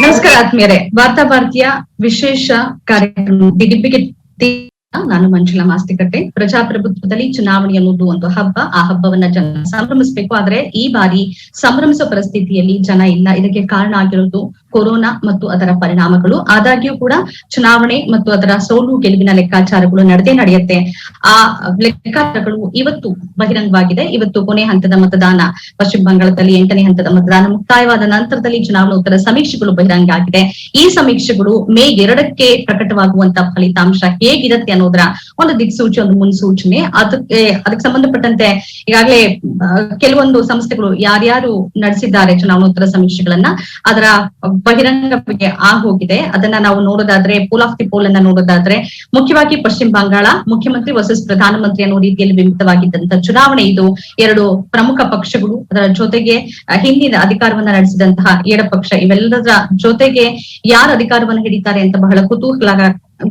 ನಮಸ್ಕಾರ ಆತ್ಮೀಯರೇ, ವಾರ್ತಾ ಭಾರತೀಯ ವಿಶೇಷ ಕಾರ್ಯಕ್ರಮ ದಿಡಿಪಿಗೆ ನಾನು ಮಂಜುಳಾ ಮಾಸ್ತಿಕಟ್ಟೆ. ಪ್ರಜಾಪ್ರಭುತ್ವದಲ್ಲಿ ಚುನಾವಣೆ ಅನ್ನೋದು ಒಂದು ಹಬ್ಬ. ಆ ಹಬ್ಬವನ್ನ ಜನ ಸಂಭ್ರಮಿಸಬೇಕು. ಆದ್ರೆ ಈ ಬಾರಿ ಸಂಭ್ರಮಿಸೋ ಪರಿಸ್ಥಿತಿಯಲ್ಲಿ ಜನ ಇಲ್ಲ. ಇದಕ್ಕೆ ಕಾರಣ ಆಗಿರೋದು ಕೊರೋನಾ ಮತ್ತು ಅದರ ಪರಿಣಾಮಗಳು. ಆದಾಗ್ಯೂ ಕೂಡ ಚುನಾವಣೆ ಮತ್ತು ಅದರ ಸೋಲು ಗೆಲುವಿನ ಲೆಕ್ಕಾಚಾರಗಳು ನಡೆಯುತ್ತೆ. ಆ ಲೆಕ್ಕಾಚಾರಗಳು ಇವತ್ತು ಬಹಿರಂಗವಾಗಿದೆ. ಇವತ್ತು ಕೊನೆ ಹಂತದ ಮತದಾನ ಪಶ್ಚಿಮ ಬಂಗಾಳದಲ್ಲಿ 8ನೇ ಹಂತದ ಮತದಾನ ಮುಕ್ತಾಯವಾದ ನಂತರದಲ್ಲಿ ಚುನಾವಣಾ ಉತ್ತರ ಸಮೀಕ್ಷೆಗಳು ಬಹಿರಂಗ ಆಗಿದೆ. ಈ ಸಮೀಕ್ಷೆಗಳು ಮೇ 2ಕ್ಕೆ ಪ್ರಕಟವಾಗುವಂತ ಫಲಿತಾಂಶ ಹೇಗಿರುತ್ತೆ ಅನ್ನೋದರ ಒಂದು ದಿಕ್ಸೂಚಿ, ಒಂದು ಮುನ್ಸೂಚನೆ. ಅದಕ್ಕೆ ಸಂಬಂಧಪಟ್ಟಂತೆ ಈಗಾಗಲೇ ಕೆಲವೊಂದು ಸಂಸ್ಥೆಗಳು ಯಾರ್ಯಾರು ನಡೆಸಿದ್ದಾರೆ ಚುನಾವಣೋತ್ತರ ಸಮೀಕ್ಷೆಗಳನ್ನ, ಅದರ ಬಹಿರಂಗಕ್ಕೆ ಆಗೋಗಿದೆ. ಅದನ್ನ ನಾವು ನೋಡೋದಾದ್ರೆ, ಪೋಲ್ ಆಫ್ ದಿ ಪೋಲ್ ಅನ್ನ ನೋಡೋದಾದ್ರೆ, ಮುಖ್ಯವಾಗಿ ಪಶ್ಚಿಮ ಬಂಗಾಳ ಮುಖ್ಯಮಂತ್ರಿ ವರ್ಸಸ್ ಪ್ರಧಾನಮಂತ್ರಿ ಅನ್ನೋ ರೀತಿಯಲ್ಲಿ ಬಿಂಬಿತವಾಗಿದ್ದಂತ ಚುನಾವಣೆ ಇದು. ಎರಡು ಪ್ರಮುಖ ಪಕ್ಷಗಳು, ಅದರ ಜೊತೆಗೆ ಹಿಂದಿನ ಅಧಿಕಾರವನ್ನ ನಡೆಸಿದಂತಹ ಎಡಪಕ್ಷ, ಇವೆಲ್ಲದರ ಜೊತೆಗೆ ಯಾರು ಅಧಿಕಾರವನ್ನು ಹಿಡಿತಾರೆ ಅಂತ ಬಹಳ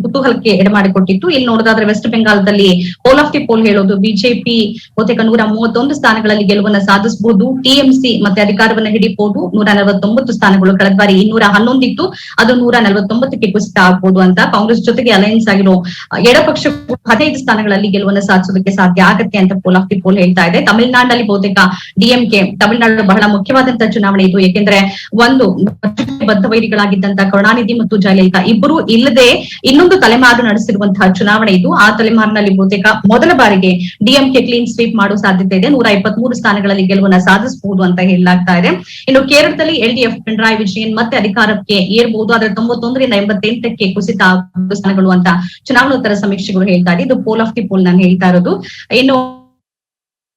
ಕುತೂಹಲಕ್ಕೆ ಎಡೆಮಾಡಿಕೊಟ್ಟಿತ್ತು. ಇಲ್ಲಿ ನೋಡೋದಾದ್ರೆ ವೆಸ್ಟ್ ಬೆಂಗಾಲದಲ್ಲಿ ಪೋಲ್ ಆಫ್ ದಿ ಪೋಲ್ ಹೇಳೋದು ಬಿಜೆಪಿ ಬಹುತೇಕ 131 ಸ್ಥಾನಗಳಲ್ಲಿ ಗೆಲುವನ್ನ ಸಾಧಿಸಬಹುದು. ಟಿಎಂಸಿ ಮತ್ತೆ ಅಧಿಕಾರವನ್ನ ಹಿಡಿಬಹುದು. 149 ಸ್ಥಾನಗಳು. ಕಳೆದ ಬಾರಿ 211 ಇತ್ತು, ಅದು 149ಕ್ಕೆ ಕುಸಿತ ಆಗ್ಬಹುದು ಅಂತ. ಕಾಂಗ್ರೆಸ್ ಜೊತೆಗೆ ಅಲಯನ್ಸ್ ಆಗಿರೋ ಎಡಪಕ್ಷಗಳು 15 ಸ್ಥಾನಗಳಲ್ಲಿ ಗೆಲುವನ್ನ ಸಾಧಿಸೋದಕ್ಕೆ ಸಾಧ್ಯ ಆಗತ್ತೆ ಅಂತ ಪೋಲ್ ಆಫ್ ದಿ ಪೋಲ್ ಹೇಳ್ತಾ ಇದೆ. ತಮಿಳುನಾಡಿನಲ್ಲಿ ಬಹುತೇಕ ಡಿಎಂಕೆ, ತಮಿಳುನಾಡು ಬಹಳ ಮುಖ್ಯವಾದಂತಹ ಚುನಾವಣೆ ಇದು. ಯಾಕೆಂದ್ರೆ ಒಂದು ಬದ್ಧ ವೈರಿಗಳಾಗಿದ್ದಂತ ಕರುಣಾನಿಧಿ ಮತ್ತು ಜಯಲಲಿತಾ ಇಬ್ಬರು ಇಲ್ಲದೆ ಇನ್ನೊಂದು ತಲೆಮಾರು ನಡೆಸಿರುವಂತಹ ಚುನಾವಣೆ ಇದು. ಆ ತಲೆಮಾರಿನಲ್ಲಿ ಬಹುತೇಕ ಮೊದಲ ಬಾರಿಗೆ ಡಿಎಂಕೆ ಕ್ಲೀನ್ ಸ್ವೀಪ್ ಮಾಡೋ ಸಾಧ್ಯತೆ ಇದೆ. 123 ಸ್ಥಾನಗಳಲ್ಲಿ ಗೆಲುವನ್ನ ಸಾಧಿಸಬಹುದು ಅಂತ ಹೇಳಲಾಗ್ತಾ ಇದೆ. ಇನ್ನು ಕೇರಳದಲ್ಲಿ ಎಲ್ಡಿಎಫ್ ಪಿಣರಾಯಿ ವಿಜಯನ್ ಮತ್ತೆ ಅಧಿಕಾರಕ್ಕೆ ಏರ್ಬಹುದು. ಆದ್ರೆ 91ರಿಂದ 88ಕ್ಕೆ ಕುಸಿತ ಸ್ಥಾನಗಳು ಅಂತ ಚುನಾವಣೋತ್ತರ ಸಮೀಕ್ಷೆಗಳು ಹೇಳ್ತಾ ಇದೆ. ಇದು ಪೋಲ್ ಆಫ್ ದಿ ಪೋಲ್ ನಾನು ಹೇಳ್ತಾ ಇರೋದು. ಇನ್ನು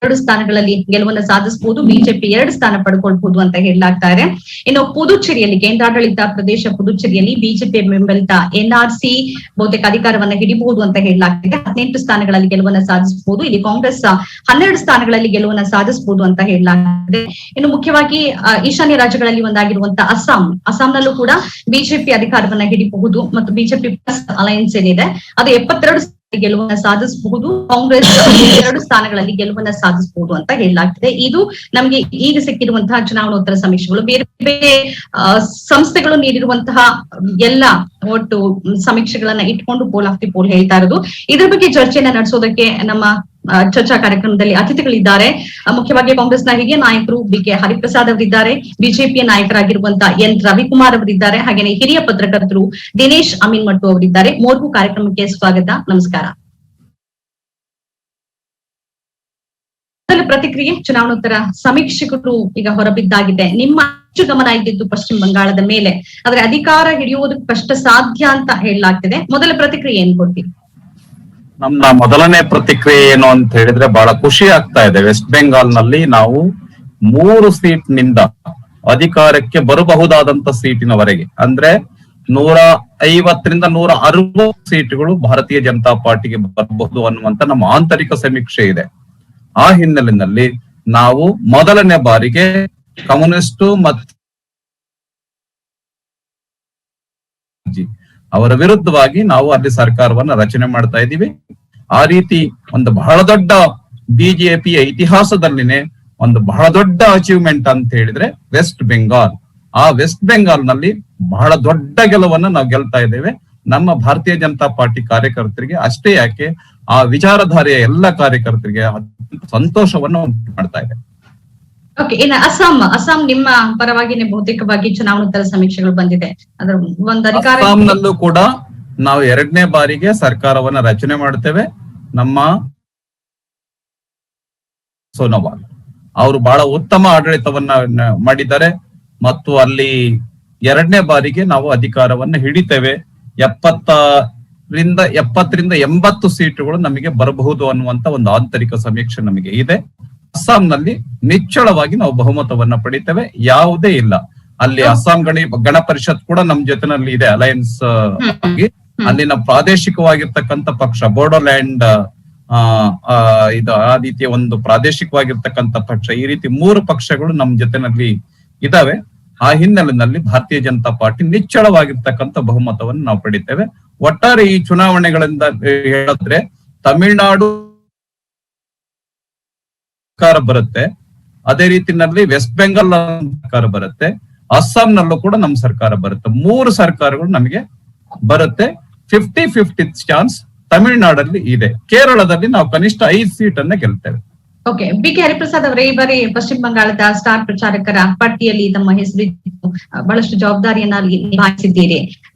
2 ಸ್ಥಾನಗಳಲ್ಲಿ ಗೆಲುವನ್ನು ಸಾಧಿಸಬಹುದು. ಬಿಜೆಪಿ 2 ಸ್ಥಾನ ಪಡ್ಕೊಳ್ಬಹುದು ಅಂತ ಹೇಳಲಾಗ್ತಾ ಇದೆ. ಇನ್ನು ಪುದುಚೇರಿಯಲ್ಲಿ, ಕೇಂದ್ರಾಡಳಿತ ಪ್ರದೇಶ ಪುದುಚೇರಿಯಲ್ಲಿ ಬಿಜೆಪಿ ಬೆಂಬಲಿತ ಎನ್ಆರ್ಸಿ ಬಹುತೇಕ ಅಧಿಕಾರವನ್ನ ಹಿಡಿಬಹುದು ಅಂತ ಹೇಳಲಾಗ್ತಿದೆ. 18 ಸ್ಥಾನಗಳಲ್ಲಿ ಗೆಲುವನ್ನ ಸಾಧಿಸಬಹುದು. ಇಲ್ಲಿ ಕಾಂಗ್ರೆಸ್ 12 ಸ್ಥಾನಗಳಲ್ಲಿ ಗೆಲುವನ್ನ ಸಾಧಿಸಬಹುದು ಅಂತ ಹೇಳಲಾಗಿದೆ. ಇನ್ನು ಮುಖ್ಯವಾಗಿ ಈಶಾನ್ಯ ರಾಜ್ಯಗಳಲ್ಲಿ ಒಂದಾಗಿರುವಂತಹ ಅಸ್ಸಾಂನಲ್ಲೂ ಕೂಡ ಬಿಜೆಪಿ ಅಧಿಕಾರವನ್ನ ಹಿಡಿಬಹುದು ಮತ್ತು ಬಿಜೆಪಿ ಪ್ಲಸ್ ಅಲಯನ್ಸ್ ಏನಿದೆ ಅದು 72 ಗೆಲುವನ್ನ ಸಾಧಿಸಬಹುದು. ಕಾಂಗ್ರೆಸ್ 2 ಸ್ಥಾನಗಳಲ್ಲಿ ಗೆಲುವನ್ನ ಸಾಧಿಸಬಹುದು ಅಂತ ಹೇಳಲಾಗ್ತಿದೆ. ಇದು ನಮಗೆ ಈಗ ಸಿಕ್ಕಿರುವಂತಹ ಚುನಾವಣೋತ್ತರ ಸಮೀಕ್ಷೆಗಳು. ಬೇರೆ ಬೇರೆ ಸಂಸ್ಥೆಗಳು ನೀಡಿರುವಂತಹ ಎಲ್ಲ ಒಟ್ಟು ಸಮೀಕ್ಷೆಗಳನ್ನ ಇಟ್ಕೊಂಡು ಪೋಲ್ ಆಫ್ ದಿ ಪೋಲ್ ಹೇಳ್ತಾ ಇರೋದು. ಇದ್ರ ಬಗ್ಗೆ ಚರ್ಚೆಯನ್ನ ನಡೆಸೋದಕ್ಕೆ ನಮ್ಮ ಚರ್ಚಾ ಕಾರ್ಯಕ್ರಮದಲ್ಲಿ ಅತಿಥಿಗಳಿದ್ದಾರೆ. ಮುಖ್ಯವಾಗಿ ಕಾಂಗ್ರೆಸ್ನ ಹಿರಿಯ ನಾಯಕರು ಬಿಕೆ ಹರಿಪ್ರಸಾದ್ ಅವರಿದ್ದಾರೆ, ಬಿಜೆಪಿಯ ನಾಯಕರಾಗಿರುವಂತಹ ಎನ್ ರವಿಕುಮಾರ್ ಅವರಿದ್ದಾರೆ, ಹಾಗೇನೆ ಹಿರಿಯ ಪತ್ರಕರ್ತರು ದಿನೇಶ್ ಅಮೀನ್ಮಟ್ಟು ಅವರಿದ್ದಾರೆ. ಮೂರ್ಗೂ ಕಾರ್ಯಕ್ರಮಕ್ಕೆ ಸ್ವಾಗತ, ನಮಸ್ಕಾರ. ಪ್ರತಿಕ್ರಿಯೆ, ಚುನಾವಣೋತ್ತರ ಸಮೀಕ್ಷೆಗಳು ಈಗ ಹೊರಬಿದ್ದಾಗಿದೆ. ನಿಮ್ಮ ಹೆಚ್ಚು ಗಮನ ಇದ್ದಿದ್ದು ಪಶ್ಚಿಮ ಬಂಗಾಳದ ಮೇಲೆ, ಆದ್ರೆ ಅಧಿಕಾರ ಹಿಡಿಯುವುದು ಕಷ್ಟ ಸಾಧ್ಯ ಅಂತ ಹೇಳಲಾಗ್ತಿದೆ. ಮೊದಲ ಪ್ರತಿಕ್ರಿಯೆ ಏನ್ ಕೊಡ್ತೀವಿ? ನಮ್ಮ ಮೊದಲನೇ ಪ್ರತಿಕ್ರಿಯೆ ಏನು ಅಂತ ಹೇಳಿದ್ರೆ, ಬಹಳ ಖುಷಿ ಆಗ್ತಾ ಇದೆ. ವೆಸ್ಟ್ ಬೆಂಗಾಲ್ ನಲ್ಲಿ ನಾವು 3 ಸೀಟ್ ನಿಂದ ಅಧಿಕಾರಕ್ಕೆ ಬರಬಹುದಾದಂತ ಸೀಟಿನವರೆಗೆ, ಅಂದ್ರೆ 150ರಿಂದ 160 ಸೀಟ್ಗಳು ಭಾರತೀಯ ಜನತಾ ಪಾರ್ಟಿಗೆ ಬರಬಹುದು ಅನ್ನುವಂತ ನಮ್ಮ ಆಂತರಿಕ ಸಮೀಕ್ಷೆ ಇದೆ. ಆ ಹಿನ್ನೆಲೆಯಲ್ಲಿ ನಾವು ಮೊದಲನೇ ಬಾರಿಗೆ ಕಮ್ಯುನಿಸ್ಟ್ ಮತ್ತು ಅವರ ವಿರುದ್ಧವಾಗಿ ನಾವು ಅಲ್ಲಿ ಸರ್ಕಾರವನ್ನ ರಚನೆ ಮಾಡ್ತಾ ಇದ್ದೀವಿ. ಆ ರೀತಿ ಒಂದು ಬಹಳ ದೊಡ್ಡ ಬಿಜೆಪಿಯ ಇತಿಹಾಸದಲ್ಲಿನೇ ಒಂದು ಬಹಳ ದೊಡ್ಡ ಅಚೀವ್ಮೆಂಟ್ ಅಂತ ಹೇಳಿದ್ರೆ ವೆಸ್ಟ್ ಬೆಂಗಾಲ್. ಆ ವೆಸ್ಟ್ ಬೆಂಗಾಲ್ ನಲ್ಲಿ ಬಹಳ ದೊಡ್ಡ ಗೆಲುವನ್ನ ನಾವು ಗೆಲ್ತಾ ಇದ್ದೇವೆ. ನಮ್ಮ ಭಾರತೀಯ ಜನತಾ ಪಾರ್ಟಿ ಕಾರ್ಯಕರ್ತರಿಗೆ ಅಷ್ಟೇ ಯಾಕೆ, ಆ ವಿಚಾರಧಾರೆಯ ಎಲ್ಲ ಕಾರ್ಯಕರ್ತರಿಗೆ ಸಂತೋಷವನ್ನು ಉಂಟು ಮಾಡ್ತಾ ಇದೆ. ಓಕೆ, ಇನ್ನು ಅಸ್ಸಾಂ ನಿಮ್ಮ ಪರವಾಗಿನೇ ಬಹುತೇಕವಾಗಿ ಚುನಾವಣೋತ್ತರ ಸಮೀಕ್ಷೆಗಳು ಬಂದಿದೆ. ಅದರ ಒಂದು ಅಸ್ಸಾಂನಲ್ಲೂ ಕೂಡ ನಾವು 2ನೇ ಬಾರಿಗೆ ಸರ್ಕಾರವನ್ನ ರಚನೆ ಮಾಡ್ತೇವೆ. ನಮ್ಮ ಸೋನೋವಾಲ್ ಅವರು ಬಹಳ ಉತ್ತಮ ಆಡಳಿತವನ್ನ ಮಾಡಿದ್ದಾರೆ ಮತ್ತು ಅಲ್ಲಿ 2ನೇ ಬಾರಿಗೆ ನಾವು ಅಧಿಕಾರವನ್ನ ಹಿಡಿತೇವೆ. 70ರಿಂದ 80 ಸೀಟುಗಳು ನಮಗೆ ಬರಬಹುದು ಅನ್ನುವಂತ ಒಂದು ಆಂತರಿಕ ಸಮೀಕ್ಷೆ ನಮಗೆ ಇದೆ. ಅಸ್ಸಾಂನಲ್ಲಿ ನಿಚ್ಚಳವಾಗಿ ನಾವು ಬಹುಮತವನ್ನ ಪಡಿತೇವೆ. ಯಾವುದೇ ಇಲ್ಲ ಅಲ್ಲಿ. ಅಸ್ಸಾಂ ಗಣ ಪರಿಷತ್ ಕೂಡ ನಮ್ ಜೊತೆನಲ್ಲಿ ಇದೆ, ಅಲಯನ್ಸ್ ಆಗಿ. ಅಲ್ಲಿನ ಪ್ರಾದೇಶಿಕವಾಗಿರ್ತಕ್ಕಂಥ ಪಕ್ಷ ಬೋಡೋಲ್ಯಾಂಡ್ ಇದು ಆ ರೀತಿಯ ಒಂದು ಪ್ರಾದೇಶಿಕವಾಗಿರ್ತಕ್ಕಂಥ ಪಕ್ಷ, ಈ ರೀತಿ 3 ಪಕ್ಷಗಳು ನಮ್ ಜೊತೆನಲ್ಲಿ ಇದಾವೆ. ಆ ಹಿನ್ನೆಲೆಯಲ್ಲಿ ಭಾರತೀಯ ಜನತಾ ಪಾರ್ಟಿ ನಿಚ್ಚಳವಾಗಿರ್ತಕ್ಕಂಥ ಬಹುಮತವನ್ನು ನಾವು ಪಡಿತೇವೆ. ಒಟ್ಟಾರೆ ಈ ಚುನಾವಣೆಗಳಿಂದ ಹೇಳಿದ್ರೆ ತಮಿಳುನಾಡು ಸರ್ಕಾರ ಬರುತ್ತೆ, ಅದೇ ರೀತಿನಲ್ಲಿ ವೆಸ್ಟ್ ಬೆಂಗಾಲ್ ಸರ್ಕಾರ ಬರುತ್ತೆ, ಅಸ್ಸಾಂನಲ್ಲೂ ಕೂಡ ನಮ್ಮ ಸರ್ಕಾರ ಬರುತ್ತೆ. 3 ಸರ್ಕಾರಗಳು ನಮಗೆ ಬರುತ್ತೆ. 50-50 ಚಾನ್ಸ್ ತಮಿಳುನಾಡಲ್ಲಿ ಇದೆ. ಕೇರಳದಲ್ಲಿ ನಾವು ಕನಿಷ್ಠ 5 ಸೀಟ್ ಅನ್ನ ಗೆಲ್ತೇವೆ. Okay, BK. ಹರಿಪ್ರಸಾದ್ ಅವರೇ, ಈ ಬಾರಿ ಪಶ್ಚಿಮ ಬಂಗಾಳದ ಸ್ಟಾರ್ ಪ್ರಚಾರಕರ ಪಟ್ಟಿಯಲ್ಲಿ ತಮ್ಮ ಹೆಸರಿದ್ದು ಬಹಳಷ್ಟು ಜವಾಬ್ದಾರಿಯನ್ನ ನಿಭಾಯಿಸಿದ್ದೀರಿ.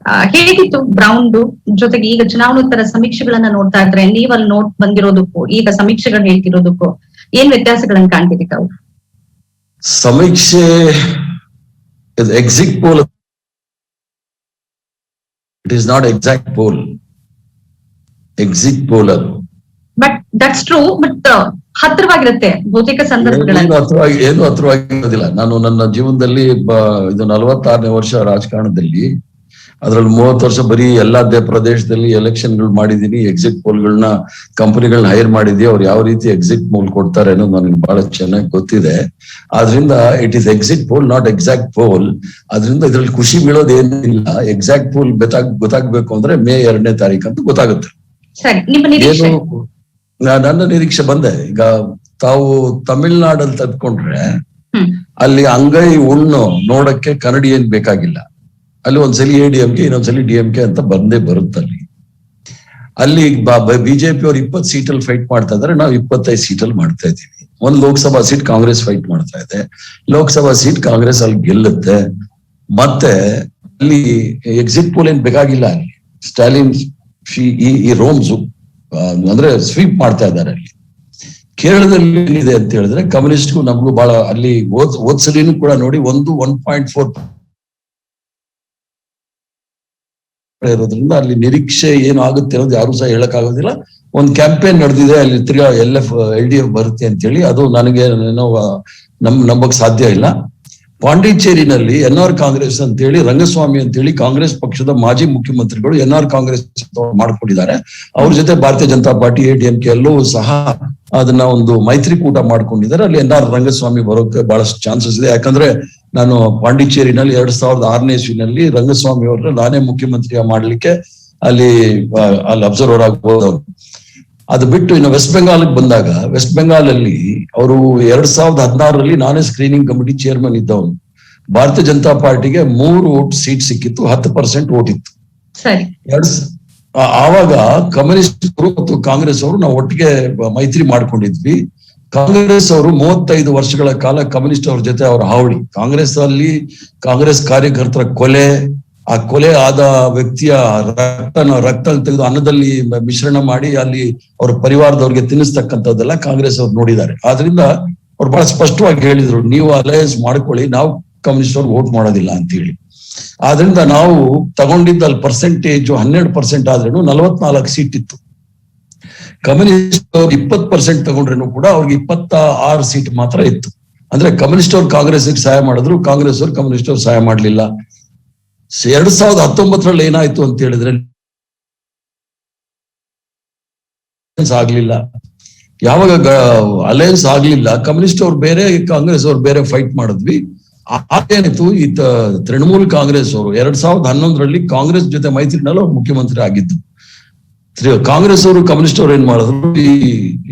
ಹೇಗಿತ್ತು ಗ್ರೌಂಡ್? ಜೊತೆಗೆ ಈಗ ಚುನಾವಣೋತ್ತರ ಸಮೀಕ್ಷೆಗಳನ್ನ ನೋಡ್ತಾ ಇದ್ರೆ, ನೀವಲ್ಲಿ ನೋಟ್ ಬಂದಿರೋದಕ್ಕೂ ಈಗ ಸಮೀಕ್ಷೆಗಳು ಹೇಳ್ತಿರೋದಕ್ಕೂ ಏನ್ ವ್ಯತ್ಯಾಸಗಳನ್ನ ಕಾಣ್ತೀರಿ ತಾವು? ಸಮೀಕ್ಷೆ exit poll, it is not exact poll, exit poll ಅದು. But that's true. ಬಟ್ ಹತ್ತಿರವಾಗಿರುತ್ತೆ ಬಹುತೇಕ ಸಂದರ್ಭಗಳಲ್ಲಿ. ಏನು ಹತ್ರವಾಗಿರೋದಿಲ್ಲ. ನಾನು ನನ್ನ ಜೀವನದಲ್ಲಿ ಇದು 46ನೇ ವರ್ಷ ರಾಜಕಾರಣದಲ್ಲಿ, ಅದ್ರಲ್ಲಿ 30 ವರ್ಷ ಬರೀ ಎಲ್ಲಾ ಪ್ರದೇಶದಲ್ಲಿ ಎಲೆಕ್ಷನ್ ಗಳು ಮಾಡಿದೀನಿ. ಎಕ್ಸಿಟ್ ಪೋಲ್ಗಳನ್ನ ಕಂಪನಿಗಳನ್ನ ಹೈರ್ ಮಾಡಿದೀವಿ. ಅವ್ರು ಯಾವ ರೀತಿ ಎಕ್ಸಿಟ್ ಪೋಲ್ ಕೊಡ್ತಾರೆ ಅನ್ನೋದು ನನಗೆ ಬಹಳ ಚೆನ್ನಾಗಿ ಗೊತ್ತಿದೆ. ಆದ್ರಿಂದ it is exit poll, not exact poll. ಅದರಿಂದ ಇದ್ರಲ್ಲಿ ಖುಷಿ ಬೀಳೋದು ಏನಿಲ್ಲ. ಎಕ್ಸಾಕ್ಟ್ ಪೋಲ್ ಗೊತ್ತಾಗ್ಬೇಕು ಅಂದ್ರೆ ಮೇ 2ನೇ ತಾರೀಕು ಅಂತ ಗೊತ್ತಾಗುತ್ತೆ. ಏನು ನನ್ನ ನಿರೀಕ್ಷೆ ಬಂದೆ. ಈಗ ತಾವು ತಮಿಳ್ನಾಡಲ್ಲಿ ತೆಗೆದುಕೊಂಡ್ರೆ ಅಲ್ಲಿ ಅಂಗೈ ಉಣ್ಣು ನೋಡಕ್ಕೆ ಕನ್ನಡಿಯನ್ ಬೇಕಾಗಿಲ್ಲ. ಅಲ್ಲಿ ಒಂದ್ಸಲಿ ADMK, ಇನ್ನೊಂದ್ಸಲಿ DMK ಅಂತ ಬಂದೇ ಬರುತ್ತಲ್ಲಿ. ಅಲ್ಲಿ ಬಿಜೆಪಿ ಅವ್ರು 20 ಸೀಟಲ್ಲಿ ಫೈಟ್ ಮಾಡ್ತಾ ಇದಾರೆ, ನಾವು 25 ಸೀಟಲ್ಲಿ ಮಾಡ್ತಾ ಇದ್ದೀವಿ. ಒಂದ್ ಲೋಕಸಭಾ ಸೀಟ್ ಕಾಂಗ್ರೆಸ್ ಫೈಟ್ ಮಾಡ್ತಾ ಇದೆ. ಲೋಕಸಭಾ ಸೀಟ್ ಕಾಂಗ್ರೆಸ್ ಅಲ್ಲಿ ಗೆಲ್ಲುತ್ತೆ. ಮತ್ತೆ ಅಲ್ಲಿ ಎಕ್ಸಿಟ್ ಪೋಲ್ ಏನ್ ಬೇಕಾಗಿಲ್ಲ. ಅಲ್ಲಿ ಸ್ಟಾಲಿನ್ ಈ ರೋಮ್ಸ್ ಅಂದ್ರೆ ಸ್ವೀಪ್ ಮಾಡ್ತಾ ಇದ್ದಾರೆ. ಅಲ್ಲಿ ಕೇರಳದಲ್ಲಿ ಏನಿದೆ ಅಂತ ಹೇಳಿದ್ರೆ, ಕಮ್ಯುನಿಸ್ಟ್ಗೂ ನಮಗೂ ಬಹಳ ಅಲ್ಲಿ ಓದ್ಸಲಿನೂ ಕೂಡ ನೋಡಿ 1.4 ಇರೋದ್ರಿಂದ ಅಲ್ಲಿ ನಿರೀಕ್ಷೆ ಏನು ಆಗುತ್ತೆ ಅನ್ನೋದು ಯಾರು ಸಹ ಹೇಳಕ್ ಆಗೋದಿಲ್ಲ. ಒಂದು ಕ್ಯಾಂಪೇನ್ ನಡೆದಿದೆ ಅಲ್ಲಿ, ತಿರ್ಗಾ LDF ಬರುತ್ತೆ ಅಂತ ಹೇಳಿ. ಅದು ನನಗೆ ನಂಬಕ್ ಸಾಧ್ಯ ಇಲ್ಲ. ಪಾಂಡಿಚೇರಿನಲ್ಲಿ NR ಕಾಂಗ್ರೆಸ್ ಅಂತ ಹೇಳಿ ರಂಗಸ್ವಾಮಿ ಅಂತ ಹೇಳಿ ಕಾಂಗ್ರೆಸ್ ಪಕ್ಷದ ಮಾಜಿ ಮುಖ್ಯಮಂತ್ರಿಗಳು NR ಕಾಂಗ್ರೆಸ್ ಮಾಡ್ಕೊಂಡಿದ್ದಾರೆ. ಅವ್ರ ಜೊತೆ ಭಾರತೀಯ ಜನತಾ ಪಾರ್ಟಿ, ADMK ಎಲ್ಲವೂ ಸಹ ಅದನ್ನ ಒಂದು ಮೈತ್ರಿಕೂಟ ಮಾಡ್ಕೊಂಡಿದ್ದಾರೆ. ಅಲ್ಲಿ NR ರಂಗಸ್ವಾಮಿ ಬರೋಕೆ ಬಹಳಷ್ಟು ಚಾನ್ಸಸ್ ಇದೆ. ಯಾಕಂದ್ರೆ ನಾನು ಪಾಂಡಿಚೇರಿನಲ್ಲಿ 2006ನೇ ಇಸ್ವಿನಲ್ಲಿ ರಂಗಸ್ವಾಮಿ ಅವ್ರನ್ನ ನಾನೇ ಮುಖ್ಯಮಂತ್ರಿ ಮಾಡ್ಲಿಕ್ಕೆ ಅಲ್ಲಿ ಅಬ್ಸರ್ವರ್ ಆಗ್ಬೋದು. ಅದು ಬಿಟ್ಟು ಇನ್ನು ವೆಸ್ಟ್ ಬೆಂಗಾಲ್ಗೆ ಬಂದಾಗ, ವೆಸ್ಟ್ ಬೆಂಗಾಲ್ ಅಲ್ಲಿ ಅವರು 2016ರಲ್ಲಿ ನಾನೇ ಸ್ಕ್ರೀನಿಂಗ್ ಕಮಿಟಿ ಚೇರ್ಮನ್ ಇದ್ದವನು. ಭಾರತೀಯ ಜನತಾ ಪಾರ್ಟಿಗೆ 3 ಸೀಟ್ ಸಿಕ್ಕಿತ್ತು, 10% ಓಟ್ ಇತ್ತು. ಆವಾಗ ಕಮ್ಯುನಿಸ್ಟ್ ಮತ್ತು ಕಾಂಗ್ರೆಸ್ ಅವರು ನಾವು ಒಟ್ಟಿಗೆ ಮೈತ್ರಿ ಮಾಡ್ಕೊಂಡಿದ್ವಿ. ಕಾಂಗ್ರೆಸ್ ಅವರು 35 ವರ್ಷಗಳ ಕಾಲ ಕಮ್ಯುನಿಸ್ಟ್ ಅವ್ರ ಜೊತೆ ಅವರ ಹಾವಳಿ. ಕಾಂಗ್ರೆಸ್ ಅಲ್ಲಿ ಕಾಂಗ್ರೆಸ್ ಕಾರ್ಯಕರ್ತರ ಕೊಲೆ, ಆ ಕೊಲೆ ಆದ ವ್ಯಕ್ತಿಯ ರಕ್ತ ತೆಗೆದು ಅನ್ನದಲ್ಲಿ ಮಿಶ್ರಣ ಮಾಡಿ ಅಲ್ಲಿ ಅವ್ರ ಪರಿವಾರದವ್ರಿಗೆ ತಿನ್ನಿಸ್ತಕ್ಕಂಥದ್ದೆಲ್ಲ ಕಾಂಗ್ರೆಸ್ ಅವ್ರು ನೋಡಿದ್ದಾರೆ. ಆದ್ರಿಂದ ಅವ್ರು ಬಹಳ ಸ್ಪಷ್ಟವಾಗಿ ಹೇಳಿದ್ರು, ನೀವು ಅಲಯನ್ಸ್ ಮಾಡ್ಕೊಳ್ಳಿ, ನಾವು ಕಮ್ಯುನಿಸ್ಟ್ ಅವ್ರಿಗೆ ವೋಟ್ ಮಾಡೋದಿಲ್ಲ ಅಂತ ಹೇಳಿ. ಆದ್ರಿಂದ ನಾವು ತಗೊಂಡಿದ್ದ ಅಲ್ಲಿ ಪರ್ಸೆಂಟೇಜ್ 12% ಆದ್ರೂ 44 ಸೀಟ್ ಇತ್ತು. ಕಮ್ಯುನಿಸ್ಟ್ ಅವ್ರು 20% ತಗೊಂಡ್ರೇನು ಕೂಡ ಅವ್ರಿಗೆ 26 ಸೀಟ್ ಮಾತ್ರ ಇತ್ತು. ಅಂದ್ರೆ ಕಮ್ಯುನಿಸ್ಟ್ ಅವ್ರು ಕಾಂಗ್ರೆಸ್ಗೆ ಸಹಾಯ ಮಾಡಿದ್ರು, ಕಾಂಗ್ರೆಸ್ ಅವ್ರು ಕಮ್ಯುನಿಸ್ಟ್ ಅವ್ರು ಸಹಾಯ ಮಾಡ್ಲಿಲ್ಲ. 2019ರಲ್ಲಿ ಏನಾಯ್ತು ಅಂತ ಹೇಳಿದ್ರೆ ಆಗ್ಲಿಲ್ಲ. ಯಾವಾಗ ಅಲಯನ್ಸ್ ಆಗ್ಲಿಲ್ಲ, ಕಮ್ಯುನಿಸ್ಟ್ ಅವ್ರು ಬೇರೆ, ಕಾಂಗ್ರೆಸ್ ಅವ್ರು ಬೇರೆ ಫೈಟ್ ಮಾಡಿದ್ವಿ. ಆಗೇನಿತ್ತು, ಈ ತೃಣಮೂಲ್ ಕಾಂಗ್ರೆಸ್ ಅವರು 2011ರಲ್ಲಿ ಕಾಂಗ್ರೆಸ್ ಜೊತೆ ಮೈತ್ರಿನಲ್ಲಿ ಅವ್ರು ಮುಖ್ಯಮಂತ್ರಿ ಆಗಿದ್ದು. ಕಾಂಗ್ರೆಸ್ ಅವರು ಕಮ್ಯುನಿಸ್ಟ್ ಅವ್ರು ಏನ್ ಮಾಡಿದ್ರು,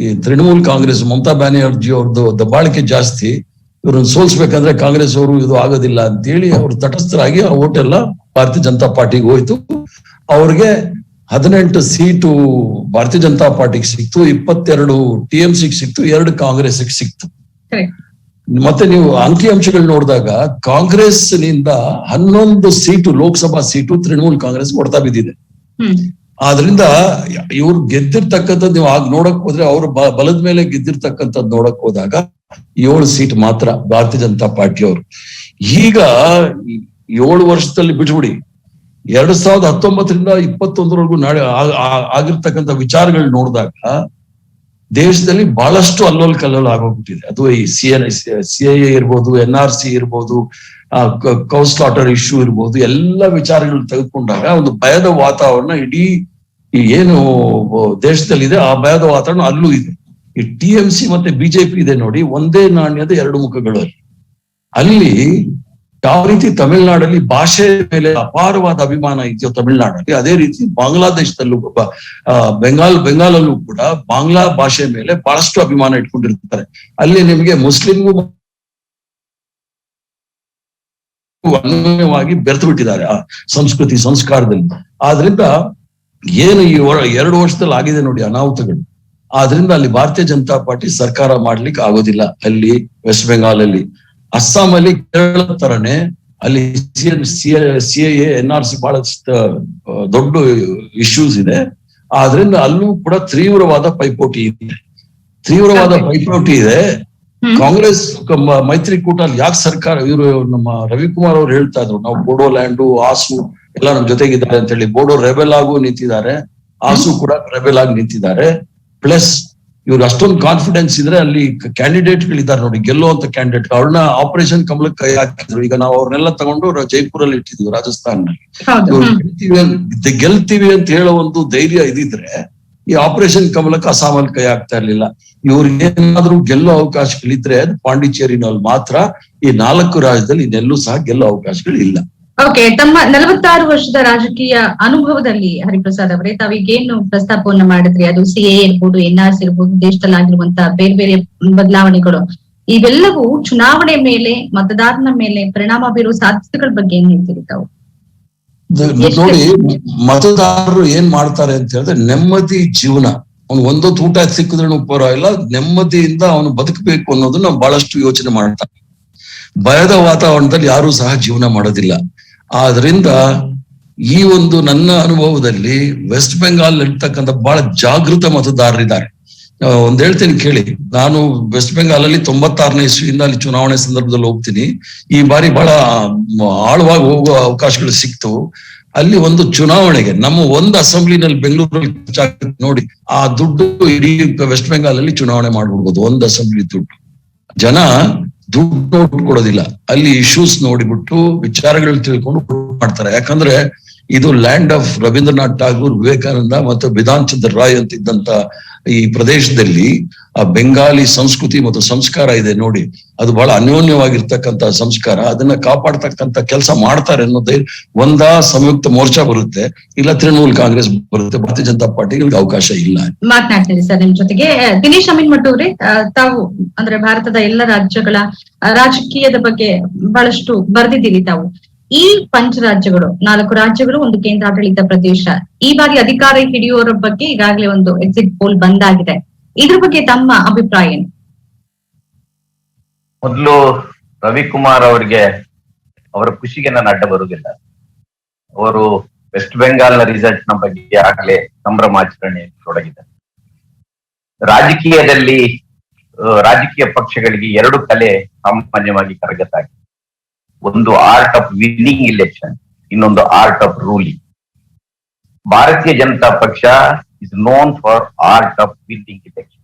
ಈ ತೃಣಮೂಲ್ ಕಾಂಗ್ರೆಸ್ ಮಮತಾ ಬ್ಯಾನರ್ಜಿ ಅವ್ರದ್ದು ದಬ್ಬಾಳಿಕೆ ಜಾಸ್ತಿ, ಇವ್ರನ್ನ ಸೋಲ್ಸ್ಬೇಕಂದ್ರೆ ಕಾಂಗ್ರೆಸ್ ಅವರು ಇದು ಆಗೋದಿಲ್ಲ ಅಂತ ಹೇಳಿ ಅವ್ರು ತಟಸ್ಥರಾಗಿ ಆ ಓಟ್ ಎಲ್ಲ ಭಾರತೀಯ ಜನತಾ ಪಾರ್ಟಿಗೆ ಹೋಯ್ತು. ಅವ್ರಿಗೆ 18 ಸೀಟು ಭಾರತೀಯ ಜನತಾ ಪಾರ್ಟಿಗೆ ಸಿಕ್ತು, 22 TMCಗೆ ಸಿಕ್ತು, 2 ಕಾಂಗ್ರೆಸ್ಗೆ ಸಿಕ್ತು. ಮತ್ತೆ ನೀವು ಅಂಕಿಅಂಶಗಳು ನೋಡಿದಾಗ ಕಾಂಗ್ರೆಸ್ ನಿಂದ 11 ಸೀಟು ಲೋಕಸಭಾ ಸೀಟು ತೃಣಮೂಲ್ ಕಾಂಗ್ರೆಸ್ ಹೊಡ್ತಾ ಬಿದ್ದಿದೆ. ಆದ್ರಿಂದ ಇವ್ರು ಗೆದ್ದಿರ್ತಕ್ಕಂಥದ್ದು ನೀವು ಆಗ ನೋಡಕ್ ಹೋದ್ರೆ, ಅವ್ರು ಬಲದ ಮೇಲೆ ಗೆದ್ದಿರ್ತಕ್ಕಂಥದ್ದು ನೋಡಕ್ ಹೋದಾಗ 7 ಸೀಟ್ ಮಾತ್ರ ಭಾರತೀಯ ಜನತಾ ಪಾರ್ಟಿಯವರು. ಈಗ 7 ವರ್ಷದಲ್ಲಿ ಬಿಟ್ಬಿಡಿ, 2019ರಿಂದ 21ರವರೆಗೂ ಆಗಿರ್ತಕ್ಕಂಥ ವಿಚಾರಗಳು ನೋಡಿದಾಗ ದೇಶದಲ್ಲಿ ಬಹಳಷ್ಟು ಅಲ್ಲೋಲ್ ಕಲ್ಲೋಲ್ ಆಗೋಗ್ಬಿಟ್ಟಿದೆ. ಅದು ಈ CAA ಇರ್ಬೋದು, NRC ಇರ್ಬೋದು, ಕೌಸ್ಲಾಟರ್ ಇಶ್ಯೂ ಇರ್ಬೋದು, ಎಲ್ಲ ವಿಚಾರಗಳು ತೆಗೆದುಕೊಂಡಾಗ ಒಂದು ಭಯದ ವಾತಾವರಣ ಇಡೀ ಏನು ದೇಶದಲ್ಲಿದೆ, ಆ ಭಯದ ವಾತಾವರಣ ಅಲ್ಲೂ ಇದೆ. ಈ TMC ಮತ್ತೆ BJP ಇದೆ ನೋಡಿ, ಒಂದೇ ನಾಣ್ಯದ 2 ಮುಖಗಳು. ಅಲ್ಲಿ ಯಾವ ರೀತಿ ತಮಿಳುನಾಡಲ್ಲಿ ಭಾಷೆ ಮೇಲೆ ಅಪಾರವಾದ ಅಭಿಮಾನ ಇದೆಯೋ ತಮಿಳುನಾಡಲ್ಲಿ, ಅದೇ ರೀತಿ ಬಾಂಗ್ಲಾದೇಶದಲ್ಲೂ ಬೆಂಗಾಲಲ್ಲೂ ಕೂಡ ಬಾಂಗ್ಲಾ ಭಾಷೆ ಮೇಲೆ ಬಹಳಷ್ಟು ಅಭಿಮಾನ ಇಟ್ಕೊಂಡಿರ್ತಾರೆ. ಅಲ್ಲಿ ನಿಮಗೆ ಮುಸ್ಲಿಂಗೂ ಅನ್ವಯವಾಗಿ ಬೆರೆತು ಬಿಟ್ಟಿದ್ದಾರೆ ಆ ಸಂಸ್ಕೃತಿ ಸಂಸ್ಕಾರದಲ್ಲಿ. ಆದ್ರಿಂದ ಏನು ಈ 2 ವರ್ಷದಲ್ಲಿ ಆಗಿದೆ ನೋಡಿ ಅನಾಹುತಗಳು, ಆದ್ರಿಂದ ಅಲ್ಲಿ ಭಾರತೀಯ ಜನತಾ ಪಾರ್ಟಿ ಸರ್ಕಾರ ಮಾಡ್ಲಿಕ್ಕೆ ಆಗೋದಿಲ್ಲ. ಅಲ್ಲಿ ವೆಸ್ಟ್ ಬೆಂಗಾಲ್ ಅಲ್ಲಿ, ಅಸ್ಸಾಂ ಅಲ್ಲಿ ಕೇರಳ ತರನೇ ಅಲ್ಲಿ CAA NRC ಬಹಳ ದೊಡ್ಡ ಇಶ್ಯೂಸ್ ಇದೆ. ಆದ್ರಿಂದ ಅಲ್ಲೂ ಕೂಡ ತೀವ್ರವಾದ ಪೈಪೋಟಿ ಇದೆ. ಕಾಂಗ್ರೆಸ್ ಮೈತ್ರಿಕೂಟ ಅಲ್ಲಿ ಯಾಕೆ ಸರ್ಕಾರ, ಇವರು ನಮ್ಮ ರವಿಕುಮಾರ್ ಅವ್ರು ಹೇಳ್ತಾ ಇದ್ರು, ನಾವು ಬೋಡೋಲ್ಯಾಂಡು ಆಸು ಎಲ್ಲ ನಮ್ ಜೊತೆಗಿದ್ದಾರೆ ಅಂತ ಹೇಳಿ. ಬೋಡೋ ರೆಬೆಲ್ ಆಗು ನಿಂತಿದ್ದಾರೆ, ಆಸು ಕೂಡ ರೆಬೆಲ್ ಆಗಿ ನಿಂತಿದ್ದಾರೆ. ಪ್ಲಸ್ ಇವ್ರು ಅಷ್ಟೊಂದು ಕಾನ್ಫಿಡೆನ್ಸ್ ಇದ್ರೆ ಅಲ್ಲಿ ಕ್ಯಾಂಡಿಡೇಟ್ ಗಳಿದ್ದಾರೆ ನೋಡಿ, ಗೆಲ್ಲುವಂತ ಕ್ಯಾಂಡಿಡೇಟ್, ಅವ್ರನ್ನ ಆಪರೇಷನ್ ಕಮಲಕ್ಕೆ ಕೈ ಹಾಕಿದ್ರು. ಈಗ ನಾವು ಅವ್ರನ್ನೆಲ್ಲ ತಗೊಂಡು ಜೈಪುರಲ್ಲಿ ಇಟ್ಟಿದ್ವಿ, ರಾಜಸ್ಥಾನಲ್ಲಿ. ಗೆಲ್ತೀವಿ ಅಂತ ಹೇಳೋ ಒಂದು ಧೈರ್ಯ ಇದಿದ್ರೆ ಈ ಆಪರೇಷನ್ ಕಮಲಕ್ಕೆ ಅಸ್ಸಾಮಲ್ಲಿ ಕೈ ಹಾಕ್ತಾ ಇರ್ಲಿಲ್ಲ. ಇವ್ರಿಗೆ ಏನಾದ್ರೂ ಗೆಲ್ಲೋ ಅವಕಾಶಗಳಿದ್ರೆ ಅದು ಪಾಂಡಿಚೇರಿನಲ್ಲಿ ಮಾತ್ರ. ಈ 4 ರಾಜ್ಯದಲ್ಲಿ ಇನ್ನೆಲ್ಲೂ ಸಹ ಗೆಲ್ಲೋ ಅವಕಾಶಗಳು ಇಲ್ಲ. ಓಕೆ, ತಮ್ಮ 46 ವರ್ಷದ ರಾಜಕೀಯ ಅನುಭವದಲ್ಲಿ ಹರಿಪ್ರಸಾದ್ ಅವರೇ, ತಾವೀಗೇನು ಪ್ರಸ್ತಾಪವನ್ನ ಮಾಡಿದ್ರಿ, ಅದು CAA ಇರ್ಬೋದು, NRC ಇರ್ಬೋದು, ದೇಶದಲ್ಲಿ ಆಗಿರುವಂತಹ ಬೇರೆ ಬೇರೆ ಬದಲಾವಣೆಗಳು, ಇವೆಲ್ಲವೂ ಚುನಾವಣೆ ಮೇಲೆ, ಮತದಾರನ ಮೇಲೆ ಪರಿಣಾಮ ಬೀರುವ ಸಾಧ್ಯತೆಗಳ ಬಗ್ಗೆ ಏನ್ ಹೇಳ್ತೀರಿ ತಾವು? ನೋಡಿ, ಮತದಾರರು ಏನ್ ಮಾಡ್ತಾರೆ ಅಂತ ಹೇಳಿದ್ರೆ, ನೆಮ್ಮದಿ ಜೀವನ, ಅವ್ನು ಒಂದೊತ್ತು ಊಟ ಸಿಕ್ಕಿದ್ರೂ ಪರವಾಗಿಲ್ಲ, ನೆಮ್ಮದಿಯಿಂದ ಅವನು ಬದುಕಬೇಕು ಅನ್ನೋದನ್ನ ಬಹಳಷ್ಟು ಯೋಚನೆ ಮಾಡ್ತಾನೆ. ಭಯದ ವಾತಾವರಣದಲ್ಲಿ ಯಾರು ಸಹ ಜೀವನ ಮಾಡೋದಿಲ್ಲ. ಆದ್ರಿಂದ ಈ ಒಂದು ನನ್ನ ಅನುಭವದಲ್ಲಿ ವೆಸ್ಟ್ ಬೆಂಗಾಲ್ ಇರ್ತಕ್ಕಂಥ ಬಹಳ ಜಾಗೃತ ಮತದಾರರಿದ್ದಾರೆ. ಒಂದ್ ಹೇಳ್ತೀನಿ ಕೇಳಿ, ನಾನು ವೆಸ್ಟ್ ಬೆಂಗಾಲ್ ಅಲ್ಲಿ 96ನೇ ಇಸ್ವಿಯಿಂದ ಅಲ್ಲಿ ಚುನಾವಣೆ ಸಂದರ್ಭದಲ್ಲಿ ಹೋಗ್ತೀನಿ. ಈ ಬಾರಿ ಬಹಳ ಆಳವಾಗಿ ಹೋಗುವ ಅವಕಾಶಗಳು ಸಿಕ್ತು. ಅಲ್ಲಿ ಒಂದು ಚುನಾವಣೆಗೆ ನಮ್ಮ ಒಂದು ಅಸೆಂಬ್ಲಿನಲ್ಲಿ ಬೆಂಗಳೂರಲ್ಲಿ ನೋಡಿ, ಆ ದುಡ್ಡು ಇಡೀ ವೆಸ್ಟ್ ಬೆಂಗಾಲ್ ಅಲ್ಲಿ ಚುನಾವಣೆ ಮಾಡ್ಬಿಡ್ಬೋದು. ಒಂದು ಅಸೆಂಬ್ಲಿ ದುಡ್ಡು. ಜನ ದುಡ್ಡು ಕೊಡೋದಿಲ್ಲ, ಅಲ್ಲಿ ಇಶ್ಯೂಸ್ ನೋಡಿಬಿಟ್ಟು ವಿಚಾರಗಳು ತಿಳ್ಕೊಂಡು ಮಾಡ್ತಾರೆ. ಯಾಕಂದ್ರೆ ಇದು ಲ್ಯಾಂಡ್ ಆಫ್ ರವೀಂದ್ರನಾಥ್ ಠಾಗೂರ್, ವಿವೇಕಾನಂದ ಮತ್ತು ಬಿಧಾನ್ ಚಂದ್ರ ರಾಯ್ ಅಂತಿದ್ದಂತ ಈ ಪ್ರದೇಶದಲ್ಲಿ ಆ ಬೆಂಗಾಲಿ ಸಂಸ್ಕೃತಿ ಮತ್ತು ಸಂಸ್ಕಾರ ಇದೆ ನೋಡಿ, ಅದು ಬಹಳ ಅನ್ಯೋನ್ಯವಾಗಿರ್ತಕ್ಕಂಥ ಸಂಸ್ಕಾರ. ಅದನ್ನ ಕಾಪಾಡ್ತಕ್ಕಂಥ ಕೆಲಸ ಮಾಡ್ತಾರೆ ಅನ್ನೋದೇ. ಸಂಯುಕ್ತ ಮೋರ್ಚಾ ಬರುತ್ತೆ, ಇಲ್ಲ ತೃಣಮೂಲ್ ಕಾಂಗ್ರೆಸ್ ಬರುತ್ತೆ, ಭಾರತೀಯ ಜನತಾ ಪಾರ್ಟಿಗಳಿಗೆ ಅವಕಾಶ ಇಲ್ಲ. ಮಾತನಾಡ್ತೀನಿ ಸರ್ ನಿಮ್ ಜೊತೆಗೆ. ದಿನೇಶ್ ಅಮೀನ್ ಮಠ್ ಅವರೇ, ತಾವು ಅಂದ್ರೆ ಭಾರತದ ಎಲ್ಲ ರಾಜ್ಯಗಳ ರಾಜಕೀಯದ ಬಗ್ಗೆ ಬಹಳಷ್ಟು ಬರೆದಿದ್ದೀರಿ ತಾವು. ಈ ಪಂಚರಾಜ್ಯಗಳು, 4 ರಾಜ್ಯಗಳು, ಒಂದು ಕೇಂದ್ರಾಡಳಿತ ಪ್ರದೇಶ, ಈ ಬಾರಿ ಅಧಿಕಾರ ಹಿಡಿಯೋರ ಬಗ್ಗೆ ಈಗಾಗಲೇ ಒಂದು ಎಕ್ಸಿಟ್ ಪೋಲ್ ಬಂದಾಗಿದೆ. ಇದ್ರ ಬಗ್ಗೆ ತಮ್ಮ ಅಭಿಪ್ರಾಯ ಏನು? ಮೊದಲು ರವಿಕುಮಾರ್ ಅವರಿಗೆ ಅವರ ಖುಷಿಗೆ ನಾನು ಅಡ್ಡ ಬರುವುದಿಲ್ಲ. ಅವರು ವೆಸ್ಟ್ ಬೆಂಗಾಲ್ನ ರಿಸಲ್ಟ್ ನ ಬಗ್ಗೆ ಆಗಲೇ ಸಂಭ್ರಮಾಚರಣೆ ತೊಡಗಿದ್ದಾರೆ. ರಾಜಕೀಯದಲ್ಲಿ ರಾಜಕೀಯ ಪಕ್ಷಗಳಿಗೆ 2 ಕಲೆ ಸಾಮಾನ್ಯವಾಗಿ ಕರಗತಾಗಿದೆ. ಒಂದು ಆರ್ಟ್ ಆಫ್ ವಿನ್ನಿಂಗ್ ಇಲೆಕ್ಷನ್, ಇನ್ನೊಂದು ಆರ್ಟ್ ಆಫ್ ರೂಲಿಂಗ್. ಭಾರತೀಯ ಜನತಾ ಪಕ್ಷ is known for art of winning election.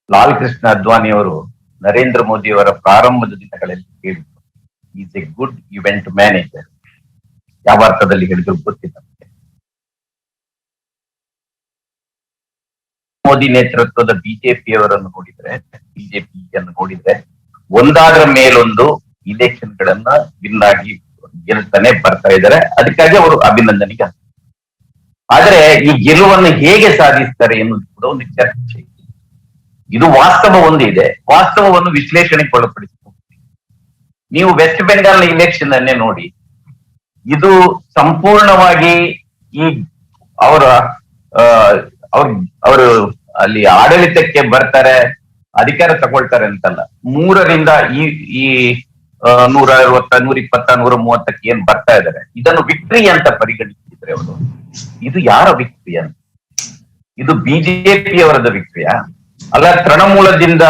Lal Krishna Advani ಅವರು ನರೇಂದ್ರ ಮೋದಿ ಅವರ ಪ್ರಾರಂಭದ ದಿನಗಳಲ್ಲಿ ಹೇಳಿದ್ರು, is A good event manager. ಯಾವ ಅರ್ಥದಲ್ಲಿ ಹೇಳಿದ್ರು ಗೊತ್ತಿಲ್ಲ. ಮೋದಿ ನೇತೃತ್ವದ ಬಿಜೆಪಿಯವರನ್ನು ನೋಡಿದ್ರೆ ಒಂದಾದ್ರ ಮೇಲೊಂದು ಇಲೆಕ್ಷನ್ ಗಳನ್ನ ವಿನ್ ಆಗಿ ಗೆಲ್ತಾನೆ ಬರ್ತಾ ಇದ್ದಾರೆ. ಅದಕ್ಕಾಗಿ ಅವರು ಅಭಿನಂದನೆಗೆ. ಆದ್ರೆ ಈ ಗೆಲುವನ್ನು ಹೇಗೆ ಸಾಧಿಸ್ತಾರೆ ಎನ್ನುವುದು ಕೂಡ ಒಂದು ಚರ್ಚೆ. ಇದು ವಾಸ್ತವ ಒಂದಿದೆ, ವಾಸ್ತವವನ್ನು ವಿಶ್ಲೇಷಣೆಗೆ ಒಳಪಡಿಸಬಹುದು. ನೀವು ವೆಸ್ಟ್ ಬೆಂಗಾಲ್ನ ಇಲೆಕ್ಷನ್ ಅನ್ನೇ ನೋಡಿ, ಇದು ಸಂಪೂರ್ಣವಾಗಿ ಈ ಅವರು ಅಲ್ಲಿ ಆಡಳಿತಕ್ಕೆ ಬರ್ತಾರೆ, ಅಧಿಕಾರ ತಗೊಳ್ತಾರೆ ಅಂತಲ್ಲ. 3ರಿಂದ ಈ 160, 120, 130 ಏನ್ ಬರ್ತಾ ಇದ್ದಾರೆ, ಇದನ್ನು ವಿಕ್ಟ್ರಿ ಅಂತ ಪರಿಗಣಿಸಿದ್ರೆ ಅವರು, ಇದು ಯಾರ ವಿಕ್ಟ್ರಿ ಅಂತ? ಇದು ಬಿಜೆಪಿಯವರದ ವಿಕ್ಟ್ರಿಯಾ? ಅಲ್ಲ ತೃಣಮೂಲದಿಂದ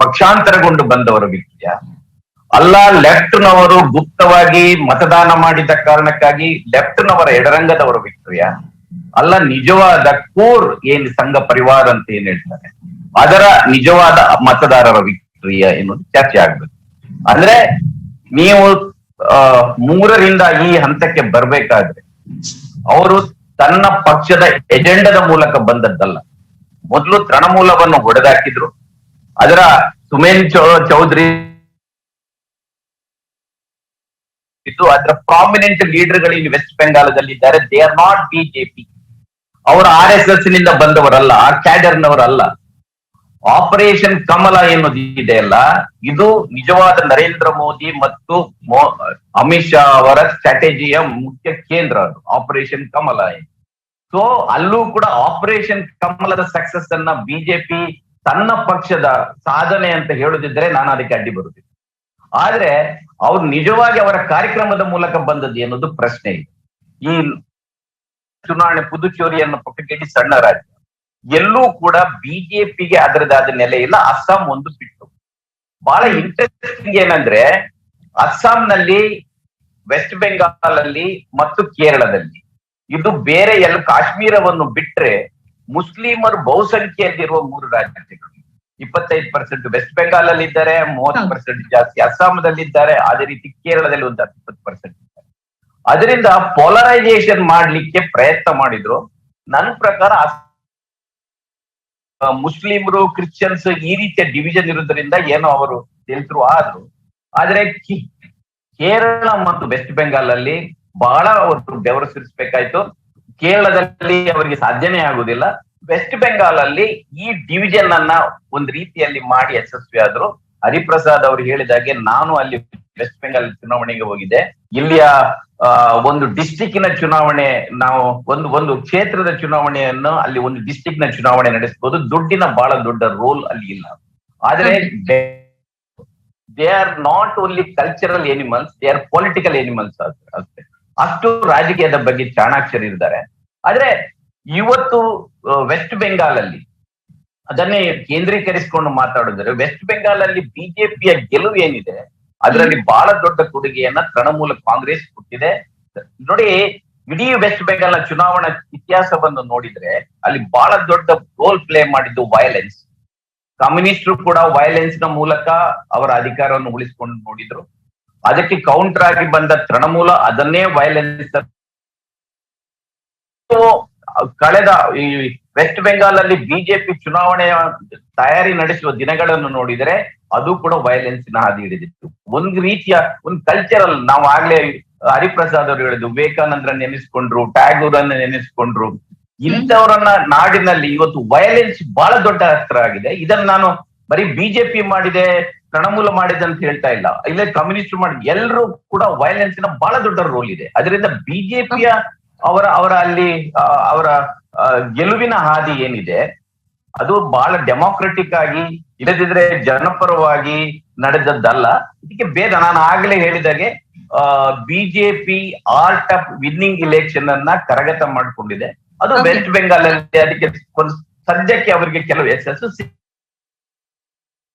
ಪಕ್ಷಾಂತರಗೊಂಡು ಬಂದವರ ವಿಕ್ಟ್ರಿಯಾ? ಅಲ್ಲ ಲೆಫ್ಟ್ ನವರು ಗುಪ್ತವಾಗಿ ಮತದಾನ ಮಾಡಿದ ಕಾರಣಕ್ಕಾಗಿ ಲೆಫ್ಟ್ ನವರ ಎಡರಂಗದವರ ವಿಕ್ಟ್ರಿಯಾ? ಅಲ್ಲ ನಿಜವಾದ ಕೋರ್ ಏನ್ ಸಂಘ ಪರಿವಾರ ಅಂತ ಏನ್ ಹೇಳ್ತಾರೆ, ಅದರ ನಿಜವಾದ ಮತದಾರರ ವಿಕ್ಟ್ರಿಯಾ ಎನ್ನುವುದು ಚರ್ಚೆ ಆಗ್ಬೇಕು. ಅಂದ್ರೆ ನೀವು 3ರಿಂದ ಈ ಹಂತಕ್ಕೆ ಬರ್ಬೇಕಾದ್ರೆ ಅವರು ತನ್ನ ಪಕ್ಷದ ಎಜೆಂಡದ ಮೂಲಕ ಬಂದದ್ದಲ್ಲ. ಮೊದಲು ತೃಣಮೂಲವನ್ನು ಹೊಡೆದಾಕಿದ್ರು. ಅದರ ಸುಮೇನ್ ಚೌಧರಿ ಅದರ ಪ್ರಾಮಿನೆಂಟ್ ಲೀಡರ್ಗಳು ಇಲ್ಲಿ ವೆಸ್ಟ್ ಬೆಂಗಾಲದಲ್ಲಿ ಇದ್ದಾರೆ. They are not BJP. ಅವರು RSS ನಿಂದ ಬಂದವರಲ್ಲ, ಆ ಕ್ಯಾಡರ್ನವರಲ್ಲ. ಆಪರೇಷನ್ ಕಮಲ ಎನ್ನುವುದು ಇದೆಯಲ್ಲ, ಇದು ನಿಜವಾದ ನರೇಂದ್ರ ಮೋದಿ ಮತ್ತು ಅಮಿತ್ ಶಾ ಅವರ ಸ್ಟ್ರಾಟಜಿಯ ಮುಖ್ಯ ಕೇಂದ್ರ. ಅದು ಆಪರೇಷನ್ ಕಮಲ. ಸೊ ಅಲ್ಲೂ ಕೂಡ ಆಪರೇಷನ್ ಕಮಲದ ಸಕ್ಸಸ್ ಅನ್ನ ಬಿಜೆಪಿ ತನ್ನ ಪಕ್ಷದ ಸಾಧನೆ ಅಂತ ಹೇಳುದಿದ್ರೆ ನಾನು ಅದಕ್ಕೆ ಅಡ್ಡಿ ಬರುತ್ತಿದ್ದೆ. ಆದ್ರೆ ಅವ್ರು ನಿಜವಾಗಿ ಅವರ ಕಾರ್ಯಕ್ರಮದ ಮೂಲಕ ಬಂದದ್ದು ಎನ್ನುವುದು ಪ್ರಶ್ನೆ ಇದೆ. ಈ ಚುನಾವಣೆ ಪುದುಚೇರಿ ಅನ್ನೋ ಪಕ್ಕಕ್ಕೆ ಸಣ್ಣ ರಾಜ್ಯ, ಎಲ್ಲೂ ಕೂಡ ಬಿಜೆಪಿಗೆ ಅದರದಾದ ನೆಲೆ ಇಲ್ಲ. ಅಸ್ಸಾಂ ಒಂದು ಬಿಟ್ಟು. ಬಹಳ ಇಂಟ್ರೆಸ್ಟಿಂಗ್ ಏನಂದ್ರೆ, ಅಸ್ಸಾಂನಲ್ಲಿ, ವೆಸ್ಟ್ ಬೆಂಗಾಲ್ ಅಲ್ಲಿ ಮತ್ತು ಕೇರಳದಲ್ಲಿ, ಇದು ಬೇರೆ ಎಲ್ಲ ಕಾಶ್ಮೀರವನ್ನು ಬಿಟ್ರೆ ಮುಸ್ಲಿಮರು ಬಹುಸಂಖ್ಯೆಯಲ್ಲಿರುವ 3 ರಾಜ್ಯಗಳು. 25% ವೆಸ್ಟ್ ಬೆಂಗಾಲ್ ಅಲ್ಲಿ ಇದ್ದಾರೆ, 30% ಜಾಸ್ತಿ ಅಸ್ಸಾಂದಲ್ಲಿದ್ದಾರೆ, ಅದೇ ರೀತಿ ಕೇರಳದಲ್ಲಿ ಒಂದು 20% ಇದ್ದಾರೆ. ಅದರಿಂದ ಪೋಲರೈಸೇಷನ್ ಮಾಡ್ಲಿಕ್ಕೆ ಪ್ರಯತ್ನ ಮಾಡಿದ್ರು. ನನ್ನ ಪ್ರಕಾರ ಮುಸ್ಲಿಮರು, ಕ್ರಿಶ್ಚಿಯನ್ಸ್ ಈ ರೀತಿಯ ಡಿವಿಷನ್ ಇರೋದ್ರಿಂದ ಏನೋ ಅವರು ತಿಳಿದ್ರು ಆದ್ರು. ಆದ್ರೆ ಕೇರಳ ಮತ್ತು ವೆಸ್ಟ್ ಬೆಂಗಾಲ್ ಅಲ್ಲಿ ಬಹಳ ಅವರು ಬೆವರು ಸುರಿಸಬೇಕಾಯ್ತು. ಕೇರಳದಲ್ಲಿ ಅವರಿಗೆ ಸಾಧ್ಯನೇ ಆಗುದಿಲ್ಲ. ವೆಸ್ಟ್ ಬೆಂಗಾಲ್ ಅಲ್ಲಿ ಈ ಡಿವಿಷನ್ ಅನ್ನ ಒಂದು ರೀತಿಯಲ್ಲಿ ಮಾಡಿ ಯಶಸ್ವಿ ಆದ್ರು. ಹರಿಪ್ರಸಾದ್ ಅವರು ಹೇಳಿದಾಗೆ ನಾನು ಅಲ್ಲಿ ವೆಸ್ಟ್ ಬೆಂಗಾಲ್ ಚುನಾವಣೆಗೆ ಹೋಗಿದ್ದೆ. ಇಲ್ಲಿಯ ಒಂದು ಡಿಸ್ಟಿಕ್ನ ಚುನಾವಣೆ, ನಾವು ಒಂದು ಕ್ಷೇತ್ರದ ಚುನಾವಣೆಯನ್ನು ಅಲ್ಲಿ ಒಂದು ಡಿಸ್ಟಿಕ್ ನ ಚುನಾವಣೆ ನಡೆಸಬಹುದು. ದುಡ್ಡಿನ ಬಹಳ ದೊಡ್ಡ ರೋಲ್ ಅಲ್ಲಿ ಇಲ್ಲ. ಆದ್ರೆ they are not only cultural animals, they are political animals ಅಷ್ಟೇ. ಅಷ್ಟು ರಾಜಕೀಯದ ಬಗ್ಗೆ ಚಾಣಾಕ್ಷರಿದ್ದಾರೆ. ಆದ್ರೆ ಇವತ್ತು ವೆಸ್ಟ್ ಬೆಂಗಾಲ್ ಅಲ್ಲಿ ಅದನ್ನೇ ಕೇಂದ್ರೀಕರಿಸಿಕೊಂಡು ಮಾತಾಡಿದ್ರೆ, ವೆಸ್ಟ್ ಬೆಂಗಾಲ್ ಅಲ್ಲಿ ಬಿಜೆಪಿಯ ಗೆಲುವು ಏನಿದೆ ಅದರಲ್ಲಿ ಬಹಳ ದೊಡ್ಡ ಕೊಡುಗೆಯನ್ನ ತೃಣಮೂಲ ಕಾಂಗ್ರೆಸ್ ಕೊಟ್ಟಿದೆ. ನೋಡಿ, ಇಡೀ ವೆಸ್ಟ್ ಬೆಂಗಾಲ್ ನ ಚುನಾವಣಾ ಇತಿಹಾಸವನ್ನು ನೋಡಿದ್ರೆ ಅಲ್ಲಿ ಬಹಳ ದೊಡ್ಡ ರೋಲ್ ಪ್ಲೇ ಮಾಡಿದ್ದು ವೈಲೆನ್ಸ್. ಕಮ್ಯುನಿಸ್ಟರು ಕೂಡ ವೈಲೆನ್ಸ್ ನ ಮೂಲಕ ಅವರ ಅಧಿಕಾರವನ್ನು ಉಳಿಸಿಕೊಂಡು ನೋಡಿದ್ರು. ಅದಕ್ಕೆ ಕೌಂಟರ್ ಆಗಿ ಬಂದ ತೃಣಮೂಲ ಅದನ್ನೇ ವೈಲೆನ್ಸ್. ಕಳೆದ ಈ ವೆಸ್ಟ್ ಬೆಂಗಾಲ್ ಅಲ್ಲಿ ಬಿಜೆಪಿ ಚುನಾವಣೆಯ ತಯಾರಿ ನಡೆಸುವ ದಿನಗಳನ್ನು ನೋಡಿದರೆ ಅದು ಕೂಡ ವೈಲೆನ್ಸಿನ ಹಾದಿ ಹಿಡಿದಿತ್ತು. ಒಂದು ರೀತಿಯ ಒಂದು ಕಲ್ಚರಲ್, ನಾವು ಆಗ್ಲೇ ಹರಿಪ್ರಸಾದ್ ಅವರು ಹೇಳಿದ್ರು, ವಿವೇಕಾನಂದರ ನೆನೆಸ್ಕೊಂಡ್ರು, ಟ್ಯಾಗೂರ್ ಅನ್ನ ನೆನೆಸ್ಕೊಂಡ್ರು. ಇಂಥವರನ್ನ ನಾಡಿನಲ್ಲಿ ಇವತ್ತು ವೈಲೆನ್ಸ್ ಬಹಳ ದೊಡ್ಡ ಅಸ್ತ್ರ ಆಗಿದೆ. ಇದನ್ನ ನಾನು ಬರೀ ಬಿಜೆಪಿ ಮಾಡಿದೆ, ತೃಣಮೂಲ ಮಾಡಿದೆ ಅಂತ ಹೇಳ್ತಾ ಇಲ್ಲ, ಇಲ್ಲೇ ಕಮ್ಯುನಿಸ್ಟ್ ಮಾಡಿದೆ, ಎಲ್ಲರೂ ಕೂಡ ವೈಲೆನ್ಸಿನ ಬಹಳ ದೊಡ್ಡ ರೋಲ್ ಇದೆ. ಅದರಿಂದ ಬಿಜೆಪಿಯ ಅವರ ಅಲ್ಲಿ ಅವರ ಗೆಲುವಿನ ಹಾದಿ ಏನಿದೆ ಅದು ಬಹಳ ಡೆಮಾಕ್ರೆಟಿಕ್ ಆಗಿ, ಇಲ್ಲದಿದ್ರೆ ಜನಪರವಾಗಿ ನಡೆದದ್ದಲ್ಲ. ಇದಕ್ಕೆ ಬೇರೆ ನಾನು ಆಗ್ಲೇ ಹೇಳಿದಾಗೆ BJP art of winning election ಅನ್ನ ಕರಗತ ಮಾಡಿಕೊಂಡಿದೆ. ಅದು ವೆಸ್ಟ್ ಬೆಂಗಾಲ್ ಅಲ್ಲಿ ಅದಕ್ಕೆ ಒಂದು ಸದ್ಯಕ್ಕೆ ಅವರಿಗೆ ಕೆಲವು ಯಶಸ್ಸು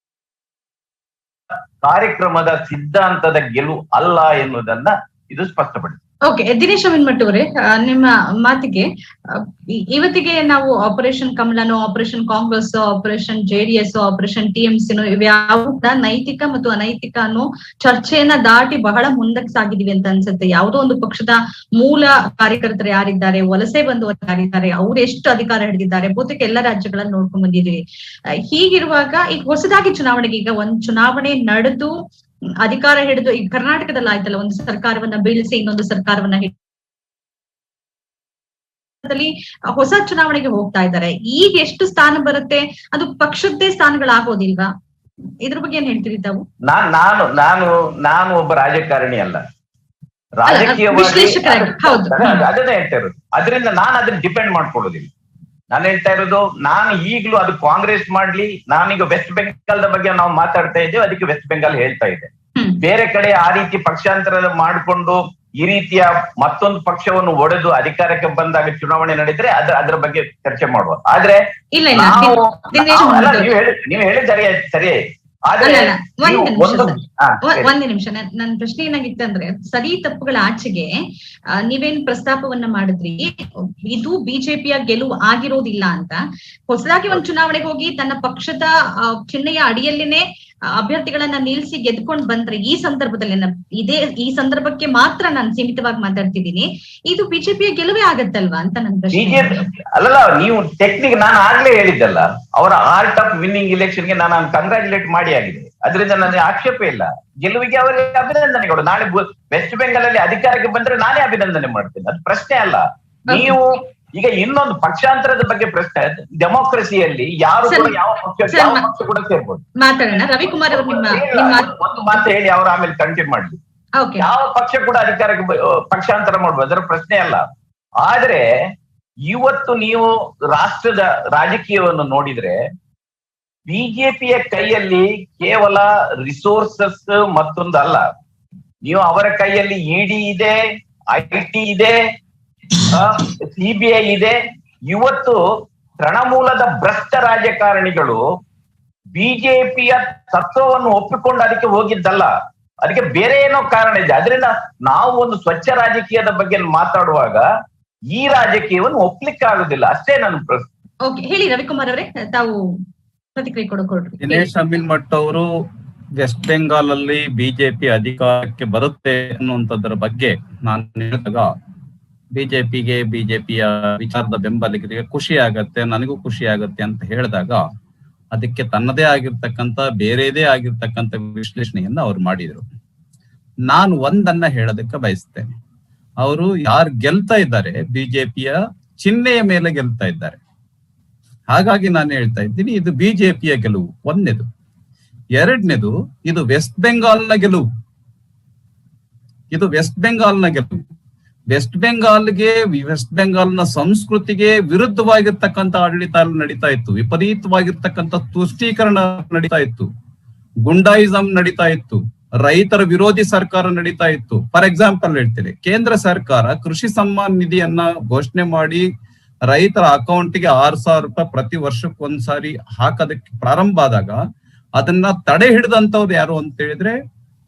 ಕಾರ್ಯಕ್ರಮದ ಸಿದ್ಧಾಂತದ ಗೆಲುವು ಅಲ್ಲ ಎನ್ನುವುದನ್ನ ಇದು ಸ್ಪಷ್ಟಪಡಿಸಿದೆ. ಓಕೆ, ದಿನೇಶ್ ಅಮೀನ್ಮಠ್ ಅವರೇ, ನಿಮ್ಮ ಮಾತಿಗೆ ಇವತ್ತಿಗೆ ನಾವು ಆಪರೇಷನ್ ಕಮಲನೋ, operation Congress, operation JDS, operation ಟಿಎಂಸಿನೋ ಇವ್ಯಾವ ನೈತಿಕ ಮತ್ತು ಅನೈತಿಕ ಅನ್ನೋ ಚರ್ಚೆಯನ್ನ ದಾಟಿ ಬಹಳ ಮುಂದಕ್ಕೆ ಸಾಗಿದೀವಿ ಅಂತ ಅನ್ಸುತ್ತೆ. ಯಾವುದೋ ಒಂದು ಪಕ್ಷದ ಮೂಲ ಕಾರ್ಯಕರ್ತರು ಯಾರಿದ್ದಾರೆ, ವಲಸೆ ಬಂದವರು ಯಾರಿದ್ದಾರೆ, ಅವ್ರು ಎಷ್ಟು ಅಧಿಕಾರ ಹಿಡಿದಿದ್ದಾರೆ, ಬಹುತೇಕ ಎಲ್ಲ ರಾಜ್ಯಗಳನ್ನ ನೋಡ್ಕೊಂಡ್ ಬಂದಿದ್ದೀವಿ. ಹೀಗಿರುವಾಗ ಈಗ ಹೊಸದಾಗಿ ಚುನಾವಣೆಗೆ, ಈಗ ಒಂದ್ ಚುನಾವಣೆ ನಡೆದು ಅಧಿಕಾರ ಹಿಡಿದು, ಈಗ ಕರ್ನಾಟಕದಲ್ಲಿ ಆಯ್ತಲ್ಲ, ಒಂದು ಸರ್ಕಾರವನ್ನ ಬೀಳಿಸಿ ಇನ್ನೊಂದು ಸರ್ಕಾರವನ್ನ ಹೊಸ ಚುನಾವಣೆಗೆ ಹೋಗ್ತಾ ಇದ್ದಾರೆ. ಈಗ ಎಷ್ಟು ಸ್ಥಾನ ಬರುತ್ತೆ, ಅದು ಪಕ್ಷದ್ದೇ ಸ್ಥಾನಗಳಾಗೋದಿಲ್ವಾ? ಇದ್ರ ಬಗ್ಗೆ ಏನ್ ಹೇಳ್ತೀರಿ ತಾವು? ನಾನು ಒಬ್ಬ ರಾಜಕಾರಣಿ ಅಲ್ಲ, ರಾಜಕೀಯವಾಗಿ ಅದನ್ನೇ ಹೇಳ್ತಾ ಇರೋದು. ಅದರಿಂದ ನಾನು ಅದನ್ನ ಡಿಪೆಂಡ್ ಮಾಡ್ಕೊಳ್ಳೋದಿಲ್ಲ. ನಾನು ಹೇಳ್ತಾ ಇರೋದು, ನಾನು ಈಗಲೂ ಅದು ಕಾಂಗ್ರೆಸ್ ಮಾಡ್ಲಿ, ನಾನೀಗ ವೆಸ್ಟ್ ಬೆಂಗಾಲ್ದ ಬಗ್ಗೆ ನಾವು ಮಾತಾಡ್ತಾ ಇದ್ದೇವೆ, ಅದಕ್ಕೆ ವೆಸ್ಟ್ ಬೆಂಗಾಲ್ ಹೇಳ್ತಾ ಇದೆ. ಬೇರೆ ಕಡೆ ಆ ರೀತಿ ಪಕ್ಷಾಂತರ ಮಾಡಿಕೊಂಡು ಈ ರೀತಿಯ ಮತ್ತೊಂದು ಪಕ್ಷವನ್ನು ಒಡೆದು ಅಧಿಕಾರಕ್ಕೆ ಬಂದಾಗ ಚುನಾವಣೆ ನಡೆದ್ರೆ ಅದರ ಬಗ್ಗೆ ಚರ್ಚೆ ಮಾಡುವ. ಆದ್ರೆ ನೀವು ಹೇಳಿದ ಸರಿಯೇ. ಒಂದೇ ನಿಮಿಷ, ನನ್ನ ಪ್ರಶ್ನೆ ಏನಾಗಿತ್ತಂದ್ರೆ, ಸರಿ ತಪ್ಪುಗಳ ಆಚೆಗೆ ನೀವೇನ್ ಪ್ರಸ್ತಾಪವನ್ನ ಮಾಡಿದ್ರಿ, ಇದು ಬಿಜೆಪಿಯ ಗೆಲುವು ಆಗಿರೋದಿಲ್ಲ ಅಂತ. ಹೊಸದಾಗಿ ಒಂದ್ ಚುನಾವಣೆಗೆ ಹೋಗಿ ತನ್ನ ಪಕ್ಷದ ಚಿಹ್ನೆಯ ಅಡಿಯಲ್ಲೇನೆ ಅಭ್ಯರ್ಥಿಗಳನ್ನ ನಿಲ್ಸಿ ಗೆದ್ಕೊಂಡ್ ಬಂದ್ರೆ, ಈ ಸಂದರ್ಭದಲ್ಲಿ ಈ ಸಂದರ್ಭಕ್ಕೆ ಮಾತ್ರ ನಾನು ಸೀಮಿತವಾಗಿ ಮಾತಾಡ್ತಿದ್ದೀನಿ, ಇದು ಬಿಜೆಪಿಯ ಗೆಲುವೇ ಆಗತ್ತಲ್ವಾ ಅಂತ ನನ್ನ ಪ್ರಶ್ನೆ. ಅಲ್ಲಲ್ಲ, ನೀವು ಟೆಕ್ನಿಕ್ ನಾನು ಆಗ್ಲೇ ಹೇಳಿದ್ದಲ್ಲ, ಅವರ ಆರ್ಟ್ ಆಫ್ ವಿನ್ನಿಂಗ್ ಇಲೆಕ್ಷನ್ಗೆ ನಾನು ಕಂಗ್ರಾಚುಲೇಟ್ ಮಾಡಿ ಆಗಿದೆ. ಅದರಿಂದ ನನಗೆ ಆಕ್ಷೇಪ ಇಲ್ಲ. ಗೆಲುವಿಗೆ ಅವರಿಗೆ ಅಭಿನಂದನೆಗಳು. ನಾಳೆ ವೆಸ್ಟ್ ಬೆಂಗಾಲ್ ಅಲ್ಲಿ ಅಧಿಕಾರಕ್ಕೆ ಬಂದ್ರೆ ನಾನೇ ಅಭಿನಂದನೆ ಮಾಡ್ತೇನೆ, ಅದು ಪ್ರಶ್ನೆ ಅಲ್ಲ. ನೀವು ಈಗ ಇನ್ನೊಂದು ಪಕ್ಷಾಂತರದ ಬಗ್ಗೆ ಪ್ರಶ್ನೆ, ಡೆಮೋಕ್ರಸಿಯಲ್ಲಿ ಯಾರು ಕೂಡ ಯಾವ ಪಕ್ಷ ಕೂಡ ಸೇರ್ಬೋದು. ಮಾತಾಡೋಣ. ರವಿಕುಮಾರ್ ಅವರು ಒಂದು ಮಾತು ಹೇಳಿ ಅವ್ರು ಆಮೇಲೆ ಕಂಟಿನ್ಯೂ ಮಾಡ್ಲಿ. ಯಾವ ಪಕ್ಷ ಕೂಡ ಅಧಿಕಾರಕ್ಕೆ ಪಕ್ಷಾಂತರ ಮಾಡ್ಬೋದು, ಅದರ ಪ್ರಶ್ನೆ ಅಲ್ಲ. ಆದ್ರೆ ಇವತ್ತು ನೀವು ರಾಷ್ಟ್ರದ ರಾಜಕೀಯವನ್ನು ನೋಡಿದ್ರೆ ಬಿಜೆಪಿಯ ಕೈಯಲ್ಲಿ ಕೇವಲ ರಿಸೋರ್ಸಸ್ ಮತ್ತೊಂದಲ್ಲ, ನೀವು ಅವರ ಕೈಯಲ್ಲಿ ಇಡಿ ಇದೆ, ಐಟಿ ಇದೆ, ಸಿಬಿಐ ಇದೆ. ಇವತ್ತು ತೃಣಮೂಲದ ಭ್ರಷ್ಟ ರಾಜಕಾರಣಿಗಳು ಬಿಜೆಪಿಯ ತತ್ವವನ್ನು ಒಪ್ಪಿಕೊಂಡು ಅದಕ್ಕೆ ಹೋಗಿದ್ದಲ್ಲ, ಅದಕ್ಕೆ ಬೇರೆ ಏನೋ ಕಾರಣ ಇದೆ. ಅದರಿಂದ ನಾವು ಒಂದು ಸ್ವಚ್ಛ ರಾಜಕೀಯದ ಬಗ್ಗೆ ಮಾತಾಡುವಾಗ ಈ ರಾಜಕೀಯವನ್ನು ಒಪ್ಲಿಕ್ಕೆ ಆಗುದಿಲ್ಲ, ಅಷ್ಟೇ ನನ್ನ ಪ್ರಶ್ನೆ. ಓಕೆ, ಹೇಳಿ ರವಿಕುಮಾರ್ ಅವರೇ, ತಾವು ಪ್ರತಿಕ್ರಿಯೆ ಕೊಡ್ರಿ. ದಿನೇಶ್ ಅಮೀನ್ಮಠ್ ಅವರು ವೆಸ್ಟ್ ಬೆಂಗಾಲ್ ಅಲ್ಲಿ ಬಿಜೆಪಿ ಅಧಿಕಾರಕ್ಕೆ ಬರುತ್ತೆ ಅನ್ನುವಂಥದ್ರ ಬಗ್ಗೆ ನಾನು ಹೇಳಿದಾಗ ಬಿಜೆಪಿಯ ವಿಚಾರದ ಬೆಂಬಲಿಗರಿಗೆ ಖುಷಿ ಆಗತ್ತೆ, ನನಗೂ ಖುಷಿ ಆಗತ್ತೆ ಅಂತ ಹೇಳಿದಾಗ ಅದಕ್ಕೆ ತನ್ನದೇ ಆಗಿರ್ತಕ್ಕಂಥ ಬೇರೆದೇ ಆಗಿರ್ತಕ್ಕಂಥ ವಿಶ್ಲೇಷಣೆಯನ್ನ ಅವ್ರು ಮಾಡಿದ್ರು. ನಾನು ಒಂದನ್ನ ಹೇಳೋದಕ್ಕೆ ಬಯಸ್ತೇನೆ. ಅವರು ಯಾರು ಗೆಲ್ತಾ ಇದ್ದಾರೆ, ಬಿಜೆಪಿಯ ಚಿಹ್ನೆಯ ಮೇಲೆ ಗೆಲ್ತಾ ಇದ್ದಾರೆ. ಹಾಗಾಗಿ ನಾನು ಹೇಳ್ತಾ ಇದ್ದೀನಿ, ಇದು ಬಿಜೆಪಿಯ ಗೆಲುವು ಒಂದನೇದು. ಎರಡನೇದು, ಇದು ವೆಸ್ಟ್ ಬೆಂಗಾಲ್ನ ಗೆಲುವು. ಇದು ವೆಸ್ಟ್ ಬೆಂಗಾಲ್ನ ಗೆಲುವು. ವೆಸ್ಟ್ ಬೆಂಗಾಲ್ನ ಸಂಸ್ಕೃತಿಗೆ ವಿರುದ್ಧವಾಗಿರ್ತಕ್ಕಂಥ ಆಡಳಿತ ನಡೀತಾ ಇತ್ತು, ವಿಪರೀತವಾಗಿರ್ತಕ್ಕಂಥ ತುಷ್ಟೀಕರಣ ನಡೀತಾ ಇತ್ತು, ಗುಂಡಾಯಿಸಂ ನಡೀತಾ ಇತ್ತು, ರೈತರ ವಿರೋಧಿ ಸರ್ಕಾರ ನಡೀತಾ ಇತ್ತು. ಫಾರ್ ಎಕ್ಸಾಂಪಲ್ ಹೇಳ್ತೇನೆ, ಕೇಂದ್ರ ಸರ್ಕಾರ ಕೃಷಿ ಸಮ್ಮಾನ್ ನಿಧಿಯನ್ನ ಘೋಷಣೆ ಮಾಡಿ ರೈತರ ಅಕೌಂಟ್ಗೆ 6,000 ರೂಪಾಯಿ ಪ್ರತಿ ವರ್ಷಕ್ಕೊಂದ್ಸಾರಿ ಹಾಕೋದಕ್ಕೆ ಪ್ರಾರಂಭ ಆದಾಗ ಅದನ್ನ ತಡೆ ಹಿಡಿದಂತವ್ರು ಯಾರು ಅಂತ ಹೇಳಿದ್ರೆ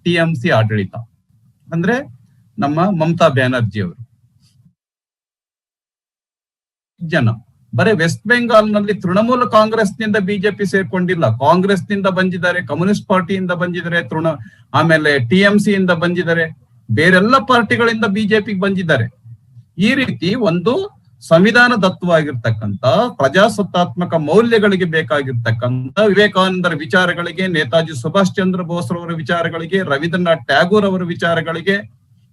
TMC ಆಡಳಿತ, ಅಂದ್ರೆ ನಮ್ಮ ಮಮತಾ ಬ್ಯಾನರ್ಜಿ ಅವರು. ಜನ ಬರೀ ವೆಸ್ಟ್ ಬೆಂಗಾಲ್ನಲ್ಲಿ ತೃಣಮೂಲ ಕಾಂಗ್ರೆಸ್ನಿಂದ ಬಿಜೆಪಿ ಸೇರ್ಕೊಂಡಿಲ್ಲ, ಕಾಂಗ್ರೆಸ್ನಿಂದ ಬಂದಿದ್ದಾರೆ, ಕಮ್ಯುನಿಸ್ಟ್ ಪಾರ್ಟಿಯಿಂದ ಬಂದಿದ್ದಾರೆ, ಆಮೇಲೆ TMC ಇಂದ ಬಂದಿದ್ದಾರೆ, ಬೇರೆಲ್ಲ ಪಾರ್ಟಿಗಳಿಂದ ಬಿಜೆಪಿಗೆ ಬಂದಿದ್ದಾರೆ. ಈ ರೀತಿ ಒಂದು ಸಂವಿಧಾನದತ್ತವಾಗಿರ್ತಕ್ಕಂಥ ಪ್ರಜಾಸತ್ತಾತ್ಮಕ ಮೌಲ್ಯಗಳಿಗೆ ಬೇಕಾಗಿರ್ತಕ್ಕಂಥ ವಿವೇಕಾನಂದರ ವಿಚಾರಗಳಿಗೆ, ನೇತಾಜಿ ಸುಭಾಷ್ ಚಂದ್ರ ಬೋಸ್ ರವರ ವಿಚಾರಗಳಿಗೆ, ರವೀಂದ್ರನಾಥ್ ಟ್ಯಾಗೋರ್ ಅವರ ವಿಚಾರಗಳಿಗೆ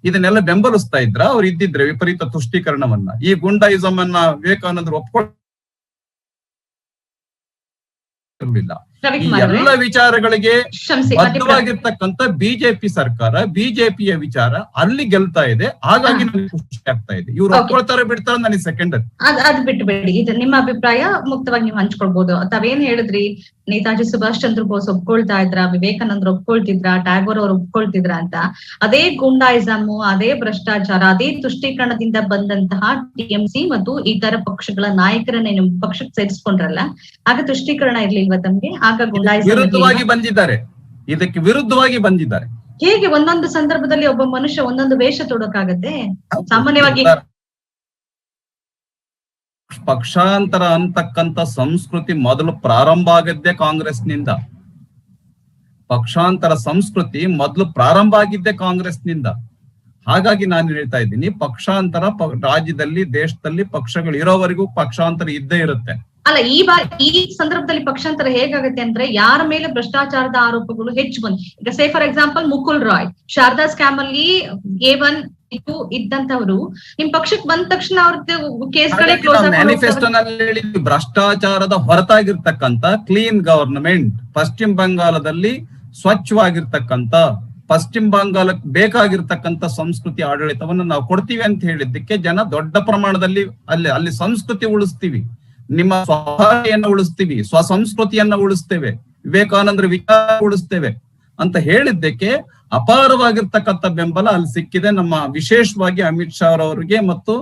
ಇದನ್ನೆಲ್ಲ ಬೆಂಬಲಿಸ್ತಾ ಇದ್ರ ಅವ್ರು ಇದ್ದಿದ್ರೆ ವಿಪರೀತ ತುಷ್ಟೀಕರಣವನ್ನ, ಈ ಗುಂಡಾಯಿಸಂ ಅನ್ನ ವಿವೇಕಾನಂದರು ಒಪ್ಕೊಳ್ಳಿಲ್ಲ. ಈ ಎಲ್ಲ ವಿಚಾರಗಳಿಗೆ ಬದ್ಧವಾಗಿರ್ತಕ್ಕಂಥ ಬಿಜೆಪಿ ಸರ್ಕಾರ, ಬಿಜೆಪಿಯ ವಿಚಾರ ಅಲ್ಲಿ ಗೆಲ್ತಾ ಇದೆ. ಹಾಗಾಗಿ ನನಗೆ ಖುಷಿ ಆಗ್ತಾ ಇದೆ. ಇವ್ರು ಒಪ್ಕೊಳ್ತಾರೆ ಬಿಡ್ತಾರೆ ನನಗೆ ಸೆಕೆಂಡರಿ. ಅದ್ ಬಿಟ್ಟುಬೇಡಿ, ಇದು ನಿಮ್ಮ ಅಭಿಪ್ರಾಯ ಮುಕ್ತವಾಗಿ ನೀವು ಹಂಚ್ಕೊಳ್ಬಹುದು. ತಾವೇನ್ ಹೇಳಿದ್ರಿ, ನೇತಾಜಿ ಸುಭಾಷ್ ಚಂದ್ರ ಬೋಸ್ ಒಪ್ಕೊಳ್ತಾ ಇದ್ರ, ವಿವೇಕಾನಂದ್ರ ಒಪ್ಕೊಳ್ತಿದ್ರ, ಟ್ಯಾಗೋರ್ ಅವ್ರು ಒಪ್ಕೊಳ್ತಿದ್ರ ಅಂತ. ಅದೇ ಗುಂಡಾಯಿಸಮ್, ಅದೇ ಭ್ರಷ್ಟಾಚಾರ, ಅದೇ ತುಷ್ಟೀಕರಣದಿಂದ ಬಂದಂತಹ TMC ಮತ್ತು ಇತರ ಪಕ್ಷಗಳ ನಾಯಕರನ್ನ ನಿಮ್ಮ ಪಕ್ಷಕ್ಕೆ ಸೇರಿಸ್ಕೊಂಡ್ರಲ್ಲ, ಆಗ ತುಷ್ಟೀಕರಣ ಇರ್ಲಿಲ್ವಾ ತಮ್ಗೆ? ಆಗ ಗುಂಡಾಯಿಸಮ್ ವಿರುದ್ಧವಾಗಿ ಬಂದಿದ್ದಾರೆ, ಇದಕ್ಕೆ ವಿರುದ್ಧವಾಗಿ ಬಂದಿದ್ದಾರೆ. ಹೇಗೆ ಒಂದೊಂದು ಸಂದರ್ಭದಲ್ಲಿ ಒಬ್ಬ ಮನುಷ್ಯ ಒಂದೊಂದು ವೇಷ ತೊಡಕಾಗತ್ತೆ? ಸಾಮಾನ್ಯವಾಗಿ ಪಕ್ಷಾಂತರ ಅಂತಕ್ಕಂಥ ಸಂಸ್ಕೃತಿ ಮೊದಲು ಪ್ರಾರಂಭ ಆಗದ್ದೇ ಕಾಂಗ್ರೆಸ್ನಿಂದ. ಪಕ್ಷಾಂತರ ಸಂಸ್ಕೃತಿ ಮೊದಲು ಪ್ರಾರಂಭ ಆಗಿದ್ದೇ ಕಾಂಗ್ರೆಸ್ನಿಂದ. ಹಾಗಾಗಿ ನಾನು ಹೇಳ್ತಾ ಇದ್ದೀನಿ, ಪಕ್ಷಾಂತರ ರಾಜ್ಯದಲ್ಲಿ, ದೇಶದಲ್ಲಿ ಪಕ್ಷಗಳು ಇರೋವರೆಗೂ ಪಕ್ಷಾಂತರ ಇದ್ದೇ ಇರುತ್ತೆ. ಅಲ್ಲ, ಈ ಸಂದರ್ಭದಲ್ಲಿ ಪಕ್ಷಾಂತರ ಹೇಗಾಗುತ್ತೆ ಅಂದ್ರೆ, ಯಾರ ಮೇಲೆ ಭ್ರಷ್ಟಾಚಾರದ ಆರೋಪಗಳು ಹೆಚ್ಚು ಬಂದು, ಈಗ say for example Mukul Roy, Sharada scam ಅಲ್ಲಿ A1 ಇದ್ದಂತವ್ರು ನಿಮ್ ಪಕ್ಷಕ್ಕೆ ಬಂದ ತಕ್ಷಣ ಅವ್ರದ್ದು ಕೇಸ್ಗಳೇ ಕ್ಲೋಸ್ ಆಗಿ ಮ್ಯಾನಿಫೆಸ್ಟೋನಲ್ಲಿ ಹೇಳಿದ್ವಿ, ಭ್ರಷ್ಟಾಚಾರದ ಹೊರತಾಗಿರ್ತಕ್ಕಂಥ ಕ್ಲೀನ್ ಗವರ್ನಮೆಂಟ್, ಪಶ್ಚಿಮ ಬಂಗಾಳದಲ್ಲಿ ಸ್ವಚ್ಛವಾಗಿರ್ತಕ್ಕಂಥ, ಪಶ್ಚಿಮ ಬಂಗಾಳಕ್ಕೆ ಬೇಕಾಗಿರ್ತಕ್ಕಂಥ ಸಂಸ್ಕೃತಿ ಆಡಳಿತವನ್ನು ನಾವು ಕೊಡ್ತೀವಿ ಅಂತ ಹೇಳಿದ್ದಕ್ಕೆ ಜನ ದೊಡ್ಡ ಪ್ರಮಾಣದಲ್ಲಿ ಅಲ್ಲಿ ಸಂಸ್ಕೃತಿ ಉಳಿಸ್ತೀವಿ, ನಿಮ್ಮ ಸ್ವಭಾವವನ್ನು ಉಳಿಸ್ತೀವಿ, ಸ್ವಸಂಸ್ಕೃತಿಯನ್ನ ಉಳಿಸ್ತೇವೆ, ವಿವೇಕಾನಂದರ ವಿಚಾರ ಉಳಿಸ್ತೇವೆ ಅಂತ ಹೇಳಿದ್ದಕ್ಕೆ ಅಪಾರವಾಗಿರ್ತಕ್ಕಂಥ ಬೆಂಬಲ ಅಲ್ಲಿ ಸಿಕ್ಕಿದೆ. ನಮ್ಮ ವಿಶೇಷವಾಗಿ ಅಮಿತ್ ಶಾ ಅವರಿಗೆ ಮತ್ತು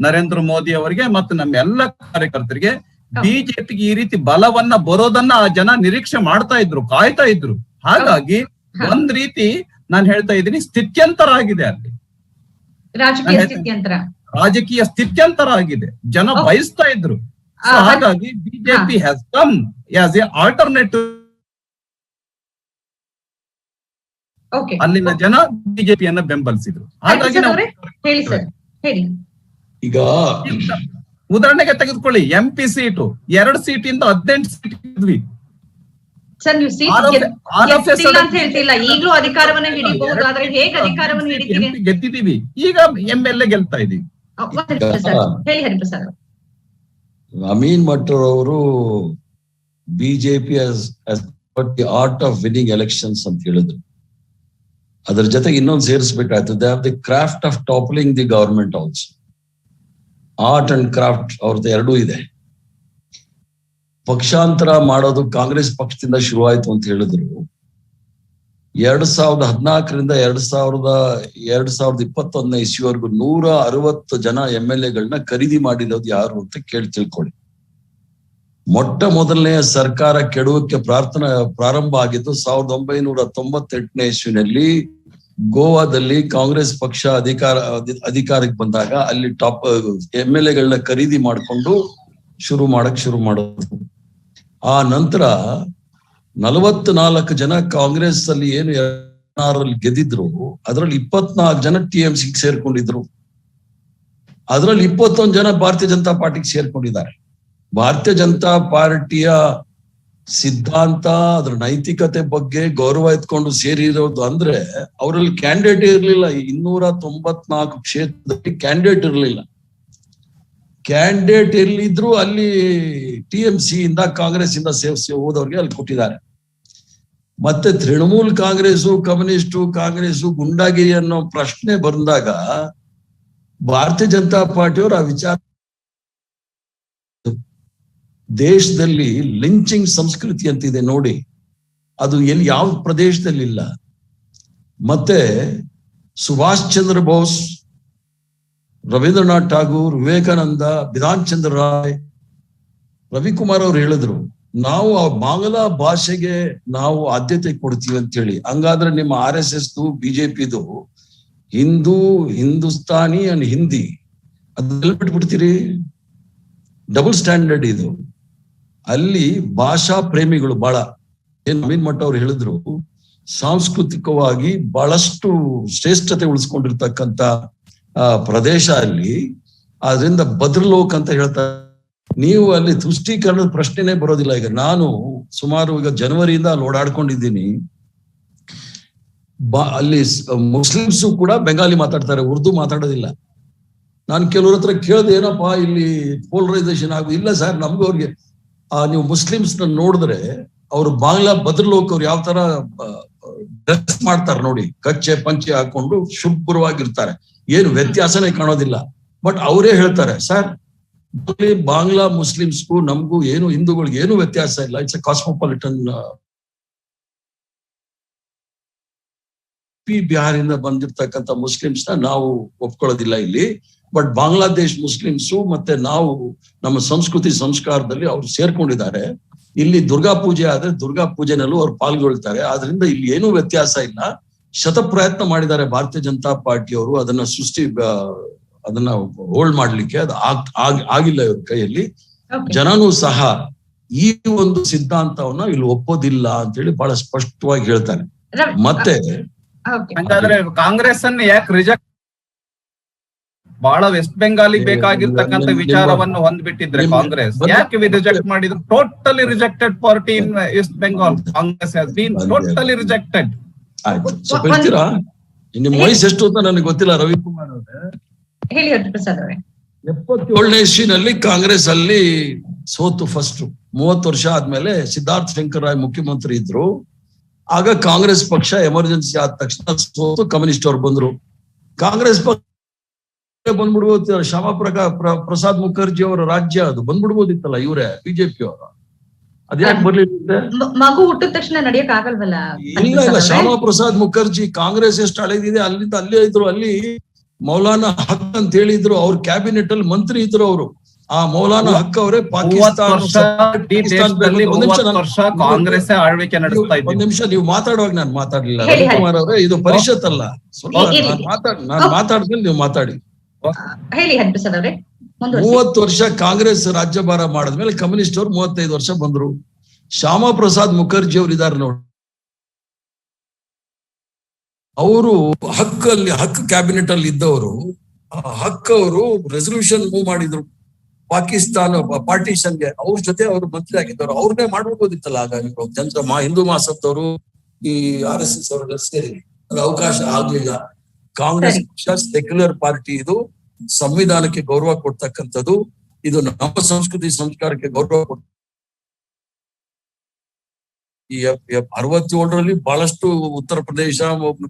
ನರೇಂದ್ರ ಮೋದಿ ಅವರಿಗೆ ಮತ್ತು ನಮ್ಮ ಎಲ್ಲ ಕಾರ್ಯಕರ್ತರಿಗೆ ಬಿಜೆಪಿಗೆ ಈ ರೀತಿ ಬಲವನ್ನ ಬರೋದನ್ನ ಆ ಜನ ನಿರೀಕ್ಷೆ ಮಾಡ್ತಾ ಇದ್ರು, ಕಾಯ್ತಾ ಇದ್ರು. ಹಾಗಾಗಿ ಒಂದ್ ರೀತಿ ನಾನು ಹೇಳ್ತಾ ಇದ್ದೀನಿ, ಸ್ಥಿತ್ಯಂತರ ಆಗಿದೆ ಅಲ್ಲಿ, ರಾಜಕೀಯ ಸ್ಥಿತ್ಯಂತರ ಆಗಿದೆ. ಜನ ಬಯಸ್ತಾ ಇದ್ರು. ಹಾಗಾಗಿ BJP has come as A alternative. ಅಲ್ಲಿನ ಜನ ಬಿಜೆಪಿಯನ್ನ ಬೆಂಬಲಿಸಿದ್ರು. ಹಾಗಾಗಿ ಈಗ ಉದಾಹರಣೆಗೆ ತೆಗೆದುಕೊಳ್ಳಿ, MP ಸೀಟು 2 ಸೀಟಿಂದ 18 ಸೀಟ್ ಇದ್ವಿ. ಸರ್, ನೀವು ಸೀಟ್ ಅಂತ ಹೇಳ್ತಿಲ್ಲ, ಈಗಲೂ ಅಧಿಕಾರವನ್ನ ಹಿಡಿಬಹುದು, ಆದ್ರೆ ಹೇಗೆ ಅಧಿಕಾರವನ್ನು ಹಿಡಿತೀವಿ? ಗೆದ್ದಿದೀವಿ, ಈಗ MLA ಗೆಲ್ತಾ ಇದೀವಿ. ಹೇಳಿ ಹರಿಪ್ರಸಾದ್. ಅಮೀನ್ ಮಟ್ಟರ್ ಅವರು BJP the art of winning elections ಅಂತ ಹೇಳಿದ್ರು. ಅದ್ರ ಜೊತೆಗೆ ಇನ್ನೊಂದು ಸೇರಿಸ್ಬೇಕಾಯ್ತು, they have the craft of toppling the government also. Art and craft ಅವ್ರದ್ದು ಎರಡೂ ಇದೆ. ಪಕ್ಷಾಂತರ ಮಾಡೋದು ಕಾಂಗ್ರೆಸ್ ಪಕ್ಷದಿಂದ ಶುರುವಾಯ್ತು ಅಂತ ಹೇಳಿದ್ರು. 2014ರಿಂದ 2021ನೇ ಇಸ್ವಿವರೆಗೂ 160 ಜನ MLA ಖರೀದಿ ಮಾಡಿರೋದು ಯಾರು ಅಂತ ತಿಳ್ಕೊಳ್ಳಿ. ಮೊಟ್ಟ ಮೊದಲನೆಯ ಸರ್ಕಾರ ಕೆಡುವಕ್ಕೆ ಪ್ರಾರಂಭ ಆಗಿದ್ದು 1998ನೇ ಇಸ್ವಿನಲ್ಲಿ ಗೋವಾದಲ್ಲಿ ಕಾಂಗ್ರೆಸ್ ಪಕ್ಷ ಅಧಿಕಾರಕ್ಕೆ ಬಂದಾಗ ಅಲ್ಲಿ ಟಾಪ್ MLA ಖರೀದಿ ಮಾಡಿಕೊಂಡು ಶುರು ಮಾಡೋದು. ಆ ನಂತರ 44 ಜನ ಕಾಂಗ್ರೆಸ್ ಅಲ್ಲಿ ಏನು 2016 ಗೆದ್ದಿದ್ರು, ಅದರಲ್ಲಿ 24 ಜನ TMC ಸೇರ್ಕೊಂಡಿದ್ರು. ಅದರಲ್ಲಿ 21 ಜನ ಭಾರತೀಯ ಜನತಾ ಪಾರ್ಟಿಗೆ ಸೇರ್ಕೊಂಡಿದ್ದಾರೆ. ಭಾರತೀಯ ಜನತಾ ಪಾರ್ಟಿಯ ಸಿದ್ಧಾಂತ, ಅದ್ರ ನೈತಿಕತೆ ಬಗ್ಗೆ ಗೌರವ ಎತ್ಕೊಂಡು ಸೇರಿರೋದು ಅಂದ್ರೆ ಅವರಲ್ಲಿ ಕ್ಯಾಂಡಿಡೇಟ್ ಇರ್ಲಿಲ್ಲ. 294 ಕ್ಷೇತ್ರದಲ್ಲಿ ಕ್ಯಾಂಡಿಡೇಟ್ ಇರ್ಲಿಲ್ಲ. ಕ್ಯಾಂಡಿಡೇಟ್ ಎಲ್ಲಿದ್ರು ಅಲ್ಲಿ TMC ಇಂದ ಕಾಂಗ್ರೆಸ್ ಇಂದ ಹೋದವ್ರಿಗೆ ಅಲ್ಲಿ ಕೊಟ್ಟಿದ್ದಾರೆ. ಮತ್ತೆ ತೃಣಮೂಲ್ ಕಾಂಗ್ರೆಸ್ಸು, ಕಮ್ಯುನಿಸ್ಟು ಕಾಂಗ್ರೆಸ್ಸು, ಗುಂಡಾಗಿರಿ ಅನ್ನೋ ಪ್ರಶ್ನೆ ಬಂದಾಗ ಭಾರತೀಯ ಜನತಾ ಪಾರ್ಟಿಯವರು ಆ ವಿಚಾರ, ದೇಶದಲ್ಲಿ ಲಿಂಚಿಂಗ್ ಸಂಸ್ಕೃತಿ ಅಂತಿದೆ ನೋಡಿ, ಅದು ಎಲ್ಲಿ ಯಾವ ಪ್ರದೇಶದಲ್ಲಿ ಇಲ್ಲ. ಮತ್ತೆ ಸುಭಾಷ್ ಚಂದ್ರ ಬೋಸ್, ರವೀಂದ್ರನಾಥ್ ಠಾಗೂರ್, ವಿವೇಕಾನಂದ, ಬಿಧಾನ್ ಚಂದ್ರ ರಾಯ್, ರವಿಕುಮಾರ್ ಅವ್ರು ಹೇಳಿದ್ರು, ನಾವು ಆ ಬಾಂಗ್ಲಾ ಭಾಷೆಗೆ ನಾವು ಆದ್ಯತೆ ಕೊಡ್ತೀವಿ ಅಂತ ಹೇಳಿ. ಹಂಗಾದ್ರೆ ನಿಮ್ಮ RSS ಬಿಜೆಪಿದು ಹಿಂದೂ, ಹಿಂದೂಸ್ತಾನಿ ಅಂಡ್ ಹಿಂದಿ ಅದೆಲ್ಲ ಬಿಟ್ಬಿಡ್ತೀರಿ? ಡಬಲ್ ಸ್ಟ್ಯಾಂಡರ್ಡ್ ಇದು. ಅಲ್ಲಿ ಭಾಷಾ ಪ್ರೇಮಿಗಳು ಬಹಳ, ಅಮೀನ್ ಮಠ ಅವ್ರು ಹೇಳಿದ್ರು, ಸಾಂಸ್ಕೃತಿಕವಾಗಿ ಬಹಳಷ್ಟು ಶ್ರೇಷ್ಠತೆ ಉಳಿಸ್ಕೊಂಡಿರ್ತಕ್ಕಂಥ ಪ್ರದೇಶ ಅಲ್ಲಿ. ಆದ್ರಿಂದ ಬದ್ರಲೋಕ್ ಅಂತ ಹೇಳ್ತಾರೆ. ನೀವು ಅಲ್ಲಿ ತುಷ್ಟೀಕರಣದ ಪ್ರಶ್ನೆನೇ ಬರೋದಿಲ್ಲ. ಈಗ ನಾನು ಸುಮಾರು ಈಗ ಜನವರಿಯಿಂದ ಅಲ್ಲಿ ಓಡಾಡ್ಕೊಂಡಿದ್ದೀನಿ. ಅಲ್ಲಿ ಮುಸ್ಲಿಮ್ಸು ಕೂಡ ಬೆಂಗಾಲಿ ಮಾತಾಡ್ತಾರೆ, ಉರ್ದು ಮಾತಾಡೋದಿಲ್ಲ. ನಾನು ಕೆಲವ್ರ ಹತ್ರ ಕೇಳ್ದೆ, ಏನಪ್ಪಾ ಇಲ್ಲಿ ಪೋಲರೈಸೇಷನ್ ಇಲ್ಲ ಸರ್, ನಮ್ಗೂ ಅವ್ರಿಗೆ ನೀವು ಮುಸ್ಲಿಮ್ಸ್ ನೋಡಿದ್ರೆ ಅವ್ರು ಬಾಂಗ್ಲಾ ಬದ್ರಲೋಕ್ ಅವ್ರು ಯಾವ ತರ ಡ್ರೆಸ್ ಮಾಡ್ತಾರೆ ನೋಡಿ, ಕಚ್ಚೆ ಪಂಚೆ ಹಾಕೊಂಡು ಶುಭ್ರವಾಗಿರ್ತಾರೆ, ಏನು ವ್ಯತ್ಯಾಸನೇ ಕಾಣೋದಿಲ್ಲ. ಬಟ್ ಅವರೇ ಹೇಳ್ತಾರೆ, ಸರ್ ಬಾಂಗ್ಲಾ ಮುಸ್ಲಿಮ್ಸ್ಗೂ ನಮಗೂ ಏನು, ಹಿಂದೂಗಳಿಗೆ ಏನು ವ್ಯತ್ಯಾಸ ಇಲ್ಲ, ಇಟ್ಸ್ ಎ ಕಾಸ್ಮೋಪಾಲಿಟನ್. ಬಿಹಾರಿಂದ ಬಂದಿರ್ತಕ್ಕಂಥ ಮುಸ್ಲಿಮ್ಸ್ನ ನಾವು ಒಪ್ಕೊಳ್ಳೋದಿಲ್ಲ ಇಲ್ಲಿ. ಬಟ್ ಬಾಂಗ್ಲಾದೇಶ್ ಮುಸ್ಲಿಮ್ಸು ಮತ್ತೆ ನಾವು ನಮ್ಮ ಸಂಸ್ಕೃತಿ ಸಂಸ್ಕಾರದಲ್ಲಿ ಅವ್ರು ಸೇರ್ಕೊಂಡಿದ್ದಾರೆ. ಇಲ್ಲಿ ದುರ್ಗಾ ಪೂಜೆ ಆದ್ರೆ ದುರ್ಗಾ ಪೂಜೆನಲ್ಲೂ ಅವ್ರು ಪಾಲ್ಗೊಳ್ತಾರೆ. ಆದ್ರಿಂದ ಇಲ್ಲಿ ಏನೂ ವ್ಯತ್ಯಾಸ ಇಲ್ಲ. ಶತಪ್ರಯತ್ನ ಮಾಡಿದ್ದಾರೆ ಭಾರತೀಯ ಜನತಾ ಪಾರ್ಟಿಯವರು ಅದನ್ನ ಹೋಲ್ಡ್ ಮಾಡ್ಲಿಕ್ಕೆ. ಅದು ಆಗಿಲ್ಲ ಇವ್ರ ಕೈಯಲ್ಲಿ. ಜನನೂ ಸಹ ಈ ಒಂದು ಸಿದ್ಧಾಂತವನ್ನ ಇಲ್ಲಿ ಒಪ್ಪೋದಿಲ್ಲ ಅಂತ ಹೇಳಿ ಬಹಳ ಸ್ಪಷ್ಟವಾಗಿ ಹೇಳ್ತಾನೆ. ಮತ್ತೆ ಹಾಗಾದ್ರೆ ಕಾಂಗ್ರೆಸ್ ಅನ್ನು ಯಾಕೆ ರಿಜೆಕ್ಟ್, ಬಹಳ ವೆಸ್ಟ್ ಬೆಂಗಾಲಿಗೆ ಬೇಕಾಗಿರ್ತಕ್ಕಂಥ ವಿಚಾರವನ್ನು ಹೊಂದ್ಬಿಟ್ಟಿದ್ರೆ ಕಾಂಗ್ರೆಸ್ ಯಾಕೆ ರಿಜೆಕ್ಟ್ ಮಾಡಿದ್ರು? Totally rejected party in West Bengal. Congress has been totally rejected. ಆಯ್ತು, ಸ್ವಲ್ಪ ಹೇಳ್ತೀರಾ? ನಿಮ್ ವಯಸ್ಸು ಎಷ್ಟು ಅಂತ ನನಗೆ ಗೊತ್ತಿಲ್ಲ ರವಿಕುಮಾರ್ ಅವರೇ. ಹೇಳಿ ಹರಿಪ್ರಸಾದ್ ಅವರೇ. 77ನೇ ಇಸ್ವಿನಲ್ಲಿ ಕಾಂಗ್ರೆಸ್ ಅಲ್ಲಿ ಸೋತು ಫಸ್ಟ್ 30 ವರ್ಷ ಆದ್ಮೇಲೆ ಸಿದ್ಧಾರ್ಥ್ ಶಂಕರ್ ರಾಯ್ ಮುಖ್ಯಮಂತ್ರಿ ಇದ್ರು. ಆಗ ಕಾಂಗ್ರೆಸ್ ಪಕ್ಷ ಎಮರ್ಜೆನ್ಸಿ ಆದ ತಕ್ಷಣ ಸೋತು ಕಮ್ಯುನಿಸ್ಟ್ ಅವ್ರು ಬಂದ್ರು. ಕಾಂಗ್ರೆಸ್ ಪಕ್ಷ ಬಂದ್ಬಿಡ್ಬೋದು, ಶ್ಯಾಮಾ ಪ್ರಸಾದ್ ಮುಖರ್ಜಿ ಅವರ ರಾಜ್ಯ ಅದು ಬಂದ್ಬಿಡ್ಬೋದಿತ್ತಲ್ಲ, ಇವರೇ ಬಿಜೆಪಿ ಅವರು. ಅದ್ಯಾಕೆ ಬರ್ಲಿಲ್ಲ? ಮಗು ಹುಟ್ಟಿದ ತಕ್ಷಣ ನಡೆಯಕ್ ಆಗಲ್ವಲ್ಲ? ಇಲ್ಲ, ಶ್ಯಾಮಾ ಪ್ರಸಾದ್ ಮುಖರ್ಜಿ ಕಾಂಗ್ರೆಸ್ ಎಷ್ಟು ಹಳೆದಿದೆ ಅಲ್ಲಿಂದ ಅಲ್ಲೇ ಇದ್ರು. ಅಲ್ಲಿ ಮೌಲಾನಾ ಹಕ್ ಅಂತ ಹೇಳಿದ್ರು, ಅವ್ರ ಕ್ಯಾಬಿನೆಟ್ ಅಲ್ಲಿ ಮಂತ್ರಿ ಇದ್ರು ಅವರು. ಆ ಮೌಲಾನಾ ಹಕ್ ಅವರೇ ಪಾಕಿಸ್ತಾನ. ಒಂದ್ ನಿಮಿಷ ನೀವು ಮಾತಾಡುವಾಗ ನಾನು ಮಾತಾಡ್ಲಿಲ್ಲ ರವಿಕುಮಾರ್ ಅವರೇ, ಇದು ಪರಿಷತ್ ಅಲ್ಲ. ಸ್ವಲ್ಪ ನಾನು ಮಾತಾಡಿದ್ಮೇಲೆ ನೀವು ಮಾತಾಡಿ. ಹೇಳಿ ಹರಿಪ್ರಸಾದ್ ಅವರೇ. 30 ವರ್ಷ ಕಾಂಗ್ರೆಸ್ ರಾಜ್ಯಭಾರ ಮಾಡಿದ್ಮೇಲೆ ಕಮ್ಯುನಿಸ್ಟ್ ಅವರು 35 ವರ್ಷ ಬಂದ್ರು. ಶ್ಯಾಮಾ ಪ್ರಸಾದ್ ಮುಖರ್ಜಿ ಅವರು ಇದಾರೆ ನೋಡಿ, ಅವರು ಹಕ್ ಕ್ಯಾಬಿನೆಟ್ ಅಲ್ಲಿ ಇದ್ದವರು. ಹಕ್ ಅವರು ರೆಸಲ್ಯೂಷನ್ ಮೂವ್ ಮಾಡಿದ್ರು ಪಾಕಿಸ್ತಾನ ಪಾರ್ಟಿಷನ್ಗೆ. ಅವ್ರ ಜೊತೆ ಅವರು ಮಂತ್ರಿ ಆಗಿದ್ದವರು. ಅವ್ರನ್ನೇ ಮಾಡ್ಬೋದಿತ್ತಲ್ಲ ಆಗ ಜನರ ಹಿಂದೂ ಮಹಾಸಭದವರು ಈ RSS ಅವರೆಲ್ಲ ಸೇರಿ. ಅದು ಅವಕಾಶ ಆಗ್ಲಿಲ್ಲ. ಕಾಂಗ್ರೆಸ್ ಪಕ್ಷ ಸೆಕ್ಯುಲರ್ ಪಾರ್ಟಿ, ಇದು ಸಂವಿಧಾನಕ್ಕೆ ಗೌರವ ಕೊಡ್ತಕ್ಕಂಥದ್ದು. ಇದು ನಮ್ಮ ಸಂಸ್ಕೃತಿ ಸಂಸ್ಕಾರಕ್ಕೆ ಗೌರವ ಕೊಡ್ತದೆ. ಈ 67ರಲ್ಲಿ ಬಹಳಷ್ಟು ಉತ್ತರ ಪ್ರದೇಶ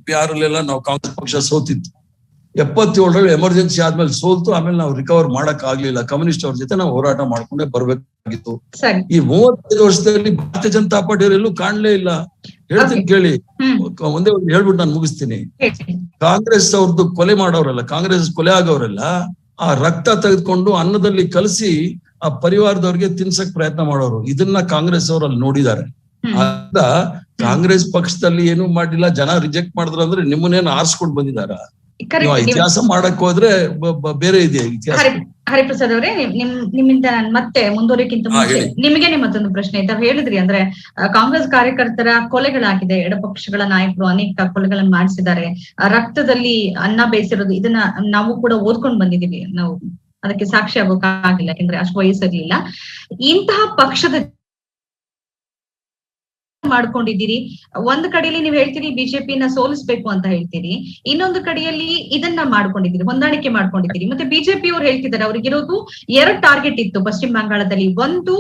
ಬಿಹಾರಲ್ಲೆಲ್ಲ ನಾವು ಕಾಂಗ್ರೆಸ್ ಪಕ್ಷ ಸೋತಿತ್ತು. 77ರಲ್ಲಿ ಎಮರ್ಜೆನ್ಸಿ ಆದ್ಮೇಲೆ ಸೋಲ್ತು. ಆಮೇಲೆ ನಾವು ರಿಕವರ್ ಮಾಡಕ್ ಆಗ್ಲಿಲ್ಲ. ಕಮ್ಯುನಿಸ್ಟ್ ಅವ್ರ ಜೊತೆ ನಾವು ಹೋರಾಟ ಮಾಡ್ಕೊಂಡೇ ಬರ್ಬೇಕಾಗಿತ್ತು. ಈ 35 ವರ್ಷದಲ್ಲಿ ಭಾರತೀಯ ಜನತಾ ಪಾರ್ಟಿ ಎಲ್ಲೂ ಕಾಣ್ಲೇ ಇಲ್ಲ. ಹೇಳ್ತೀನಿ ಕೇಳಿ, ಒಂದೇ ಒಂದು ಹೇಳ್ಬಿಟ್ಟು ನಾನು ಮುಗಿಸ್ತೀನಿ. ಕಾಂಗ್ರೆಸ್ ಅವ್ರದ್ದು ಕೊಲೆ ಮಾಡೋರೆಲ್ಲ, ಕಾಂಗ್ರೆಸ್ ಕೊಲೆ ಆಗೋರೆಲ್ಲ ಆ ರಕ್ತ ತೆಗೆದುಕೊಂಡು ಅನ್ನದಲ್ಲಿ ಕಲಸಿ ಆ ಪರಿವಾರದವ್ರಿಗೆ ತಿನ್ಸಕ್ ಪ್ರಯತ್ನ ಮಾಡೋರು. ಇದನ್ನ ಕಾಂಗ್ರೆಸ್ ಅವರು ಅಲ್ಲಿ ನೋಡಿದ್ದಾರೆ. ಆದ ಕಾಂಗ್ರೆಸ್ ಪಕ್ಷದಲ್ಲಿ ಏನು ಮಾಡಿಲ್ಲ, ಜನ ರಿಜೆಕ್ಟ್ ಮಾಡಿದ್ರು ಅಂದ್ರೆ ನಿಮ್ಮನ್ನೇನು ಆರಿಸ್ಕೊಂಡು ಬಂದಿದಾರ? ಇತಿಹಾಸ ಮಾಡಕ್ ಹೋದ್ರೆ ಬೇರೆ ಇದೆ ಇತಿಹಾಸ. ಹರಿಪ್ರಸಾದ್ ಅವರೇ, ನಿಮ್ಮಿಂದ ನಾನು ಮತ್ತೆ ಮುಂದುವರಿಯಕ್ಕಿಂತ ಮುಂಚೆ ನಿಮಗೆ ಮತ್ತೊಂದು ಪ್ರಶ್ನೆ ಇದ್ದ. ಹೇಳಿದ್ರಿ ಅಂದ್ರೆ ಕಾಂಗ್ರೆಸ್ ಕಾರ್ಯಕರ್ತರ ಕೊಲೆಗಳಾಗಿದೆ, ಎಡಪಕ್ಷಗಳ ನಾಯಕರು ಅನೇಕ ಕೊಲೆಗಳನ್ನ ಮಾಡಿಸಿದ್ದಾರೆ, ರಕ್ತದಲ್ಲಿ ಅನ್ನ ಬೇಯಿಸಿರೋದು, ಇದನ್ನ ನಾವು ಕೂಡ ಓದ್ಕೊಂಡ್ ಬಂದಿದೀವಿ. ನಾವು ಅದಕ್ಕೆ ಸಾಕ್ಷಿ ಆಗೋಕ್ಕಾಗಿಲ್ಲ, ಯಾಕಂದ್ರೆ ಅಷ್ಟು ವಯಸ್ಸಿರ್ಲಿಲ್ಲ. ಇಂತಹ ಪಕ್ಷದ ಮಾಡ್ಕೊಂಡಿದ್ದೀರಿ. ಒಂದು ಕಡೆಯಲ್ಲಿ ನೀವು ಹೇಳ್ತೀರಿ ಬಿಜೆಪಿನ ಸೋಲಿಸ್ಬೇಕು ಅಂತ ಹೇಳ್ತೀರಿ, ಇನ್ನೊಂದು ಕಡೆಯಲ್ಲಿ ಇದನ್ನ ಮಾಡ್ಕೊಂಡಿದ್ದೀರಿ, ಹೊಂದಾಣಿಕೆ ಮಾಡ್ಕೊಂಡಿದ್ದೀರಿ. ಮತ್ತೆ ಬಿಜೆಪಿ ಅವ್ರು ಹೇಳ್ತಿದ್ದಾರೆ ಅವ್ರಿಗಿರೋದು 2 ಟಾರ್ಗೆಟ್ ಇತ್ತು ಪಶ್ಚಿಮ ಬಂಗಾಳದಲ್ಲಿ. ಒಂದು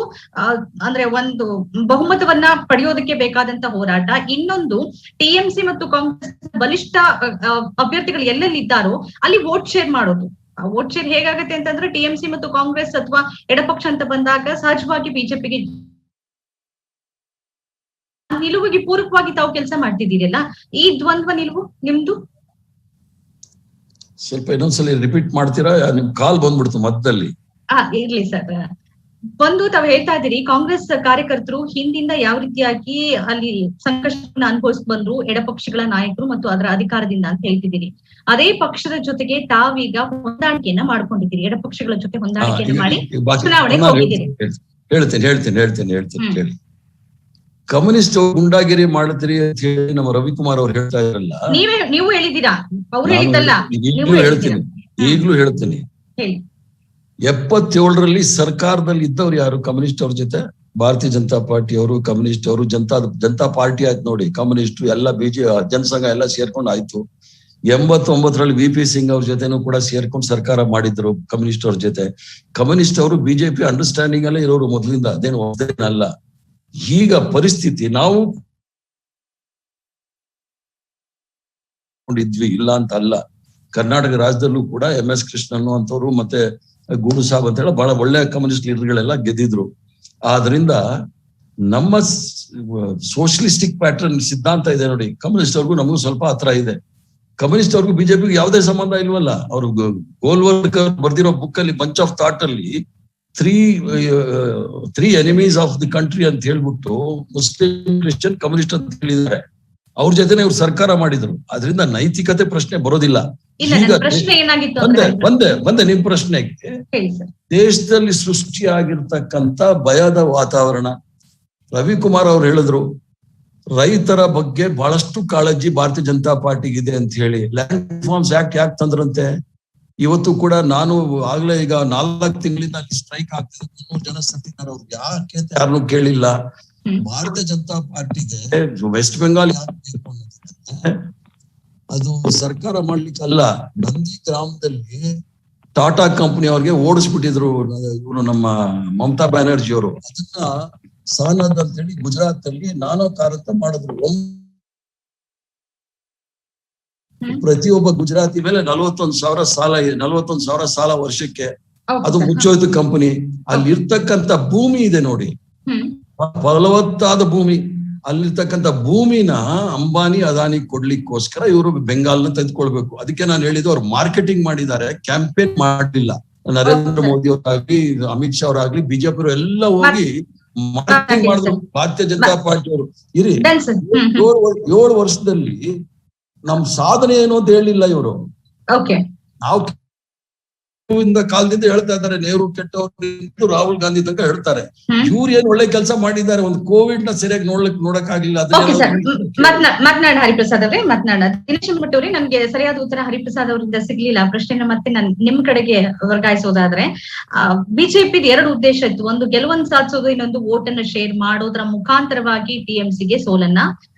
ಒಂದು ಬಹುಮತವನ್ನ ಪಡೆಯೋದಕ್ಕೆ ಬೇಕಾದಂತ ಹೋರಾಟ, ಇನ್ನೊಂದು ಟಿಎಂಸಿ ಮತ್ತು ಕಾಂಗ್ರೆಸ್ ಬಲಿಷ್ಠ ಅಭ್ಯರ್ಥಿಗಳು ಎಲ್ಲೆಲ್ಲಿ ಇದ್ದಾರೋ ಅಲ್ಲಿ ವೋಟ್ ಶೇರ್ ಮಾಡೋದು. ವೋಟ್ ಶೇರ್ ಹೇಗಾಗತ್ತೆ ಅಂತಂದ್ರೆ ಟಿಎಂಸಿ ಮತ್ತು ಕಾಂಗ್ರೆಸ್ ಅಥವಾ ಎಡಪಕ್ಷ ಅಂತ ಬಂದಾಗ ಸಹಜವಾಗಿ ಬಿಜೆಪಿಗೆ ನಿಲುವಿಗೆ ಪೂರಕವಾಗಿ ತಾವು ಕೆಲಸ ಮಾಡ್ತಿದ್ದೀರಲ್ಲ, ಈ ದ್ವಂದ್ವ ನಿಲುವು ನಿಮ್ದು ಸ್ವಲ್ಪ ಇನ್ನೊಂದ್ಸಲಿ ರಿಪೀಟ್ ಮಾಡ್ತೀರಾ? ನಿಮ್ ಕಾಲ್ ಬಂದ್ಬಿಡ್ತು ಮಧ್ಯದಲ್ಲಿ. ಇರ್ಲಿ ಸರ್. ಒಂದು ತಾವು ಹೇಳ್ತಾ ಇದ್ದೀರಿ ಕಾಂಗ್ರೆಸ್ ಕಾರ್ಯಕರ್ತರು ಹಿಂದಿಂದ ಯಾವ ರೀತಿಯಾಗಿ ಅಲ್ಲಿ ಸಂಕಷ್ಟನ ಅನುಭವಿಸ್ ಬಂದ್ರು ಎಡಪಕ್ಷಗಳ ನಾಯಕರು ಮತ್ತು ಅದರ ಅಧಿಕಾರದಿಂದ ಅಂತ ಹೇಳ್ತಿದ್ದೀರಿ. ಅದೇ ಪಕ್ಷದ ಜೊತೆಗೆ ತಾವೀಗ ಹೊಂದಾಣಿಕೆಯನ್ನ ಮಾಡ್ಕೊಂಡಿದ್ದೀರಿ, ಎಡಪಕ್ಷಗಳ ಜೊತೆ ಹೊಂದಾಣಿಕೆಯನ್ನ ಮಾಡಿ ಚುನಾವಣೆಗೆ ಹೋಗಿದ್ದೀರಿ. ಹೇಳ್ತೀನಿ ಕೇಳಿ. ಕಮ್ಯುನಿಸ್ಟ್ ಗುಂಡಾಗಿರಿ ಮಾಡ್ತೀರಿ ಅಂತ ಹೇಳಿ ನಮ್ಮ ರವಿಕುಮಾರ್ ಅವ್ರು ಹೇಳ್ತಾ ಇರಲ್ಲ, ನೀವು ಹೇಳಿದ್ದೀರಾ, ಅವ್ರು ಹೇಳಿದ್ದಲ್ಲ. ಈಗ್ಲೂ ಹೇಳ್ತೀನಿ. 77ರಲ್ಲಿ ಸರ್ಕಾರದಲ್ಲಿ ಇದ್ದವ್ರು ಯಾರು? ಕಮ್ಯುನಿಸ್ಟ್ ಅವ್ರ ಜೊತೆ ಭಾರತೀಯ ಜನತಾ ಪಾರ್ಟಿ ಅವರು, ಕಮ್ಯುನಿಸ್ಟ್ ಅವರು, ಜನತಾ ಪಾರ್ಟಿ ಆಯ್ತು ನೋಡಿ, ಕಮ್ಯುನಿಸ್ಟ್ ಎಲ್ಲ ಜನಸಂಘ ಎಲ್ಲ ಸೇರ್ಕೊಂಡು ಆಯ್ತು. 89ರಲ್ಲಿ ವಿ.ಪಿ. ಸಿಂಗ್ ಅವ್ರ ಜೊತೆನೂ ಕೂಡ ಸೇರ್ಕೊಂಡು ಸರ್ಕಾರ ಮಾಡಿದ್ರು ಕಮ್ಯುನಿಸ್ಟ್ ಅವ್ರ ಜೊತೆ. ಕಮ್ಯುನಿಸ್ಟ್ ಅವರು ಬಿಜೆಪಿ ಅಂಡರ್ಸ್ಟ್ಯಾಂಡಿಂಗ್ ಅಲ್ಲೇ ಇರೋರು ಮೊದಲಿಂದ, ಅದೇನಲ್ಲ. ಈಗ ಪರಿಸ್ಥಿತಿ ನಾವು ಇದ್ವಿ ಇಲ್ಲ ಅಂತ ಅಲ್ಲ. ಕರ್ನಾಟಕ ರಾಜ್ಯದಲ್ಲೂ ಕೂಡ MS ಕೃಷ್ಣನ್ ಅಂತವ್ರು ಮತ್ತೆ ಗೂಡು ಸಾಬ್ ಅಂತ ಹೇಳಿ ಬಹಳ ಒಳ್ಳೆ ಕಮ್ಯುನಿಸ್ಟ್ ಲೀಡರ್ಗಳೆಲ್ಲ ಗೆದ್ದಿದ್ರು. ಆದ್ರಿಂದ ನಮ್ಮ ಸೋಷಿಯಲಿಸ್ಟಿಕ್ ಪ್ಯಾಟರ್ನ್ ಸಿದ್ಧಾಂತ ಇದೆ ನೋಡಿ, ಕಮ್ಯುನಿಸ್ಟ್ ಅವ್ರಿಗೂ ನಮಗೂ ಸ್ವಲ್ಪ ಹತ್ರ ಇದೆ. ಕಮ್ಯುನಿಸ್ಟ್ ಅವ್ರಿಗೂ ಬಿಜೆಪಿಗೂ ಯಾವುದೇ ಸಂಬಂಧ ಇಲ್ವಲ್ಲ. ಅವ್ರು ಗೋಲ್ವರ್ಕರ್ ಬರ್ದಿರೋ ಬುಕ್ ಅಲ್ಲಿ ಬಂಚ್ ಆಫ್ ಥಾಟ್ ಅಲ್ಲಿ three enemies of the country ಅಂತ ಹೇಳ್ಬಿಟ್ಟು ಮುಸ್ಲಿಂ, ಕ್ರಿಶ್ಚಿಯನ್, ಕಮ್ಯುನಿಸ್ಟ್ ಅಂತ ಹೇಳಿದ್ದಾರೆ. ಅವ್ರ ಜೊತೆನೆ ಇವ್ರು ಸರ್ಕಾರ ಮಾಡಿದ್ರು. ಅದರಿಂದ ನೈತಿಕತೆ ಪ್ರಶ್ನೆ ಬರೋದಿಲ್ಲ. ಒಂದೇ ನಿಮ್ ಪ್ರಶ್ನೆಗೆ, ದೇಶದಲ್ಲಿ ಸೃಷ್ಟಿಯಾಗಿರ್ತಕ್ಕಂಥ ಭಯದ ವಾತಾವರಣ. ರವಿಕುಮಾರ್ ಅವ್ರು ಹೇಳಿದ್ರು ರೈತರ ಬಗ್ಗೆ ಬಹಳಷ್ಟು ಕಾಳಜಿ ಭಾರತೀಯ ಜನತಾ ಪಾರ್ಟಿಗಿದೆ ಅಂತ ಹೇಳಿ. ಲ್ಯಾಂಡ್ ರಿಫಾರ್ಮ್ಸ್ ಆಕ್ಟ್ ಯಾಕೆ ತಂದ್ರಂತೆ? ಇವತ್ತು ಕೂಡ ನಾನು ಆಗ್ಲೇ ಈಗ 4 ತಿಂಗಳಿಂದ ಅಲ್ಲಿ ಸ್ಟ್ರೈಕ್ ಆಗ್ತಿದೆ, 300 ಜನ ಸತ್ತಿದ್ದಾರೆ. ಅವ್ರು ಯಾಕೆ ಅಂತ ಯಾರನ್ನು ಕೇಳಿಲ್ಲ. ಭಾರತೀಯ ಜನತಾ ಪಾರ್ಟಿಗೆ ವೆಸ್ಟ್ ಬೆಂಗಾಲ್ ಅದು ಸರ್ಕಾರ ಮಾಡ್ಲಿಕ್ಕಲ್ಲ. ನಂದಿ ಗ್ರಾಮದಲ್ಲಿ ಟಾಟಾ ಕಂಪನಿ ಅವ್ರಿಗೆ ಓಡಿಸ್ಬಿಟ್ಟಿದ್ರು ಇವರು ನಮ್ಮ ಮಮತಾ ಬ್ಯಾನರ್ಜಿ ಅವರು. ಅದನ್ನ ಸಾನದ್ ಅಂತ ಹೇಳಿ ಗುಜರಾತ್ ಅಲ್ಲಿ ನಾನೋಕಾರತ ಮಾಡಿದ್ರು. ಪ್ರತಿಯೊಬ್ಬ ಗುಜರಾತಿ ಮೇಲೆ 41,000 ಸಾಲ ವರ್ಷಕ್ಕೆ. ಅದು ಮುಚ್ಚೋಯ್ತು ಕಂಪನಿ. ಅಲ್ಲಿ ಇರ್ತಕ್ಕಂಥ ಭೂಮಿ ಇದೆ ನೋಡಿ, ಫಲವತ್ತಾದ ಭೂಮಿ. ಅಲ್ಲಿರ್ತಕ್ಕಂಥ ಭೂಮಿನ ಅಂಬಾನಿ ಅದಾನಿ ಕೊಡ್ಲಿಕ್ಕೋಸ್ಕರ ಇವರು ಬೆಂಗಾಲ್ನ ತೆಗೆದುಕೊಳ್ಬೇಕು. ಅದಕ್ಕೆ ನಾನು ಹೇಳಿದ್ದು, ಅವ್ರು ಮಾರ್ಕೆಟಿಂಗ್ ಮಾಡಿದ್ದಾರೆ, ಕ್ಯಾಂಪೇನ್ ಮಾಡಲಿಲ್ಲ. ನರೇಂದ್ರ ಮೋದಿ ಅವರಾಗ್ಲಿ, ಅಮಿತ್ ಶಾ ಅವರಾಗ್ಲಿ, ಬಿಜೆಪಿ ಅವರು ಎಲ್ಲ ಹೋಗಿ ಮಾರ್ಕೆಟಿಂಗ್ ಮಾಡಿದ್ರು. ಭಾರತೀಯ ಜನತಾ ಪಾರ್ಟಿ ಅವರು 7 ವರ್ಷದಲ್ಲಿ ನಮ್ ಸಾಧನೆ ಏನು ಅಂತ ಹೇಳಿಲ್ಲ ಇವರು. ನಾವು ಕಾಲದಿಂದ ಹೇಳ್ತಾ ಇದ್ದಾರೆ, ನೆಹರು ಕೆಟ್ಟವರು, ರಾಹುಲ್ ಗಾಂಧಿ ತನಕ ಹೇಳ್ತಾರೆ. ಇವ್ರು ಏನ್ ಒಳ್ಳೆ ಕೆಲಸ ಮಾಡಿದ್ದಾರೆ, ಒಂದು ಕೋವಿಡ್ ನ ಸರಿಯಾಗಿ ನೋಡಕ್ ಆಗಿಲ್ಲ. ಮಾತನಾಡ ಹರಿಪ್ರಸಾದ್ ಅವರೇ, ಮಾತನಾಡ. ದಿನೇಶ್ ಭಟ್ ಅವರೇ, ನನ್ಗೆ ಸರಿಯಾದ ಉತ್ತರ ಹರಿಪ್ರಸಾದ್ ಅವರಿಂದ ಸಿಗ್ಲಿಲ್ಲ. ಪ್ರಶ್ನೆನ ಮತ್ತೆ ನಾನು ನಿಮ್ ಕಡೆಗೆ ವರ್ಗಾಯಿಸೋದಾದ್ರೆ, ಬಿಜೆಪಿ 2 ಉದ್ದೇಶ ಇತ್ತು. ಒಂದು ಗೆಲುವನ್ನು ಸಾಧಿಸೋದು, ಇನ್ನೊಂದು ವೋಟ್ ಅನ್ನ ಶೇರ್ ಮಾಡೋದ್ರ ಮುಖಾಂತರವಾಗಿ ಟಿಎಂಸಿಗೆ ಸೋಲನ್ನ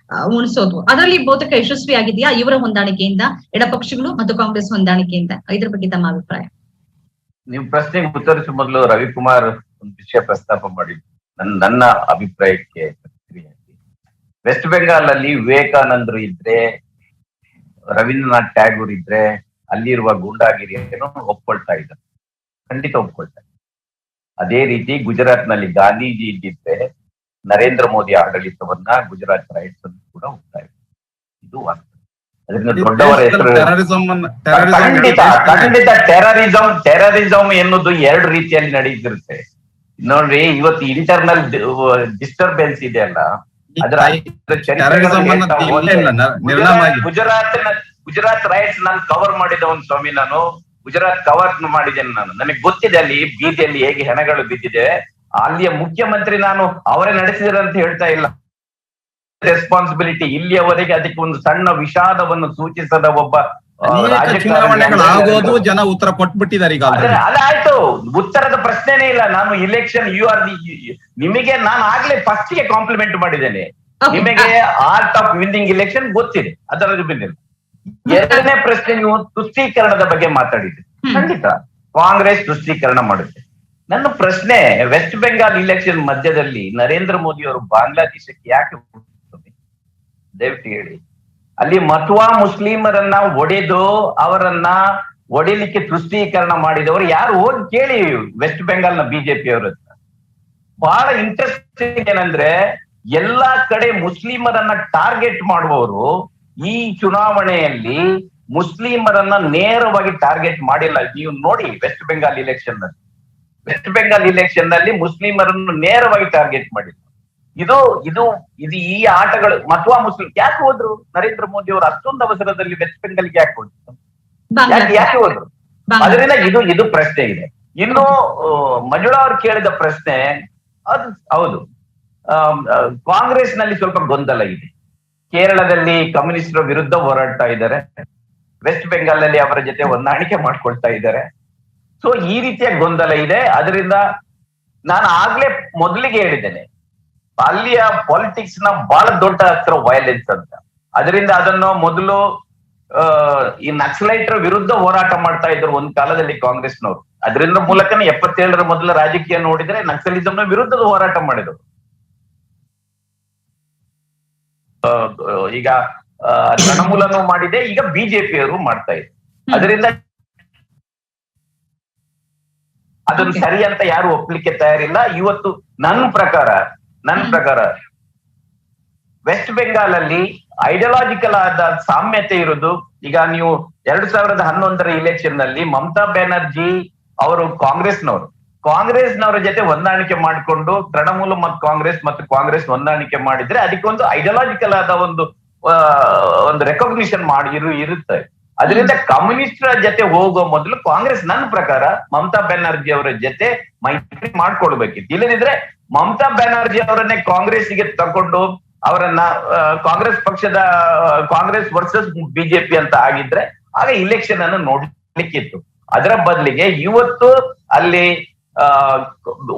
ಉಣಿಸೋದು. ಅದರಲ್ಲಿ ಬಹುತೇಕ ಯಶಸ್ವಿ ಆಗಿದೆಯಾ ಇವರ ಹೊಂದಾಣಿಕೆಯಿಂದ, ಎಡಪಕ್ಷಗಳು ಮತ್ತು ಕಾಂಗ್ರೆಸ್ ಹೊಂದಾಣಿಕೆಯಿಂದ? ಇದ್ರ ಬಗ್ಗೆ ತಮ್ಮ ಅಭಿಪ್ರಾಯ? ನೀವು ಪ್ರಶ್ನೆಗೆ ಉತ್ತರಿಸುವ ಮೊದಲು ರವಿಕುಮಾರ್ ಒಂದು ವಿಷಯ ಪ್ರಸ್ತಾಪ ಮಾಡಿದ್ರು. ನನ್ನ ಅಭಿಪ್ರಾಯಕ್ಕೆ ಪ್ರತಿಕ್ರಿಯೆಯಾಗಿ, ವೆಸ್ಟ್ ಬೆಂಗಾಲ್ ಅಲ್ಲಿ ವಿವೇಕಾನಂದರು ಇದ್ರೆ, ರವೀಂದ್ರನಾಥ್ ಟ್ಯಾಗೂರ್ ಇದ್ರೆ, ಅಲ್ಲಿರುವ ಗೂಂಡಾಗಿರಿಯನ್ನು ಒಪ್ಕೊಳ್ತಾ ಇದ್ದಾರೆ, ಖಂಡಿತ ಒಪ್ಕೊಳ್ತಾ ಇದ್ದಾರೆ. ಅದೇ ರೀತಿ ಗುಜರಾತ್ ನಲ್ಲಿ ಗಾಂಧೀಜಿ ಇದ್ದಿದ್ರೆ ನರೇಂದ್ರ ಮೋದಿ ಆಡಳಿತವನ್ನ ಗುಜರಾತ್ ರೈಟ್ಸ್ ಅನ್ನು ಕೂಡ ಹೋಗ್ತಾ ಇದೆ. ಇದು ವಾಸ್ತವ. ಅದರಿಂದ ದೊಡ್ಡವರ ಹೆಸರು ಖಂಡಿತ ಟೆರರಿಸಂ ಎನ್ನುವುದು ಎರಡು ರೀತಿಯಲ್ಲಿ ನಡೆಯುತ್ತಿರುತ್ತೆ. ನೋಡ್ರಿ, ಇವತ್ತು ಇಂಟರ್ನಲ್ ಡಿಸ್ಟರ್ಬೆನ್ಸ್ ಇದೆ ಅಲ್ಲ, ಅದರ ಗುಜರಾತ್ ರೈಟ್ಸ್ ನಾನು ಕವರ್ ಮಾಡಿದ ಒಂದು ಸ್ವಾಮಿ, ನಾನು ಗುಜರಾತ್ ಕವರ್ ಮಾಡಿದ್ದೇನೆ. ನನಗೆ ಗೊತ್ತಿದೆ ಅಲ್ಲಿ ಬೀದಿಯಲ್ಲಿ ಹೇಗೆ ಹೆಣಗಳು ಬಿದ್ದಿದೆ. ಅಲ್ಲಿಯ ಮುಖ್ಯಮಂತ್ರಿ ನಾನು ಅವರೇ ನಡೆಸಿದ್ರೆ ಅಂತ ಹೇಳ್ತಾ ಇಲ್ಲ, ರೆಸ್ಪಾನ್ಸಿಬಿಲಿಟಿ. ಇಲ್ಲಿಯವರೆಗೆ ಅದಕ್ಕೆ ಒಂದು ಸಣ್ಣ ವಿಷಾದವನ್ನು ಸೂಚಿಸದ ಒಬ್ಬ ಚುನಾವಣೆಗಳಾಗೋದು ಜನ ಉತ್ತರ ಕೊಟ್ಬಿಟ್ಟಿದ್ದಾರೆ. ಈಗ ಅದಾಯ್ತು, ಉತ್ತರದ ಪ್ರಶ್ನೆನೇ ಇಲ್ಲ. ನಾನು ಇಲೆಕ್ಷನ್ ನಿಮಗೆ ನಾನು ಆಗ್ಲೇ ಫಸ್ಟ್ ಗೆ ಕಾಂಪ್ಲಿಮೆಂಟ್ ಮಾಡಿದ್ದೇನೆ. ನಿಮಗೆ ಆರ್ಟ್ ಆಫ್ ವಿನ್ನಿಂಗ್ ಇಲೆಕ್ಷನ್ ಗೊತ್ತಿದೆ, ಅದರ ಬಿಂದಿಲ್ಲ. ಎರಡನೇ ಪ್ರಶ್ನೆ, ನೀವು ತುಷ್ಟೀಕರಣದ ಬಗ್ಗೆ ಮಾತಾಡಿದ್ರಿ. ಖಂಡಿತ ಕಾಂಗ್ರೆಸ್ ತುಷ್ಟೀಕರಣ ಮಾಡುತ್ತೆ. ನನ್ನ ಪ್ರಶ್ನೆ, ವೆಸ್ಟ್ ಬೆಂಗಾಲ್ ಇಲೆಕ್ಷನ್ ಮಧ್ಯದಲ್ಲಿ ನರೇಂದ್ರ ಮೋದಿ ಅವರು ಬಾಂಗ್ಲಾದೇಶಕ್ಕೆ ಯಾಕೆ ದಯವಿಟ್ಟು ಹೇಳಿ. ಅಲ್ಲಿ ಮತುವಾ ಮುಸ್ಲಿಮರನ್ನ ಅವರನ್ನ ಒಡೆಯಲಿಕ್ಕೆ ತುಷ್ಟೀಕರಣ ಮಾಡಿದವರು ಯಾರು? ಹೋಗಿ ಕೇಳಿ ವೆಸ್ಟ್ ಬೆಂಗಾಲ್ನ ಬಿಜೆಪಿ ಅವರ ಹತ್ರ. ಬಹಳ ಇಂಟ್ರೆಸ್ಟಿಂಗ್ ಏನಂದ್ರೆ, ಎಲ್ಲಾ ಕಡೆ ಮುಸ್ಲಿಮರನ್ನ ಟಾರ್ಗೆಟ್ ಮಾಡುವವರು ಈ ಚುನಾವಣೆಯಲ್ಲಿ ಮುಸ್ಲಿಮರನ್ನ ನೇರವಾಗಿ ಟಾರ್ಗೆಟ್ ಮಾಡಿಲ್ಲ. ನೀವು ನೋಡಿ ವೆಸ್ಟ್ ಬೆಂಗಾಲ್ ಇಲೆಕ್ಷನ್ ನಲ್ಲಿ ಮುಸ್ಲಿಮರನ್ನು ನೇರವಾಗಿ ಟಾರ್ಗೆಟ್ ಮಾಡಿಲ್ಲ. ಇದು ಈ ಆಟಗಳು. ಮತುವಾ ಮುಸ್ಲಿಂ ಯಾಕೆ ಹೋದ್ರು? ನರೇಂದ್ರ ಮೋದಿ ಅವರು ಅಷ್ಟೊಂದು ಅವಸರದಲ್ಲಿ ವೆಸ್ಟ್ ಬೆಂಗಾಲ್ಗೆ ಯಾಕೆ ಹೋದ್ರು? ಯಾಕೆ ಹೋದ್ರು? ಅದರಿಂದ ಇದು ಪ್ರಶ್ನೆ ಇದೆ. ಇನ್ನು ಮಂಜುಳಾ ಅವರು ಕೇಳಿದ ಪ್ರಶ್ನೆ, ಅದು ಹೌದು, ಕಾಂಗ್ರೆಸ್ ನಲ್ಲಿ ಸ್ವಲ್ಪ ಗೊಂದಲ ಇದೆ. ಕೇರಳದಲ್ಲಿ ಕಮ್ಯುನಿಸ್ಟರ ವಿರುದ್ಧ ಹೋರಾಡ್ತಾ ಇದ್ದಾರೆ, ವೆಸ್ಟ್ ಬೆಂಗಾಲ್ ಅಲ್ಲಿ ಅವರ ಜೊತೆ ಹೊಂದಾಣಿಕೆ ಮಾಡ್ಕೊಳ್ತಾ ಇದ್ದಾರೆ. ಸೊ ಈ ರೀತಿಯ ಗೊಂದಲ ಇದೆ. ಅದರಿಂದ ನಾನು ಆಗ್ಲೇ ಮೊದಲಿಗೆ ಹೇಳಿದ್ದೇನೆ, ಅಲ್ಲಿಯ ಪಾಲಿಟಿಕ್ಸ್ ನ ಬಹಳ ದೊಡ್ಡ ಅಸ್ತ್ರ ವೈಲೆನ್ಸ್ ಅಂತ. ಅದರಿಂದ ಅದನ್ನು ಮೊದಲು ಈ ನಕ್ಸಲೈಟರ ವಿರುದ್ಧ ಹೋರಾಟ ಮಾಡ್ತಾ ಇದ್ರು ಒಂದ್ ಕಾಲದಲ್ಲಿ ಕಾಂಗ್ರೆಸ್ನವರು. ಅದರಿಂದ ಮೂಲಕನೇ 77ರ ಮೊದಲ ರಾಜಕೀಯ ನೋಡಿದ್ರೆ ನಕ್ಸಲಿಸಂನ ವಿರುದ್ಧದ ಹೋರಾಟ ಮಾಡಿದ್ರು. ಈಗ ತೃಣಮೂಲನೂ ಮಾಡಿದೆ, ಈಗ ಬಿಜೆಪಿಯವರು ಮಾಡ್ತಾ ಇದ್ರು. ಅದರಿಂದ ಅದನ್ನು ಸರಿ ಅಂತ ಯಾರು ಒಪ್ಲಿಕ್ಕೆ ತಯಾರಿಲ್ಲ. ಇವತ್ತು ನನ್ನ ಪ್ರಕಾರ ವೆಸ್ಟ್ ಬೆಂಗಾಲ್ ಅಲ್ಲಿ ಐಡಿಯಾಲಜಿಕಲ್ ಆದ ಸಾಮ್ಯತೆ ಇರುವುದು. ಈಗ ನೀವು 2011ರ ಇಲೆಕ್ಷನ್ ನಲ್ಲಿ ಮಮತಾ ಬ್ಯಾನರ್ಜಿ ಅವರು ಕಾಂಗ್ರೆಸ್ನವರ ಜೊತೆ ಹೊಂದಾಣಿಕೆ ಮಾಡಿಕೊಂಡು ತೃಣಮೂಲ ಮತ್ತು ಕಾಂಗ್ರೆಸ್ ಹೊಂದಾಣಿಕೆ ಮಾಡಿದ್ರೆ ಅದಕ್ಕೆ ಒಂದು ಐಡಿಯಾಲಜಿಕಲ್ ಆದ ಒಂದು ರೆಕಗ್ನಿಷನ್ ಇರುತ್ತೆ. ಅದರಿಂದ ಕಮ್ಯುನಿಸ್ಟರ ಜೊತೆ ಹೋಗೋ ಮೊದಲು ಕಾಂಗ್ರೆಸ್ ನನ್ನ ಪ್ರಕಾರ ಮಮತಾ ಬ್ಯಾನರ್ಜಿ ಅವರ ಜೊತೆ ಮೈತ್ರಿ ಮಾಡ್ಕೊಳ್ಬೇಕಿತ್ತು. ಇಲ್ಲದಿದ್ರೆ ಮಮತಾ ಬ್ಯಾನರ್ಜಿ ಅವರನ್ನೇ ಕಾಂಗ್ರೆಸ್ಗೆ ತಗೊಂಡು ಅವರನ್ನ ಕಾಂಗ್ರೆಸ್ ವರ್ಸಸ್ ಬಿಜೆಪಿ ಅಂತ ಆಗಿದ್ರೆ ಆಗ ಇಲೆಕ್ಷನ್ ಅನ್ನು ನೋಡ್ಲಿಕ್ಕಿತ್ತು. ಅದರ ಬದಲಿಗೆ ಇವತ್ತು ಅಲ್ಲಿ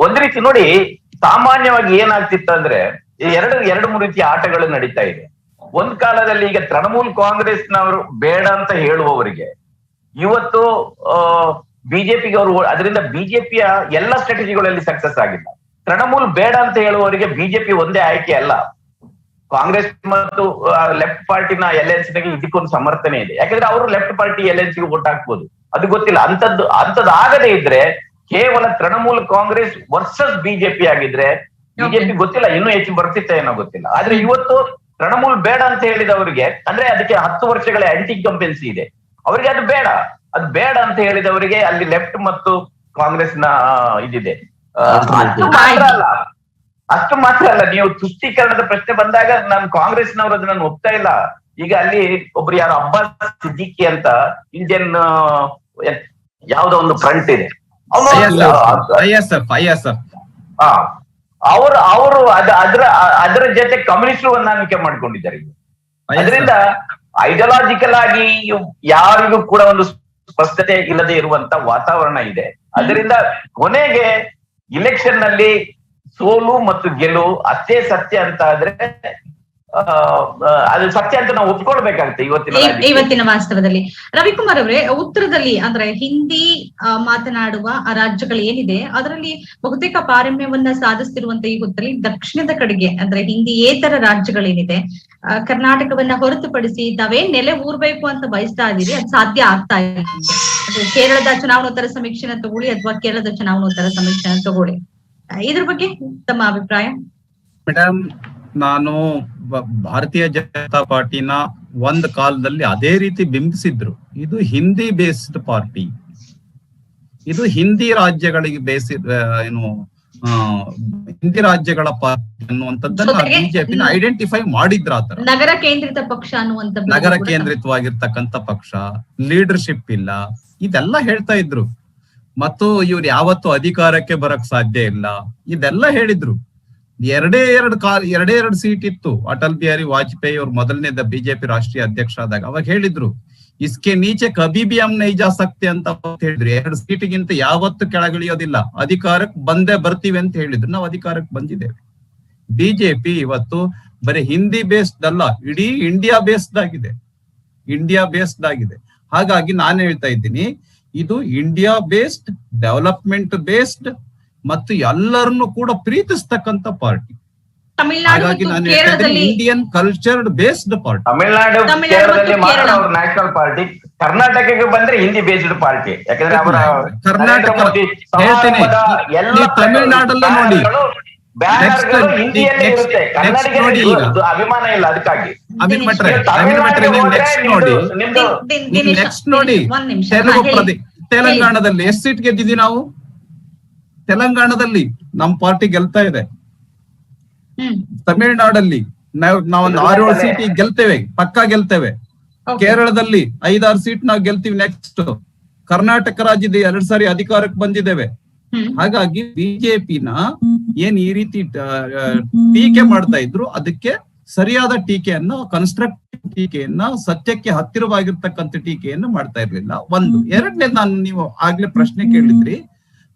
ಒಂದ್ ರೀತಿ ನೋಡಿ, ಸಾಮಾನ್ಯವಾಗಿ ಏನಾಗ್ತಿತ್ತು ಅಂದ್ರೆ ಎರಡು ಮೂರು ರೀತಿಯ ಆಟಗಳು ನಡೀತಾ ಇದೆ. ಒಂದ್ ಕಾಲದಲ್ಲಿ ಈಗ ತೃಣಮೂಲ್ ಕಾಂಗ್ರೆಸ್ನವರು ಬೇಡ ಅಂತ ಹೇಳುವವರಿಗೆ ಇವತ್ತು ಬಿಜೆಪಿಗೆ ಅವರು, ಅದರಿಂದ ಬಿಜೆಪಿಯ ಎಲ್ಲ ಸ್ಟ್ರಾಟಜಿಗಳಲ್ಲಿ ಸಕ್ಸಸ್ ಆಗಿಲ್ಲ. ತೃಣಮೂಲ್ ಬೇಡ ಅಂತ ಹೇಳುವವರಿಗೆ ಬಿಜೆಪಿ ಒಂದೇ ಆಯ್ಕೆ ಅಲ್ಲ, ಕಾಂಗ್ರೆಸ್ ಮತ್ತು ಲೆಫ್ಟ್ ಪಾರ್ಟಿನ ಅಲಯನ್ಸ್ ಗೆ ಇದಕ್ಕೊಂದು ಸಮರ್ಥನೆ ಇದೆ. ಯಾಕಂದ್ರೆ ಅವರು ಲೆಫ್ಟ್ ಪಾರ್ಟಿ ಅಲಯನ್ಸ್ ಗೆ ವೋಟ್ ಹಾಕ್ಬೋದು, ಅದು ಗೊತ್ತಿಲ್ಲ. ಅಂತದ್ದು ಆಗದೆ ಇದ್ರೆ ಕೇವಲ ತೃಣಮೂಲ ಕಾಂಗ್ರೆಸ್ ವರ್ಸಸ್ ಬಿಜೆಪಿ ಆಗಿದ್ರೆ ಬಿಜೆಪಿ ಗೊತ್ತಿಲ್ಲ, ಇನ್ನೂ ಹೆಚ್ಚು ಬರ್ತಿತ್ತ ಏನೋ ಗೊತ್ತಿಲ್ಲ. ಆದ್ರೆ ಇವತ್ತು ತೃಣಮೂಲ್ ಬೇಡ ಅಂತ ಹೇಳಿದವರಿಗೆ, ಅಂದ್ರೆ ಅದಕ್ಕೆ 10 ವರ್ಷಗಳ ಆಂಟಿ ಇನ್ಕಂಬೆನ್ಸಿ ಇದೆ, ಅವರಿಗೆ ಅದು ಬೇಡ ಅಂತ ಹೇಳಿದವರಿಗೆ ಅಲ್ಲಿ ಲೆಫ್ಟ್ ಮತ್ತು ಕಾಂಗ್ರೆಸ್ನ ಇದಿದೆ. ಅಷ್ಟು ಮಾತ್ರ ಅಲ್ಲ, ನೀವು ತುಷ್ಟೀಕರಣದ ಪ್ರಶ್ನೆ ಬಂದಾಗ ನಾನು ಕಾಂಗ್ರೆಸ್ನವರು ಅದನ್ನ ಒಪ್ತಾ ಇಲ್ಲ. ಈಗ ಅಲ್ಲಿ ಒಬ್ರು ಯಾರು ಅಬ್ಬಾಸ್ ಸಿದ್ದಿಕಿ ಅಂತ ಇಂಡಿಯನ್ ಯಾವ್ದೋ ಒಂದು ಫ್ರಂಟ್ ಇದೆ, ಅವರು ಅದರ ಜೊತೆ ಕಮ್ಯುನಿಸ್ಟರು ಹೊಂದಾಣಿಕೆ ಮಾಡ್ಕೊಂಡಿದ್ದಾರೆ. ಅದರಿಂದ ಐಡಿಯಾಲಜಿಕಲ್ ಆಗಿ ಯಾರಿಗೂ ಕೂಡ ಒಂದು ಸ್ಪಷ್ಟತೆ ಇಲ್ಲದೆ ಇರುವಂತ ವಾತಾವರಣ ಇದೆ. ಅದರಿಂದ ಕೊನೆಗೆ ಇಲೆಕ್ಷನ್ ನಲ್ಲಿ ಸೋಲು ಮತ್ತು ಗೆಲುವು ಅಷ್ಟೇ ಸತ್ಯ ಅಂತ ಆದ್ರೆ ಅದು ಸತ್ಯ ಅಂತ ನಾವು ಒಪ್ಕೊಳ್ಬೇಕಾಗುತ್ತೆ ಇವತ್ತಿನ ವಾಸ್ತವದಲ್ಲಿ. ರವಿಕುಮಾರ್ ಅವರೇ, ಉತ್ತರದಲ್ಲಿ ಅಂದ್ರೆ ಹಿಂದಿ ಮಾತನಾಡುವ ರಾಜ್ಯಗಳು ಏನಿದೆ ಅದರಲ್ಲಿ ಬಹುತೇಕ ಪಾರಮ್ಯವನ್ನ ಸಾಧಿಸ್ತಿರುವಂತ ಈ ಹೊತ್ತಲ್ಲಿ ದಕ್ಷಿಣದ ಕಡೆಗೆ ಅಂದ್ರೆ ಹಿಂದಿಯೇತರ ರಾಜ್ಯಗಳೇನಿದೆ ಕರ್ನಾಟಕವನ್ನ ಹೊರತುಪಡಿಸಿ ತಾವೇ ನೆಲೆ ಊರ್ಬೇಕು ಅಂತ ಬಯಸ್ತಾ ಇದೀರಿ, ಅದು ಸಾಧ್ಯ ಆಗ್ತಾ ಇಲ್ಲ. ಕೇರಳದ ಚುನಾವಣೋತ್ತರ ಸಮೀಕ್ಷೆನ ತಗೊಳ್ಳಿ ಅಥವಾ ಕೇರಳದ ಚುನಾವಣೋತ್ತರ ಸಮೀಕ್ಷೆನ ತಗೊಳ್ಳಿ, ಇದ್ರ ಬಗ್ಗೆ ತಮ್ಮ ಅಭಿಪ್ರಾಯ? ಮೇಡಮ್, ನಾನು ಭಾರತೀಯ ಜನತಾ ಪಾರ್ಟಿನ ಒಂದ್ ಕಾಲದಲ್ಲಿ ಅದೇ ರೀತಿ ಬಿಂಬಿಸಿದ್ರು. ಇದು ಹಿಂದಿ ಬೇಸ್ಡ್ ಪಾರ್ಟಿ, ಇದು ಹಿಂದಿ ರಾಜ್ಯಗಳಿಗೆ ಹಿಂದಿ ರಾಜ್ಯಗಳ ಪಾರ್ಟಿ ಅನ್ನುವಂಥದ್ದನ್ನ ಬಿಜೆಪಿನ ಐಡೆಂಟಿಫೈ ಮಾಡಿದ್ರ. ಆತರ ನಗರ ಕೇಂದ್ರಿತ ಪಕ್ಷ ಅನ್ನುವಂತ, ನಗರ ಕೇಂದ್ರಿತವಾಗಿರ್ತಕ್ಕಂಥ ಪಕ್ಷ, ಲೀಡರ್ಶಿಪ್ ಇಲ್ಲ, ಇದೆಲ್ಲ ಹೇಳ್ತಾ ಇದ್ರು. ಮತ್ತು ಇವ್ರು ಯಾವತ್ತು ಅಧಿಕಾರಕ್ಕೆ ಬರಕ್ ಸಾಧ್ಯ ಇಲ್ಲ, ಇದೆಲ್ಲ ಹೇಳಿದ್ರು. ಎರಡೇ ಎರಡು ಸೀಟ್ ಇತ್ತು ಅಟಲ್ ಬಿಹಾರಿ ವಾಜಪೇಯಿ ಅವ್ರು ಮೊದಲನೇ ಬಿಜೆಪಿ ರಾಷ್ಟ್ರೀಯ ಅಧ್ಯಕ್ಷ ಆದಾಗ. ಅವಾಗ ಹೇಳಿದ್ರು ಇಸ್ಕೆ ನೀಚೆ ಕಬಿ ಬಿ ಹಮ್ ನೈ ಜಾ ಸಕ್ತೆ ಅಂತ ಹೇಳಿದ್ರು. 2 ಸೀಟಿಗಿಂತ ಯಾವತ್ತು ಕೆಳಗಿಳಿಯೋದಿಲ್ಲ, ಅಧಿಕಾರಕ್ಕೆ ಬಂದೇ ಬರ್ತೀವಿ ಅಂತ ಹೇಳಿದ್ರು. ನಾವು ಅಧಿಕಾರಕ್ಕೆ ಬಂದಿದ್ದೇವೆ. ಬಿಜೆಪಿ ಇವತ್ತು ಬರೀ ಹಿಂದಿ ಬೇಸ್ಡ್ ಅಲ್ಲ, ಇಡೀ ಇಂಡಿಯಾ ಬೇಸ್ಡ್ ಆಗಿದೆ. ಹಾಗಾಗಿ ನಾನು ಹೇಳ್ತಾ ಇದ್ದೀನಿ, ಇದು ಇಂಡಿಯಾ ಬೇಸ್ಡ್, ಡೆವಲಪ್ಮೆಂಟ್ ಬೇಸ್ಡ್ ಮತ್ತು ಎಲ್ಲರನ್ನು ಕೂಡ ಪ್ರೀತಿಸ್ತಕ್ಕಂಥ ಪಾರ್ಟಿ. ಹಾಗಾಗಿ ನಾನು ಹೇಳ್ತಾ ಇದ್ದೀನಿ Indian cultured based party. Tamil Nadu, ಕೇರಳದಲ್ಲಿ ಮಾತ್ರ ಅವ್ರ ನ್ಯಾಷನಲ್ ಪಾರ್ಟಿ. ಕರ್ನಾಟಕಕ್ಕೆ ಬಂದ್ರೆ ಹಿಂದಿ ಬೇಸ್ಡ್ ಪಾರ್ಟಿ. ಯಾಕಂದ್ರೆ ಅವರ ಕರ್ನಾಟಕ ಹೇಳ್ತೇನೆ, ತಮಿಳುನಾಡಲ್ಲೇ ನೋಡಿ, ಹಿಂದಿಯಲ್ಲೇ ಇರುತ್ತೆ, ಅಭಿಮಾನ ಇಲ್ಲ. ಅದಕ್ಕಾಗಿ ನೆಕ್ಸ್ಟ್ ನೋಡಿ ತೆಲಂಗಾಣದಲ್ಲಿ ಎಷ್ಟು ಸೀಟ್ ಗೆದ್ದಿದ್ದೀವಿ ನಾವು? ತೆಲಂಗಾಣದಲ್ಲಿ ನಮ್ ಪಾರ್ಟಿ ಗೆಲ್ತಾ ಇದೆ. ತಮಿಳುನಾಡಲ್ಲಿ ನಾವೊಂದು 6-7 ಸೀಟ್ ಗೆಲ್ತೇವೆ, ಪಕ್ಕಾ ಗೆಲ್ತೇವೆ. ಕೇರಳದಲ್ಲಿ 5-6 ಸೀಟ್ ನಾವು ಗೆಲ್ತೀವಿ ನೆಕ್ಸ್ಟ್. ಕರ್ನಾಟಕ ರಾಜ್ಯದ 2 ಸಾರಿ ಅಧಿಕಾರಕ್ಕೆ ಬಂದಿದ್ದೇವೆ. ಹಾಗಾಗಿ ಬಿಜೆಪಿನ ಏನ್ ಈ ರೀತಿ ಟೀಕೆ ಮಾಡ್ತಾ ಇದ್ರು, ಅದಕ್ಕೆ ಸರಿಯಾದ ಟೀಕೆಯನ್ನ, ಕನ್ಸ್ಟ್ರಕ್ಟಿವ್ ಟೀಕೆಯನ್ನ, ಸತ್ಯಕ್ಕೆ ಹತ್ತಿರವಾಗಿರ್ತಕ್ಕಂಥ ಟೀಕೆಯನ್ನು ಮಾಡ್ತಾ ಇರ್ಲಿಲ್ಲ. ಒಂದು. ಎರಡನೇ, ನೀವು ಆಗ್ಲೇ ಪ್ರಶ್ನೆ ಕೇಳಿದ್ರಿ,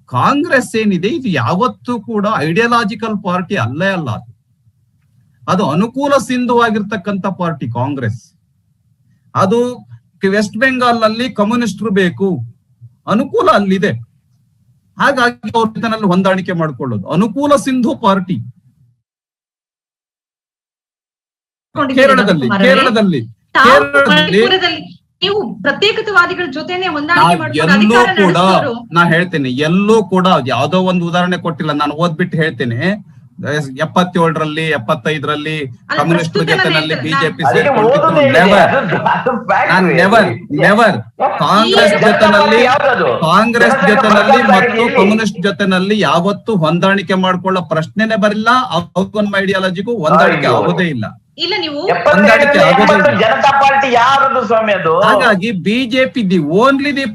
ಕಾಂಗ್ರೆಸ್ ಏನಿದೆ ಇದು ಯಾವತ್ತೂ ಕೂಡ ಐಡಿಯಾಲಜಿಕಲ್ ಪಾರ್ಟಿ ಅಲ್ಲೇ ಅಲ್ಲ. ಅದು ಅನುಕೂಲ ಸಿಂಧುವಾಗಿರ್ತಕ್ಕಂಥ ಪಾರ್ಟಿ ಕಾಂಗ್ರೆಸ್. ಅದು ವೆಸ್ಟ್ ಬೆಂಗಾಲ್ ನಲ್ಲಿ ಕಮ್ಯುನಿಸ್ಟರು ಬೇಕು, ಅನುಕೂಲ ಅಲ್ಲಿದೆ. ಹಾಗಾಗಿ ಅವ್ರ ಜೊತೆನಲ್ಲಿ ಹೊಂದಾಣಿಕೆ ಮಾಡ್ಕೊಳ್ಳೋದು. ಅನುಕೂಲ ಸಿಂಧು ಪಾರ್ಟಿ ಕೇರಳದಲ್ಲಿ ನೀವು ಪ್ರತ್ಯೇಕತಾವಾದಿಗಳ ಜೊತೆನೆ ಹೊಂದಾಣಿಕೆ ಎಲ್ಲೂ ಕೂಡ ನಾ ಹೇಳ್ತೇನೆ, ಎಲ್ಲೂ ಕೂಡ ಯಾವ್ದೋ ಒಂದು ಉದಾಹರಣೆ ಕೊಟ್ಟಿಲ್ಲ. ನಾನು ಓದ್ಬಿಟ್ಟು ಹೇಳ್ತೇನೆ. 77ರಲ್ಲಿ 75ರಲ್ಲಿ ಕಮ್ಯುನಿಸ್ಟ್ ಜೊತೆನಲ್ಲಿ ಬಿಜೆಪಿ ನೆವರ್ ಕಾಂಗ್ರೆಸ್ ಜೊತೆನಲ್ಲಿ ಮತ್ತು ಕಮ್ಯುನಿಸ್ಟ್ ಜೊತೆನಲ್ಲಿ ಯಾವತ್ತೂ ಹೊಂದಾಣಿಕೆ ಮಾಡ್ಕೊಳ್ಳೋ ಪ್ರಶ್ನೆನೆ ಬರಲಿಲ್ಲ. ಐಡಿಯಾಲಜಿಗೂ ಹೊಂದಾಣಿಕೆ ಆಗೋದೇ ಇಲ್ಲ. ಜನತಾ ಪಾರ್ಟಿ ಯಾರದು ಸ್ವಾಮಿ? ಅದು ಹಾಗಾಗಿ BJP the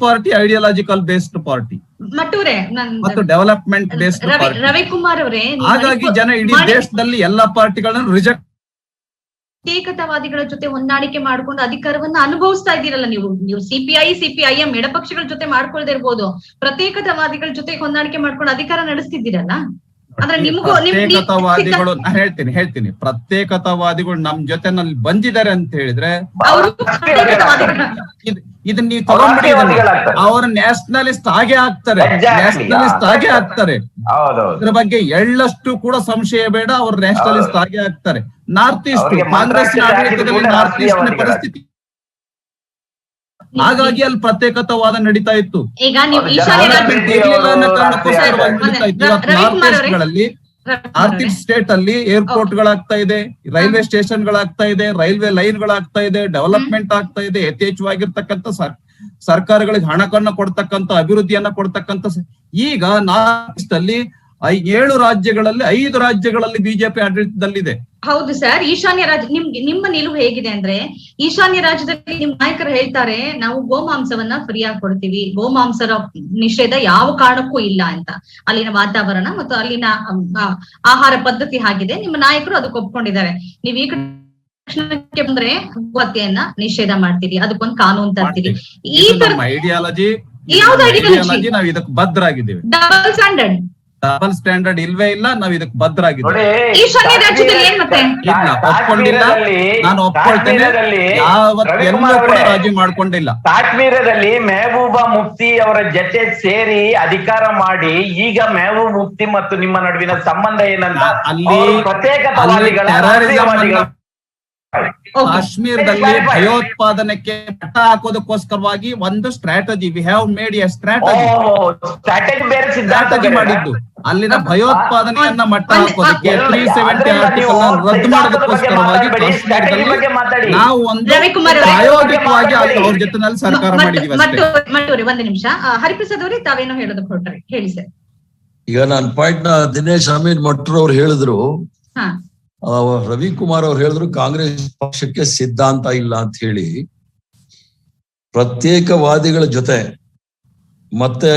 party ideological based party ಮತ್ತು ಡೆವಲಪ್ಮೆಂಟ್ ಬೇಸ್ಡ್ ಪಾರ್ಟಿ. ರವಿಕುಮಾರ್ ಅವರೇ, ಹಾಗಾಗಿ ಜನ ಇಡೀ ದೇಶದಲ್ಲಿ ಎಲ್ಲಾ ಪಾರ್ಟಿಗಳನ್ನು ರಿಜೆಕ್ಟ್, ಪ್ರತ್ಯೇಕತಾವಾದಿಗಳ ಜೊತೆ ಹೊಂದಾಣಿಕೆ ಮಾಡ್ಕೊಂಡು ಅಧಿಕಾರವನ್ನ ಅನುಭವಿಸ್ತಾ ಇದ್ದೀರಲ್ಲ ನೀವು ಸಿಪಿಐಎಂ ಎಡಪಕ್ಷಗಳ ಜೊತೆ ಮಾಡ್ಕೊಳ್ದೇ ಇರ್ಬೋದು, ಪ್ರತ್ಯೇಕತಾವಾದಿಗಳ ಜೊತೆ ಹೊಂದಾಣಿಕೆ ಮಾಡ್ಕೊಂಡು ಅಧಿಕಾರ ನಡೆಸ್ತಿದ್ದೀರಲ್ಲ. ಪ್ರತ್ಯೇಕತಾವಾದಿಗಳು ನಾ ಹೇಳ್ತೀನಿ ಪ್ರತ್ಯೇಕತಾವಾದಿಗಳು ನಮ್ ಜೊತೆನಲ್ಲಿ ಬಂದಿದ್ದಾರೆ ಅಂತ ಹೇಳಿದ್ರೆ ಇದನ್ನ ನೀವು ತಗೊಂಡ್ಬಿಟ್ಟಿದ್ರೆ ಅವರು ನ್ಯಾಷನಲಿಸ್ಟ್ ಆಗೇ ಆಗ್ತಾರೆ. ಇದ್ರ ಬಗ್ಗೆ ಎಳ್ಳಷ್ಟು ಕೂಡ ಸಂಶಯ ಬೇಡ, ಅವ್ರು ನ್ಯಾಷನಲಿಸ್ಟ್ ಆಗೇ ಆಗ್ತಾರೆ. ನಾರ್ತ್ ಈಸ್ಟ್ ಕಾಂಗ್ರೆಸ್ ಆಡಳಿತದಲ್ಲಿ ನಾರ್ತ್ ಈಸ್ಟ್ ಪರಿಸ್ಥಿತಿ, ಹಾಗಾಗಿ ಅಲ್ಲಿ ಪ್ರತ್ಯೇಕತಾವಾದ ನಡೀತಾ ಇತ್ತು. ನಾರ್ತ್ ಈಸ್ಟ್ ಸ್ಟೇಟ್ ಅಲ್ಲಿ ಏರ್ಪೋರ್ಟ್ ಗಳಾಗ್ತಾ ಇದೆ, ರೈಲ್ವೆ ಸ್ಟೇಷನ್ ಗಳಾಗ್ತಾ ಇದೆ, ರೈಲ್ವೆ ಲೈನ್ ಗಳಾಗ್ತಾ ಇದೆ, ಡೆವಲಪ್ಮೆಂಟ್ ಆಗ್ತಾ ಇದೆ. ಯಥೇಚ್ಛವಾಗಿರ್ತಕ್ಕಂಥ ಸರ್ಕಾರಗಳಿಗೆ ಹಣಕನ್ನ ಕೊಡ್ತಕ್ಕಂಥ, ಅಭಿವೃದ್ಧಿಯನ್ನ ಕೊಡ್ತಕ್ಕಂಥ. ಈಗ ನಾರ್ತ್ ಈಸ್ಟ್ ಅಲ್ಲಿ 7 ರಾಜ್ಯಗಳಲ್ಲಿ 5 ರಾಜ್ಯಗಳಲ್ಲಿ ಬಿಜೆಪಿ ಆಡಳಿತದಲ್ಲಿದೆ. ಹೌದು ಸರ್. ಈಶಾನ್ಯ ರಾಜ್ಯ ನಿಮ್ಮ ನಿಲುವು ಹೇಗಿದೆ ಅಂದ್ರೆ, ಈಶಾನ್ಯ ರಾಜ್ಯದಲ್ಲಿ ನಿಮ್ ನಾಯಕರು ಹೇಳ್ತಾರೆ ನಾವು ಗೋಮಾಂಸವನ್ನ ಫ್ರೀಯಾಗಿ ಕೊಡ್ತೀವಿ, ಗೋಮಾಂಸದ ನಿಷೇಧ ಯಾವ ಕಾರಣಕ್ಕೂ ಇಲ್ಲ ಅಂತ. ಅಲ್ಲಿನ ವಾತಾವರಣ ಮತ್ತು ಅಲ್ಲಿನ ಆಹಾರ ಪದ್ಧತಿ ಆಗಿದೆ. ನಿಮ್ಮ ನಾಯಕರು ಅದಕ್ಕೆ ಒಪ್ಕೊಂಡಿದ್ದಾರೆ. ನೀವ್ ಈ ಕಡೆ ಬಂದ್ರೆ ಗೋಹತ್ಯೆಯನ್ನ ನಿಷೇಧ ಮಾಡ್ತೀರಿ, ಅದಕ್ಕೊಂದು ಕಾನೂನು ತರ್ತೀರಿ. ಈ ತರ ಐಡಿಯಾಲಜಿ ಯಾವ್ದು ಐಡಿಯಾಲಜಿ? ನಾವು ಇದಕ್ಕೆ ಬದ್ಧರಾಗಿದ್ದೀವಿ. ಡಬಲ್ ಸ್ಟ್ಯಾಂಡರ್ಡ್ ಡಬಲ್ ಸ್ಟ್ಯಾಂಡರ್ಡ್ ಇಲ್ವೇ ಇಲ್ಲ. ನಾವ್ ಇದಕ್ಕೆ ಬದ್ಧರಾಗಿದ್ದೀವಿ. ಈಶಾನ್ಯ ರಾಜ್ಯದಲ್ಲಿ ಏನ್ ಮತ್ತೆ? ಇಲ್ಲ, ಒಪ್ಕೊಂಡಿಲ್ಲ. ನಾನು ಒಪ್ಕೊಳ್ತೇನೆ, ಎಲ್ಲೂ ಕೂಡ ರಾಜಿ ಮಾಡ್ಕೊಂಡಿಲ್ಲ. ಕಾಶ್ಮೀರದಲ್ಲಿ ಮೆಹಬೂಬಾ ಮುಫ್ತಿ ಅವರ ಜೊತೆ ಸೇರಿ ಅಧಿಕಾರ ಮಾಡಿ ಈಗ ಮೆಹಬೂಬ್ ಮುಫ್ತಿ ಮತ್ತು ನಿಮ್ಮ ನಡುವಿನ ಸಂಬಂಧ ಏನಂತ ಅಲ್ಲಿ ಕಾಶ್ಮೀರದಲ್ಲಿ ಭಯೋತ್ಪಾದನೆಗೆ ಮಟ್ಟ ಹಾಕೋದಕ್ಕೋಸ್ಕರವಾಗಿ ಒಂದು strategy, we have made A strategy ಮಾಡಿದ್ದು. ಅಲ್ಲಿನ ಭಯೋತ್ಪಾದನೆಯನ್ನ ಮಟ್ಟ ಹಾಕೋದಕ್ಕೆ 370 ಆರ್ಟಿಕಲ್ ರದ್ದು ಮಾಡೋದಕ್ಕೋಸ್ಕರವಾಗಿ ಕಾಶ್ಮೀರದಲ್ಲಿ ನಾವು ಒಂದು ಪ್ರಾಯೋಗಿಕವಾಗಿ ಅವ್ರ ಜೊತೆನಲ್ಲಿ ಸರ್ಕಾರ ಮಾಡಿದೀವಿ ಅಷ್ಟೇ. ಒಂದು ನಿಮಿಷ, ಹರಿಪ್ರಸಾದ್ ಅವರೇ ತಾವೇನೋ ಹೇಳೋದಕ್ಕೆ ಹೊರಟ್ರೆ ಹೇಳಿ ಸರ್. ಈಗ ನನ್ನ ಪಾಯಿಂಟ್ ನ ದಿನೇಶ್ ಅಮೀನ್ ಮಟ್ರು ಅವ್ರು ಹೇಳಿದ್ರು, ರವಿಕುಮಾರ್ ಅವ್ರು ಹೇಳಿದ್ರು ಕಾಂಗ್ರೆಸ್ ಪಕ್ಷಕ್ಕೆ ಸಿದ್ಧಾಂತ ಇಲ್ಲ ಅಂತ ಹೇಳಿ. ಪ್ರತ್ಯೇಕವಾದಿಗಳ ಜೊತೆ ಮತ್ತೆ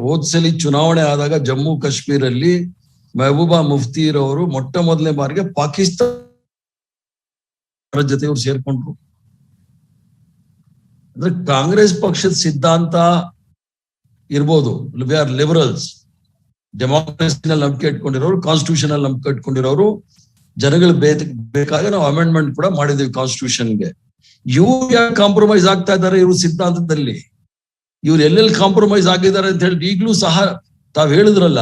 ಹೋದ್ಸಲಿ ಚುನಾವಣೆ ಆದಾಗ ಜಮ್ಮು ಕಾಶ್ಮೀರಲ್ಲಿ ಮೆಹಬೂಬಾ ಮುಫ್ತಿರವರು ಮೊಟ್ಟ ಮೊದಲನೇ ಬಾರಿಗೆ ಪಾಕಿಸ್ತಾನ ಜೊತೆ ಇವ್ರು ಸೇರ್ಕೊಂಡ್ರು. ಅಂದ್ರೆ ಕಾಂಗ್ರೆಸ್ ಪಕ್ಷದ ಸಿದ್ಧಾಂತ ಇರ್ಬೋದು, ವಿ ಆರ್ ಲಿಬರಲ್ಸ್, ಡೆಮಾಕ್ರಸಿನಲ್ಲಿ ನಂಬಿಕೆ ಇಟ್ಕೊಂಡಿರೋರು, ಕಾನ್ಸ್ಟಿಟ್ಯೂಷನ್ ಅಲ್ಲಿ ನಂಬಿಕೆ ಇಟ್ಕೊಂಡಿರೋರು, ಜನಗಳು ಬೇಕಾಗ ನಾವು ಅಮೆಂಡ್ಮೆಂಟ್ ಕೂಡ ಮಾಡಿದೀವಿ ಕಾನ್ಸ್ಟಿಟ್ಯೂಷನ್ಗೆ. ಇವ್ರು ಯಾಕೆ ಕಾಂಪ್ರಮೈಸ್ ಆಗ್ತಾ ಇದ್ದಾರೆ ಇವ್ರ ಸಿದ್ಧಾಂತದಲ್ಲಿ? ಇವ್ರು ಎಲ್ಲೆಲ್ಲಿ ಕಾಂಪ್ರಮೈಸ್ ಆಗಿದ್ದಾರೆ ಅಂತ ಹೇಳಿ ಈಗ್ಲೂ ಸಹ ತಾವ್ ಹೇಳಿದ್ರಲ್ಲ,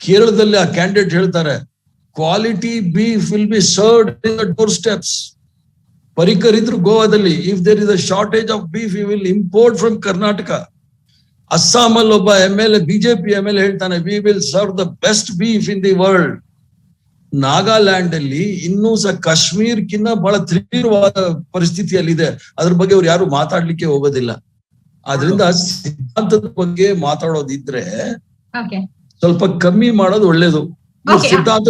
ಕೇರಳದಲ್ಲಿ ಆ ಕ್ಯಾಂಡಿಡೇಟ್ ಹೇಳ್ತಾರೆ, quality beef will be served in the door steps. Parrikar ಇದ್ರು ಗೋವಾದಲ್ಲಿ, if there is a shortage of beef you will import from Karnataka. Assam ಅಲ್ಲಿ ಒಬ್ಬ MLA, ಬಿಜೆಪಿ MLA ಹೇಳ್ತಾನೆ, we will serve the best beef in the world. Nagaland ಅಲ್ಲಿ ಇನ್ನೂ ಸಹ ಕಾಶ್ಮೀರ್ಕಿನ್ನ ಬಹಳ ತೀವ್ರವಾದ ಪರಿಸ್ಥಿತಿಯಲ್ಲಿದೆ. ಅದ್ರ ಬಗ್ಗೆ ಅವ್ರು ಯಾರು ಮಾತಾಡ್ಲಿಕ್ಕೆ ಹೋಗೋದಿಲ್ಲ. ಆದ್ರಿಂದ ಸಿದ್ಧಾಂತದ ಬಗ್ಗೆ ಮಾತಾಡೋದಿದ್ರೆ ಸ್ವಲ್ಪ ಕಮ್ಮಿ ಮಾಡೋದು ಒಳ್ಳೇದು. ಸಿದ್ಧಾಂತ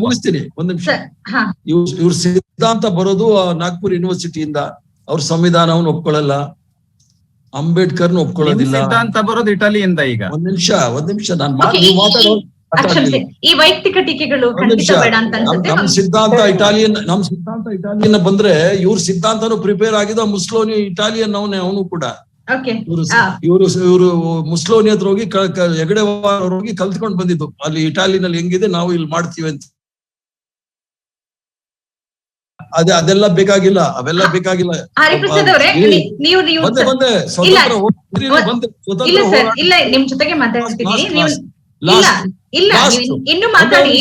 ಮುಗಿಸ್ತೀನಿ, ಒಂದ್ ನಿಮಿಷ. ಇವ್ರ ಸಿದ್ಧಾಂತ ಬರೋದು ನಾಗ್ಪುರ್ ಯೂನಿವರ್ಸಿಟಿಯಿಂದ. ಅವ್ರ ಸಂವಿಧಾನವನ್ನು ಒಪ್ಕೊಳ್ಳಲ್ಲ, ಅಂಬೇಡ್ಕರ್ನ ಒಪ್ಕೊಳ್ಳೋದಿಲ್ಲ. ಸಿದ್ಧಾಂತ ಬರೋದು ಇಟಲಿಯಿಂದ. ಈಗ ಒಂದ್ ನಿಮಿಷ ನಾನು ಮಾತಾಡೋ ಈ ವೈಯಕ್ತಿಕ ಟೀಕೆಗಳು ನಮ್ ಸಿದ್ಧಾಂತ ಇಟಾಲಿಯನ್ ಬಂದ್ರೆ ಇವ್ರ ಸಿದ್ಧಾಂತನೂ ಪ್ರಿಪೇರ್ ಆಗಿದ ಮುಸ್ಲೋನಿ ಇಟಾಲಿಯನ್ ಅವನು ಕೂಡ. ಇವರು ಮುಸ್ಲೋನಿ ಹತ್ರ ಹೋಗಿ ಹೆಗಡೆ ಹೋಗಿ ಕಲ್ತ್ಕೊಂಡ್ ಬಂದಿದ್ದು, ಅಲ್ಲಿ ಇಟಾಲಿನಲ್ಲಿ ಹೆಂಗಿದೆ ನಾವು ಇಲ್ಲಿ ಮಾಡ್ತೀವಿ ಅಂತ. ಅದೆಲ್ಲ ಬೇಕಾಗಿಲ್ಲ, ಅವೆಲ್ಲ ಬೇಕಾಗಿಲ್ಲ. ಬಂದೆ ನಿಮ್ ಜೊತೆಗೆ ಮಾತಾಡ್ತೀನಿ. ಇನ್ನು ಮಾತಾಡಿ,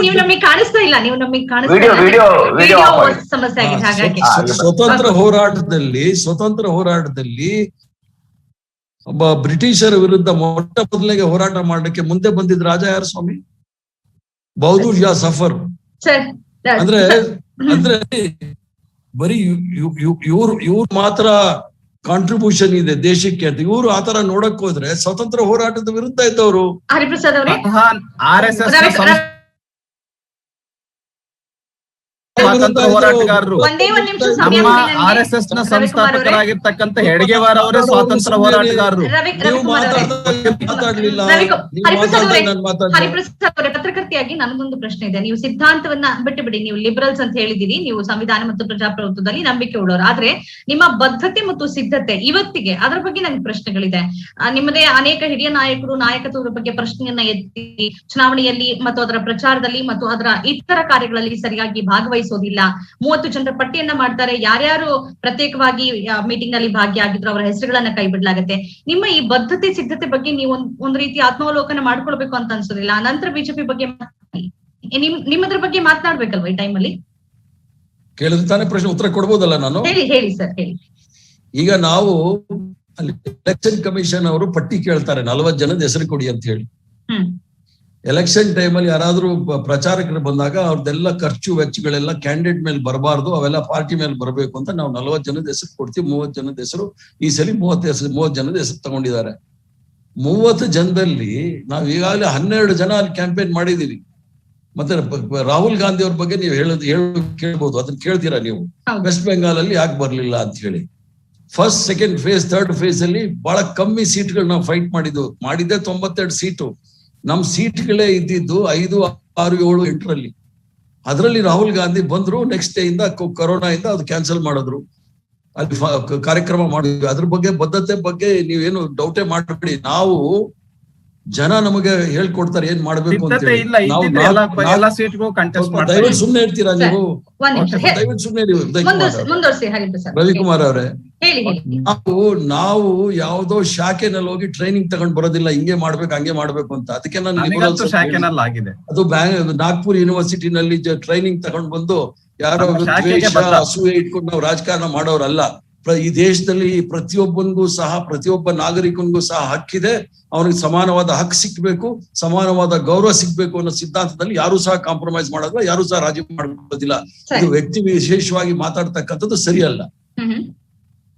ನೀವು ನಮಗೆ ಕಾಣಿಸ್ತಾ ಇಲ್ಲ, ನೀವು ನಮಗೆ ಸಮಸ್ಯೆ ಆಗಿದೆ. ಹಾಗಾಗಿ ಸ್ವತಂತ್ರ ಹೋರಾಟದಲ್ಲಿ ಒಬ್ಬ ಬ್ರಿಟಿಷರ ವಿರುದ್ಧ ಮೊಟ್ಟ ಮೊದಲಿಗೆ ಹೋರಾಟ ಮಾಡಲಿಕ್ಕೆ ಮುಂದೆ ಬಂದಿದ್ದ ರಾಜ ಯಾರು ಸ್ವಾಮಿ? ಬಹದ್ದೂರ್ ಶಾ ಸಫರ್. ಅಂದ್ರೆ ಬರೀ ಇವ್ರು ಮಾತ್ರ ಕಾಂಟ್ರಿಬ್ಯೂಷನ್ ಇದೆ ದೇಶಕ್ಕೆ ಅಂತ. ಇವರು ಆತರ ನೋಡಕ್ ಹೋದ್ರೆ ಸ್ವತಂತ್ರ ಹೋರಾಟದ ವಿರುದ್ಧ ಇದ್ದವರು. ಹರಿಪ್ರಸಾದ್ ಅವರೇ, ಸ್ವಾತಂತ್ರ್ಯ ಹೋರಾಟಗಾರರು, ನಮ್ಮ RSS ನ ಸಂಸ್ಥಾಪಕರಾಗಿರ್ತಕ್ಕಂಥ ಹೆಡ್ಗೇವಾರ್ ಅವರೇ ಸ್ವಾತಂತ್ರ್ಯ ಹೋರಾಟಗಾರರು. ಪತ್ರಕರ್ತೆಯಾಗಿ ನನಗೊಂದು ಪ್ರಶ್ನೆ ಇದೆ. ನೀವು ಸಿದ್ಧಾಂತವನ್ನ ಬಿಟ್ಟು ನೀವು ಲಿಬರಲ್ಸ್ ಅಂತ ಹೇಳಿದಿರಿ, ನೀವು ಸಂವಿಧಾನ ಮತ್ತು ಪ್ರಜಾಪ್ರಭುತ್ವದಲ್ಲಿ ನಂಬಿಕೆ ಉಳ್ಳವರು. ಆದ್ರೆ ನಿಮ್ಮ ಬದ್ಧತೆ ಮತ್ತು ಸಿದ್ಧತೆ ಇವತ್ತಿಗೆ, ಅದರ ಬಗ್ಗೆ ನನಗೆ ಪ್ರಶ್ನೆಗಳಿದೆ. ನಿಮ್ಮದೇ ಅನೇಕ ಹಿರಿಯ ನಾಯಕತ್ವದ ಬಗ್ಗೆ ಪ್ರಶ್ನೆಯನ್ನ ಎತ್ತಿ ಚುನಾವಣೆಯಲ್ಲಿ ಮತ್ತು ಅದರ ಪ್ರಚಾರದಲ್ಲಿ ಮತ್ತು ಅದರ ಇತರ ಕಾರ್ಯಗಳಲ್ಲಿ ಸರಿಯಾಗಿ ಭಾಗವಹಿಸೋದಿಲ್ಲ. 30 ಜನರ ಪಟ್ಟಿಯನ್ನ ಮಾಡ್ತಾರೆ, ಯಾರ್ಯಾರು ಪ್ರತ್ಯೇಕವಾಗಿ ಮೀಟಿಂಗ್ ನಲ್ಲಿ ಭಾಗಿಯಾಗಿದ್ರು ಅವರ ಹೆಸರುಗಳನ್ನ ಕೈ ಬಿಡಲಾಗತ್ತೆ. ನಿಮ್ಮ ಈ ಬದ್ಧತೆ ಸಿದ್ಧತೆ ಬಗ್ಗೆ ನೀವು ಒಂದು ರೀತಿ ಆತ್ಮಾವಲೋಕನ ಮಾಡ್ಕೊಳ್ಬೇಕು ಅಂತ ಅನ್ಸೋದಿಲ್ಲ? ನಂತರ ಬಿಜೆಪಿ ಬಗ್ಗೆ ನಿಮ್ಮದ್ರ ಬಗ್ಗೆ ಮಾತನಾಡ್ಬೇಕಲ್ವಾ ಈ ಟೈಮಲ್ಲಿ? ಕೇಳಿದ್ರೆ ತಾನೇ ಪ್ರಶ್ನೆ ಉತ್ತರ ಕೊಡ್ಬೋದಲ್ಲ ನಾನು? ಹೇಳಿ ಸರ್, ಹೇಳಿ. ಈಗ ನಾವು ಅಲ್ಲಿ ಎಲೆಕ್ಷನ್ ಕಮಿಷನ್ ಅವರು ಪಟ್ಟಿ ಕೇಳ್ತಾರೆ, 40 ಜನದ ಹೆಸರು ಕೊಡಿ ಅಂತ ಹೇಳಿ. ಎಲೆಕ್ಷನ್ ಟೈಮಲ್ಲಿ ಯಾರಾದ್ರೂ ಪ್ರಚಾರಕರು ಬಂದಾಗ ಅವ್ರದ್ದೆಲ್ಲ ಖರ್ಚು ವೆಚ್ಚಗಳೆಲ್ಲ ಕ್ಯಾಂಡಿಡೇಟ್ ಮೇಲೆ ಬರಬಾರ್ದು, ಅವೆಲ್ಲ ಪಾರ್ಟಿ ಮೇಲೆ ಬರಬೇಕು ಅಂತ ನಾವು 40 ಜನದ ಹೆಸರು ಕೊಡ್ತೀವಿ. 30 ಜನದ ಹೆಸರು ಈ ಸಲ 30 ಜನದ ಹೆಸರು ತಗೊಂಡಿದ್ದಾರೆ. 30 ಜನದಲ್ಲಿ ನಾವು ಈಗಾಗಲೇ 12 ಜನ ಅಲ್ಲಿ ಕ್ಯಾಂಪೇನ್ ಮಾಡಿದೀವಿ. ಮತ್ತೆ ರಾಹುಲ್ ಗಾಂಧಿ ಅವ್ರ ಬಗ್ಗೆ ನೀವು ಕೇಳ್ಬೋದು, ಅದನ್ನ ಕೇಳ್ತೀರಾ ನೀವು? ವೆಸ್ಟ್ ಬೆಂಗಾಲ್ ಅಲ್ಲಿ ಯಾಕೆ ಬರ್ಲಿಲ್ಲ ಅಂತ ಹೇಳಿ. First, second phase, third face ಅಲ್ಲಿ ಬಹಳ ಕಮ್ಮಿ ಸೀಟ್ಗಳು ನಾವು ಫೈಟ್ ಮಾಡಿದ್ದೆ 92 ಸೀಟು. ನಮ್ ಸೀಟ್ಗಳೇ ಇದ್ದಿದ್ದು 5, 6, 7, 8ರಲ್ಲಿ. ಅದರಲ್ಲಿ ರಾಹುಲ್ ಗಾಂಧಿ ಬಂದ್ರು. ನೆಕ್ಸ್ಟ್ ಡೇ ಇಂದ ಕೊರೋನಾ ಇಂದ ಅದು ಕ್ಯಾನ್ಸಲ್ ಮಾಡಿದ್ರು. ಅಲ್ಲಿ ಕಾರ್ಯಕ್ರಮ ಮಾಡಿದ್ವಿ. ಅದ್ರ ಬಗ್ಗೆ ಬದ್ಧತೆ ಬಗ್ಗೆ ನೀವೇನು ಡೌಟೇ ಮಾಡಬೇಡಿ. ನಾವು ಜನ ನಮಗೆ ಹೇಳ್ಕೊಡ್ತಾರೆ ಏನ್ ಮಾಡ್ಬೇಕು ಅಂತ ಸಿದ್ಧತೆ ಇಲ್ಲ, ಇದ್ದಿದ್ರೆ ಎಲ್ಲ ಸೀಟ್ಗೂ ಕಂಟೆಸ್ಟ್ ಮಾಡ್ತಾರೆ. ದಯವಿಟ್ಟು ಸುಮ್ನೆ ಇರ್ತೀರಾ ನೀವು? ಒಂದ್ ನಿಮಿಷ ದಯವಿಟ್ಟು ಸುಮ್ನೆ ಇರಿ ಮುಂದುವರಿಸಿ ಹರಿಪ್ರಸಾದ್. ರವಿಕುಮಾರ್ ಅವರೇ. ಹೇಳಿ. ನಾವು ಯಾವ್ದೋ ಶಾಖೆನಲ್ಲಿ ಹೋಗಿ ಟ್ರೈನಿಂಗ್ ತಗೊಂಡ್ ಬರೋದಿಲ್ಲ, ಹಿಂಗೆ ಮಾಡ್ಬೇಕು ಹಂಗೆ ಮಾಡ್ಬೇಕು ಅಂತ. ಅದಕ್ಕೆ ನಾನು ಶಾಖೆನಲ್ಲಿ ಆಗಿದೆ, ಅದು ನಾಗ್ಪುರ್ ಯೂನಿವರ್ಸಿಟಿನಲ್ಲಿ ಟ್ರೈನಿಂಗ್ ತಗೊಂಡ್ ಬಂದು ಯಾರೋ ಅಸೂಯೆ ಇಟ್ಕೊಂಡು ನಾವು ರಾಜಕಾರಣ ಮಾಡೋರಲ್ಲ. ಈ ದೇಶದಲ್ಲಿ ಪ್ರತಿಯೊಬ್ಬ ನಾಗರಿಕನಿಗೂ ಸಹ ಹಕ್ಕಿದೆ. ಅವನಿಗೆ ಸಮಾನವಾದ ಹಕ್ಕು ಸಿಕ್ಬೇಕು, ಸಮಾನವಾದ ಗೌರವ ಸಿಗ್ಬೇಕು ಅನ್ನೋ ಸಿದ್ಧಾಂತದಲ್ಲಿ ಯಾರು ಸಹ ಕಾಂಪ್ರಮೈಸ್ ಮಾಡೋದಿಲ್ಲ, ಯಾರು ಸಹ ರಾಜಿ ಮಾಡ್ಕೊಳ್ಳೋದಿಲ್ಲ. ಇದು ವ್ಯಕ್ತಿ ವಿಶೇಷವಾಗಿ ಮಾತಾಡ್ತಕ್ಕಂಥದ್ದು ಸರಿಯಲ್ಲ.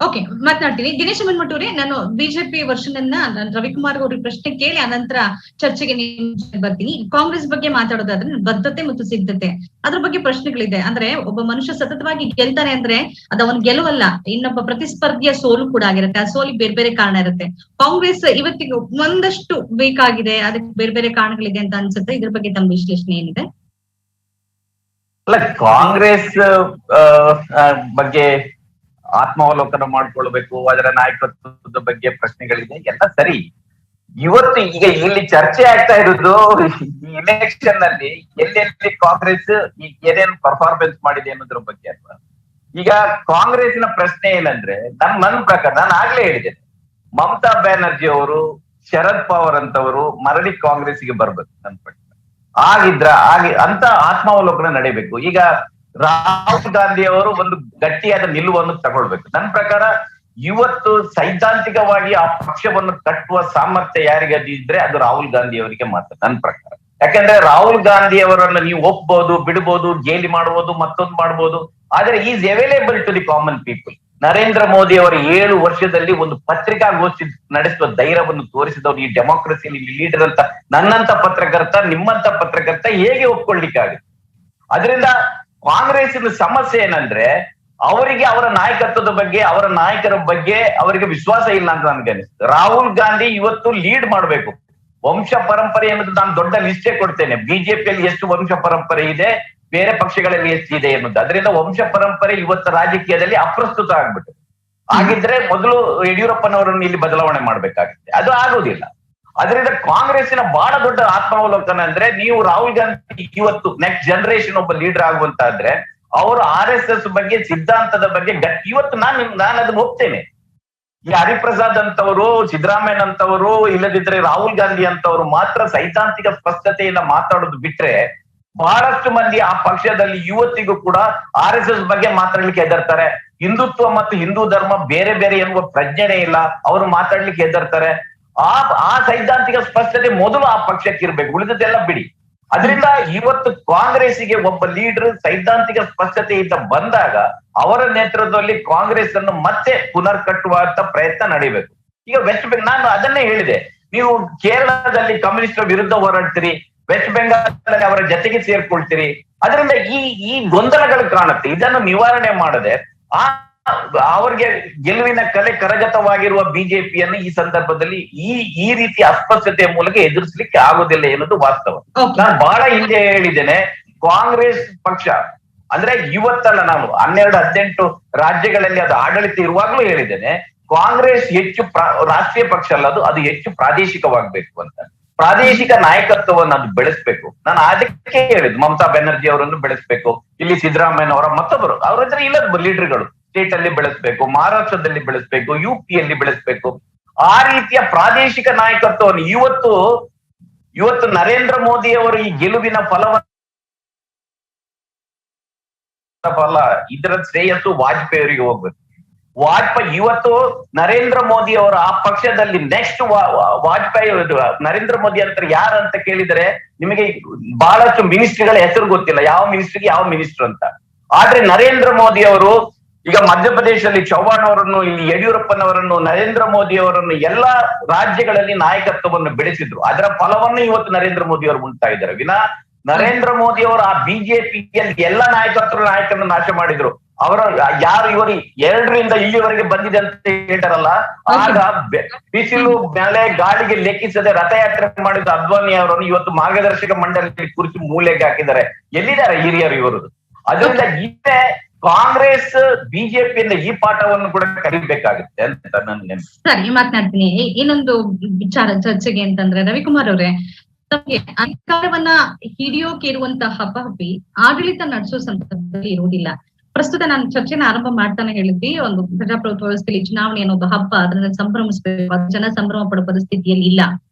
ಓಕೆ, ಮಾತನಾಡ್ತೀನಿ. ದಿನೇಶ್ ಮನ್ಮಟ್ಟೂರೇ, ನಾನು ಬಿಜೆಪಿ ವರ್ಷನ್ ನಾನು ರವಿಕುಮಾರ್ ಅವ್ರಿಗೆ ಪ್ರಶ್ನೆ ಕೇಳಿ ಅನಂತರ ಚರ್ಚೆಗೆ ಬರ್ತೀನಿ. ಕಾಂಗ್ರೆಸ್ ಬಗ್ಗೆ ಮಾತಾಡೋದಾದ್ರೆ ಬದ್ಧತೆ ಮತ್ತು ಸಿದ್ಧತೆ ಅದ್ರ ಬಗ್ಗೆ ಪ್ರಶ್ನೆಗಳಿದೆ. ಅಂದ್ರೆ ಒಬ್ಬ ಮನುಷ್ಯ ಸತತವಾಗಿ ಗೆಲ್ತಾನೆ ಅಂದ್ರೆ ಅದು ಅವನ್ ಗೆಲುವಲ್ಲ, ಇನ್ನೊಬ್ಬ ಪ್ರತಿಸ್ಪರ್ಧಿಯ ಸೋಲು ಕೂಡ ಆಗಿರುತ್ತೆ. ಆ ಸೋಲಿಗೆ ಬೇರೆ ಬೇರೆ ಕಾರಣ ಇರುತ್ತೆ. ಕಾಂಗ್ರೆಸ್ ಇವತ್ತಿಗೆ ಒಂದಷ್ಟು ಬೇಕಾಗಿದೆ, ಅದಕ್ಕೆ ಬೇರೆ ಬೇರೆ ಕಾರಣಗಳಿದೆ ಅಂತ ಅನ್ಸುತ್ತೆ. ಇದ್ರ ಬಗ್ಗೆ ತಮ್ಮ ವಿಶ್ಲೇಷಣೆ ಏನಿದೆ? ಅಲ್ಲ, ಕಾಂಗ್ರೆಸ್ ಬಗ್ಗೆ ಆತ್ಮಾವಲೋಕನ ಮಾಡ್ಕೊಳ್ಬೇಕು, ಅದರ ನಾಯಕತ್ವದ ಬಗ್ಗೆ ಪ್ರಶ್ನೆಗಳಿದೆ, ಎಲ್ಲ ಸರಿ. ಇವತ್ತು ಈಗ ಇಲ್ಲಿ ಚರ್ಚೆ ಆಗ್ತಾ ಇರೋದು ಇಲೆಕ್ಷನ್ ನಲ್ಲಿ ಎಲ್ಲೆಲ್ಲಿ ಕಾಂಗ್ರೆಸ್ ಏನೇನು ಪರ್ಫಾರ್ಮೆನ್ಸ್ ಮಾಡಿದೆ ಅನ್ನೋದ್ರ ಬಗ್ಗೆ ಅಲ್ವಾ. ಈಗ ಕಾಂಗ್ರೆಸ್ನ ಪ್ರಶ್ನೆ ಏನಂದ್ರೆ, ನನ್ನ ಪ್ರಕಾರ ನಾನು ಆಗ್ಲೇ ಹೇಳಿದ್ದೇನೆ, ಮಮತಾ ಬ್ಯಾನರ್ಜಿ ಅವರು, ಶರದ್ ಪವಾರ್ ಅಂತವರು ಮರಳಿ ಕಾಂಗ್ರೆಸ್ಗೆ ಬರ್ಬೇಕು ನನ್ನ ಪ್ರಕಾರ. ಅಂತ ಆತ್ಮಾವಲೋಕನ ನಡೀಬೇಕು. ಈಗ ರಾಹುಲ್ ಗಾಂಧಿ ಅವರು ಒಂದು ಗಟ್ಟಿಯಾದ ನಿಲುವನ್ನು ತಗೊಳ್ಬೇಕು. ನನ್ನ ಪ್ರಕಾರ ಇವತ್ತು ಸೈದ್ಧಾಂತಿಕವಾಗಿ ಆ ಪಕ್ಷವನ್ನು ಕಟ್ಟುವ ಸಾಮರ್ಥ್ಯ ಯಾರಿಗೆ ಇದ್ರೆ ಅದು ರಾಹುಲ್ ಗಾಂಧಿ ಅವರಿಗೆ ಮಾತ್ರ, ನನ್ನ ಪ್ರಕಾರ. ಯಾಕಂದ್ರೆ ರಾಹುಲ್ ಗಾಂಧಿ ಅವರನ್ನ ನೀವು ಒಪ್ಬಹುದು, ಬಿಡ್ಬೋದು, ಗೇಲಿ ಮಾಡ್ಬೋದು, ಮತ್ತೊಂದು ಮಾಡ್ಬೋದು, ಆದ್ರೆ is available to the common people. Narendra Modi ಅವರ 7 ವರ್ಷದಲ್ಲಿ ಒಂದು ಪತ್ರಿಕಾಗೋಷ್ಠಿ ನಡೆಸುವ ಧೈರ್ಯವನ್ನು ತೋರಿಸಿದವರು ಈ ಡೆಮೋಕ್ರಸಿಯಲ್ಲಿ ಲೀಡರ್ ಅಂತ ನನ್ನಂತ ಪತ್ರಕರ್ತ, ನಿಮ್ಮಂತ ಪತ್ರಕರ್ತ ಹೇಗೆ ಒಪ್ಕೊಳ್ಳಿಕ್ಕಾಗುತ್ತೆ? ಅದರಿಂದ ಕಾಂಗ್ರೆಸ್ಸಿನ ಸಮಸ್ಯೆ ಏನಂದ್ರೆ ಅವರಿಗೆ ಅವರ ನಾಯಕತ್ವದ ಬಗ್ಗೆ, ಅವರ ನಾಯಕರ ಬಗ್ಗೆ ಅವರಿಗೆ ವಿಶ್ವಾಸ ಇಲ್ಲ ಅಂತ ನನ್ಗೆ ಅನಿಸ್ತದೆ. ರಾಹುಲ್ ಗಾಂಧಿ ಇವತ್ತು ಲೀಡ್ ಮಾಡ್ಬೇಕು. ವಂಶ ಪರಂಪರೆ ಅನ್ನೋದು ನಾನು ದೊಡ್ಡ ಲಿಸ್ಟೇ ಕೊಡ್ತೇನೆ. ಬಿಜೆಪಿಯಲ್ಲಿ ಎಷ್ಟು ವಂಶ ಪರಂಪರೆ ಇದೆ, ಬೇರೆ ಪಕ್ಷಗಳಲ್ಲಿ ಎಷ್ಟಿದೆ ಅನ್ನೋದು. ಅದರಿಂದ ವಂಶ ಪರಂಪರೆ ಇವತ್ತು ರಾಜಕೀಯದಲ್ಲಿ ಅಪ್ರಸ್ತುತ ಆಗ್ಬಿಟ್ಟು. ಹಾಗಿದ್ರೆ ಮೊದಲು ಯಡಿಯೂರಪ್ಪನವರನ್ನು ಇಲ್ಲಿ ಬದಲಾವಣೆ ಮಾಡ್ಬೇಕಾಗುತ್ತೆ, ಅದು ಆಗುವುದಿಲ್ಲ. ಅದರಿಂದ ಕಾಂಗ್ರೆಸ್ಸಿನ ಬಹಳ ದೊಡ್ಡ ಆತ್ಮಾವಲೋಕನ ಅಂದ್ರೆ, ನೀವು ರಾಹುಲ್ ಗಾಂಧಿ ಇವತ್ತು ನೆಕ್ಸ್ಟ್ ಜನರೇಷನ್ ಒಬ್ಬ ಲೀಡರ್ ಆಗುವಂತಾದ್ರೆ ಅವರು RSS ಬಗ್ಗೆ, ಸಿದ್ಧಾಂತದ ಬಗ್ಗೆ ಇವತ್ತು ನಾನು ಅದನ್ನ ಒಪ್ತೇನೆ. ಈ ಹರಿಪ್ರಸಾದ್ ಅಂತವರು, ಸಿದ್ದರಾಮಯ್ಯ ಅಂತವರು, ಇಲ್ಲದಿದ್ರೆ ರಾಹುಲ್ ಗಾಂಧಿ ಅಂತವರು ಮಾತ್ರ ಸೈದ್ಧಾಂತಿಕ ಸ್ಪಷ್ಟತೆಯಿಂದ ಮಾತಾಡೋದು ಬಿಟ್ರೆ, ಬಹಳಷ್ಟು ಮಂದಿ ಆ ಪಕ್ಷದಲ್ಲಿ ಇವತ್ತಿಗೂ ಕೂಡ RSS ಬಗ್ಗೆ ಮಾತಾಡ್ಲಿಕ್ಕೆ ಹೆದರ್ತಾರೆ. ಹಿಂದುತ್ವ ಮತ್ತು ಹಿಂದೂ ಧರ್ಮ ಬೇರೆ ಬೇರೆ ಎನ್ನುವ ಪ್ರಜ್ಞೆನೇ ಇಲ್ಲ, ಅವರು ಮಾತಾಡ್ಲಿಕ್ಕೆ ಹೆದರ್ತಾರೆ. ಆ ಸೈದ್ಧಾಂತಿಕ ಸ್ಪಷ್ಟತೆ ಮೊದಲು ಆ ಪಕ್ಷಕ್ಕೆ ಇರ್ಬೇಕು, ಉಳಿದದೆಲ್ಲ ಬಿಡಿ. ಅದರಿಂದ ಇವತ್ತು ಕಾಂಗ್ರೆಸ್ಸಿಗೆ ಒಬ್ಬ ಲೀಡರ್ ಸೈದ್ಧಾಂತಿಕ ಸ್ಪಷ್ಟತೆಯಿಂದ ಬಂದಾಗ ಅವರ ನೇತೃತ್ವದಲ್ಲಿ ಕಾಂಗ್ರೆಸ್ ಅನ್ನು ಮತ್ತೆ ಪುನರ್ ಕಟ್ಟುವಂತ ಪ್ರಯತ್ನ ನಡೀಬೇಕು. ಈಗ ವೆಸ್ಟ್ ಬೆಂಗಾಲ್, ನಾನು ಅದನ್ನೇ ಹೇಳಿದೆ, ನೀವು ಕೇರಳದಲ್ಲಿ ಕಮ್ಯುನಿಸ್ಟರ ವಿರುದ್ಧ ಹೋರಾಡ್ತೀರಿ, ವೆಸ್ಟ್ ಬೆಂಗಾಲ್ ಅವರ ಜೊತೆಗೆ ಸೇರ್ಕೊಳ್ತೀರಿ. ಅದರಿಂದ ಈ ಗೊಂದಲಗಳು ಕಾಣುತ್ತೆ. ಇದನ್ನು ನಿವಾರಣೆ ಮಾಡದೆ ಅವರಿಗೆ ಗೆಲುವಿನ ಕಲೆ ಕರಗತವಾಗಿರುವ ಬಿಜೆಪಿಯನ್ನು ಈ ಸಂದರ್ಭದಲ್ಲಿ ಈ ರೀತಿಯ ಅಸ್ಪಷ್ಟತೆಯ ಮೂಲಕ ಎದುರಿಸಲಿಕ್ಕೆ ಆಗೋದಿಲ್ಲ ಎನ್ನುವುದು ವಾಸ್ತವ. ನಾನು ಬಹಳ ಹಿಂದೆ ಹೇಳಿದ್ದೇನೆ, ಕಾಂಗ್ರೆಸ್ ಪಕ್ಷ ಅಂದ್ರೆ ಇವತ್ತಲ್ಲ, ನಾನು 12-18 ರಾಜ್ಯಗಳಲ್ಲಿ ಅದು ಆಡಳಿತ ಇರುವಾಗ್ಲೂ ಹೇಳಿದ್ದೇನೆ, ಕಾಂಗ್ರೆಸ್ ಹೆಚ್ಚು ರಾಷ್ಟ್ರೀಯ ಪಕ್ಷ ಅಲ್ಲ, ಅದು ಹೆಚ್ಚು ಪ್ರಾದೇಶಿಕವಾಗಬೇಕು ಅಂತ. ಪ್ರಾದೇಶಿಕ ನಾಯಕತ್ವವನ್ನು ಅದು ಬೆಳೆಸ್ಬೇಕು. ನಾನು ಅದಕ್ಕೆ ಹೇಳಿದ್ದು, ಮಮತಾ ಬ್ಯಾನರ್ಜಿ ಅವರನ್ನು ಬೆಳೆಸ್ಬೇಕು, ಇಲ್ಲಿ ಸಿದ್ದರಾಮಯ್ಯನವರ ಮತ್ತೊಬ್ಬರು ಅವರ ಇಲ್ಲದ ಲೀಡರ್ಗಳು ಸ್ಟೇಟ್ ಅಲ್ಲಿ ಬೆಳೆಸ್ಬೇಕು, ಮಹಾರಾಷ್ಟ್ರದಲ್ಲಿ ಬೆಳೆಸ್ಬೇಕು, UP-ಯಲ್ಲಿ ಬೆಳೆಸ್ಬೇಕು. ಆ ರೀತಿಯ ಪ್ರಾದೇಶಿಕ ನಾಯಕತ್ವವನ್ನು ಇವತ್ತು ನರೇಂದ್ರ ಮೋದಿ ಅವರು ಈ ಗೆಲುವಿನ ಫಲ ಇದರ ಶ್ರೇಯಸ್ಸು ವಾಜಪೇಯಿ ಅವರಿಗೆ ಹೋಗ್ಬೇಕು. ವಾಜಪೇಯಿ ಇವತ್ತು ನರೇಂದ್ರ ಮೋದಿ ಅವರ ಆ ಪಕ್ಷದಲ್ಲಿ ನೆಕ್ಸ್ಟ್ ವಾಜಪೇಯಿ, ನರೇಂದ್ರ ಮೋದಿ ಅಂತ ಯಾರಂತ ಕೇಳಿದರೆ ನಿಮಗೆ ಬಹಳಷ್ಟು ಮಿನಿಸ್ಟ್ರಿಗಳ ಹೆಸರು ಗೊತ್ತಿಲ್ಲ, ಯಾವ ಮಿನಿಸ್ಟ್ರಿಗೆ ಯಾವ ಮಿನಿಸ್ಟರ್ ಅಂತ. ಆದ್ರೆ ನರೇಂದ್ರ ಮೋದಿ ಅವರು ಈಗ ಮಧ್ಯಪ್ರದೇಶದಲ್ಲಿ ಚೌಹಾಣ್ ಅವರನ್ನು, ಇಲ್ಲಿ ಯಡಿಯೂರಪ್ಪನವರನ್ನು, ನರೇಂದ್ರ ಮೋದಿ ಅವರನ್ನು ಎಲ್ಲಾ ರಾಜ್ಯಗಳಲ್ಲಿ ನಾಯಕತ್ವವನ್ನು ಬೆಳೆಸಿದ್ರು. ಅದರ ಫಲವನ್ನು ಇವತ್ತು ನರೇಂದ್ರ ಮೋದಿ ಅವರು ಉಂಟಾ ಇದ್ದಾರೆ ವಿನಾ ನರೇಂದ್ರ ಮೋದಿ ಅವರು ಆ ಬಿಜೆಪಿಯಲ್ಲಿ ಎಲ್ಲ ನಾಯಕರನ್ನು ನಾಶ ಮಾಡಿದ್ರು. ಅವರ ಯಾರು ಇವರು 2ರಿಂದ ಇಲ್ಲಿವರೆಗೆ ಬಂದಿದೆ ಅಂತ ಹೇಳ್ತಾರಲ್ಲ, ಆಗ ಬಿಸಿಲು ಮೇಲೆ ಗಾಳಿಗೆ ಲೆಕ್ಕಿಸದೆ ರಥಯಾತ್ರೆ ಮಾಡಿದ ಅದ್ವಾನಿ ಅವರನ್ನು ಇವತ್ತು ಮಾರ್ಗದರ್ಶಕ ಮಂಡಳಿ ಕುರಿತು ಮೂಲೆಗೆ ಹಾಕಿದ್ದಾರೆ. ಎಲ್ಲಿದ್ದಾರೆ ಹಿರಿಯರು ಇವರು? ಅದರಿಂದ ಕಾಂಗ್ರೆಸ್ ಬಿಜೆಪಿಯಿಂದ ಈ ಪಾಠವನ್ನು ಕೂಡ ಕಲಿಬೇಕಾಗುತ್ತೆ ಅಂತ ನನ್ನ ಸರಿ, ಮಾತನಾಡ್ತೀನಿ. ಇನ್ನೊಂದು ವಿಚಾರ ಚರ್ಚೆಗೆ ಅಂತಂದ್ರೆ, ರವಿಕುಮಾರ್ ಅವರೇ, ತಮಗೆ ಅಧಿಕಾರವನ್ನ ಹಿಡಿಯೋಕೆ ಇರುವಂತಹ ಹಪ್ಪಿ ಆಡಳಿತ ನಡೆಸೋ ಸಂದರ್ಭದಲ್ಲಿ ಇರುವುದಿಲ್ಲ. ಪ್ರಸ್ತುತ ನಾನು ಚರ್ಚೆನ ಆರಂಭ ಮಾಡ್ತಾನೆ ಹೇಳಿದ್ವಿ, ಒಂದು ಪ್ರಜಾಪ್ರಭುತ್ವ ವ್ಯವಸ್ಥೆಯಲ್ಲಿ ಚುನಾವಣೆ ಅನ್ನೋದು ಹಬ್ಬ, ಅದನ್ನ ಸಂಭ್ರಮಿಸಬೇಕು, ಜನ ಸಂಭ್ರಮ ಪಡುವ ಪರಿಸ್ಥಿತಿಯಲ್ಲಿ ಇಲ್ಲ.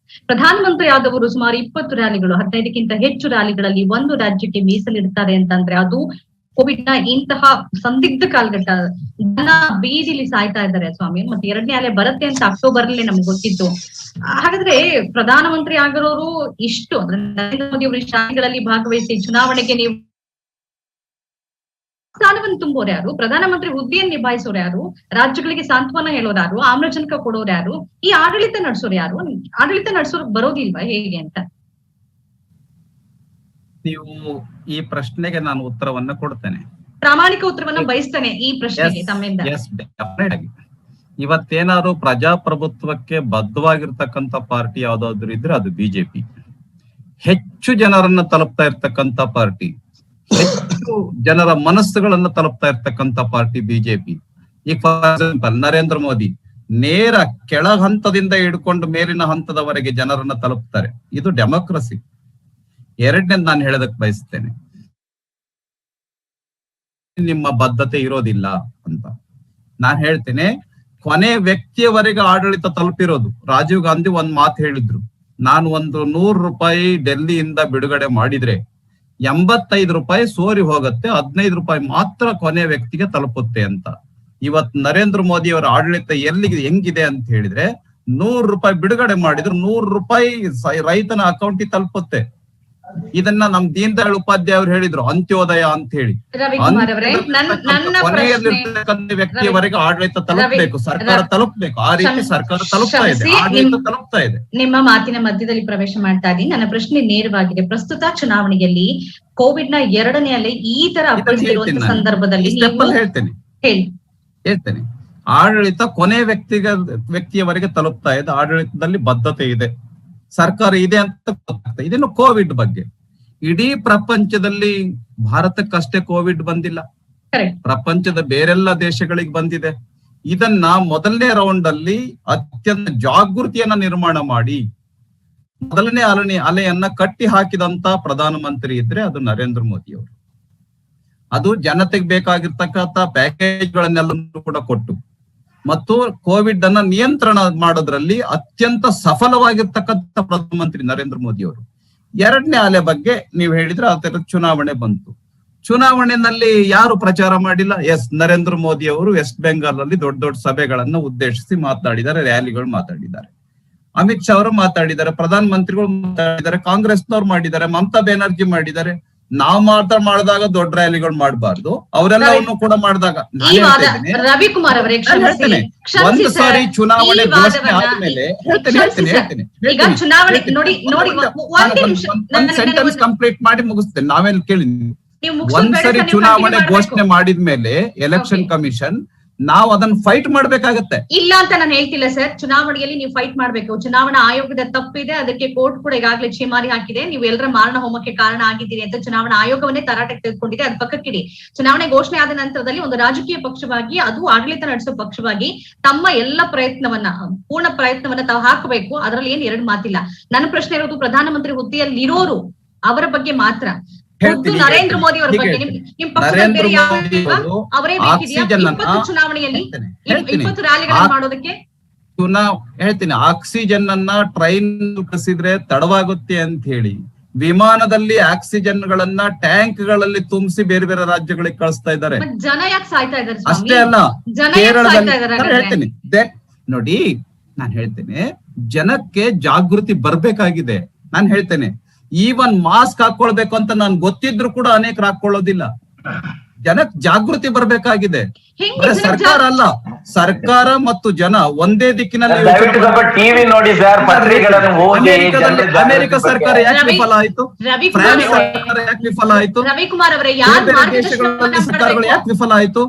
ಪ್ರಧಾನಮಂತ್ರಿ ಆದವರು ಸುಮಾರು 20 ರ್ಯಾಲಿಗಳು, 15ಕ್ಕಿಂತ ಹೆಚ್ಚು ರ್ಯಾಲಿಗಳಲ್ಲಿ ಒಂದು ರಾಜ್ಯಕ್ಕೆ ಮೀಸಲಿಡ್ತಾರೆ ಅಂತಂದ್ರೆ, ಅದು ಕೋವಿಡ್ ನ ಇಂತಹ ಸಂದಿಗ್ಧ ಕಾಲಘಟ್ಟ, ಜನ ಬೀದಿಲಿ ಸಾಯ್ತಾ ಇದ್ದಾರೆ ಸ್ವಾಮಿ. ಮತ್ತೆ 2ನೇ ಅಲೆ ಬರುತ್ತೆ ಅಂತ ಅಕ್ಟೋಬರ್ ಅಲ್ಲಿ ನಮ್ಗೆ ಗೊತ್ತಿತ್ತು. ಹಾಗಾದ್ರೆ ಪ್ರಧಾನಮಂತ್ರಿ ಆಗಿರೋರು ಇಷ್ಟು ಅಂದ್ರೆ ನರೇಂದ್ರ ಮೋದಿ ಅವರು ಇಷ್ಟು ರ್ಯಾಲಿಗಳಲ್ಲಿ ಭಾಗವಹಿಸಿ ಚುನಾವಣೆಗೆ ನೀವು ಸ್ಥಾನವನ್ನು ತುಂಬೋರು ಯಾರು? ಪ್ರಧಾನಮಂತ್ರಿ ಹುದ್ದೆಯನ್ನು ನಿಭಾಯಿಸೋರು ಯಾರು? ರಾಜ್ಯಗಳಿಗೆ ಸಾಂತ್ವನ ಹೇಳೋರು ಯಾರು? ಆಮ್ಲಜನಕ ಕೊಡೋರು ಯಾರು? ಈ ಆಡಳಿತ ನಡೆಸೋರು ಯಾರು? ಆಡಳಿತ ನಡೆಸೋರು ಬರೋದಿಲ್ವಾ ಹೇಗೆ ಅಂತ? ನೀವು ಈ ಪ್ರಶ್ನೆಗೆ ನಾನು ಉತ್ತರವನ್ನ ಕೊಡ್ತೇನೆ, ಪ್ರಾಮಾಣಿಕ ಉತ್ತರವನ್ನ ಬಯಸ್ತೇನೆ ಈ ಪ್ರಶ್ನೆಗೆ ತಮ್ಮಿಂದ. ಇವತ್ತೇನಾದ್ರು ಪ್ರಜಾಪ್ರಭುತ್ವಕ್ಕೆ ಬದ್ಧವಾಗಿರ್ತಕ್ಕಂಥ ಪಾರ್ಟಿ ಯಾವ್ದಾದ್ರು ಇದ್ರೆ ಅದು ಬಿಜೆಪಿ. ಹೆಚ್ಚು ಜನರನ್ನ ತಲುಪ್ತಾ ಇರ್ತಕ್ಕಂಥ ಪಾರ್ಟಿ, ಹೆಚ್ಚು ಜನರ ಮನಸ್ಸುಗಳನ್ನ ತಲುಪ್ತಾ ಇರ್ತಕ್ಕಂಥ ಪಾರ್ಟಿ ಬಿಜೆಪಿ. ಈಗ ಫಾರ್ ಎಕ್ಸಾಂಪಲ್ ನರೇಂದ್ರ ಮೋದಿ ನೇರ ಕೆಳ ಹಂತದಿಂದ ಹಿಡ್ಕೊಂಡು ಮೇಲಿನ ಹಂತದವರೆಗೆ ಜನರನ್ನ ತಲುಪ್ತಾರೆ. ಇದು ಡೆಮೋಕ್ರಸಿ. ಎರಡನೇದು ನಾನು ಹೇಳೋದಕ್ಕೆ ಬಯಸ್ತೇನೆ, ನಿಮ್ಮ ಬದ್ಧತೆ ಇರೋದಿಲ್ಲ ಅಂತ ನಾನ್ ಹೇಳ್ತೇನೆ. ಕೊನೆ ವ್ಯಕ್ತಿಯವರೆಗೆ ಆಡಳಿತ ತಲುಪಿರೋದು. ರಾಜೀವ್ ಗಾಂಧಿ ಒಂದ್ ಮಾತು ಹೇಳಿದ್ರು, ನಾನು ಒಂದು 100 ರೂಪಾಯಿ ಡೆಲ್ಲಿಯಿಂದ ಬಿಡುಗಡೆ ಮಾಡಿದ್ರೆ 85 ರೂಪಾಯಿ ಸೋರಿ ಹೋಗುತ್ತೆ, 15 ರೂಪಾಯಿ ಮಾತ್ರ ಕೊನೆ ವ್ಯಕ್ತಿಗೆ ತಲುಪುತ್ತೆ ಅಂತ. ಇವತ್ ನರೇಂದ್ರ ಮೋದಿ ಅವರ ಆಡಳಿತ ಹೆಂಗಿದೆ ಅಂತ ಹೇಳಿದ್ರೆ, 100 ರೂಪಾಯಿ ಬಿಡುಗಡೆ ಮಾಡಿದ್ರೆ 100 ರೂಪಾಯಿ ರೈತನ ಅಕೌಂಟಿಗೆ ತಲುಪುತ್ತೆ. ಇದನ್ನ ನಮ್ ದೀನ್ ದಯಾಳ್ ಉಪಾಧ್ಯಾಯ ಅವರು ಹೇಳಿದ್ರು, ಅಂತ್ಯೋದಯ ಅಂತ ಹೇಳಿ. ಕೊನೆಯಲ್ಲಿರ್ತಕ್ಕಂಥ ವ್ಯಕ್ತಿಯವರೆಗೆ ಆಡಳಿತ ತಲುಪಬೇಕು, ಸರ್ಕಾರ ತಲುಪಬೇಕು. ಆ ರೀತಿ ಸರ್ಕಾರ ತಲುಪ್ತಾ ಇದೆ, ಆಡಳಿತ ತಲುಪ್ತಾ ಇದೆ. ನಿಮ್ಮ ಮಾತಿನ ಮಧ್ಯದಲ್ಲಿ ಪ್ರವೇಶ ಮಾಡ್ತಾ ಇದ್ದೀನಿ. ನನ್ನ ಪ್ರಶ್ನೆ ನೇರವಾಗಿದೆ. ಪ್ರಸ್ತುತ ಚುನಾವಣೆಯಲ್ಲಿ ಕೋವಿಡ್ ನ 2ನೇ ಅಲೆ ಈ ತರ ಅಪ್ಪಳಿಸಿರುವಂತ ಸಂದರ್ಭದಲ್ಲಿ ಹೇಳ್ತೇನೆ, ಆಡಳಿತ ಕೊನೆ ವ್ಯಕ್ತಿಯವರೆಗೆ ತಲುಪ್ತಾ ಇದೆ. ಆಡಳಿತದಲ್ಲಿ ಬದ್ಧತೆ ಇದೆ, ಸರ್ಕಾರ ಇದೆ ಅಂತ ಗೊತ್ತಾಗ್ತದೆ. ಇದೇನು ಕೋವಿಡ್ ಬಗ್ಗೆ ಇಡೀ ಪ್ರಪಂಚದಲ್ಲಿ ಭಾರತಕ್ಕಷ್ಟೇ ಕೋವಿಡ್ ಬಂದಿಲ್ಲ, ಪ್ರಪಂಚದ ಬೇರೆಲ್ಲ ದೇಶಗಳಿಗೆ ಬಂದಿದೆ. ಇದನ್ನ ಮೊದಲನೇ ರೌಂಡ್ ಅಲ್ಲಿ ಅತ್ಯಂತ ಜಾಗೃತಿಯನ್ನ ನಿರ್ಮಾಣ ಮಾಡಿ ಮೊದಲನೇ ಅಲೆಯನ್ನ ಕಟ್ಟಿ ಹಾಕಿದಂತ ಪ್ರಧಾನಮಂತ್ರಿ ಇದ್ರೆ ಅದು ನರೇಂದ್ರ ಮೋದಿ ಅವರು. ಅದು ಜನತೆಗೆ ಬೇಕಾಗಿರ್ತಕ್ಕಂಥ ಪ್ಯಾಕೇಜ್ಗಳನ್ನೆಲ್ಲ ಕೂಡ ಕೊಟ್ಟು ಮತ್ತು ಕೋವಿಡ್ ಅನ್ನ ನಿಯಂತ್ರಣ ಮಾಡೋದ್ರಲ್ಲಿ ಅತ್ಯಂತ ಸಫಲವಾಗಿರ್ತಕ್ಕಂಥ ಪ್ರಧಾನಮಂತ್ರಿ ನರೇಂದ್ರ ಮೋದಿ ಅವರು. 2ನೇ ಅಲೆ ಬಗ್ಗೆ ನೀವು ಹೇಳಿದ್ರೆ ಅದರ ಚುನಾವಣೆ ಬಂತು. ಚುನಾವಣೆಯಲ್ಲಿ ಯಾರು ಪ್ರಚಾರ ಮಾಡಿಲ್ಲ? ನರೇಂದ್ರ ಮೋದಿ ಅವರು ವೆಸ್ಟ್ ಬೆಂಗಾಲ್ ಅಲ್ಲಿ ದೊಡ್ಡ ದೊಡ್ಡ ಸಭೆಗಳನ್ನ ಉದ್ದೇಶಿಸಿ ಮಾತಾಡಿದ್ದಾರೆ, ರ್ಯಾಲಿಗಳು ಮಾತಾಡಿದ್ದಾರೆ. ಅಮಿತ್ ಶಾ ಅವರು ಮಾತಾಡಿದ್ದಾರೆ, ಪ್ರಧಾನ ಮಂತ್ರಿಗಳು ಮಾತಾಡಿದ್ದಾರೆ, ಕಾಂಗ್ರೆಸ್ನವ್ರು ಮಾಡಿದ್ದಾರೆ, ಮಮತಾ ಬ್ಯಾನರ್ಜಿ ಮಾಡಿದ್ದಾರೆ. ನಾವು ಮಾಡಿದಾಗ ದೊಡ್ಡ ರ್ಯಾಲಿಗಳು ಮಾಡಬಾರ್ದು, ಅವರೆಲ್ಲವನ್ನು ಕೂಡ ಮಾಡಿದಾಗ. ರವಿಕುಮಾರ್ ಅವರೇ, ಒಂದು ಸಾರಿ ಚುನಾವಣೆ ಘೋಷಣೆ ಆದ್ಮೇಲೆ ಸೆಂಟೆನ್ಸ್ ಕಂಪ್ಲೀಟ್ ಮಾಡಿ ಮುಗಿಸ್ತೇನೆ. ನಾವೇನ್ ಕೇಳಿ, ಒಂದ್ಸರಿ ಚುನಾವಣೆ ಘೋಷಣೆ ಮಾಡಿದ್ಮೇಲೆ ಎಲೆಕ್ಷನ್ ಕಮಿಷನ್ ನಾವು ಅದನ್ನ ಫೈಟ್ ಮಾಡ್ಬೇಕಾಗತ್ತೆ. ಇಲ್ಲ ಅಂತ ನಾನು ಹೇಳ್ತಿಲ್ಲ ಸರ್, ಚುನಾವಣೆಯಲ್ಲಿ ನೀವು ಫೈಟ್ ಮಾಡ್ಬೇಕು. ಚುನಾವಣಾ ಆಯೋಗದ ತಪ್ಪಿದೆ, ಅದಕ್ಕೆ ಕೋರ್ಟ್ ಕೂಡ ಈಗಾಗಲೇ ಛೀಮಾರಿ ಹಾಕಿದೆ. ನೀವು ಎಲ್ಲರ ಮಾರಣ ಹೋಮಕ್ಕೆ ಕಾರಣ ಆಗಿದ್ದೀರಿ ಅಂತ ಚುನಾವಣಾ ಆಯೋಗವನ್ನೇ ತರಾಟೆಗೆ ತೆಗೆದುಕೊಂಡಿದೆ. ಅದ್ ಪಕ್ಕಕ್ಕಿಡಿ. ಚುನಾವಣೆ ಘೋಷಣೆ ಆದ ನಂತರದಲ್ಲಿ ಒಂದು ರಾಜಕೀಯ ಪಕ್ಷವಾಗಿ, ಅದು ಆಡಳಿತ ನಡೆಸೋ ಪಕ್ಷವಾಗಿ ತಮ್ಮ ಎಲ್ಲ ಪೂರ್ಣ ಪ್ರಯತ್ನವನ್ನ ತಾವು ಹಾಕಬೇಕು. ಅದರಲ್ಲಿ ಏನ್ 2 ಮಾತಿಲ್ಲ. ನನ್ನ ಪ್ರಶ್ನೆ ಇರೋದು ಪ್ರಧಾನಮಂತ್ರಿ ಹುದ್ದೆಯಲ್ಲಿ ಇರೋರು ಅವರ ಬಗ್ಗೆ ಮಾತ್ರ. ನರೇಂದ್ರ ಮೋದಿ ಅವರ ಬಗ್ಗೆ ನಿಮ್ ಪಕ್ಷದ ಬೇರೆ ಅವರೇ ಬೇಕಿದೆಯಾ? 20 ಚುನಾವಣೆಯಲ್ಲಿ 20 ರ್ಯಾಲಿಗಳನ್ನು ಮಾಡೋದಕ್ಕೆ ಹೇಳ್ತೀನಿ. ಆಕ್ಸಿಜನ್ ಅನ್ನ ಟ್ರೈನ್ ಕಳಿಸಿದ್ರೆ ತಡವಾಗುತ್ತೆ ಅಂತ ಹೇಳಿ ವಿಮಾನದಲ್ಲಿ ಆಕ್ಸಿಜನ್ ಗಳನ್ನ ಟ್ಯಾಂಕ್ ಗಳಲ್ಲಿ ತುಂಬಿಸಿ ಬೇರೆ ಬೇರೆ ರಾಜ್ಯಗಳಿಗೆ ಕಳಿಸ್ತಾ ಇದ್ದಾರೆ. ಜನ ಯಾಕೆ ಸಾಯ್ತಾ ಇದ್ದಾರೆ? ಅಷ್ಟೇ ಅಲ್ಲ, ಕೇರಳದಲ್ಲಿ ಹೇಳ್ತೀನಿ ನೋಡಿ, ನಾನು ಹೇಳ್ತೇನೆ, ಜನಕ್ಕೆ ಜಾಗೃತಿ ಬರ್ಬೇಕಾಗಿದೆ. ನಾನು ಹೇಳ್ತೇನೆ, ಈವನ್ ಮಾಸ್ಕ್ ಹಾಕೊಳ್ಬೇಕು ಅಂತ ನಾನು ಗೊತ್ತಿದ್ರು ಕೂಡ ಅನೇಕರು ಹಾಕೊಳ್ಳೋದಿಲ್ಲ. ಜನಕ್ ಜಾಗೃತಿ ಬರ್ಬೇಕಾಗಿದೆ. ಸರ್ಕಾರ ಅಲ್ಲ, ಸರ್ಕಾರ ಮತ್ತು ಜನ ಒಂದೇ ದಿಕ್ಕಿನಲ್ಲಿ. ಅಮೆರಿಕ ಸರ್ಕಾರ ಯಾಕೆ ವಿಫಲ ಆಯ್ತು? ಫ್ರಾನ್ಸ್ ಸರ್ಕಾರ ಯಾಕೆ ವಿಫಲ ಆಯ್ತು? ದೇಶಗಳಲ್ಲಿ ಸರ್ಕಾರಗಳು ಯಾಕೆ ವಿಫಲ ಆಯ್ತು?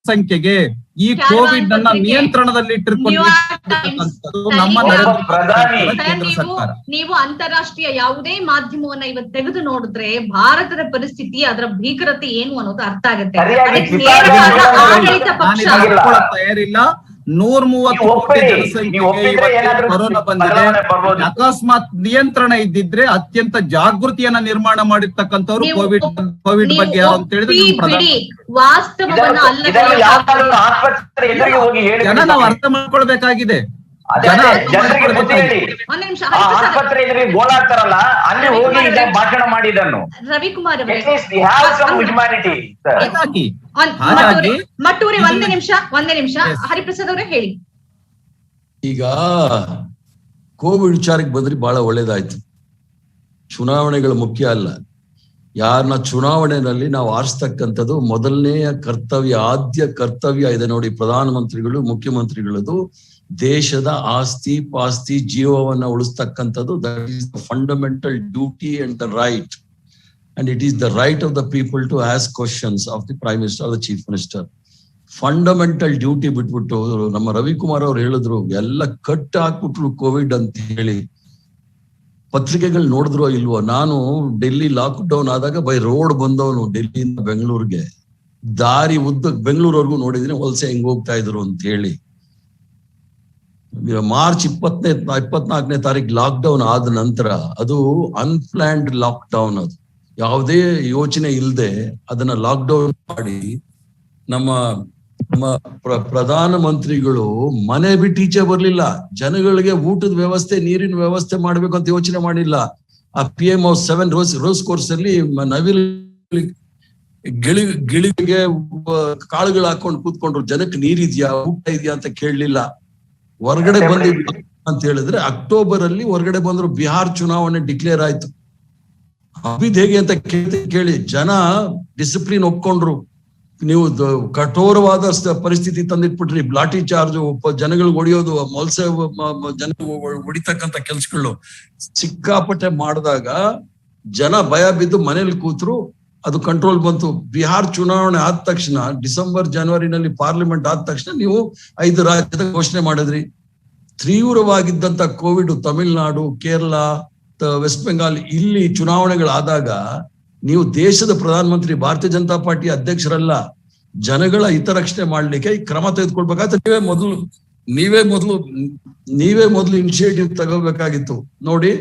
ಸಂಖ್ಯೆಗೆ ಈ ಕೋವಿಡ್ ಅನ್ನ ನಿಯಂತ್ರಣದಲ್ಲಿಟ್ಟಿರ್ತಕ್ಕಂಥದ್ದು ನಮ್ಮ ನರೇಂದ್ರ ಪ್ರಧಾನಿ ಕೇಂದ್ರ ಸರ್ಕಾರ. ನೀವು ಅಂತಾರಾಷ್ಟ್ರೀಯ ಯಾವುದೇ ಮಾಧ್ಯಮವನ್ನ ಇವತ್ತು ತೆಗೆದು ನೋಡಿದ್ರೆ ಭಾರತದ ಪರಿಸ್ಥಿತಿ, ಅದರ ಭೀಕರತೆ ಏನು ಅನ್ನೋದು ಅರ್ಥ ಆಗುತ್ತೆ. ಆಡಳಿತ ಪಕ್ಷ ತಯಾರಿಲ್ಲ. 130 ಕೋಟಿ ಜನಸಂಖ್ಯೆಗೆ ಕೊರೋನಾ ಬಂದಿದೆ. ಅಕಸ್ಮಾತ್ ನಿಯಂತ್ರಣ ಇದ್ದಿದ್ರೆ ಅತ್ಯಂತ ಜಾಗೃತಿಯನ್ನ ನಿರ್ಮಾಣ ಮಾಡಿರ್ತಕ್ಕಂಥವ್ರು ಕೋವಿಡ್ ಬಗ್ಗೆ ಯಾರು ಅಂತ ಹೇಳಿದ್ರೆ ವಾಸ್ತವವನ್ನ ಜನ ನಾವು ಅರ್ಥ ಮಾಡ್ಕೊಳ್ಬೇಕಾಗಿದೆ. ಆಸ್ಪತ್ರೆ ಗೋಳಾಡ್ತಾರಲ್ಲ, ಅಲ್ಲಿ ಹೋಗಿ ಭಾಷಣ ಮಾಡಿದನ್ನು ರವಿಕುಮಾರ್ ಮಟ್ಟೂರಿ ಒಂದೇ ನಿಮಿಷ ಹರಿಪ್ರಸಾದ್ ಅವರೇ ಹೇಳಿ. ಈಗ ಕೋವಿಡ್ ವಿಚಾರಕ್ಕೆ ಬಂದ್ರೆ ಬಹಳ ಒಳ್ಳೇದಾಯ್ತು. ಚುನಾವಣೆಗಳು ಮುಖ್ಯ ಅಲ್ಲ. ಯಾರನ್ನ ಚುನಾವಣೆಯಲ್ಲಿ ನಾವು ಆರಿಸ್ತಕ್ಕಂಥದ್ದು ಮೊದಲನೆಯ ಕರ್ತವ್ಯ, ಆದ್ಯ ಕರ್ತವ್ಯ ಇದೆ ನೋಡಿ. ಪ್ರಧಾನಮಂತ್ರಿಗಳು, ಮುಖ್ಯಮಂತ್ರಿಗಳದು ದೇಶದ ಆಸ್ತಿ ಪಾಸ್ತಿ ಜೀವವನ್ನ ಉಳಿಸ್ತಕ್ಕಂಥದ್ದು. That is the fundamental duty and the right, and it is the right of the people to ask questions of the prime minister, the chief minister. Fundamental duty ಬಿಟ್ಬಿಟ್ಟು ನಮ್ಮ ರವಿಕುಮಾರ್ ಅವ್ರು ಹೇಳಿದ್ರು ಎಲ್ಲ ಕಟ್ ಹಾಕ್ಬಿಟ್ರು ಕೋವಿಡ್ ಅಂತ ಹೇಳಿ. ಪತ್ರಿಕೆಗಳು ನೋಡಿದ್ರು ಇಲ್ವೋ? ನಾನು ಡೆಲ್ಲಿ ಲಾಕ್ ಡೌನ್ ಆದಾಗ ಬೈ ರೋಡ್ ಬಂದವನು ಡೆಲ್ಲಿಯಿಂದ ಬೆಂಗಳೂರಿಗೆ. ದಾರಿ ಉದ್ದಕ್ಕೆ ಬೆಂಗಳೂರವರೆಗೂ ನೋಡಿದ್ರೆ ವಲಸೆ ಹೆಂಗ್ ಹೋಗ್ತಾ ಇದ್ರು ಅಂತ ಹೇಳಿ. ಮಾರ್ಚ್ 24ನೇ ತಾರೀಕು ಲಾಕ್ ಡೌನ್ ಆದ ನಂತರ ಅದು ಅನ್ಪ್ಲಾನ್ಡ್ ಲಾಕ್ ಡೌನ್. ಅದು ಯಾವುದೇ ಯೋಚನೆ ಇಲ್ಲದೆ ಅದನ್ನ ಲಾಕ್ ಡೌನ್ ಮಾಡಿ ನಮ್ಮ ಪ್ರಧಾನ ಮಂತ್ರಿಗಳು ಮನೆ ಬಿಟ್ಟು ಈಚೆ ಬರ್ಲಿಲ್ಲ. ಜನಗಳಿಗೆ ಊಟದ ವ್ಯವಸ್ಥೆ, ನೀರಿನ ವ್ಯವಸ್ಥೆ ಮಾಡ್ಬೇಕು ಅಂತ ಯೋಚನೆ ಮಾಡಿಲ್ಲ. ಆ PM House 7 ರೋಸ್ ಕೋರ್ಸ್ ಅಲ್ಲಿ ನವಿಲ್ ಗಿಳಿಗೆ ಕಾಳುಗಳು ಹಾಕೊಂಡು ಕೂತ್ಕೊಂಡ್ರು. ಜನಕ್ಕೆ ನೀರಿದ್ಯಾ, ಊಟ ಇದೆಯಾ ಅಂತ ಕೇಳಲಿಲ್ಲ. ಹೊರಗಡೆ ಬಂದಿದ್ವಿ ಅಂತ ಹೇಳಿದ್ರೆ ಅಕ್ಟೋಬರ್ ಅಲ್ಲಿ ಹೊರಗಡೆ ಬಂದ್ರು. ಬಿಹಾರ್ ಚುನಾವಣೆ ಡಿಕ್ಲೇರ್ ಆಯ್ತು. ಅಭಿದ್ ಹೇಗೆ ಅಂತ ಕೇಳಿ ಜನ ಡಿಸಿಪ್ಲಿನ್ ಒಪ್ಕೊಂಡ್ರು. ನೀವು ಕಠೋರವಾದ ಪರಿಸ್ಥಿತಿ ತಂದಿಟ್ಬಿಟ್ರಿ. ಲಾಠಿ ಚಾರ್ಜ್, ಜನಗಳಿಗೆ ಹೊಡೆಯೋದು, ಮೊಲ್ಸೆ ಜನ ಹೊಡಿತಕ್ಕಂಥ ಕೆಲ್ಸಗಳು ಸಿಕ್ಕಾಪಟ್ಟೆ ಮಾಡಿದಾಗ ಜನ ಭಯ ಬಿದ್ದು ಮನೇಲಿ ಕೂತ್ರು. ಅದು ಕಂಟ್ರೋಲ್ ಬಂತು. ಬಿಹಾರ್ ಚುನಾವಣೆ ಆದ ತಕ್ಷಣ, ಡಿಸೆಂಬರ್ ಜನವರಿನಲ್ಲಿ ಪಾರ್ಲಿಮೆಂಟ್ ಆದ ತಕ್ಷಣ ನೀವು 5 ರಾಜ್ಯದ ಘೋಷಣೆ ಮಾಡಿದ್ರಿ. ತೀವ್ರವಾಗಿದ್ದಂತ ಕೋವಿಡ್ ತಮಿಳುನಾಡು, ಕೇರಳ, ವೆಸ್ಟ್ ಬೆಂಗಾಲ್ ಇಲ್ಲಿ ಚುನಾವಣೆಗಳಾದಾಗ ನೀವು ದೇಶದ ಪ್ರಧಾನಮಂತ್ರಿ, ಭಾರತೀಯ ಜನತಾ ಪಾರ್ಟಿ ಅಧ್ಯಕ್ಷರಲ್ಲ, ಜನಗಳ ಹಿತರಕ್ಷಣೆ ಮಾಡ್ಲಿಕ್ಕೆ ಈ ಕ್ರಮ ತೆಗೆದುಕೊಳ್ಬೇಕಾದ್ರೆ ನೀವೇ ಮೊದಲು ಇನಿಷಿಯೇಟಿವ್ ತಗೋಬೇಕಾಗಿತ್ತು. ನೋಡಿ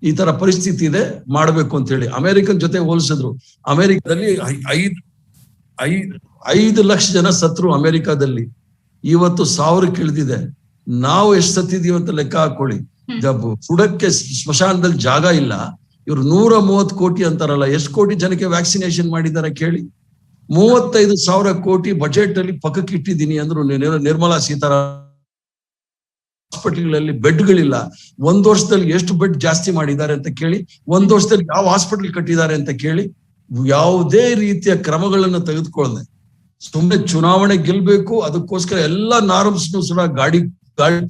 ಈ ತರ ಪರಿಸ್ಥಿತಿ ಇದೆ, ಮಾಡ್ಬೇಕು ಅಂತ ಹೇಳಿ. ಅಮೆರಿಕನ್ ಜೊತೆ ಹೋಲಿಸಿದ್ರು. ಅಮೆರಿಕದಲ್ಲಿ 5 ಲಕ್ಷ ಜನ ಸತ್ರು. ಅಮೆರಿಕಾದಲ್ಲಿ ಇವತ್ತು 1000 ಇಳಿದಿದೆ. ನಾವು ಎಷ್ಟು ಸತ್ತಿದೀವಿ ಅಂತ ಲೆಕ್ಕ ಹಾಕೊಳ್ಳಿ. ಸುಡಕ್ಕೆ ಸ್ಮಶಾನದಲ್ಲಿ ಜಾಗ ಇಲ್ಲ. ಇವ್ರು 130 ಕೋಟಿ ಅಂತಾರಲ್ಲ, ಎಷ್ಟು ಕೋಟಿ ಜನಕ್ಕೆ ವ್ಯಾಕ್ಸಿನೇಷನ್ ಮಾಡಿದ್ದಾರೆ ಕೇಳಿ. 35,000 ಕೋಟಿ ಬಜೆಟ್ ಅಲ್ಲಿ ಪಕ್ಕಕ್ಕೆ ಇಟ್ಟಿದ್ದೀನಿ ಅಂದ್ರು ನಿರ್ಮಲಾ ಸೀತಾರಾಮನ್. ಹಾಸ್ಪಿಟಲ್ಗಳಲ್ಲಿ ಬೆಡ್ಗಳಿಲ್ಲ. 1 ವರ್ಷದಲ್ಲಿ ಎಷ್ಟು ಬೆಡ್ ಜಾಸ್ತಿ ಮಾಡಿದ್ದಾರೆ ಅಂತ ಕೇಳಿ. 1 ವರ್ಷದಲ್ಲಿ ಯಾವ ಹಾಸ್ಪಿಟಲ್ ಕಟ್ಟಿದ್ದಾರೆ ಅಂತ ಕೇಳಿ. ಯಾವುದೇ ರೀತಿಯ ಕ್ರಮಗಳನ್ನು ತೆಗೆದುಕೊಳ್ಳದೆ ಸುಮ್ಮನೆ ಚುನಾವಣೆ ಗೆಲ್ಬೇಕು, ಅದಕ್ಕೋಸ್ಕರ ಎಲ್ಲಾ ನಾರ್ಮ್ಸ್ನು ಸಹ ಗಾಡಿ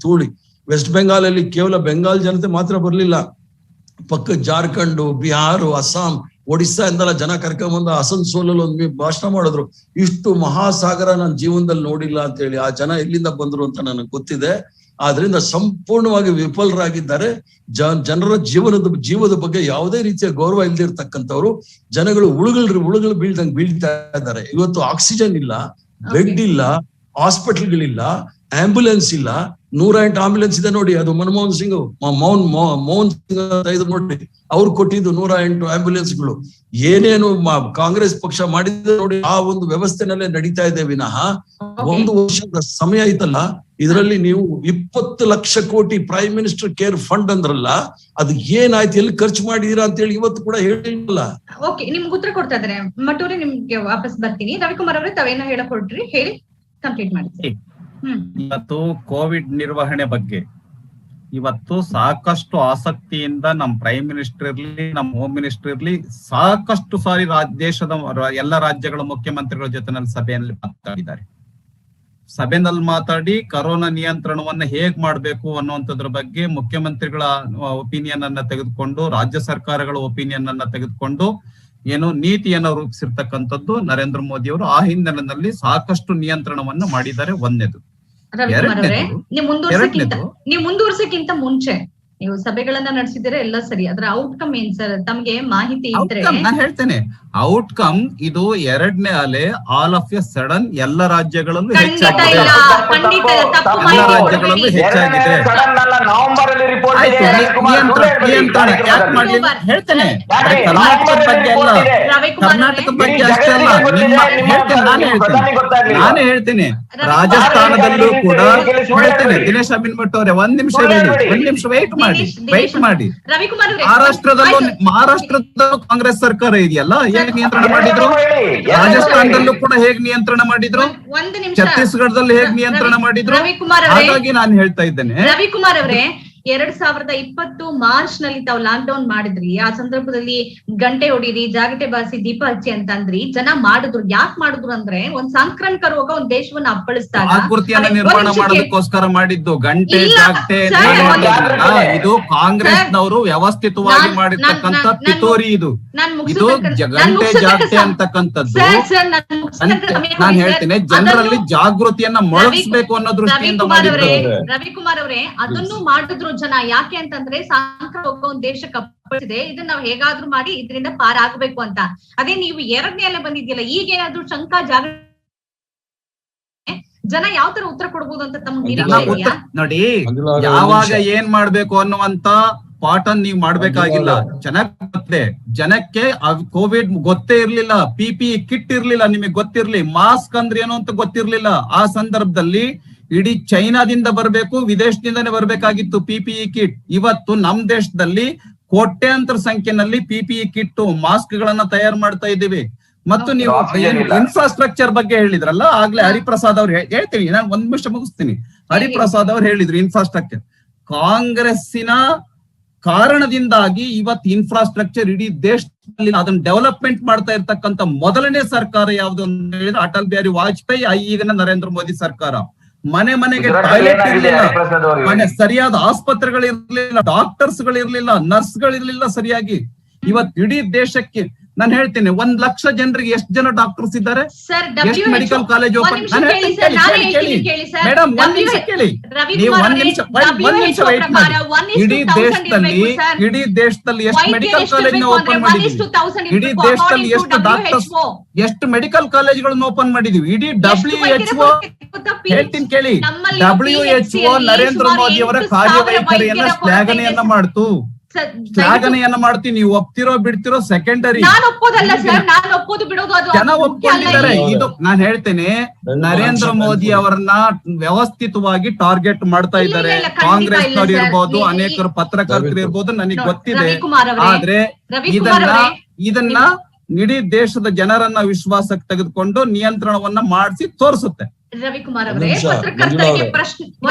ತೂಳಿ. ವೆಸ್ಟ್ ಬೆಂಗಾಲ್ ಅಲ್ಲಿ ಕೇವಲ ಬೆಂಗಾಲ್ ಜನತೆ ಮಾತ್ರ ಬರ್ಲಿಲ್ಲ, ಪಕ್ಕ ಜಾರ್ಖಂಡ್, ಬಿಹಾರ, ಅಸ್ಸಾಂ, ಒಡಿಸ್ಸಾ ಇಂದೆಲ್ಲ ಜನ ಕರ್ಕೊಂಡ್ಬಂದು ಅಸನ್ಸೋಲಲ್ಲಿ ಒಂದು ಭಾಷಣ ಮಾಡಿದ್ರು. ಇಷ್ಟು ಮಹಾಸಾಗರ ನನ್ನ ಜೀವನದಲ್ಲಿ ನೋಡಿಲ್ಲ ಅಂತ ಹೇಳಿ. ಆ ಜನ ಎಲ್ಲಿಂದ ಬಂದ್ರು ಅಂತ ನನಗೆ ಗೊತ್ತಿದೆ. ಆದ್ರಿಂದ ಸಂಪೂರ್ಣವಾಗಿ ವಿಫಲರಾಗಿದ್ದಾರೆ. ಜನರ ಜೀವದ ಬಗ್ಗೆ ಯಾವುದೇ ರೀತಿಯ ಗೌರವ ಇಲ್ದಿರ್ತಕ್ಕಂಥವ್ರು. ಜನಗಳು ಉಳುಗಳು ಬೀಳ್ತಾ ಇದ್ದಾರೆ. ಇವತ್ತು ಆಕ್ಸಿಜನ್ ಇಲ್ಲ, ಬೆಡ್ ಇಲ್ಲ, ಹಾಸ್ಪಿಟಲ್ಗಳಿಲ್ಲ, ಆಂಬ್ಯುಲೆನ್ಸ್ ಇಲ್ಲ. 108 ಆಂಬ್ಯುಲೆನ್ಸ್ ಇದೆ ನೋಡಿ. ಅದು ಮನಮೋಹನ್ ಸಿಂಗ್ ನೋಡಿ, ಅವ್ರು ಕೊಟ್ಟಿದ್ದು 108 ಆಂಬ್ಯುಲೆನ್ಸ್ಗಳು. ಏನೇನು ಕಾಂಗ್ರೆಸ್ ಪಕ್ಷ ಮಾಡಿದ್ರೆ ನೋಡಿ, ಆ ಒಂದು ವ್ಯವಸ್ಥೆನಲ್ಲೇ ನಡೀತಾ ಇದೆ ವಿನಃ 1 ವರ್ಷದ ಸಮಯ ಐತಲ್ಲ, ಇದರಲ್ಲಿ ನೀವು 20 ಲಕ್ಷ ಕೋಟಿ ಪ್ರೈಮ್ ಮಿನಿಸ್ಟರ್ ಕೇರ್ ಫಂಡ್ ಅಂದ್ರಲ್ಲ, ಅದು ಏನಾಯ್ತು, ಎಲ್ಲಿ ಖರ್ಚು ಮಾಡಿದೀರಾ ಅಂತ ಹೇಳಿ ಇವತ್ತು ಕೂಡ ಹೇಳಿಲ್ಲ. ಓಕೆ, ನಿಮ್ಗೆ ಉತ್ತರ ಕೊಡ್ತಾ ಇದ್ದಾರೆ. ಮಟ್ಟೂರಿ ನಿಮ್ಗೆ ವಾಪಸ್ ಬರ್ತೀನಿ. ರವಿಕುಮಾರ್ ಅವರೇ ತಾವೇನೋ ಹೇಳಕ್ ಹೊರಟ್ರಿ, ಹೇಳಿ ಕಂಪ್ಲೀಟ್ ಮಾಡಿ. ಇವತ್ತು ಕೋವಿಡ್ ನಿರ್ವಹಣೆ ಬಗ್ಗೆ ಇವತ್ತು ಸಾಕಷ್ಟು ಆಸಕ್ತಿಯಿಂದ ನಮ್ಮ ಪ್ರೈಮ್ ಮಿನಿಸ್ಟರ್ ಇರ್ಲಿ, ನಮ್ಮ ಹೋಮ್ ಮಿನಿಸ್ಟರ್ ಇರ್ಲಿ, ಸಾಕಷ್ಟು ಸಾರಿ ದೇಶದ ಎಲ್ಲ ರಾಜ್ಯಗಳ ಮುಖ್ಯಮಂತ್ರಿಗಳ ಜೊತೆನಲ್ಲಿ ಸಭೆಯಲ್ಲಿ ಮಾತಾಡಿದ್ದಾರೆ. ಸಭೆಯಲ್ಲಿ ಮಾತಾಡಿ ಕರೋನಾ ನಿಯಂತ್ರಣವನ್ನ ಹೇಗ್ ಮಾಡ್ಬೇಕು ಅನ್ನುವಂಥದ್ರ ಬಗ್ಗೆ ಮುಖ್ಯಮಂತ್ರಿಗಳ ಒಪಿನಿಯನ್ ಅನ್ನ ತೆಗೆದುಕೊಂಡು, ರಾಜ್ಯ ಸರ್ಕಾರಗಳ ಒಪಿನಿಯನ್ ಅನ್ನ ತೆಗೆದುಕೊಂಡು ಏನು ನೀತಿಯನ್ನು ರೂಪಿಸಿರ್ತಕ್ಕಂಥದ್ದು ನರೇಂದ್ರ ಮೋದಿ ಅವರು. ಆ ಹಿನ್ನೆಲೆಯಲ್ಲಿ ಸಾಕಷ್ಟು ನಿಯಂತ್ರಣವನ್ನು ಮಾಡಿದ್ದಾರೆ. ಒಂದನೇದು. ರವಿಕುಮಾರ್ ಅವರೇ, ನೀವು ಮುಂದುವರ್ಸಕ್ಕಿಂತ ಮುಂಚೆ ನೀವು ಸಭೆಗಳನ್ನ ನಡೆಸಿದ್ರೆ ಎಲ್ಲ ಸರಿ, ಅದರ ಔಟ್ಕಮ್ ಏನ್ ಸರ್ ತಮ್ಗೆ ಮಾಹಿತಿ ಇದ್ರೆ? ನಾನು ಹೇಳ್ತೇನೆ, ಔಟ್ಕಮ್ ಇದು ಎರಡನೇ ಅಲೆ ಆಲ್ ಆಫ್ ಎ ಸಡನ್ ಎಲ್ಲ ರಾಜ್ಯಗಳಲ್ಲೂ ಹೆಚ್ಚಾಗಿದೆ. ಎಲ್ಲ ರಾಜ್ಯಗಳಲ್ಲೂ ಹೆಚ್ಚಾಗಿದೆ. ನಿಯಂತ್ರಣ ಯಾಕೆ ಮಾಡ್ಲಿಲ್ಲ ಹೇಳ್ತೇನೆ. ಕರ್ನಾಟಕದ ಬಗ್ಗೆ ಅಲ್ಲ, ಕರ್ನಾಟಕದ ಬಗ್ಗೆ ಅಷ್ಟೇ ಅಲ್ಲ, ನಾನೇ ಹೇಳ್ತೇನೆ ರಾಜಸ್ಥಾನದಲ್ಲೂ ಕೂಡ ಹೇಳ್ತೇನೆ. ದಿನೇಶ್ ಅಮೀನ್ ಭಟ್ ಅವರೇ ಒಂದ್ ನಿಮಿಷ ವೇಟ್ ಮಾಡಿ. ಮಹಾರಾಷ್ಟ್ರದಲ್ಲೂ ಕಾಂಗ್ರೆಸ್ ಸರ್ಕಾರ ಇದೆಯಲ್ಲ, ಹೇಗೆ ನಿಯಂತ್ರಣ ಮಾಡಿದ್ರು? ರಾಜಸ್ಥಾನದಲ್ಲೂ ಕೂಡ ಹೇಗೆ ನಿಯಂತ್ರಣ ಮಾಡಿದ್ರು? ಛತ್ತೀಸ್ಗಢದಲ್ಲಿ ಹೇಗೆ ನಿಯಂತ್ರಣ ಮಾಡಿದ್ರು? ಹಾಗಾಗಿ ನಾನು ಹೇಳ್ತಾ ಇದ್ದೇನೆ, ರವಿಕುಮಾರ್ ಅವರೇ, 2020 ಮಾರ್ಚ್ ನಲ್ಲಿ ತಾವು ಲಾಕ್ ಡೌನ್ ಮಾಡಿದ್ರಿ. ಆ ಸಂದರ್ಭದಲ್ಲಿ ಗಂಟೆ ಹೊಡೀರಿ, ಜಾಗಟೆ ಬಾರಿಸಿ, ದೀಪ ಹಚ್ಚಿ ಅಂತ ಅಂದ್ರಿ. ಜನ ಮಾಡಿದ್ರು. ಯಾಕೆ ಮಾಡಿದ್ರು ಅಂದ್ರೆ ಒಂದ್ ಸಾಂಕ್ರಾಮಿಕ ರೋಗ ಒಂದ್ ದೇಶವನ್ನ ಅಪ್ಪಳಿಸಿದಾಗ ಆಕೃತಿಯನ್ನ ನಿರ್ಮಾಣ ಮಾಡೋದಕ್ಕೋಸ್ಕರ ಮಾಡಿದ್ದು. ಗಂಟೆ ಜಾಗಟೆ ಇದು ಕಾಂಗ್ರೆಸ್ನವರು ವ್ಯವಸ್ಥಿತವಾಗಿ ಮಾಡಿರ್ತಕ್ಕಂಥ ಪಿತೂರಿ. ಇದು ಗಂಟೆ ಜಾಗಟೆ ಅಂತಕ್ಕಂಥದ್ದು ನಾನು ಹೇಳ್ತೇನೆ ಜನರಲ್ಲಿ ಜಾಗೃತಿಯನ್ನ ಮೊಳಗಿಸ್ಬೇಕು ಅನ್ನೋ ದೃಷ್ಟಿಯಿಂದ ಮಾಡಿದ್ರು. ರವಿಕುಮಾರ್ ಅವರೇ, ಅದನ್ನು ಮಾಡಿದ್ರು ಜನ. ಯಾಕೆ ಅಂತಂದ್ರೆ ಸಾಂಕ್ರಾಮಿಕ ಒಂದ್ ದೇಶಕ್ಕೆ ಅಪ್ಪಳಿಸಿದೆ, ಇದನ್ನ ನಾವು ಹೇಗಾದ್ರೂ ಮಾಡಿ ಇದರಿಂದ ಪಾರಾಗಬೇಕು ಅಂತ. ಅದೇ ನೀವು ಎರಡನೇ ಅಲೆ ಬಂದಿದ್ಯಲ್ಲ, ಈಗ ಏನಾದ್ರು ಶಂಕಾ ಜಾಗ ಜನ ಯಾವ ತರ ಉತ್ತರ ಕೊಡ್ಬೋದು ಅಂತ ತಮ್ಗೆ ನೋಡಿ. ಯಾವಾಗ ಏನ್ ಮಾಡ್ಬೇಕು ಅನ್ನುವಂತ ಪಾಠನ್ ನೀವ್ ಮಾಡ್ಬೇಕಾಗಿಲ್ಲ. ಚೆನ್ನಾಗಿ ಜನಕ್ಕೆ ಕೋವಿಡ್ ಗೊತ್ತೇ ಇರ್ಲಿಲ್ಲ, PPE ಕಿಟ್ ಇರ್ಲಿಲ್ಲ, ನಿಮಗೆ ಗೊತ್ತಿರ್ಲಿ, ಮಾಸ್ಕ್ ಅಂದ್ರೆ ಏನು ಅಂತ ಗೊತ್ತಿರ್ಲಿಲ್ಲ. ಆ ಸಂದರ್ಭದಲ್ಲಿ ಇಡೀ ಚೈನಾದಿಂದ ಬರಬೇಕು, ವಿದೇಶದಿಂದನೇ ಬರ್ಬೇಕಾಗಿತ್ತು PPE ಕಿಟ್. ಇವತ್ತು ನಮ್ ದೇಶದಲ್ಲಿ ಕೋಟ್ಯಾಂತರ ಸಂಖ್ಯೆನಲ್ಲಿ PPE ಕಿಟ್, ಮಾಸ್ಕ್ ಗಳನ್ನ ತಯಾರು ಮಾಡ್ತಾ ಇದ್ದೀವಿ. ಮತ್ತು ನೀವು ಇನ್ಫ್ರಾಸ್ಟ್ರಕ್ಚರ್ ಬಗ್ಗೆ ಹೇಳಿದ್ರಲ್ಲ ಆಗ್ಲೇ, ಹರಿಪ್ರಸಾದ್ ಅವ್ರು ಹೇಳ್ತೀನಿ, ನಾನು ಒಂದ್ ನಿಮಿಷ ಮುಗಿಸ್ತೀನಿ. ಹರಿಪ್ರಸಾದ್ ಅವ್ರು ಹೇಳಿದ್ರು ಇನ್ಫ್ರಾಸ್ಟ್ರಕ್ಚರ್ ಕಾಂಗ್ರೆಸ್ಸಿನ ಕಾರಣದಿಂದಾಗಿ ಇವತ್ತು ಇನ್ಫ್ರಾಸ್ಟ್ರಕ್ಚರ್ ಇಡೀ ದೇಶದಲ್ಲಿ ಅದನ್ನ ಡೆವಲಪ್ಮೆಂಟ್ ಮಾಡ್ತಾ ಇರ್ತಕ್ಕಂಥ ಮೊದಲನೇ ಸರ್ಕಾರ ಯಾವ್ದು ಅಂತ ಹೇಳಿದ್ರೆ ಅಟಲ್ ಬಿಹಾರಿ ವಾಜಪೇಯಿ, ಈಗಿನ ನರೇಂದ್ರ ಮೋದಿ ಸರ್ಕಾರ. ಮನೆಗೆ ಟಾಯ್ಲೆಟ್ ಇರ್ಲಿಲ್ಲ, ಸರಿಯಾದ ಆಸ್ಪತ್ರೆಗಳಿರ್ಲಿಲ್ಲ, ಡಾಕ್ಟರ್ಸ್ ಗಳಿರ್ಲಿಲ್ಲ, ನರ್ಸ್ ಗಳಿರ್ಲಿಲ್ಲ ಸರಿಯಾಗಿ. ಇವತ್ತು ಇಡೀ ದೇಶಕ್ಕೆ ನಾನು ಹೇಳ್ತೇನೆ 1 ಲಕ್ಷ ಜನರಿಗೆ ಎಷ್ಟು ಜನ ಡಾಕ್ಟರ್ಸ್ ಇದ್ದಾರೆ, ಎಷ್ಟು ಮೆಡಿಕಲ್ ಕಾಲೇಜ್ ಓಪನ್. ಮೇಡಮ್ ಒಂದ್ ನಿಮಿಷ ಕೇಳಿ, ನೀವು ಒಂದ್ ನಿಮಿಷ ವೈಟ್ ಮಾಡಿ. ಇಡೀ ದೇಶದಲ್ಲಿ ಎಷ್ಟು ಮೆಡಿಕಲ್ ಕಾಲೇಜ್ ನ ಓಪನ್ ಮಾಡಿದೀವಿ, ಇಡೀ ದೇಶದಲ್ಲಿ ಎಷ್ಟು ಡಾಕ್ಟರ್ಸ್, ಎಷ್ಟು ಮೆಡಿಕಲ್ ಕಾಲೇಜ್ಗಳನ್ನ ಓಪನ್ ಮಾಡಿದೀವಿ. ಇಡೀ WHO ಹೇಳ್ತೀನಿ ಕೇಳಿ, WHO ನರೇಂದ್ರ ಮೋದಿ ಅವರ ಕಾರ್ಯವೈಖರಿಯನ್ನ ಶ್ಲಾಘನೆಯನ್ನ ಮಾಡ್ತು. ಶ್ಲಾಘನೆಯನ್ನ ಮಾಡ್ತೀನಿ. ನೀವು ಒಪ್ತಿರೋ ಬಿಡ್ತಿರೋ ಸೆಕೆಂಡರಿ, ಜನ ಒಪ್ಕೊಂಡಿದ್ದಾರೆ. ಇದು ನಾನು ಹೇಳ್ತೇನೆ, ನರೇಂದ್ರ ಮೋದಿ ಅವರನ್ನ ವ್ಯವಸ್ಥಿತವಾಗಿ ಟಾರ್ಗೆಟ್ ಮಾಡ್ತಾ ಇದ್ದಾರೆ. ಕಾಂಗ್ರೆಸ್ನವ್ರು ಇರ್ಬೋದು, ಅನೇಕರು ಪತ್ರಕರ್ತರು ಇರ್ಬೋದು, ನನಗೆ ಗೊತ್ತಿದೆ. ಆದ್ರೆ ಇದನ್ನ ಇಡೀ ದೇಶದ ಜನರನ್ನ ವಿಶ್ವಾಸಕ್ಕೆ ತೆಗೆದುಕೊಂಡು ನಿಯಂತ್ರಣವನ್ನ ಮಾಡಿಸಿ ತೋರಿಸುತ್ತೆ. ರವಿಕುಮಾರ್ ಅವರೇ, ಪತ್ರಕರ್ತರಿಗೆ ಪ್ರಶ್ನೆ.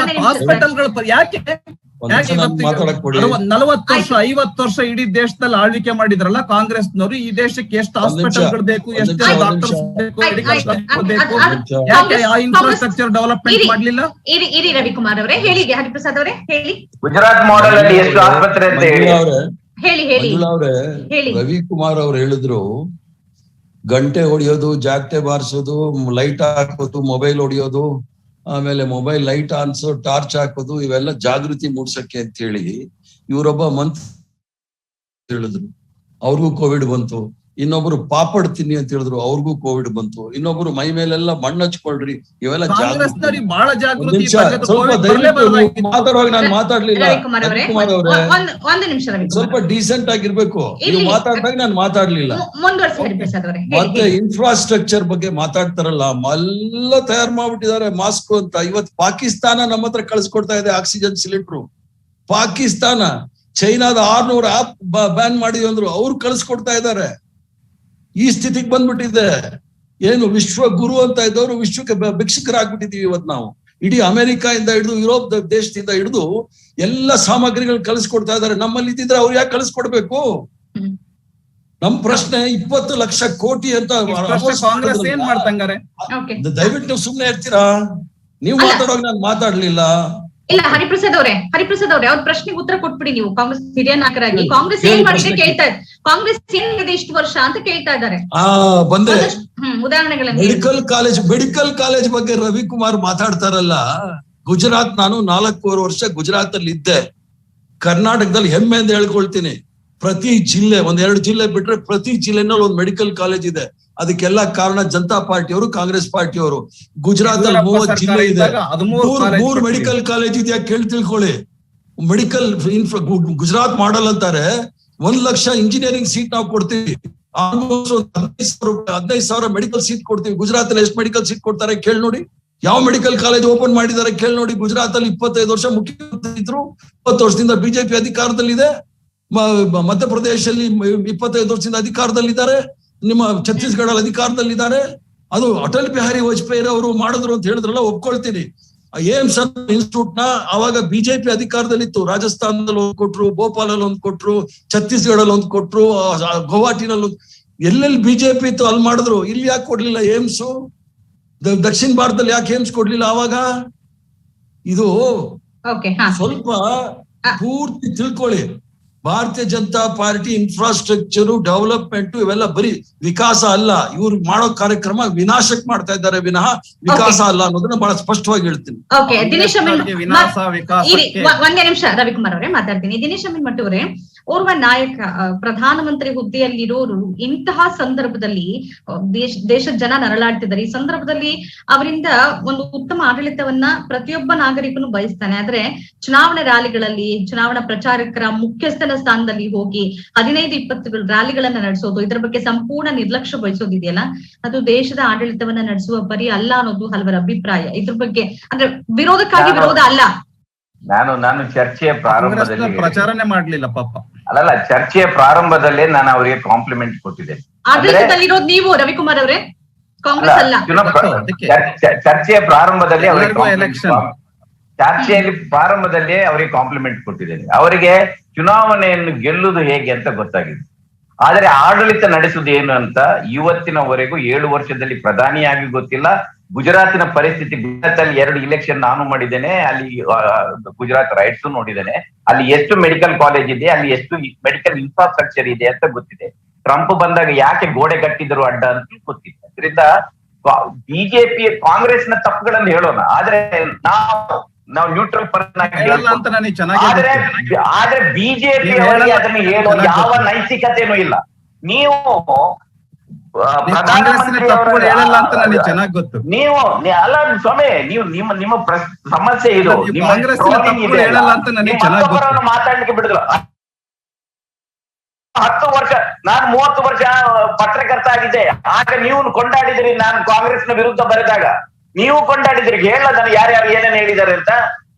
ಹಾಸ್ಪಿಟಲ್ಗಳು ಯಾಕೆ 40 ವರ್ಷ 50 ವರ್ಷ ಇಡೀ ದೇಶದಲ್ಲಿ ಆಳ್ವಿಕೆ ಮಾಡಿದ್ರಲ್ಲ ಕಾಂಗ್ರೆಸ್ನವರು, ಈ ದೇಶಕ್ಕೆ ಎಷ್ಟು ಹಾಸ್ಪಿಟಲ್ಗಳು ಬೇಕು, ಎಷ್ಟು ಜನ ಡಾಕ್ಟರ್ಸ್ ಬೇಕು, ಮೆಡಿಕಲ್ ಬೇಕು, ಯಾಕೆ ಆ ಇನ್ಫ್ರಾಸ್ಟ್ರಕ್ಚರ್ ಡೆವಲಪ್ಮೆಂಟ್ ಮಾಡ್ಲಿಲ್ಲ? ಇರಿ ರವಿಕುಮಾರ್ ಅವರೇ, ಹೇಳಿ. ಹರಿಪ್ರಸಾದ್ ಅವರೇ ಹೇಳಿ. ಗುಜರಾತ್ ಮಾಡೆಲ್ ಅಲ್ಲಿ ಎಷ್ಟು ಆಸ್ಪತ್ರೆ ಅಂತ ಹೇಳಿ. ರವಿಕುಮಾರ್ ಅವ್ರು ಹೇಳಿದ್ರು, ಗಂಟೆ ಹೊಡಿಯೋದು, ಜಾಗಟೆ ಬಾರಿಸೋದು, ಲೈಟ್ ಹಾಕೋದು, ಮೊಬೈಲ್ ಹೊಡಿಯೋದು, ಆಮೇಲೆ ಮೊಬೈಲ್ ಲೈಟ್ ಆನ್ಸೋ, ಟಾರ್ಚ್ ಹಾಕೋದು, ಇವೆಲ್ಲ ಜಾಗೃತಿ ಮೂಡ್ಸಕ್ಕೆ ಅಂತ ಹೇಳಿ ಇವರೊಬ್ಬ ಮಂತ್ರಿ ಹೇಳಿದ್ರು, ಅವ್ರಿಗೂ ಕೋವಿಡ್ ಬಂತು. ಇನ್ನೊಬ್ರು ಪಾಪಡ್ ತಿನ್ನಿ ಅಂತ ಹೇಳಿದ್ರು, ಅವ್ರಿಗೂ ಕೋವಿಡ್ ಬಂತು. ಇನ್ನೊಬ್ರು ಮೈ ಮೇಲೆಲ್ಲ ಮಣ್ಣು ಹಚ್ಕೊಳ್ರಿ, ಇವೆಲ್ಲ ಬಹಳ ಜಾಗೃತಿ. ಸ್ವಲ್ಪ ದಯವಿಟ್ಟು ಮಾತಾಡುವಾಗ ನಾನು ಮಾತಾಡ್ಲಿಲ್ಲ. ಒಂದು ನಿಮಿಷ, ಸ್ವಲ್ಪ ಡೀಸೆಂಟ್ ಆಗಿರ್ಬೇಕು. ನೀವು ಮಾತಾಡಿದಾಗ ನಾನು ಮಾತಾಡ್ಲಿಲ್ಲ. ಮತ್ತೆ ಇನ್ಫ್ರಾಸ್ಟ್ರಕ್ಚರ್ ಬಗ್ಗೆ ಮಾತಾಡ್ತಾರಲ್ಲ, ಎಲ್ಲ ತಯಾರು ಮಾಡ್ಬಿಟ್ಟಿದ್ದಾರೆ ಮಾಸ್ಕ್ ಅಂತ. ಇವತ್ತು ಪಾಕಿಸ್ತಾನ ನಮ್ಮ ಹತ್ರ ಕಳ್ಸಿಕೊಡ್ತಾ ಇದೆ ಆಕ್ಸಿಜನ್ ಸಿಲಿಂಡರ್. ಪಾಕಿಸ್ತಾನ ಚೈನಾದ 600 ಆಪ್ ಬ್ಯಾನ್ ಮಾಡಿದ್ವಿ ಅಂದ್ರು, ಅವ್ರು ಕಳ್ಸಿಕೊಡ್ತಾ ಇದ್ದಾರೆ. ಈ ಸ್ಥಿತಿಗೆ ಬಂದ್ಬಿಟ್ಟಿದೆ. ಏನು ವಿಶ್ವ ಗುರು ಅಂತ ಇದ್ದವರು ವಿಶ್ವಕ್ಕೆ ಭಿಕ್ಷುಕರಾಗ್ಬಿಟ್ಟಿದೀವಿ ಇವತ್ತು ನಾವು. ಇಡೀ ಅಮೆರಿಕ ಇಂದ ಹಿಡಿದು ಯುರೋಪ್ ದೇಶದಿಂದ ಹಿಡಿದು ಎಲ್ಲ ಸಾಮಗ್ರಿಗಳು ಕಳಿಸ್ಕೊಡ್ತಾ ಇದ್ದಾರೆ. ನಮ್ಮಲ್ಲಿ ಇದ್ದಿದ್ರೆ ಅವ್ರು ಯಾಕೆ ಕಳಿಸ್ಕೊಡ್ಬೇಕು? ನಮ್ ಪ್ರಶ್ನೆ 20 ಲಕ್ಷ ಕೋಟಿ ಅಂತ ಕಾಂಗ್ರೆಸ್ ಏನ್ ಮಾಡ್ತಂಗಾರೆ? ದಯವಿಟ್ಟು ನೀವು ಸುಮ್ನೆ ಇರ್ತೀರಾ? ನೀವು ಮಾತಾಡುವಾಗ ನಾನು ಮಾತಾಡ್ಲಿಲ್ಲ. ಇಲ್ಲ ಹರಿಪ್ರಸಾದ್ ಅವರೇ ಅವ್ರ ಪ್ರಶ್ನೆಗೆ ಉತ್ತರ ಕೊಟ್ಬಿಡಿ ನೀವು. ಕಾಂಗ್ರೆಸ್ ಹಿರಿಯ ನಾಯಕರಾಗಿ ಕಾಂಗ್ರೆಸ್ ಏನ್ ಮಾಡಿದೆ ಕೇಳ್ತಾ ಇದ್ದಾರೆ. ಕಾಂಗ್ರೆಸ್ ಏನ್ ಮಾಡಿದೆ ಇಷ್ಟು ವರ್ಷ ಅಂತ ಕೇಳ್ತಾ ಇದ್ದಾರೆ. ಬಂದೆ ಉದಾಹರಣೆಗಳನ್ನ ಮೆಡಿಕಲ್ ಕಾಲೇಜ್ ಬಗ್ಗೆ ರವಿಕುಮಾರ್ ಮಾತಾಡ್ತಾರಲ್ಲ. ಗುಜರಾತ್, ನಾನು 4.5 ವರ್ಷ ಗುಜರಾತ್ ಅಲ್ಲಿ ಇದ್ದೆ. ಕರ್ನಾಟಕದಲ್ಲಿ ಹೆಮ್ಮೆ ಅಂತ ಹೇಳ್ಕೊಳ್ತೀನಿ. ಪ್ರತಿ ಜಿಲ್ಲೆ, 1-2 ಜಿಲ್ಲೆ ಬಿಟ್ರೆ ಪ್ರತಿ ಜಿಲ್ಲೆನಲ್ಲಿ ಒಂದು ಮೆಡಿಕಲ್ ಕಾಲೇಜ್ ಇದೆ. ಅದಕ್ಕೆಲ್ಲ ಕಾರಣ ಜನತಾ ಪಾರ್ಟಿಯವರು, ಕಾಂಗ್ರೆಸ್ ಪಾರ್ಟಿಯವರು. ಗುಜರಾತ್ ಅಲ್ಲಿ 30 ಜಿಲ್ಲೆ ಇದೆ, 3 ಮೆಡಿಕಲ್ ಕಾಲೇಜ್ ಇದೆಯಾ ತಿಳ್ಕೊಳ್ಳಿ. ಮೆಡಿಕಲ್ ಗುಜರಾತ್ ಮಾಡಲ್ ಅಂತಾರೆ. 1 ಲಕ್ಷ ಇಂಜಿನಿಯರಿಂಗ್ ಸೀಟ್ ನಾವು ಕೊಡ್ತೀವಿ. ಆಲ್ಮೋಸ್ಟ್ 15,000 ಮೆಡಿಕಲ್ ಸೀಟ್ ಕೊಡ್ತೀವಿ. ಗುಜರಾತ್ ಅಲ್ಲಿ ಎಷ್ಟು ಮೆಡಿಕಲ್ ಸೀಟ್ ಕೊಡ್ತಾರೆ ಕೇಳಿ ನೋಡಿ. ಯಾವ ಮೆಡಿಕಲ್ ಕಾಲೇಜ್ ಓಪನ್ ಮಾಡಿದ್ದಾರೆ ಕೇಳಿ ನೋಡಿ. ಗುಜರಾತ್ ಅಲ್ಲಿ 25 ವರ್ಷ ಮುಖ್ಯಮಂತ್ರಿ ಇದ್ರು, 20 ವರ್ಷದಿಂದ ಬಿಜೆಪಿ ಅಧಿಕಾರದಲ್ಲಿದೆ. ಮಧ್ಯಪ್ರದೇಶದಲ್ಲಿ 25 ವರ್ಷದಿಂದ ಅಧಿಕಾರದಲ್ಲಿದ್ದಾರೆ. ನಿಮ್ಮ ಛತ್ತೀಸ್ಗಢಲ್ಲಿ ಅಧಿಕಾರದಲ್ಲಿದ್ದಾರೆ. ಅದು ಅಟಲ್ ಬಿಹಾರಿ ವಾಜಪೇಯಿ ಅವರು ಮಾಡಿದ್ರು ಅಂತ ಹೇಳಿದ್ರಲ್ಲ, ಒಪ್ಕೊಳ್ತೀನಿ. ಏಮ್ಸ್ ಇನ್ಸ್ಟಿಟ್ಯೂಟ್ ನ ಅವಾಗ ಬಿಜೆಪಿ ಅಧಿಕಾರದಲ್ಲಿತ್ತು. ರಾಜಸ್ಥಾನದಲ್ಲಿ ಒಂದು ಕೊಟ್ರು, ಭೋಪಾಲಲ್ಲಿ ಒಂದು ಕೊಟ್ರು, ಛತ್ತೀಸ್ಗಢಲ್ಲಿ ಒಂದು ಕೊಟ್ರು, ಗುವಾಹಟಿನಲ್ಲಿ ಎಲ್ಲೆಲ್ಲಿ ಬಿಜೆಪಿ ಇತ್ತು ಅಲ್ಲಿ ಮಾಡಿದ್ರು. ಇಲ್ಲಿ ಯಾಕೆ ಕೊಡ್ಲಿಲ್ಲ ಏಮ್ಸ್? ದಕ್ಷಿಣ ಭಾರತದಲ್ಲಿ ಯಾಕೆ ಏಮ್ಸ್ ಕೊಡ್ಲಿಲ್ಲ ಅವಾಗ? ಇದು ಸ್ವಲ್ಪ ಪೂರ್ತಿ ತಿಳ್ಕೊಳ್ಳಿ. ಭಾರತೀಯ ಜನತಾ ಪಾರ್ಟಿ ಇನ್ಫ್ರಾಸ್ಟ್ರಕ್ಚರ್ ಡೆವಲಪ್ಮೆಂಟ್ ಇವೆಲ್ಲ ಬರೀ ವಿಕಾಸ ಅಲ್ಲ. ಇವ್ರು ಮಾಡೋ ಕಾರ್ಯಕ್ರಮ ವಿನಾಶಕ್ ಮಾಡ್ತಾ ಇದ್ದಾರೆ ವಿನಃ ವಿಕಾಸ ಅಲ್ಲ ಅನ್ನೋದನ್ನ ಬಹಳ ಸ್ಪಷ್ಟವಾಗಿ ಹೇಳ್ತೀನಿ. ಒಂದೇ ನಿಮಿಷ ರವಿಕುಮಾರ್ ಅವರೇ ಮಾತಾಡ್ತೀನಿ. ದಿನೇಶ್ ಅಮೀನ್ಮಠ್ ಅವರೇ, ಓರ್ವ ನಾಯಕ ಪ್ರಧಾನಮಂತ್ರಿ ಹುದ್ದೆಯಲ್ಲಿರೋರು ಇಂತಹ ಸಂದರ್ಭದಲ್ಲಿ ದೇಶದ ಜನ ನರಳಾಡ್ತಿದ್ದಾರೆ. ಈ ಸಂದರ್ಭದಲ್ಲಿ ಅವರಿಂದ ಒಂದು ಉತ್ತಮ ಆಡಳಿತವನ್ನ ಪ್ರತಿಯೊಬ್ಬ ನಾಗರಿಕನು ಬಯಸ್ತಾನೆ. ಆದ್ರೆ ಚುನಾವಣೆ ರ್ಯಾಲಿಗಳಲ್ಲಿ, ಚುನಾವಣಾ ಪ್ರಚಾರಕರ ಮುಖ್ಯಸ್ಥನ ಸ್ಥಾನದಲ್ಲಿ ಹೋಗಿ 15-20 ರ್ಯಾಲಿಗಳನ್ನ ನಡೆಸೋದು, ಇದರ ಬಗ್ಗೆ ಸಂಪೂರ್ಣ ನಿರ್ಲಕ್ಷ್ಯ ವಹಿಸೋದಿದೆಯಲ್ಲ, ಅದು ದೇಶದ ಆಡಳಿತವನ್ನ ನಡೆಸುವ ಪರಿ ಅಲ್ಲ ಅನ್ನೋದು ಹಲವರ ಅಭಿಪ್ರಾಯ. ಇದ್ರ ಬಗ್ಗೆ ಅಂದ್ರೆ ವಿರೋಧಕ್ಕಾಗಿ ವಿರೋಧ ಅಲ್ಲ. ನಾನು ಚರ್ಚೆಯ ಪ್ರಾರಂಭದಲ್ಲಿ ಪ್ರಚಾರನೆ ಮಾಡ್ಲಿಲ್ಲ ಪಾಪ. ಅಲ್ಲಲ್ಲ, ಚರ್ಚೆಯ ಪ್ರಾರಂಭದಲ್ಲೇ ನಾನು ಅವರಿಗೆ ಕಾಂಪ್ಲಿಮೆಂಟ್ ಕೊಟ್ಟಿದ್ದೇನೆ. ಆಡಳಿತದಲ್ಲಿರೋದು ನೀವು ರವಿಕುಮಾರ್ ಅವರೇ, ಕಾಂಗ್ರೆಸ್ ಅಲ್ಲ. ಚರ್ಚೆಯ ಪ್ರಾರಂಭದಲ್ಲಿ ಪ್ರಾರಂಭದಲ್ಲೇ ಅವರಿಗೆ ಕಾಂಪ್ಲಿಮೆಂಟ್ ಕೊಟ್ಟಿದ್ದೇನೆ. ಅವರಿಗೆ ಚುನಾವಣೆಯನ್ನು ಗೆಲ್ಲುವುದು ಹೇಗೆ ಅಂತ ಗೊತ್ತಾಗಿದೆ. ಆದರೆ ಆಡಳಿತ ನಡೆಸುವುದು ಏನು ಅಂತ ಇವತ್ತಿನವರೆಗೂ 7 ವರ್ಷದಲ್ಲಿ ಪ್ರಧಾನಿಯಾಗಿ ಗೊತ್ತಿಲ್ಲ. ಗುಜರಾತಿನ ಪರಿಸ್ಥಿತಿ, ಗುಜರಾತಲ್ಲಿ 2 ಇಲೆಕ್ಷನ್ ನಾನು ಮಾಡಿದ್ದೇನೆ. ಅಲ್ಲಿ ಗುಜರಾತ್ ರೈಟ್ಸ್ ನೋಡಿದ್ದೇನೆ. ಅಲ್ಲಿ ಎಷ್ಟು ಮೆಡಿಕಲ್ ಕಾಲೇಜ್ ಇದೆ, ಅಲ್ಲಿ ಎಷ್ಟು ಮೆಡಿಕಲ್ ಇನ್ಫ್ರಾಸ್ಟ್ರಕ್ಚರ್ ಇದೆ ಅಂತ ಗೊತ್ತಿದೆ. ಟ್ರಂಪ್ ಬಂದಾಗ ಯಾಕೆ ಗೋಡೆ ಕಟ್ಟಿದ್ರು ಅಡ್ಡ ಅಂತ ಗೊತ್ತಿದೆ. ಅದರಿಂದ ಬಿಜೆಪಿ ಕಾಂಗ್ರೆಸ್ನ ತಪ್ಪುಗಳನ್ನು ಹೇಳೋಣ, ಆದ್ರೆ ನಾವು ನ್ಯೂಟ್ರಲ್ ಪರ್ಸನ್ ಆಗಿ ಆದ್ರೆ ಬಿಜೆಪಿ ಅವರಿಗೆ ಅದನ್ನು ಹೇಳೋ ಯಾವ ನೈತಿಕತೆನೂ ಇಲ್ಲ. ನೀವು ನೀವು ಅಲ್ಲ ಸ್ವಾಮಿ, ನೀವು ನಿಮ್ಮ ಸಮಸ್ಯೆ ಇದು. ಮಾತಾಡ್ಲಿಕ್ಕೆ ಬಿಡುದಿಲ್ಲ. 10 ವರ್ಷ, ನಾನು 30 ವರ್ಷ ಪತ್ರಕರ್ತ ಆಗಿದ್ದೆ. ಆಗ ನೀವು ಕೊಂಡಾಡಿದ್ರಿ. ನಾನು ಕಾಂಗ್ರೆಸ್ನ ವಿರುದ್ಧ ಬರೆದಾಗ ನೀವು ಕೊಂಡಾಡಿದ್ರಿ. ಹೇಳದನ್ನು ಯಾರ್ಯಾರು ಏನೇನು ಹೇಳಿದ್ದಾರೆ ಅಂತ.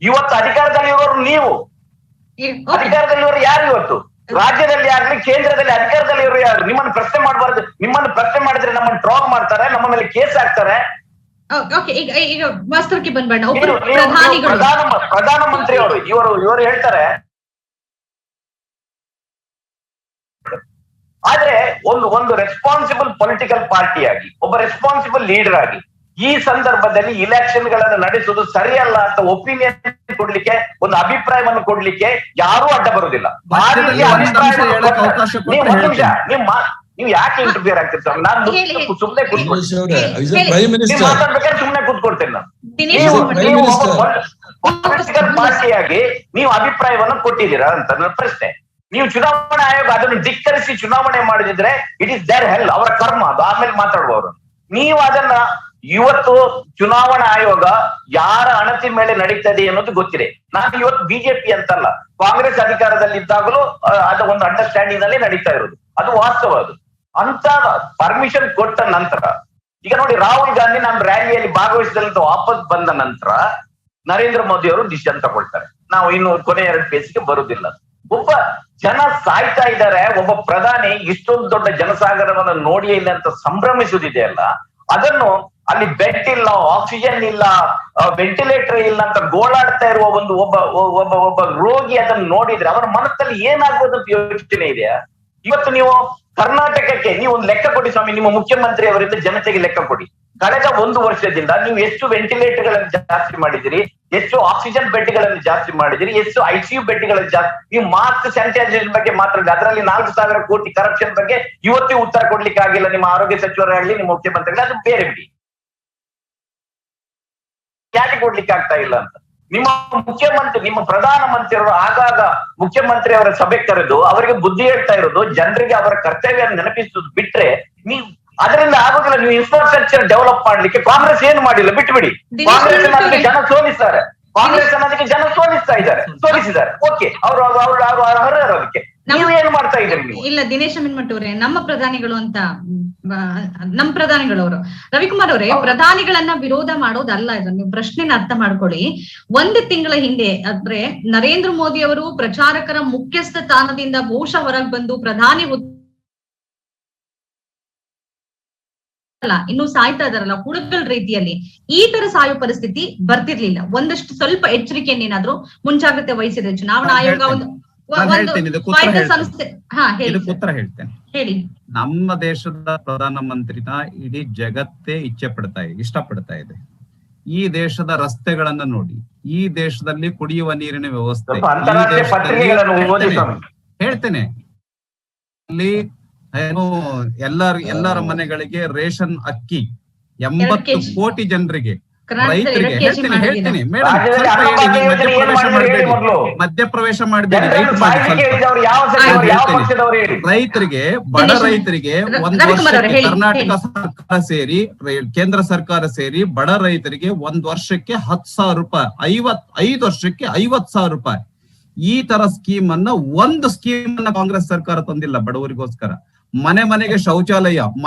ಇವತ್ತು ಅಧಿಕಾರದಲ್ಲಿರೋರು ನೀವು. ಅಧಿಕಾರದಲ್ಲಿರೋರು ಯಾರು ಇವತ್ತು? ರಾಜ್ಯದಲ್ಲಿ ಆಗ್ಲಿ ಕೇಂದ್ರದಲ್ಲಿ ಅಧಿಕಾರದಲ್ಲಿರೋರು ಯಾರು? ನಿಮ್ಮನ್ನು ಪ್ರಶ್ನೆ ಮಾಡಬಾರ್ದು. ನಿಮ್ಮನ್ನು ಪ್ರಶ್ನೆ ಮಾಡಿದ್ರೆ ನಮ್ಮನ್ನು ಟ್ರಾಲ್ ಮಾಡ್ತಾರೆ, ನಮ್ಮ ಮೇಲೆ ಕೇಸ್ ಹಾಕ್ತಾರೆ. ಪ್ರಧಾನಮಂತ್ರಿ ಅವರು ಇವರು ಹೇಳ್ತಾರೆ. ಆದ್ರೆ ಒಂದು ರೆಸ್ಪಾನ್ಸಿಬಲ್ ಪೊಲಿಟಿಕಲ್ ಪಾರ್ಟಿಯಾಗಿ, ಒಬ್ಬ ರೆಸ್ಪಾನ್ಸಿಬಲ್ ಲೀಡರ್ ಆಗಿ ಈ ಸಂದರ್ಭದಲ್ಲಿ ಇಲೆಕ್ಷನ್ ಗಳನ್ನು ನಡೆಸುವುದು ಸರಿಯಲ್ಲ ಅಂತ ಒಪಿನಿಯನ್ ಕೊಡ್ಲಿಕ್ಕೆ, ಒಂದು ಅಭಿಪ್ರಾಯವನ್ನು ಕೊಡ್ಲಿಕ್ಕೆ ಯಾರೂ ಅಡ್ಡ ಬರುವುದಿಲ್ಲ. ನೀವು ಯಾಕೆ ಇಂಟರ್ಫಿಯರ್ ಆಗ್ತಿರ್ತಾರೆ? ನಾನು ಸುಮ್ಮನೆ ಮಾತಾಡ್ಬೇಕಾದ್ರೆ ಸುಮ್ಮನೆ ಕೂತ್ಕೊಳ್ತೇನೆ ನಾನು. ಪೊಲಿಟಿಕಲ್ ಪಾರ್ಟಿಯಾಗಿ ನೀವು ಅಭಿಪ್ರಾಯವನ್ನು ಕೊಟ್ಟಿದ್ದೀರಾ ಅಂತ ನನ್ನ ಪ್ರಶ್ನೆ. ನೀವು ಚುನಾವಣಾ ಆಯೋಗ ಅದನ್ನು ಧಿಕ್ಕರಿಸಿ ಚುನಾವಣೆ ಮಾಡಿದ್ರೆ ಇಟ್ ಇಸ್ ದೇರ್ ಹೆಲ್, ಅವರ ಕರ್ಮ ಅದು. ಆಮೇಲೆ ಮಾತಾಡುವವರು ನೀವು ಅದನ್ನ ಇವತ್ತು ಚುನಾವಣಾ ಆಯೋಗ ಯಾರ ಅಣತಿ ಮೇಲೆ ನಡೀತದೆ ಅನ್ನೋದು ಗೊತ್ತಿದೆ. ನಾನು ಇವತ್ತು ಬಿಜೆಪಿ ಅಂತಲ್ಲ, ಕಾಂಗ್ರೆಸ್ ಅಧಿಕಾರದಲ್ಲಿದ್ದಾಗಲೂ ಅದ ಒಂದು ಅಂಡರ್ಸ್ಟ್ಯಾಂಡಿಂಗ್ ನಲ್ಲಿ ನಡೀತಾ ಇರೋದು, ಅದು ವಾಸ್ತವ. ಅದು ಅಂತ ಪರ್ಮಿಷನ್ ಕೊಟ್ಟ ನಂತರ, ಈಗ ನೋಡಿ ರಾಹುಲ್ ಗಾಂಧಿ ನಾನು ರ್ಯಾಲಿಯಲ್ಲಿ ಭಾಗವಹಿಸಿದಂತ ವಾಪಸ್ ಬಂದ ನಂತರ ನರೇಂದ್ರ ಮೋದಿ ಅವರು ಡಿಸಿಷನ್ ತಗೊಳ್ತಾರೆ, ನಾವು ಇನ್ನು ಕೊನೆ 2 ಫೇಸ್ಗೆ ಬರುದಿಲ್ಲ. ಒಬ್ಬ ಜನ ಸಾಯ್ತಾ ಇದ್ದಾರೆ, ಒಬ್ಬ ಪ್ರಧಾನಿ ಇಷ್ಟೊಂದು ದೊಡ್ಡ ಜನಸಾಗರವನ್ನು ನೋಡಿಯೇ ಇಲ್ಲ ಅಂತ ಸಂಭ್ರಮಿಸುವುದಿದೆ ಅಲ್ಲ, ಅದನ್ನು ಅಲ್ಲಿ ಬೆಡ್ ಇಲ್ಲ, ಆಕ್ಸಿಜನ್ ಇಲ್ಲ, ವೆಂಟಿಲೇಟರ್ ಇಲ್ಲ ಅಂತ ಗೋಳಾಡ್ತಾ ಇರುವ ಒಬ್ಬ ರೋಗಿ ಅದನ್ನು ನೋಡಿದ್ರೆ ಅವರ ಮನಸ್ಸಲ್ಲಿ ಏನಾಗ್ಬೋದು ಅಂತ ಯೋಚನೆ ಇದೆಯಾ? ಇವತ್ತು ನೀವು ಕರ್ನಾಟಕಕ್ಕೆ ನೀವು ಒಂದು ಲೆಕ್ಕ ಕೊಡಿ ಸ್ವಾಮಿ, ನಿಮ್ಮ ಮುಖ್ಯಮಂತ್ರಿ ಅವರಿಂದ ಜನತೆಗೆ ಲೆಕ್ಕ ಕೊಡಿ. ಕಳೆದ 1 ವರ್ಷದಿಂದ ನೀವು ಎಷ್ಟು ವೆಂಟಿಲೇಟರ್ ಗಳನ್ನು ಜಾಸ್ತಿ ಮಾಡಿದಿರಿ, ಎಷ್ಟು ಆಕ್ಸಿಜನ್ ಬೆಡ್ ಗಳನ್ನು ಜಾಸ್ತಿ ಮಾಡಿದಿರಿ, ಎಷ್ಟು ICU ಬೆಡ್ ಗಳನ್ನು ಜಾಸ್ತಿ, ನೀವು ಮಾಸ್ಕ್ ಸ್ಯಾನಿಟೈಸೇಷನ್ ಬಗ್ಗೆ ಮಾತ್ರ ಅದರಲ್ಲಿ 4,000 ಕೋಟಿ ಕರಪ್ಷನ್ ಬಗ್ಗೆ ಇವತ್ತೇ ಉತ್ತರ ಕೊಡ್ಲಿಕ್ಕೆ ಆಗಿಲ್ಲ ನಿಮ್ಮ ಆರೋಗ್ಯ ಸಚಿವರಾಗ್ಲಿ ನಿಮ್ಮ ಮುಖ್ಯಮಂತ್ರಿಗಳು. ಅದು ಬೇರೆ ಬಿಡಿ, ಯಾಕೆ ಕೊಡ್ಲಿಕ್ಕೆ ಆಗ್ತಾ ಇಲ್ಲ ಅಂತ. ನಿಮ್ಮ ಮುಖ್ಯಮಂತ್ರಿ, ನಿಮ್ಮ ಪ್ರಧಾನಮಂತ್ರಿಯವರು ಆಗಾಗ ಮುಖ್ಯಮಂತ್ರಿ ಅವರ ಸಭೆ ಕರೆದು ಅವರಿಗೆ ಬುದ್ಧಿ ಹೇಳ್ತಾ ಇರೋದು, ಜನರಿಗೆ ಅವರ ಕರ್ತವ್ಯ ನೆನಪಿಸುವುದು ಬಿಟ್ರೆ ನೀವು ಅದರಿಂದ ಆಗೋದಿಲ್ಲ. ನೀವು ಇನ್ಫ್ರಾಸ್ಟ್ರಕ್ಚರ್ ಡೆವಲಪ್ ಮಾಡ್ಲಿಕ್ಕೆ ಕಾಂಗ್ರೆಸ್ ಏನು ಮಾಡಿಲ್ಲ, ಬಿಟ್ಬಿಡಿ. ಕಾಂಗ್ರೆಸ್ ಅನ್ನೋದಕ್ಕೆ ಜನ ಸೋಲಿಸ್ತಾರೆ, ಕಾಂಗ್ರೆಸ್ ಅನ್ನೋದಕ್ಕೆ ಜನ ಸೋಲಿಸಿದ್ದಾರೆ. ಓಕೆ, ಅವರು ಅದಕ್ಕೆ ನೀವು ಏನು ಮಾಡ್ತಾ ಇದ್ದೀರಿ ನೀವು? ಇಲ್ಲ ದಿನೇಶ್ ಅಮೀನ್ಮಠ್ ಅವರೇ, ನಮ್ಮ ಪ್ರಧಾನಿಗಳು ಅಂತ ನಮ್ಮ ಪ್ರಧಾನಿಗಳವರು ರವಿಕುಮಾರ್ ಅವರೇ, ಪ್ರಧಾನಿಗಳನ್ನ ವಿರೋಧ ಮಾಡೋದಲ್ಲ ಇದು. ನೀವು ಪ್ರಶ್ನೆನ ಅರ್ಥ ಮಾಡ್ಕೊಳ್ಳಿ. 1 ತಿಂಗಳ ಹಿಂದೆ ಅಂದ್ರೆ ನರೇಂದ್ರ ಮೋದಿ ಅವರು ಪ್ರಚಾರಕರ ಮುಖ್ಯಸ್ಥ ಸ್ಥಾನದಿಂದ ಬಹುಶಃ ಹೊರಗೆ ಬಂದು ಪ್ರಧಾನಿ ಇನ್ನು ಸಾಯ್ತಾ ಇದಾರಲ್ಲ ಹುಡುಗಲ್ ರೀತಿಯಲ್ಲಿ, ಈ ತರ ಸಾಯೋ ಪರಿಸ್ಥಿತಿ ಬರ್ತಿರ್ಲಿಲ್ಲ. ಒಂದಷ್ಟು ಸ್ವಲ್ಪ ಎಚ್ಚರಿಕೆಯನ್ನೇನಾದ್ರೂ ಮುಂಜಾಗ್ರತೆ ವಹಿಸಿದ್ರೆ ಚುನಾವಣಾ ಆಯೋಗ ಸಂಸ್ಥೆ. ಉತ್ತರ ಹೇಳ್ತೇನೆ ಹೇಳಿ. ನಮ್ಮ ದೇಶದ ಪ್ರಧಾನಮಂತ್ರಿನ ಇಡೀ ಜಗತ್ತೇ ಇಷ್ಟಪಡ್ತಾ ಇದೆ. ಈ ದೇಶದ ರಸ್ತೆಗಳನ್ನ ನೋಡಿ, ಈ ದೇಶದಲ್ಲಿ ಕುಡಿಯುವ ನೀರಿನ ವ್ಯವಸ್ಥೆ, ಹೇಳ್ತೇನೆ ಅಲ್ಲಿ ಏನು ಎಲ್ಲರ ಮನೆಗಳಿಗೆ ರೇಷನ್ ಅಕ್ಕಿ 80 ಕೋಟಿ ಜನರಿಗೆ, ರೈತರಿಗೆ ಹೇಳ್ತೀನಿ ಮೇಡಮ್, ಮಧ್ಯಪ್ರವೇಶ ಮಾಡಬೇಡಿ. ರೈತರಿಗೆ, ಬಡ ರೈತರಿಗೆ 1 ವರ್ಷಕ್ಕೆ ಕರ್ನಾಟಕ ಸರ್ಕಾರ ಸೇರಿ ಕೇಂದ್ರ ಸರ್ಕಾರ ಸೇರಿ ಬಡ ರೈತರಿಗೆ 1 ವರ್ಷಕ್ಕೆ 10,000 ರೂಪಾಯಿ, 5 ವರ್ಷಕ್ಕೆ 50,000 ರೂಪಾಯಿ. ಈ ತರ ಸ್ಕೀಮ್ ಅನ್ನ, ಒಂದು ಸ್ಕೀಮ್ ಅನ್ನ ಕಾಂಗ್ರೆಸ್ ಸರ್ಕಾರ ತಂದಿಲ್ಲ ಬಡವರಿಗೋಸ್ಕರ. ಮನೆಗೆ ಶೌಚಾಲಯ,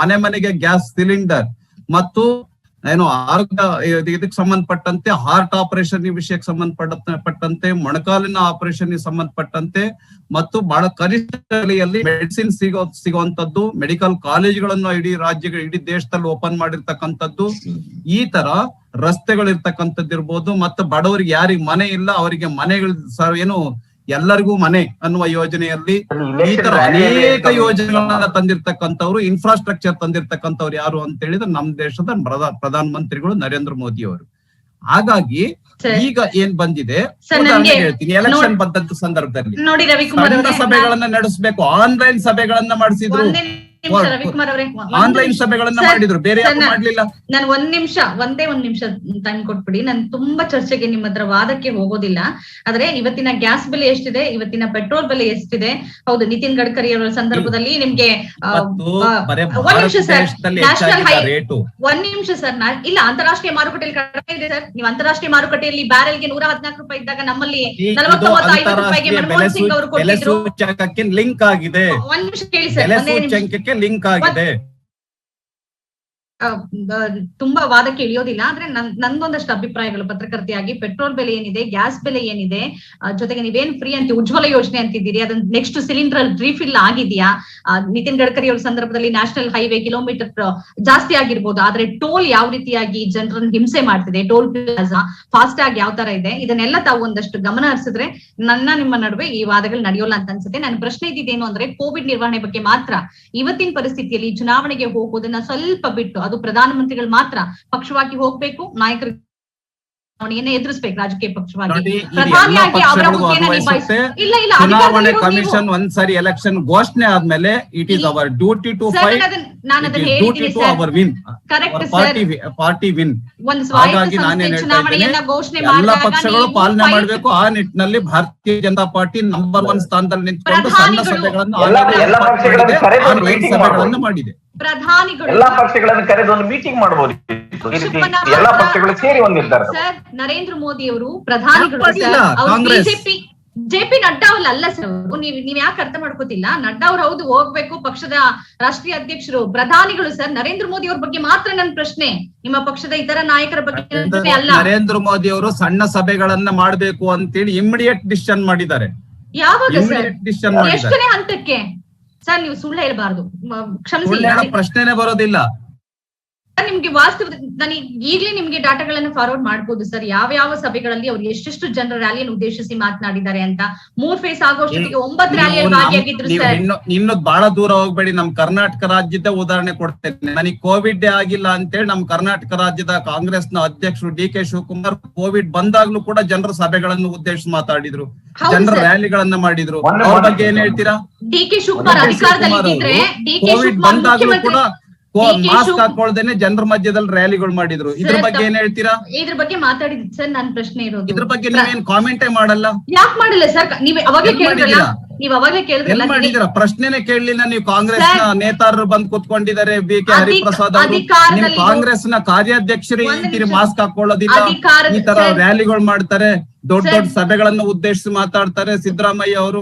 ಮನೆಗೆ ಗ್ಯಾಸ್ ಸಿಲಿಂಡರ್, ಮತ್ತು ಏನು ಆರೋಗ್ಯ ಇದಕ್ಕೆ ಸಂಬಂಧಪಟ್ಟಂತೆ, ಹಾರ್ಟ್ ಆಪರೇಷನ್ ವಿಷಯಕ್ಕೆ ಸಂಬಂಧಪಟ್ಟಂತೆ, ಮೊಣಕಾಲಿನ ಆಪರೇಷನ್ ಸಂಬಂಧಪಟ್ಟಂತೆ, ಮತ್ತು ಬಹಳ ಕನಿಷ್ಠ ಬೆಲೆಯಲ್ಲಿ ಮೆಡಿಸಿನ್ ಸಿಗುವಂತದ್ದು, ಮೆಡಿಕಲ್ ಕಾಲೇಜ್ಗಳನ್ನು ಇಡೀ ದೇಶದಲ್ಲಿ ಓಪನ್ ಮಾಡಿರ್ತಕ್ಕಂಥದ್ದು, ಈ ತರ ರಸ್ತೆಗಳಿರ್ತಕ್ಕಂಥದ್ದು ಇರ್ಬೋದು. ಮತ್ತು ಬಡವರಿಗೆ ಯಾರಿಗೆ ಮನೆ ಇಲ್ಲ ಅವರಿಗೆ ಮನೆಗಳು ಏನು ಎಲ್ಲರಿಗೂ ಮನೆ ಅನ್ನುವ ಯೋಜನೆಯಲ್ಲಿ ಈ ತರ ಅನೇಕ ಯೋಜನೆಗಳನ್ನ ತಂದಿರ್ತಕ್ಕಂಥವ್ರು, ಇನ್ಫ್ರಾಸ್ಟ್ರಕ್ಚರ್ ತಂದಿರ್ತಕ್ಕಂಥವ್ರು ಯಾರು ಅಂತ ಹೇಳಿದ್ರೆ ನಮ್ಮ ದೇಶದ ಪ್ರಧಾನಮಂತ್ರಿಗಳು ನರೇಂದ್ರ ಮೋದಿ ಅವರು. ಹಾಗಾಗಿ ಈಗ ಏನ್ ಬಂದಿದೆ ಹೇಳ್ತೀನಿ, ಎಲೆಕ್ಷನ್ ಬಂದಂತ ಸಂದರ್ಭದಲ್ಲಿ ಸಣ್ಣ ಸಭೆಗಳನ್ನ ನಡೆಸಬೇಕು, ಆನ್ಲೈನ್ ಸಭೆಗಳನ್ನ ಮಾಡಿಸಿದ್ರು, ಆನ್ಲೈನ್ ಸಭೆಗಳನ್ನ ಮಾಡಿದ್ರು, ಬೇರೆ ಯಾರು ಮಾಡ್ಲಿಲ್ಲ. ನಾನು ಒಂದೇ ಒಂದ್ ನಿಮಿಷ ಟೈಮ್ ಕೊಟ್ಬಿಡಿ. ನಾನು ತುಂಬಾ ಚರ್ಚೆಗೆ ನಿಮ್ಮ ಹತ್ರ ವಾದಕ್ಕೆ ಹೋಗೋದಿಲ್ಲ. ಆದ್ರೆ ಇವತ್ತಿನ ಗ್ಯಾಸ್ ಬೆಲೆ ಎಷ್ಟಿದೆ, ಇವತ್ತಿನ ಪೆಟ್ರೋಲ್ ಬೆಲೆ ಎಷ್ಟಿದೆ, ಹೌದು ನಿತಿನ್ ಗಡ್ಕರಿ ಅವರ ಸಂದರ್ಭದಲ್ಲಿ ನಿಮ್ಗೆ ಒಂದ್ ನಿಮಿಷ ಸರ್, ಇಲ್ಲ ಅಂತಾರಾಷ್ಟ್ರೀಯ ಮಾರುಕಟ್ಟೆಯಲ್ಲಿ ಕಡಿಮೆ ಇದೆ ಸರ್. ನೀವು ಅಂತಾರಾಷ್ಟ್ರೀಯ ಮಾರುಕಟ್ಟೆಯಲ್ಲಿ ಬ್ಯಾರೆಲ್ಗೆ 114 ರೂಪಾಯಿ ಇದ್ದಾಗ ನಮ್ಮಲ್ಲಿ 40-35 ರೂಪಾಯಿಗೆ ಮನಮೋಹನ್ ಸಿಂಗ್ ಅವರು ಕೊಟ್ಟಿದ್ರು. ಲಿಂಕ್ ಆಗಿದೆ, ಒಂದ್ ನಿಮಿಷ ಕೇಳಿ ಸರ್, ಲಿಂಕ್ ಆಗಿದೆ. ತುಂಬಾ ವಾದಕ್ಕೆ ಇಳಿಯೋದಿಲ್ಲ. ಆದ್ರೆ ನಂದೊಂದಷ್ಟು ಅಭಿಪ್ರಾಯಗಳು ಪತ್ರಕರ್ತೆಯಾಗಿ, ಪೆಟ್ರೋಲ್ ಬೆಲೆ ಏನಿದೆ, ಗ್ಯಾಸ್ ಬೆಲೆ ಏನಿದೆ, ಜೊತೆಗೆ ನೀವೇನ್ ಫ್ರೀ ಅಂತ ಉಜ್ವಲ ಯೋಜನೆ ಅಂತಿದ್ದೀರಿ, ಅದನ್ನ ನೆಕ್ಸ್ಟ್ ಸಿಲಿಂಡರ್ ರೀಫಿಲ್ ಆಗಿದೆಯಾ? ನಿತಿನ್ ಗಡ್ಕರಿ ಅವರ ಸಂದರ್ಭದಲ್ಲಿ ನ್ಯಾಷನಲ್ ಹೈವೇ ಕಿಲೋಮೀಟರ್ ಜಾಸ್ತಿ ಆಗಿರ್ಬೋದು, ಆದ್ರೆ ಟೋಲ್ ಯಾವ ರೀತಿಯಾಗಿ ಜನರನ್ನು ಹಿಂಸೆ ಮಾಡ್ತಿದೆ, ಟೋಲ್ ಪ್ಲಾಜಾ ಫಾಸ್ಟ್ ಆಗಿ ಯಾವ ತರ ಇದೆ, ಇದನ್ನೆಲ್ಲ ತಾವು ಒಂದಷ್ಟು ಗಮನ ಹರಿಸಿದ್ರೆ ನಿಮ್ಮ ನಡುವೆ ಈ ವಾದಗಳು ನಡೆಯೋಲ್ಲ ಅಂತ ಅನ್ಸುತ್ತೆ. ನನ್ನ ಪ್ರಶ್ನೆ ಇದ್ದಿದ್ದೇನು ಅಂದ್ರೆ, ಕೋವಿಡ್ ನಿರ್ವಹಣೆ ಬಗ್ಗೆ ಮಾತ್ರ ಇವತ್ತಿನ ಪರಿಸ್ಥಿತಿಯಲ್ಲಿ ಚುನಾವಣೆಗೆ ಹೋಗೋದನ್ನ ಸ್ವಲ್ಪ ಬಿಟ್ಟು, ಅದು ಪ್ರಧಾನಮಂತ್ರಿಗಳು ಮಾತ್ರ ಪಕ್ಷವಾಗಿ ಹೋಗ್ಬೇಕು, ನಾಯಕರು ಎದುರಿಸ್ಬೇಕು ರಾಜಕೀಯ ಪಕ್ಷವಾಗಿ, ಪ್ರಧಾನಿಯಾಗಿ ಅವರ ಹುದ್ದೆಯನ್ನು ನಿಭಾಯಿಸಿ. ಚುನಾವಣೆ ಕಮಿಷನ್ ಒಂದ್ಸರಿ ಎಲೆಕ್ಷನ್ ಘೋಷಣೆ ಆದ್ಮೇಲೆ it is our duty to fight, duty to our win, party win. ಹಾಗಾಗಿ ನಾನೇನ್ ಹೇಳ್ತಾ ಇದ್ದೀನಿ, ಎಲ್ಲ ಪಕ್ಷಗಳು ಪಾಲನೆ ಮಾಡಬೇಕು. ಆ ನಿಟ್ಟಿನಲ್ಲಿ ಭಾರತೀಯ ಜನತಾ ಪಾರ್ಟಿ ನಂಬರ್ 1 ಸ್ಥಾನದಲ್ಲಿ ನಿಂತ್ಕೊಂಡು ಸಣ್ಣ ಸಭೆಗಳನ್ನು ಮಾಡಿದೆ. ಪ್ರಧಾನಿಗಳು ಎಲ್ಲಾ ಪಕ್ಷಗಳನ್ನು ಕರೆದು ಒಂದು ಮೀಟಿಂಗ್ ಮಾಡಬಹುದು. ಎಲ್ಲಾ ಪಕ್ಷಗಳು ಸೇರಿ ಒಂದು ನಿರ್ಧಾರ. ಸರ್ ನರೇಂದ್ರ ಮೋದಿ ಅವರು ಪ್ರಧಾನಿಗಳು, ಜೆಪಿ ನಡ್ಡಾ ಅವ್ರು ಅಲ್ಲ ಸರ್. ನೀವ್ ಯಾಕೆ ಅರ್ಥ ಮಾಡ್ಕೋತಿಲ್ಲ? ನಡ್ಡಾ ಅವ್ರು ಹೌದು ಹೋಗ್ಬೇಕು, ಪಕ್ಷದ ರಾಷ್ಟ್ರೀಯ ಅಧ್ಯಕ್ಷರು, ಪ್ರಧಾನಿಗಳು ಸರ್. ನರೇಂದ್ರ ಮೋದಿ ಅವ್ರ ಬಗ್ಗೆ ಮಾತ್ರ ನನ್ನ ಪ್ರಶ್ನೆ, ನಿಮ್ಮ ಪಕ್ಷದ ಇತರ ನಾಯಕರ ಬಗ್ಗೆ ಅಲ್ಲ. ನರೇಂದ್ರ ಮೋದಿ ಅವರು ಸಣ್ಣ ಸಭೆಗಳನ್ನ ಮಾಡಬೇಕು ಅಂತೇಳಿ ಇಮಿಡಿಯೇಟ್ ಡಿಸಿಷನ್ ಮಾಡಿದ್ದಾರೆ. ಯಾವಾಗ ಸರ್? ಎಷ್ಟನೇ ಹಂತಕ್ಕೆ ಸರ್? ನೀವು ಸುಳ್ಳು ಹೇಳ್ಬಾರ್ದು, ಕ್ಷಮಿಸಿ. ಪ್ರಶ್ನೆನೇ ಬರೋದಿಲ್ಲ. ನಿಮ್ಗೆ ವಾಸ್ತವ ನಾನು ಈಗಲೇ ನಿಮ್ಗೆ ಡಾಟಾಗಳನ್ನ ಫಾರ್ವರ್ಡ್ ಮಾಡ್ಬೋದು ಸರ್, ಯಾವ ಸಭೆಗಳಲ್ಲಿ ಅವ್ರು ಎಷ್ಟೆಷ್ಟು ಜನರ ರ್ಯಾಲಿಯನ್ನು ಉದ್ದೇಶಿಸಿ ಮಾತನಾಡಿದ್ದಾರೆ ಅಂತ. 3 ಫೇಸ್ ಆಗೋಷ್ಟೊತ್ತಿಗೆ 9 ರ್ಯಾಲಿಯಲ್ಲಿ ಭಾಗಿಯಾಗಿದ್ರು ಸರ್. ಇನ್ನು ಬಹಳ ದೂರ ಹೋಗ್ಬೇಡಿ, ನಮ್ ಕರ್ನಾಟಕ ರಾಜ್ಯದ ಉದಾಹರಣೆ ಕೊಡ್ತೇನೆ. ನನಗೆ ಕೋವಿಡ್ ಆಗಿಲ್ಲ ಅಂತೇಳಿ ನಮ್ ಕರ್ನಾಟಕ ರಾಜ್ಯದ ಕಾಂಗ್ರೆಸ್ನ ಅಧ್ಯಕ್ಷರು ಡಿ ಕೆ ಶಿವಕುಮಾರ್ ಕೋವಿಡ್ ಬಂದಾಗ್ಲೂ ಕೂಡ ಜನರ ಸಭೆಗಳನ್ನು ಉದ್ದೇಶಿಸಿ ಮಾತಾಡಿದ್ರು, ಜನರ ರ್ಯಾಲಿಗಳನ್ನ ಮಾಡಿದ್ರು. ಅವ್ರ ಬಗ್ಗೆ ಏನ್ ಹೇಳ್ತೀರಾ? ಡಿ ಕೆ ಶಿವಕುಮಾರ್ ಅಧಿಕಾರದಲ್ಲಿ ಇದ್ದಿದ್ರೆ ಕೋವಿಡ್ ಬಂದಾಗ್ಲೂ ಕೂಡ ಮಾಸ್ಕ್ ಹಾಕೊಳ್ದೇನೆ ಜನರ ಮಧ್ಯದಲ್ಲಿ ರ್ಯಾಲಿಗಳು ಮಾಡಿದ್ರು. ಇದ್ರ ಬಗ್ಗೆ ಏನ್ ಹೇಳ್ತೀರಾ? ಇದ್ರ ಬಗ್ಗೆ ಮಾತಾಡಿದ್ ಸರ್, ನನ್ ಪ್ರಶ್ನೆ ಇರೋದು ಇದ್ರ ಬಗ್ಗೆ ನೀವೇನ್ ಕಾಮೆಂಟೇ ಮಾಡಲ್ಲ? ಯಾಕೆ ಮಾಡಲ್ಲ ಸರ್? ನೀವ್ ಅವಾಗಲೇ ಕೇಳಿದ್ರಲ್ಲ, ಮಾಡಿದಿರ ಪ್ರಶ್ನೆನೆ ಕೇಳಲಿಲ್ಲ ನೀವು. ಕಾಂಗ್ರೆಸ್ ನ ನೇತಾರರು ಬಂದ್ ಕುತ್ಕೊಂಡಿದ್ದಾರೆ, ಬಿ ಕೆ ಹರಿಪ್ರಸಾದ್ ಅವರು. ನಿಮ್ ಕಾಂಗ್ರೆಸ್ ನ ಕಾರ್ಯಾಧ್ಯಕ್ಷರು ಈ ಮಾಸ್ಕ್ ಹಾಕೊಳ್ಳೋದಿಲ್ಲ, ಈ ತರ ರ್ಯಾಲಿಗಳು ಮಾಡ್ತಾರೆ, ದೊಡ್ಡ ದೊಡ್ಡ ಸಭೆಗಳನ್ನು ಉದ್ದೇಶಿಸಿ ಮಾತಾಡ್ತಾರೆ. ಸಿದ್ದರಾಮಯ್ಯ ಅವರು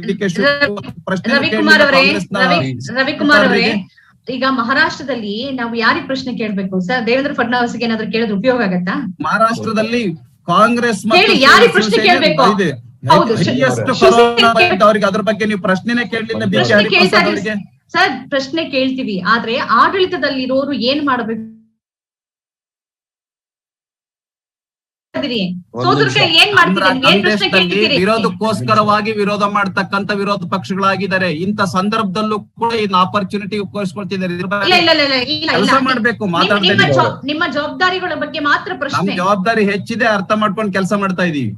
ಡಿ ಕೆ ಶಿವಕುಮಾರ್ ಪ್ರಶ್ನೆ ರವಿಕುಮಾರ್ ಅವರೇ, ಈಗ ಮಹಾರಾಷ್ಟ್ರದಲ್ಲಿ ನಾವು ಯಾರಿಗೆ ಪ್ರಶ್ನೆ ಕೇಳ್ಬೇಕು ಸರ್? ದೇವೇಂದ್ರ ಫಡ್ನವೀಸ್ಗೆ ಏನಾದ್ರು ಕೇಳಿದ್ರೆ ಉಪಯೋಗ ಆಗತ್ತಾ? ಮಹಾರಾಷ್ಟ್ರದಲ್ಲಿ ಕಾಂಗ್ರೆಸ್ ಯಾರಿಗೆ ಪ್ರಶ್ನೆ ಕೇಳ್ಬೇಕು? ಅವ್ರಿಗೆ ಅದ್ರ ಬಗ್ಗೆ ನೀವು ಪ್ರಶ್ನೆನೇ ಕೇಳಲಿಲ್ಲ. ಸರ್ ಪ್ರಶ್ನೆ ಕೇಳ್ತೀವಿ, ಆದ್ರೆ ಆಡಳಿತದಲ್ಲಿರೋರು ಏನ್ ಮಾಡ್ಬೇಕು? ವಿರೋಧಕ್ಕೋಸ್ಕರವಾಗಿ ವಿರೋಧ ಮಾಡ್ತಕ್ಕಂತ ವಿರೋಧ ಪಕ್ಷಗಳಾಗಿದ್ದಾರೆ. ಇಂಥ ಸಂದರ್ಭದಲ್ಲೂ ಕೂಡ ಇನ್ನು ಆಪರ್ಚುನಿಟಿ ಉಪಯೋಗಿಸ್ಕೊಳ್ತಿದ್ದಾರೆ. ಕೆಲಸ ಮಾಡ್ಬೇಕು, ನಿಮ್ಮ ಜವಾಬ್ದಾರಿಗಳ ಬಗ್ಗೆ ಮಾತ್ರ ಪ್ರಶ್ನೆ. ನಮ್ ಜವಾಬ್ದಾರಿ ಹೆಚ್ಚಿದೆ, ಅರ್ಥ ಮಾಡ್ಕೊಂಡು ಕೆಲಸ ಮಾಡ್ತಾ ಇದೀವಿ.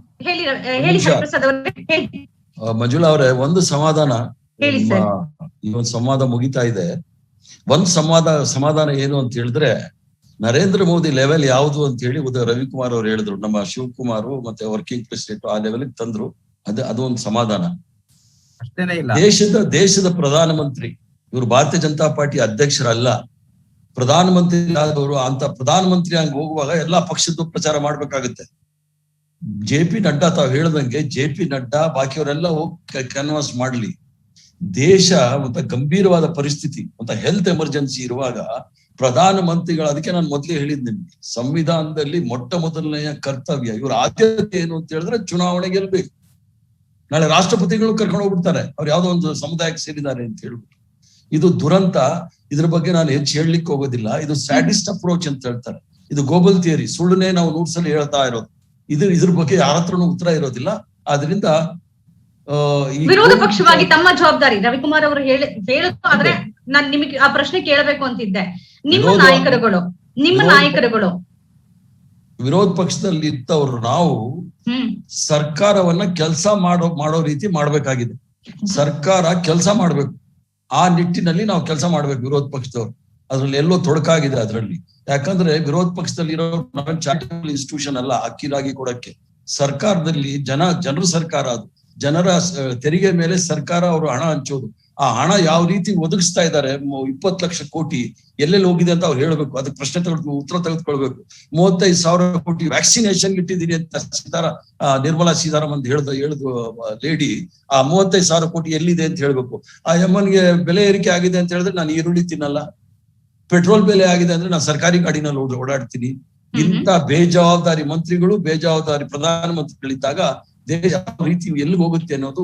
ಮಂಜುಳಾ ಅವರೇ, ಒಂದು ಸಮಾಧಾನ, ಈ ಒಂದು ಸಂವಾದ ಮುಗಿತಾ ಇದೆ. ಒಂದ್ ಸಮಾಧಾನ ಏನು ಅಂತ ಹೇಳಿದ್ರೆ, ನರೇಂದ್ರ ಮೋದಿ ಲೆವೆಲ್ ಯಾವುದು ಅಂತ ಹೇಳಿ ರವಿಕುಮಾರ್ ಅವ್ರು ಹೇಳಿದ್ರು. ನಮ್ಮ ಶಿವಕುಮಾರ್ ಮತ್ತೆ ವರ್ಕಿಂಗ್ ಪ್ರೆಸಿಡೆಂಟ್ ಆ ಲೆವೆಲ್ ತಂದ್ರು. ಅದು ಒಂದು ಸಮಾಧಾನ. ಅಷ್ಟೇನೇ ಇಲ್ಲ. ದೇಶದ ಪ್ರಧಾನಮಂತ್ರಿ ಇವರು ಭಾರತೀಯ ಜನತಾ ಪಾರ್ಟಿ ಅಧ್ಯಕ್ಷರಲ್ಲ, ಪ್ರಧಾನಮಂತ್ರಿ ಆದವರು. ಅಂತ ಪ್ರಧಾನಮಂತ್ರಿ ಹಂಗ ಹೋಗುವಾಗ ಎಲ್ಲಾ ಪಕ್ಷದ್ದು ಪ್ರಚಾರ ಮಾಡ್ಬೇಕಾಗುತ್ತೆ. JP ನಡ್ಡಾ ತಾವ್ ಹೇಳ್ದಂಗೆ JP ನಡ್ಡಾ ಬಾಕಿಯವರೆಲ್ಲ ಹೋಗಿ ಕ್ಯಾನ್ವಾಸ್ ಮಾಡ್ಲಿ. ದೇಶ ಒಂದು ಗಂಭೀರವಾದ ಪರಿಸ್ಥಿತಿ, ಒಂದು ಹೆಲ್ತ್ ಎಮರ್ಜೆನ್ಸಿ ಇರುವಾಗ ಪ್ರಧಾನಮಂತ್ರಿಗಳು, ಅದಕ್ಕೆ ನಾನು ಮೊದಲೇ ಹೇಳಿದ್ ನಿಮ್ಗೆ, ಸಂವಿಧಾನದಲ್ಲಿ ಮೊಟ್ಟ ಮೊದಲನೆಯ ಕರ್ತವ್ಯ, ಇವ್ರ ಆದ್ಯತೆ ಏನು ಅಂತ ಹೇಳಿದ್ರೆ ಚುನಾವಣೆ ಗೆಲ್ಬೇಕು. ನಾಳೆ ರಾಷ್ಟ್ರಪತಿಗಳು ಕರ್ಕೊಂಡು ಹೋಗ್ಬಿಡ್ತಾರೆ ಅವ್ರು ಯಾವ್ದೋ ಒಂದು ಸಮುದಾಯಕ್ಕೆ ಸೇರಿದ್ದಾರೆ ಅಂತ ಹೇಳ್ಬಿಟ್ಟು. ಇದು ದುರಂತ. ಇದ್ರ ಬಗ್ಗೆ ನಾನು ಹೆಚ್ಚು ಹೇಳಲಿಕ್ಕೆ ಹೋಗೋದಿಲ್ಲ. ಇದು ಸ್ಯಾಡಿಸ್ಟ್ ಅಪ್ರೋಚ್ ಅಂತ ಹೇಳ್ತಾರೆ. ಇದು ಗ್ಲೋಬಲ್ ಥಿಯರಿ, ಸುಳ್ಳನ್ನೇ ನಾವು 100 ಸಲ ಹೇಳ್ತಾ ಇರೋದು. ಇದ್ರ ಬಗ್ಗೆ ಯಾರ ಹತ್ರನೂ ಉತ್ತರ ಇರೋದಿಲ್ಲ. ಆದ್ರಿಂದ ವಿರೋಧ ಪಕ್ಷವಾಗಿ ತಮ್ಮ ಜವಾಬ್ದಾರಿ ರವಿಕುಮಾರ್ ಅವರು ಹೇಳಿದ್ರು. ಆದ್ರೆ ನಾನ್ ನಿಮಗೆ ಆ ಪ್ರಶ್ನೆ ಕೇಳಬೇಕು ಅಂತಿದ್ದೆ. ನಿಮ್ಮ ನಾಯಕರುಗಳು ವಿರೋಧ ಪಕ್ಷದಲ್ಲಿ ಇದ್ದವ್ರು ನಾವು ಸರ್ಕಾರವನ್ನ ಕೆಲಸ ಮಾಡೋ ರೀತಿ ಮಾಡ್ಬೇಕಾಗಿದೆ. ಸರ್ಕಾರ ಕೆಲಸ ಮಾಡ್ಬೇಕು, ಆ ನಿಟ್ಟಿನಲ್ಲಿ ನಾವು ಕೆಲಸ ಮಾಡ್ಬೇಕು. ವಿರೋಧ ಪಕ್ಷದವ್ರು ಅದ್ರಲ್ಲಿ ಎಲ್ಲೋ ತೊಡಕಾಗಿದೆ ಅದ್ರಲ್ಲಿ. ಯಾಕಂದ್ರೆ ವಿರೋಧ ಪಕ್ಷದಲ್ಲಿ ಇರೋ ಚಾರಿಟಬಲ್ ಇನ್ಸ್ಟಿಟ್ಯೂಷನ್ ಅಲ್ಲ ಅಕ್ಕಿ ರಾಗಿ ಕೊಡಕ್ಕೆ. ಸರ್ಕಾರದಲ್ಲಿ ಜನರ ಸರ್ಕಾರ, ಅದು ಜನರ ತೆರಿಗೆ ಮೇಲೆ ಸರ್ಕಾರ ಅವರು ಹಣ ಹಂಚೋದು. ಆ ಹಣ ಯಾವ ರೀತಿ ಒದಗಿಸ್ತಾ ಇದ್ದಾರೆ, 20 ಲಕ್ಷ ಕೋಟಿ ಎಲ್ಲೆಲ್ಲಿ ಹೋಗಿದೆ ಅಂತ ಅವ್ರು ಹೇಳ್ಬೇಕು. ಅದಕ್ಕೆ ಪ್ರಶ್ನೆ ಉತ್ತರ ತೆಗೆದುಕೊಳ್ಬೇಕು. 35,000 ಕೋಟಿ ವ್ಯಾಕ್ಸಿನೇಷನ್ ಇಟ್ಟಿದ್ದೀರಿ ಅಂತ ನಿರ್ಮಲಾ ಸೀತಾರಾಮನ್ ಹೇಳಿದ್ರು ಲೇಡಿ. ಆ 35,000 ಕೋಟಿ ಎಲ್ಲಿದೆ ಅಂತ ಹೇಳ್ಬೇಕು. ಆ ಎಮ್ಮನ್ಗೆ ಬೆಲೆ ಏರಿಕೆ ಆಗಿದೆ ಅಂತ ಹೇಳಿದ್ರೆ ನಾನು ಈರುಳ್ಳಿ ತಿನ್ನಲ್ಲ, ಪೆಟ್ರೋಲ್ ಬೆಲೆ ಆಗಿದೆ ಅಂದ್ರೆ ನಾನು ಸರ್ಕಾರಿ ಗಾಡಿನಲ್ಲಿ ಓಡಾಡ್ತೀನಿ. ಇಂಥ ಬೇಜವಾಬ್ದಾರಿ ಮಂತ್ರಿಗಳು, ಬೇಜವಾಬ್ದಾರಿ ಪ್ರಧಾನಮಂತ್ರಿಗಳಿದ್ದಾಗ ದೇಶ ಯಾವ ರೀತಿ ಎಲ್ಲಿಗೆ ಹೋಗುತ್ತೆ ಅನ್ನೋದು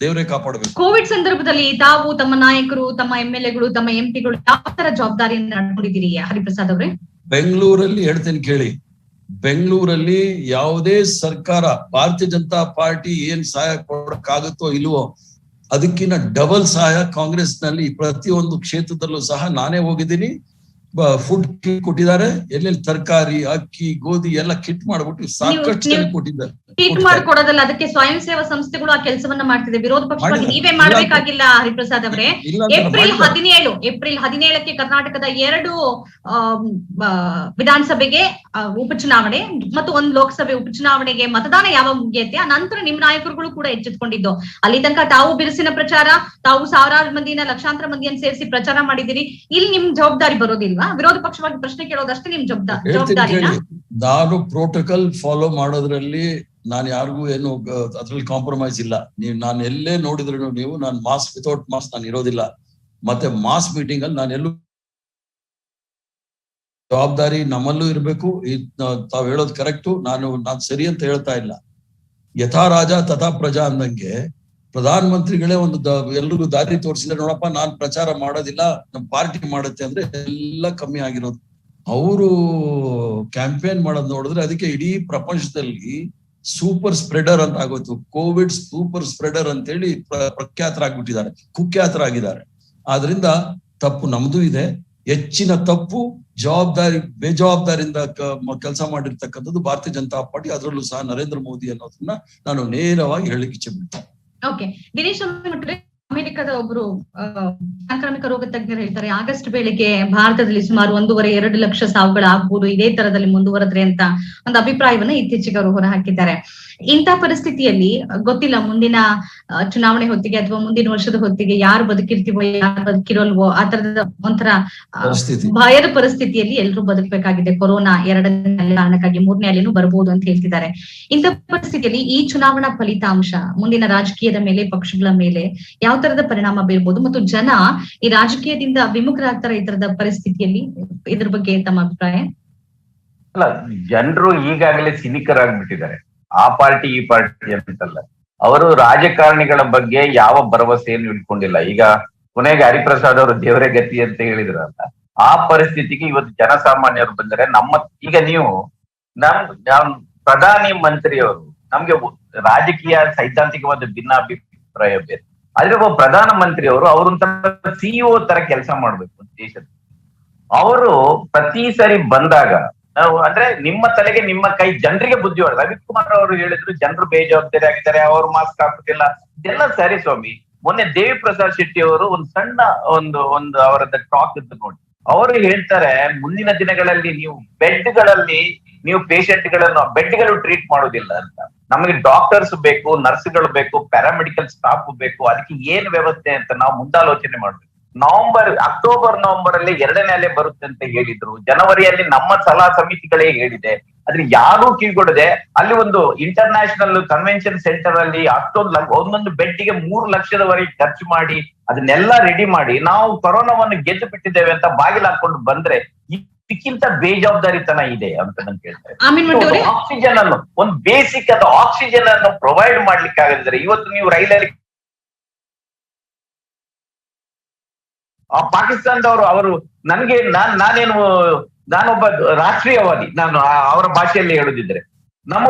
ದೇವರೇ ಕಾಪಾಡಬೇಕು. ಕೋವಿಡ್ ಸಂದರ್ಭದಲ್ಲಿ ತಾವು, ತಮ್ಮ ನಾಯಕರು, ತಮ್ಮ MLAಗಳು, ತಮ್ಮ MP ಗಳು ಯಾವ ತರ ಜವಾಬ್ದಾರಿಯನ್ನು ನಡ್ಕೊಂಡಿದ್ದೀರಿ ಹರಿಪ್ರಸಾದ್ ಅವರೇ? ಬೆಂಗಳೂರಲ್ಲಿ ಹೇಳ್ತೇನೆ ಕೇಳಿ. ಬೆಂಗಳೂರಲ್ಲಿ ಯಾವುದೇ ಸರ್ಕಾರ, ಭಾರತೀಯ ಜನತಾ ಪಾರ್ಟಿ ಏನ್ ಸಹಾಯ ಕೊಡಕ್ಕಾಗುತ್ತೋ ಇಲ್ವೋ ಅದಕ್ಕಿಂತ ಡಬಲ್ ಸಹಾಯ ಕಾಂಗ್ರೆಸ್ ನಲ್ಲಿ ಪ್ರತಿಯೊಂದು ಕ್ಷೇತ್ರದಲ್ಲೂ ಸಹ ನಾನೇ ಹೋಗಿದ್ದೀನಿ. ಫುಡ್ ಕಿಟ್ ಕೊಟ್ಟಿದ್ದಾರೆ, ಎಲ್ಲೆಲ್ಲಿ ತರಕಾರಿ, ಅಕ್ಕಿ, ಗೋಧಿ ಎಲ್ಲ ಕಿಟ್ ಮಾಡ್ಬಿಟ್ಟು ಸಾಕಷ್ಟು ಜನ ಕೊಟ್ಟಿದ್ದಾರೆ. ಕಿಟ್ ಮಾಡ್ಕೊಡೋದಲ್ಲ, ಅದಕ್ಕೆ ಸ್ವಯಂ ಸೇವಾ ಸಂಸ್ಥೆಗಳು ಆ ಕೆಲಸವನ್ನ ಮಾಡ್ತಿದೆ. ವಿರೋಧ ಪಕ್ಷವಾಗಿ ನೀವೇ ಮಾಡ್ಬೇಕಾಗಿಲ್ಲ ಹರಿಪ್ರಸಾದ್ ಅವರೇ. ಏಪ್ರಿಲ್ 17ಕ್ಕೆ ಕರ್ನಾಟಕದ 2 ವಿಧಾನಸಭೆಗೆ ಉಪಚುನಾವಣೆ ಮತ್ತು 1 ಲೋಕಸಭೆ ಉಪಚುನಾವಣೆಗೆ ಮತದಾನ ಯಾವ ಮುಗಿಯುತ್ತೆ ಆ ನಂತರ ನಿಮ್ ನಾಯಕರುಗಳು ಕೂಡ ಎಚ್ಚೆತ್ಕೊಂಡಿದ್ದು. ಅಲ್ಲಿ ತನಕ ತಾವು ಬಿರುಸಿನ ಪ್ರಚಾರ, ತಾವು ಸಾವಿರಾರು ಮಂದಿನ, ಲಕ್ಷಾಂತರ ಮಂದಿಯನ್ನು ಸೇರಿಸಿ ಪ್ರಚಾರ ಮಾಡಿದಿರಿ. ಇಲ್ಲಿ ನಿಮ್ ಜವಾಬ್ದಾರಿ ಬರೋದಿಲ್ವಾ? ವಿರೋಧ ಪಕ್ಷವಾಗಿ ಪ್ರಶ್ನೆ ಕೇಳೋದಷ್ಟೇ ನಿಮ್ ಜವಾಬ್ದಾರಿನ? ನಾನು ಪ್ರೋಟೋಕಾಲ್ ಫಾಲೋ ಮಾಡೋದ್ರಲ್ಲಿ ನಾನು ಯಾರಿಗೂ ಏನು ಅದ್ರಲ್ಲಿ ಕಾಂಪ್ರಮೈಸ್ ಇಲ್ಲ. ನಾನು ಎಲ್ಲೇ ನೋಡಿದ್ರು ನೀವು, ನಾನು ಮಾಸ್ಕ್ ವಿತೌಟ್ ಮಾಸ್ಕ್ ನಾನು ಇರೋದಿಲ್ಲ. ಮತ್ತೆ ಮಾಸ್ ಮೀಟಿಂಗ್ ಅಲ್ಲಿ ನಾನು ಎಲ್ಲೂ, ಜವಾಬ್ದಾರಿ ನಮ್ಮಲ್ಲೂ ಇರ್ಬೇಕು. ತಾವ್ ಹೇಳೋದು ಕರೆಕ್ಟು, ನಾನು ಸರಿ ಅಂತ ಹೇಳ್ತಾ ಇಲ್ಲ. ಯಥಾ ರಾಜ ತಥಾ ಪ್ರಜಾ ಅಂದಂಗೆ ಪ್ರಧಾನಮಂತ್ರಿಗಳೇ ಒಂದು ಎಲ್ರಿಗೂ ದಾರಿ ತೋರಿಸಿದ್ರೆ, ನೋಡಪ್ಪ ನಾನ್ ಪ್ರಚಾರ ಮಾಡೋದಿಲ್ಲ, ನಮ್ ಪಾರ್ಟಿ ಮಾಡುತ್ತೆ ಅಂದ್ರೆ ಎಲ್ಲ ಕಮ್ಮಿ ಆಗಿರೋದು. ಅವರು ಕ್ಯಾಂಪೇನ್ ಮಾಡೋದ್ ನೋಡಿದ್ರೆ ಅದಕ್ಕೆ ಇಡೀ ಪ್ರಪಂಚದಲ್ಲಿ ಸೂಪರ್ ಸ್ಪ್ರೆಡರ್ ಅಂತ ಆಗೋಯ್ತು. ಕೋವಿಡ್ ಸೂಪರ್ ಸ್ಪ್ರೆಡರ್ ಅಂತೇಳಿ ಪ್ರಖ್ಯಾತರಾಗ್ಬಿಟ್ಟಿದ್ದಾರೆ, ಕುಖ್ಯಾತರಾಗಿದ್ದಾರೆ. ಆದ್ರಿಂದ ತಪ್ಪು ನಮ್ದು ಇದೆ. ಹೆಚ್ಚಿನ ತಪ್ಪು ಬೇಜವಾಬ್ದಾರಿಯಿಂದ ಕೆಲಸ ಮಾಡಿರ್ತಕ್ಕಂಥದ್ದು ಭಾರತೀಯ ಜನತಾ ಪಾರ್ಟಿ, ಅದರಲ್ಲೂ ಸಹ ನರೇಂದ್ರ ಮೋದಿ ಅನ್ನೋದನ್ನ ನಾನು ನೇರವಾಗಿ ಹೇಳಲಿಕ್ಕೆ ಇಚ್ಛೆ ಬಿಡ್ತೇನೆ. ಓಕೆ, ದಿನೇಶ್ ಅಮೆರಿಕದ ಒಬ್ರು ಸಾಂಕ್ರಾಮಿಕ ರೋಗ ತಜ್ಞರು ಹೇಳ್ತಾರೆ, ಆಗಸ್ಟ್ ವೇಳೆಗೆ ಭಾರತದಲ್ಲಿ ಸುಮಾರು 1.5-2 ಲಕ್ಷ ಸಾವುಗಳಾಗಬಹುದು ಇದೇ ತರದಲ್ಲಿ ಮುಂದುವರೆದ್ರೆ ಅಂತ ಒಂದು ಅಭಿಪ್ರಾಯವನ್ನ ಇತ್ತೀಚೆಗೆ ಅವರು ಹೊರಹಾಕಿದ್ದಾರೆ. ಇಂಥ ಪರಿಸ್ಥಿತಿಯಲ್ಲಿ ಗೊತ್ತಿಲ್ಲ ಮುಂದಿನ ಚುನಾವಣೆ ಹೊತ್ತಿಗೆ ಅಥವಾ ಮುಂದಿನ ವರ್ಷದ ಹೊತ್ತಿಗೆ ಯಾರು ಬದುಕಿರ್ತೀವೋ ಯಾರು ಬದುಕಿರೋಲ್ವೋ ಆ ತರದ ಒಂಥರ ಭಯದ ಪರಿಸ್ಥಿತಿಯಲ್ಲಿ ಎಲ್ರೂ ಬದುಕಬೇಕಾಗಿದೆ. ಕೊರೋನಾ 2ನೇ ಅಲೆ ಕಾರಣಕ್ಕಾಗಿ 3ನೇ ಅಲೆನೂ ಬರಬಹುದು ಅಂತ ಹೇಳ್ತಿದ್ದಾರೆ. ಇಂಥ ಪರಿಸ್ಥಿತಿಯಲ್ಲಿ ಈ ಚುನಾವಣಾ ಫಲಿತಾಂಶ ಮುಂದಿನ ರಾಜಕೀಯದ ಮೇಲೆ, ಪಕ್ಷಗಳ ಮೇಲೆ ಯಾವ ತರದ ಪರಿಣಾಮ ಬೀರ್ಬೋದು ಮತ್ತು ಜನ ಈ ರಾಜಕೀಯದಿಂದ ವಿಮುಖರಾಗ್ತಾರೆ ಈ ತರದ ಪರಿಸ್ಥಿತಿಯಲ್ಲಿ? ಇದ್ರ ಬಗ್ಗೆ ತಮ್ಮ ಅಭಿಪ್ರಾಯ? ಅಲ್ಲ, ಜನರು ಈಗಾಗಲೇ ಸಿನಿಕರಾಗ್ಬಿಟ್ಟಿದ್ದಾರೆ. ಆ ಪಾರ್ಟಿ ಈ ಪಾರ್ಟಿ ಅಂತಲ್ಲ, ಅವರು ರಾಜಕಾರಣಿಗಳ ಬಗ್ಗೆ ಯಾವ ಭರವಸೆಯನ್ನು ಇಟ್ಕೊಂಡಿಲ್ಲ. ಈಗ ಕೊನೆಗೆ ಹರಿಪ್ರಸಾದ್ ಅವರು ದೇವರೇ ಗತಿ ಅಂತ ಹೇಳಿದ್ರಲ್ಲ, ಆ ಪರಿಸ್ಥಿತಿಗೆ ಇವತ್ತು ಜನಸಾಮಾನ್ಯರು ಬಂದರೆ ಈಗ ನೀವು ನಮ್ ಪ್ರಧಾನಿ ಮಂತ್ರಿಯವರು ನಮ್ಗೆ ರಾಜಕೀಯ ಸೈದ್ಧಾಂತಿಕವಾದ ಭಿನ್ನಾಭಿಪ್ರಾಯ ಬೇರೆ, ಆದ್ರೆ ಒಬ್ಬ ಪ್ರಧಾನ ಮಂತ್ರಿ ಅವರೊಂಥರ ಸಿಇಒ ತರ ಕೆಲಸ ಮಾಡ್ಬೇಕು ದೇಶದ. ಅವರು ಪ್ರತಿ ಸರಿ ಬಂದಾಗ ಅಂದ್ರೆ ನಿಮ್ಮ ತಲೆಗೆ ನಿಮ್ಮ ಕೈ, ಜನರಿಗೆ ಬುದ್ಧಿ ಹೊಡೆದ. ರವಿಕುಮಾರ್ ಅವರು ಹೇಳಿದ್ರು ಜನರು ಬೇಜವಾಬ್ದಾರಿ ಆಗಿದ್ದಾರೆ, ಅವರು ಮಾಸ್ಕ್ ಹಾಕುದಿಲ್ಲ, ಇದೆಲ್ಲ ಸರಿ ಸ್ವಾಮಿ. ಮೊನ್ನೆ ದೇವಿ ಪ್ರಸಾದ್ ಶೆಟ್ಟಿ ಅವರು ಒಂದು ಸಣ್ಣ ಒಂದು ಅವರದ್ದು ಟಾಕ್ ಇದ್ದು ನೋಡಿ, ಅವರು ಹೇಳ್ತಾರೆ ಮುಂದಿನ ದಿನಗಳಲ್ಲಿ ನೀವು ಬೆಡ್ಗಳಲ್ಲಿ ನೀವು ಬೆಡ್ಗಳು ಟ್ರೀಟ್ ಮಾಡೋದಿಲ್ಲ ಅಂತ. ನಮಗೆ ಡಾಕ್ಟರ್ಸ್ ಬೇಕು, ನರ್ಸ್ಗಳು ಬೇಕು, ಪ್ಯಾರಾಮೆಡಿಕಲ್ ಸ್ಟಾಫ್ ಬೇಕು, ಅದಕ್ಕೆ ಏನ್ ವ್ಯವಸ್ಥೆ ಅಂತ ನಾವು ಮುಂದಾಲೋಚನೆ ಮಾಡ್ಬೇಕು. ಅಕ್ಟೋಬರ್ ನವೆಂಬರ್ ಅಲ್ಲಿ 2ನೇ ಅಲೆ ಬರುತ್ತೆ ಅಂತ ಹೇಳಿದ್ರು. ಜನವರಿಯಲ್ಲಿ ನಮ್ಮ ಸಲಹಾ ಸಮಿತಿಗಳೇ ಹೇಳಿದೆ. ಆದ್ರೆ ಯಾರೂ ಕಿವಿಗೊಡದೆ ಅಲ್ಲಿ ಒಂದು ಇಂಟರ್ನ್ಯಾಷನಲ್ ಕನ್ವೆನ್ಷನ್ ಸೆಂಟರ್ ಅಲ್ಲಿ ಒಂದೊಂದು ಬೆಡ್ಗೆ 3 ಲಕ್ಷದವರೆಗೆ ಖರ್ಚು ಮಾಡಿ ಅದನ್ನೆಲ್ಲ ರೆಡಿ ಮಾಡಿ ನಾವು ಕೊರೋನಾವನ್ನು ಗೆದ್ದು ಬಿಟ್ಟಿದ್ದೇವೆ ಅಂತ ಬಾಗಿಲು ಹಾಕೊಂಡು ಬಂದ್ರೆ ಇದಕ್ಕಿಂತ ಬೇಜವಾಬ್ದಾರಿತನ ಇದೆ ಅಂತ ನಾನು ಕೇಳ್ತೇನೆ. ಆಕ್ಸಿಜನ್ ಅನ್ನು, ಒಂದು ಬೇಸಿಕ್ ಆದ ಆಕ್ಸಿಜನ್ ಅನ್ನು ಪ್ರೊವೈಡ್ ಮಾಡ್ಲಿಕ್ಕೆ ಆಗದಿದ್ರೆ ಇವತ್ತು ನೀವು ರೈಲಲ್ಲಿ ಪಾಕಿಸ್ತಾನದವರು ಅವರು ನಾನೊಬ್ಬ ರಾಷ್ಟ್ರೀಯವಾದಿ, ನಾನು ಅವರ ಭಾಷೆಯಲ್ಲಿ ಹೇಳುದಿದ್ರೆ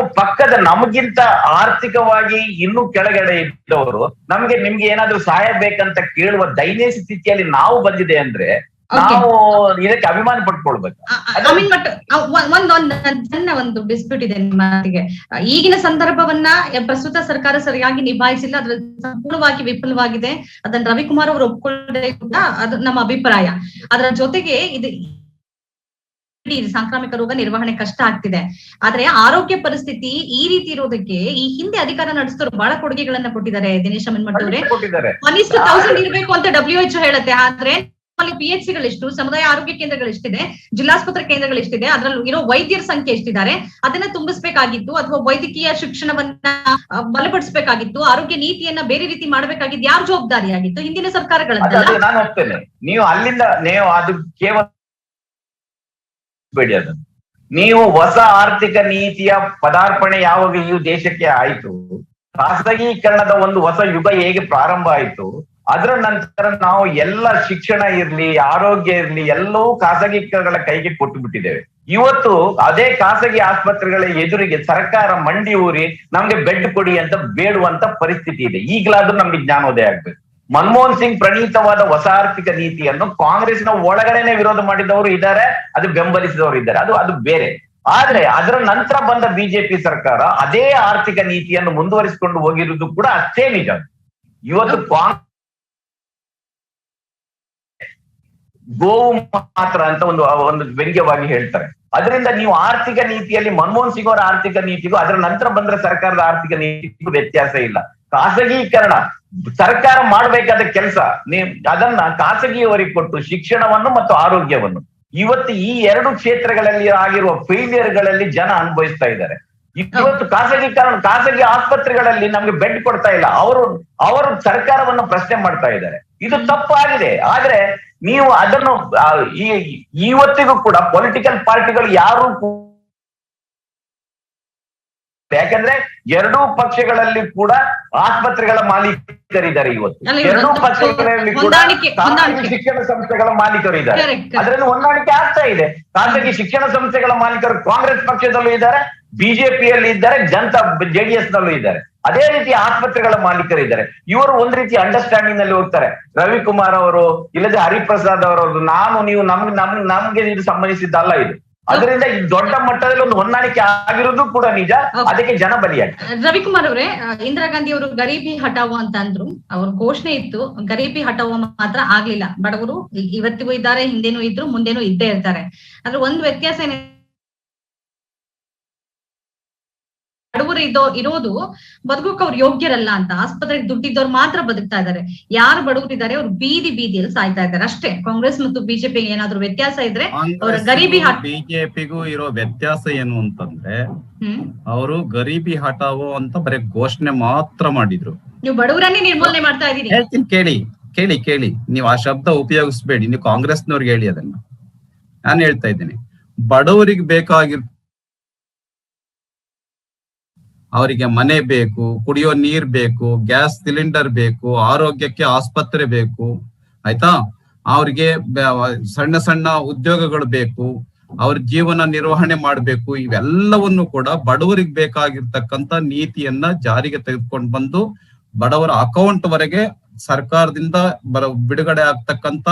ನಮಗಿಂತ ಆರ್ಥಿಕವಾಗಿ ಇನ್ನೂ ಕೆಳಗಡೆ ಇದ್ದವರು ನಿಮ್ಗೆ ಏನಾದ್ರೂ ಸಹಾಯ ಬೇಕಂತ ಕೇಳುವ ದೈನ್ಯ ಸ್ಥಿತಿಯಲ್ಲಿ ನಾವು ಬಂದಿದೆ ಅಂದ್ರೆ ನಾವು ಇದಕ್ಕೆ ಅಭಿಮಾನ ಪಟ್ಕೊಳ್ಬೇಕು. ಒಂದು ಡಿಸ್ಪ್ಯೂಟ್ ಇದೆ ನಿಮ್ಮ ಮಾತಿಗೆ. ಈಗಿನ ಸಂದರ್ಭವನ್ನ ಪ್ರಸ್ತುತ ಸರ್ಕಾರ ಸರಿಯಾಗಿ ನಿಭಾಯಿಸಿಲ್ಲ, ಅದ್ರ ಸಂಪೂರ್ಣವಾಗಿ ವಿಫಲವಾಗಿದೆ. ಅದನ್ನ ರವಿಕುಮಾರ್ ಅವರು ಒಪ್ಕೊಳ್ಳದೆ ಕೂಡ ಅದು ನಮ್ಮ ಅಭಿಪ್ರಾಯ. ಅದರ ಜೊತೆಗೆ ಇದು ಸಾಂಕ್ರಾಮಿಕ ರೋಗ ನಿರ್ವಹಣೆ ಕಷ್ಟ ಆಗ್ತಿದೆ. ಆದ್ರೆ ಆರೋಗ್ಯ ಪರಿಸ್ಥಿತಿ ಈ ರೀತಿ ಇರೋದಕ್ಕೆ ಈ ಹಿಂದೆ ಅಧಿಕಾರ ನಡೆಸಿದವರು ಬಹಳ ಕೊಡುಗೆಗಳನ್ನ ಕೊಟ್ಟಿದ್ದಾರೆ. ದಿನೇಶ್ ಅಮೀನ್ಮಠ್ ಅವರೇ, 1:1000 ಇರಬೇಕು ಅಂತ WHO ಹೇಳುತ್ತೆ. ಆದ್ರೆ PHC ಗಳಿಷ್ಟು, ಸಮುದಾಯ ಆರೋಗ್ಯ ಕೇಂದ್ರಗಳಿಷ್ಟಿದೆ, ಜಿಲ್ಲಾಸ್ಪತ್ರೆ ಕೇಂದ್ರಗಳಿಷ್ಟಿದೆ, ಅದ್ರಲ್ಲಿ ಇರೋ ವೈದ್ಯರ ಸಂಖ್ಯೆ ಎಷ್ಟಿದ್ದಾರೆ ಅದನ್ನ ತುಂಬಿಸ್ಬೇಕಾಗಿತ್ತು, ಅಥವಾ ವೈದ್ಯಕೀಯ ಶಿಕ್ಷಣವನ್ನ ಬಲಪಡಿಸಬೇಕಾಗಿತ್ತು, ಆರೋಗ್ಯ ನೀತಿಯನ್ನ ಬೇರೆ ರೀತಿ ಮಾಡಬೇಕಾಗಿದ್ದು ಯಾರು ಜವಾಬ್ದಾರಿಯಾಗಿತ್ತು? ಹಿಂದಿನ ಸರ್ಕಾರಗಳದ್ದಲ್ಲ. ನಾನು ಹೋಗ್ತೇನೆ, ನೀವು ಅಲ್ಲಿಂದ ಅದು ಕೇವಲ ಬೇಡಿ ಅದನ್ನು. ನೀವು ಹೊಸ ಆರ್ಥಿಕ ನೀತಿಯ ಪದಾರ್ಪಣೆ ಯಾವಾಗ ಈ ದೇಶಕ್ಕೆ ಆಯ್ತು, ಖಾಸಗೀಕರಣದ ಒಂದು ಹೊಸ ಯುಗ ಹೇಗೆ ಪ್ರಾರಂಭ ಆಯ್ತು, ಅದರ ನಂತರ ನಾವು ಎಲ್ಲ ಶಿಕ್ಷಣ ಇರ್ಲಿ, ಆರೋಗ್ಯ ಇರ್ಲಿ, ಎಲ್ಲವೂ ಖಾಸಗಿಗಳ ಕೈಗೆ ಕೊಟ್ಟು ಬಿಟ್ಟಿದ್ದೇವೆ. ಇವತ್ತು ಅದೇ ಖಾಸಗಿ ಆಸ್ಪತ್ರೆಗಳ ಎದುರಿಗೆ ಸರ್ಕಾರ ಮಂಡಿ ಊರಿ ನಮ್ಗೆ ಬೆಡ್ ಕೊಡಿ ಅಂತ ಬೇಡುವಂತ ಪರಿಸ್ಥಿತಿ ಇದೆ. ಈಗಲಾದ್ರೂ ನಮ್ಗೆ ಜ್ಞಾನೋದಯ ಆಗ್ಬೇಕು. ಮನಮೋಹನ್ ಸಿಂಗ್ ಪ್ರಣೀತವಾದ ಹೊಸ ಆರ್ಥಿಕ ನೀತಿಯನ್ನು ಕಾಂಗ್ರೆಸ್ನ ಒಳಗಡೆನೆ ವಿರೋಧ ಮಾಡಿದವರು ಇದ್ದಾರೆ, ಅದು ಬೆಂಬಲಿಸಿದವರು ಇದ್ದಾರೆ, ಅದು ಬೇರೆ. ಆದ್ರೆ ಅದರ ನಂತರ ಬಂದ ಬಿಜೆಪಿ ಸರ್ಕಾರ ಅದೇ ಆರ್ಥಿಕ ನೀತಿಯನ್ನು ಮುಂದುವರಿಸಿಕೊಂಡು ಹೋಗಿರುವುದು ಕೂಡ ಅಷ್ಟೇ ನಿಜ. ಇವತ್ತು ಗೋವು ಮಾತ್ರ ಅಂತ ಒಂದು ವ್ಯಂಗ್ಯವಾಗಿ ಹೇಳ್ತಾರೆ. ಅದರಿಂದ ನೀವು ಆರ್ಥಿಕ ನೀತಿಯಲ್ಲಿ ಮನಮೋಹನ್ ಸಿಂಗ್ ಅವರ ಆರ್ಥಿಕ ನೀತಿಗೂ ಅದರ ನಂತರ ಬಂದ್ರೆ ಸರ್ಕಾರದ ಆರ್ಥಿಕ ನೀತಿಗೂ ವ್ಯತ್ಯಾಸ ಇಲ್ಲ. ಖಾಸಗೀಕರಣ ಸರ್ಕಾರ ಮಾಡಬೇಕಾದ ಕೆಲಸ, ಅದನ್ನ ಖಾಸಗಿಯವರಿಗೆ ಕೊಟ್ಟು ಶಿಕ್ಷಣವನ್ನು ಮತ್ತು ಆರೋಗ್ಯವನ್ನು ಇವತ್ತು ಈ 2 ಕ್ಷೇತ್ರಗಳಲ್ಲಿ ಆಗಿರುವ ಫೇಲಿಯರ್ಗಳಲ್ಲಿ ಜನ ಅನುಭವಿಸ್ತಾ ಇದ್ದಾರೆ. ಇವತ್ತು ಖಾಸಗಿ ಆಸ್ಪತ್ರೆಗಳಲ್ಲಿ ನಮ್ಗೆ ಬೆಡ್ ಕೊಡ್ತಾ ಇಲ್ಲ, ಅವರು ಸರ್ಕಾರವನ್ನು ಪ್ರಶ್ನೆ ಮಾಡ್ತಾ ಇದ್ದಾರೆ. ಇದು ತಪ್ಪಾಗಿದೆ. ಆದ್ರೆ ನೀವು ಅದನ್ನು ಇವತ್ತಿಗೂ ಕೂಡ ಪೊಲಿಟಿಕಲ್ ಪಾರ್ಟಿಗಳು ಯಾರು ಯಾಕಂದ್ರೆ ಎರಡೂ ಪಕ್ಷಗಳಲ್ಲಿ ಕೂಡ ಆಸ್ಪತ್ರೆಗಳ ಮಾಲೀಕರಿದ್ದಾರೆ ಇವತ್ತು. ಅಲ್ಲ, ಎರಡೂ ಪಕ್ಷಗಳಲ್ಲಿ ಕೂಡ ಖಾಸಗಿ ಶಿಕ್ಷಣ ಸಂಸ್ಥೆಗಳ ಮಾಲೀಕರು ಇದ್ದಾರೆ. ಅದರಲ್ಲಿ ಹೊಂದಾಣಿಕೆ ಆಗ್ತಾ ಇದೆ. ಖಾಸಗಿ ಶಿಕ್ಷಣ ಸಂಸ್ಥೆಗಳ ಮಾಲೀಕರು ಕಾಂಗ್ರೆಸ್ ಪಕ್ಷದಲ್ಲೂ ಇದ್ದಾರೆ, ಬಿಜೆಪಿಯಲ್ಲಿ ಇದ್ದಾರೆ, JDS ನಲ್ಲೂ ಇದ್ದಾರೆ. ಅದೇ ರೀತಿ ಆಸ್ಪತ್ರೆಗಳ ಮಾಲೀಕರು ಇದ್ದಾರೆ. ಇವರು ಒಂದ್ ರೀತಿ ಅಂಡರ್ಸ್ಟ್ಯಾಂಡಿಂಗ್ ನಲ್ಲಿ ಹೋಗ್ತಾರೆ. ರವಿಕುಮಾರ್ ಅವರು ಇಲ್ಲದೆ ಹರಿಪ್ರಸಾದ್ ಅವರದ್ದು ನಾನು ನೀವು ನಮ್ಗೆ ಇದು ಸಂಬಂಧಿಸಿದ್ದಲ್ಲ ಇದು. ಅದರಿಂದ ಈ ದೊಡ್ಡ ಮಟ್ಟದಲ್ಲಿ ಒಂದು ಹೊಂದಾಣಿಕೆ ಆಗಿರೋದು ಕೂಡ ನಿಜ. ಅದಕ್ಕೆ ಜನ ಬಲಿಯಾಗಿ. ರವಿಕುಮಾರ್ ಅವರೇ, ಇಂದಿರಾ ಗಾಂಧಿ ಅವರು ಗರೀಬಿ ಹಟಾವೋ ಅಂತ ಅಂದ್ರು. ಅವ್ರ ಘೋಷಣೆ ಇತ್ತು, ಗರೀಬಿ ಹಟಾವೋ ಮಾತ್ರ ಆಗ್ಲಿಲ್ಲ. ಬಡವರು ಇವತ್ತಿಗೂ ಇದ್ದಾರೆ, ಹಿಂದೇನೂ ಇದ್ರು, ಮುಂದೇನೂ ಇದ್ದೇ ಇರ್ತಾರೆ. ಆದ್ರೆ ಒಂದು ವ್ಯತ್ಯಾಸ ಏನಿದೆ, ಬಡವರು ಇರೋದು ಬದುಕೋಕ್ ಅವ್ರು ಯೋಗ್ಯರಲ್ಲ ಅಂತ. ಆಸ್ಪತ್ರೆಗೆ ದುಡ್ಡಿದ್ದವ್ರು ಮಾತ್ರ ಬದುಕ್ತಾ ಇದ್ದಾರೆ. ಯಾರು ಬಡವರು ಇದ್ದಾರೆ ಅವ್ರು ಬೀದಿಯಲ್ಲಿ ಸಾಯ್ತಾ ಇದ್ದಾರೆ ಅಷ್ಟೇ. ಕಾಂಗ್ರೆಸ್ ಮತ್ತು ಬಿಜೆಪಿ ಏನಾದ್ರು ವ್ಯತ್ಯಾಸ ಇದ್ರೆ ಅವರ ಗರೀಬಿ ಬಿಜೆಪಿಗೂ ಇರೋ ವ್ಯತ್ಯಾಸ ಏನು ಅಂತಂದ್ರೆ, ಅವರು ಗರೀಬಿ ಹಟಾವೋ ಅಂತ ಬರೀ ಘೋಷಣೆ ಮಾತ್ರ ಮಾಡಿದ್ರು. ನೀವು ಬಡವರನ್ನೇ ನಿರ್ಮೂಲನೆ ಮಾಡ್ತಾ ಇದೀರಿ. ಹೇಳ್ತೀನಿ, ಕೇಳಿ. ನೀವು ಆ ಶಬ್ದ ಉಪಯೋಗಿಸ್ಬೇಡಿ. ನೀವು ಕಾಂಗ್ರೆಸ್ನವ್ರಿಗೆ ಹೇಳಿ ಅದನ್ನ. ನಾನು ಹೇಳ್ತಾ ಇದ್ದೀನಿ, ಬಡವರಿಗೆ ಬೇಕಾಗಿರ್ ಅವರಿಗೆ ಮನೆ ಬೇಕು, ಕುಡಿಯೋ ನೀರ್ ಬೇಕು, ಗ್ಯಾಸ್ ಸಿಲಿಂಡರ್ ಬೇಕು, ಆರೋಗ್ಯಕ್ಕೆ ಆಸ್ಪತ್ರೆ ಬೇಕು, ಆಯ್ತಾ? ಅವ್ರಿಗೆ ಸಣ್ಣ ಉದ್ಯೋಗಗಳು ಬೇಕು, ಅವ್ರ ಜೀವನ ನಿರ್ವಹಣೆ ಮಾಡ್ಬೇಕು. ಇವೆಲ್ಲವನ್ನು ಕೂಡ ಬಡವರಿಗೆ ಬೇಕಾಗಿರ್ತಕ್ಕಂಥ ನೀತಿಯನ್ನ ಜಾರಿಗೆ ತೆಗೆದುಕೊಂಡು ಬಂದು ಬಡವರ ಅಕೌಂಟ್ ವರೆಗೆ ಸರ್ಕಾರದಿಂದ ಬಿಡುಗಡೆ ಆಗ್ತಕ್ಕಂತ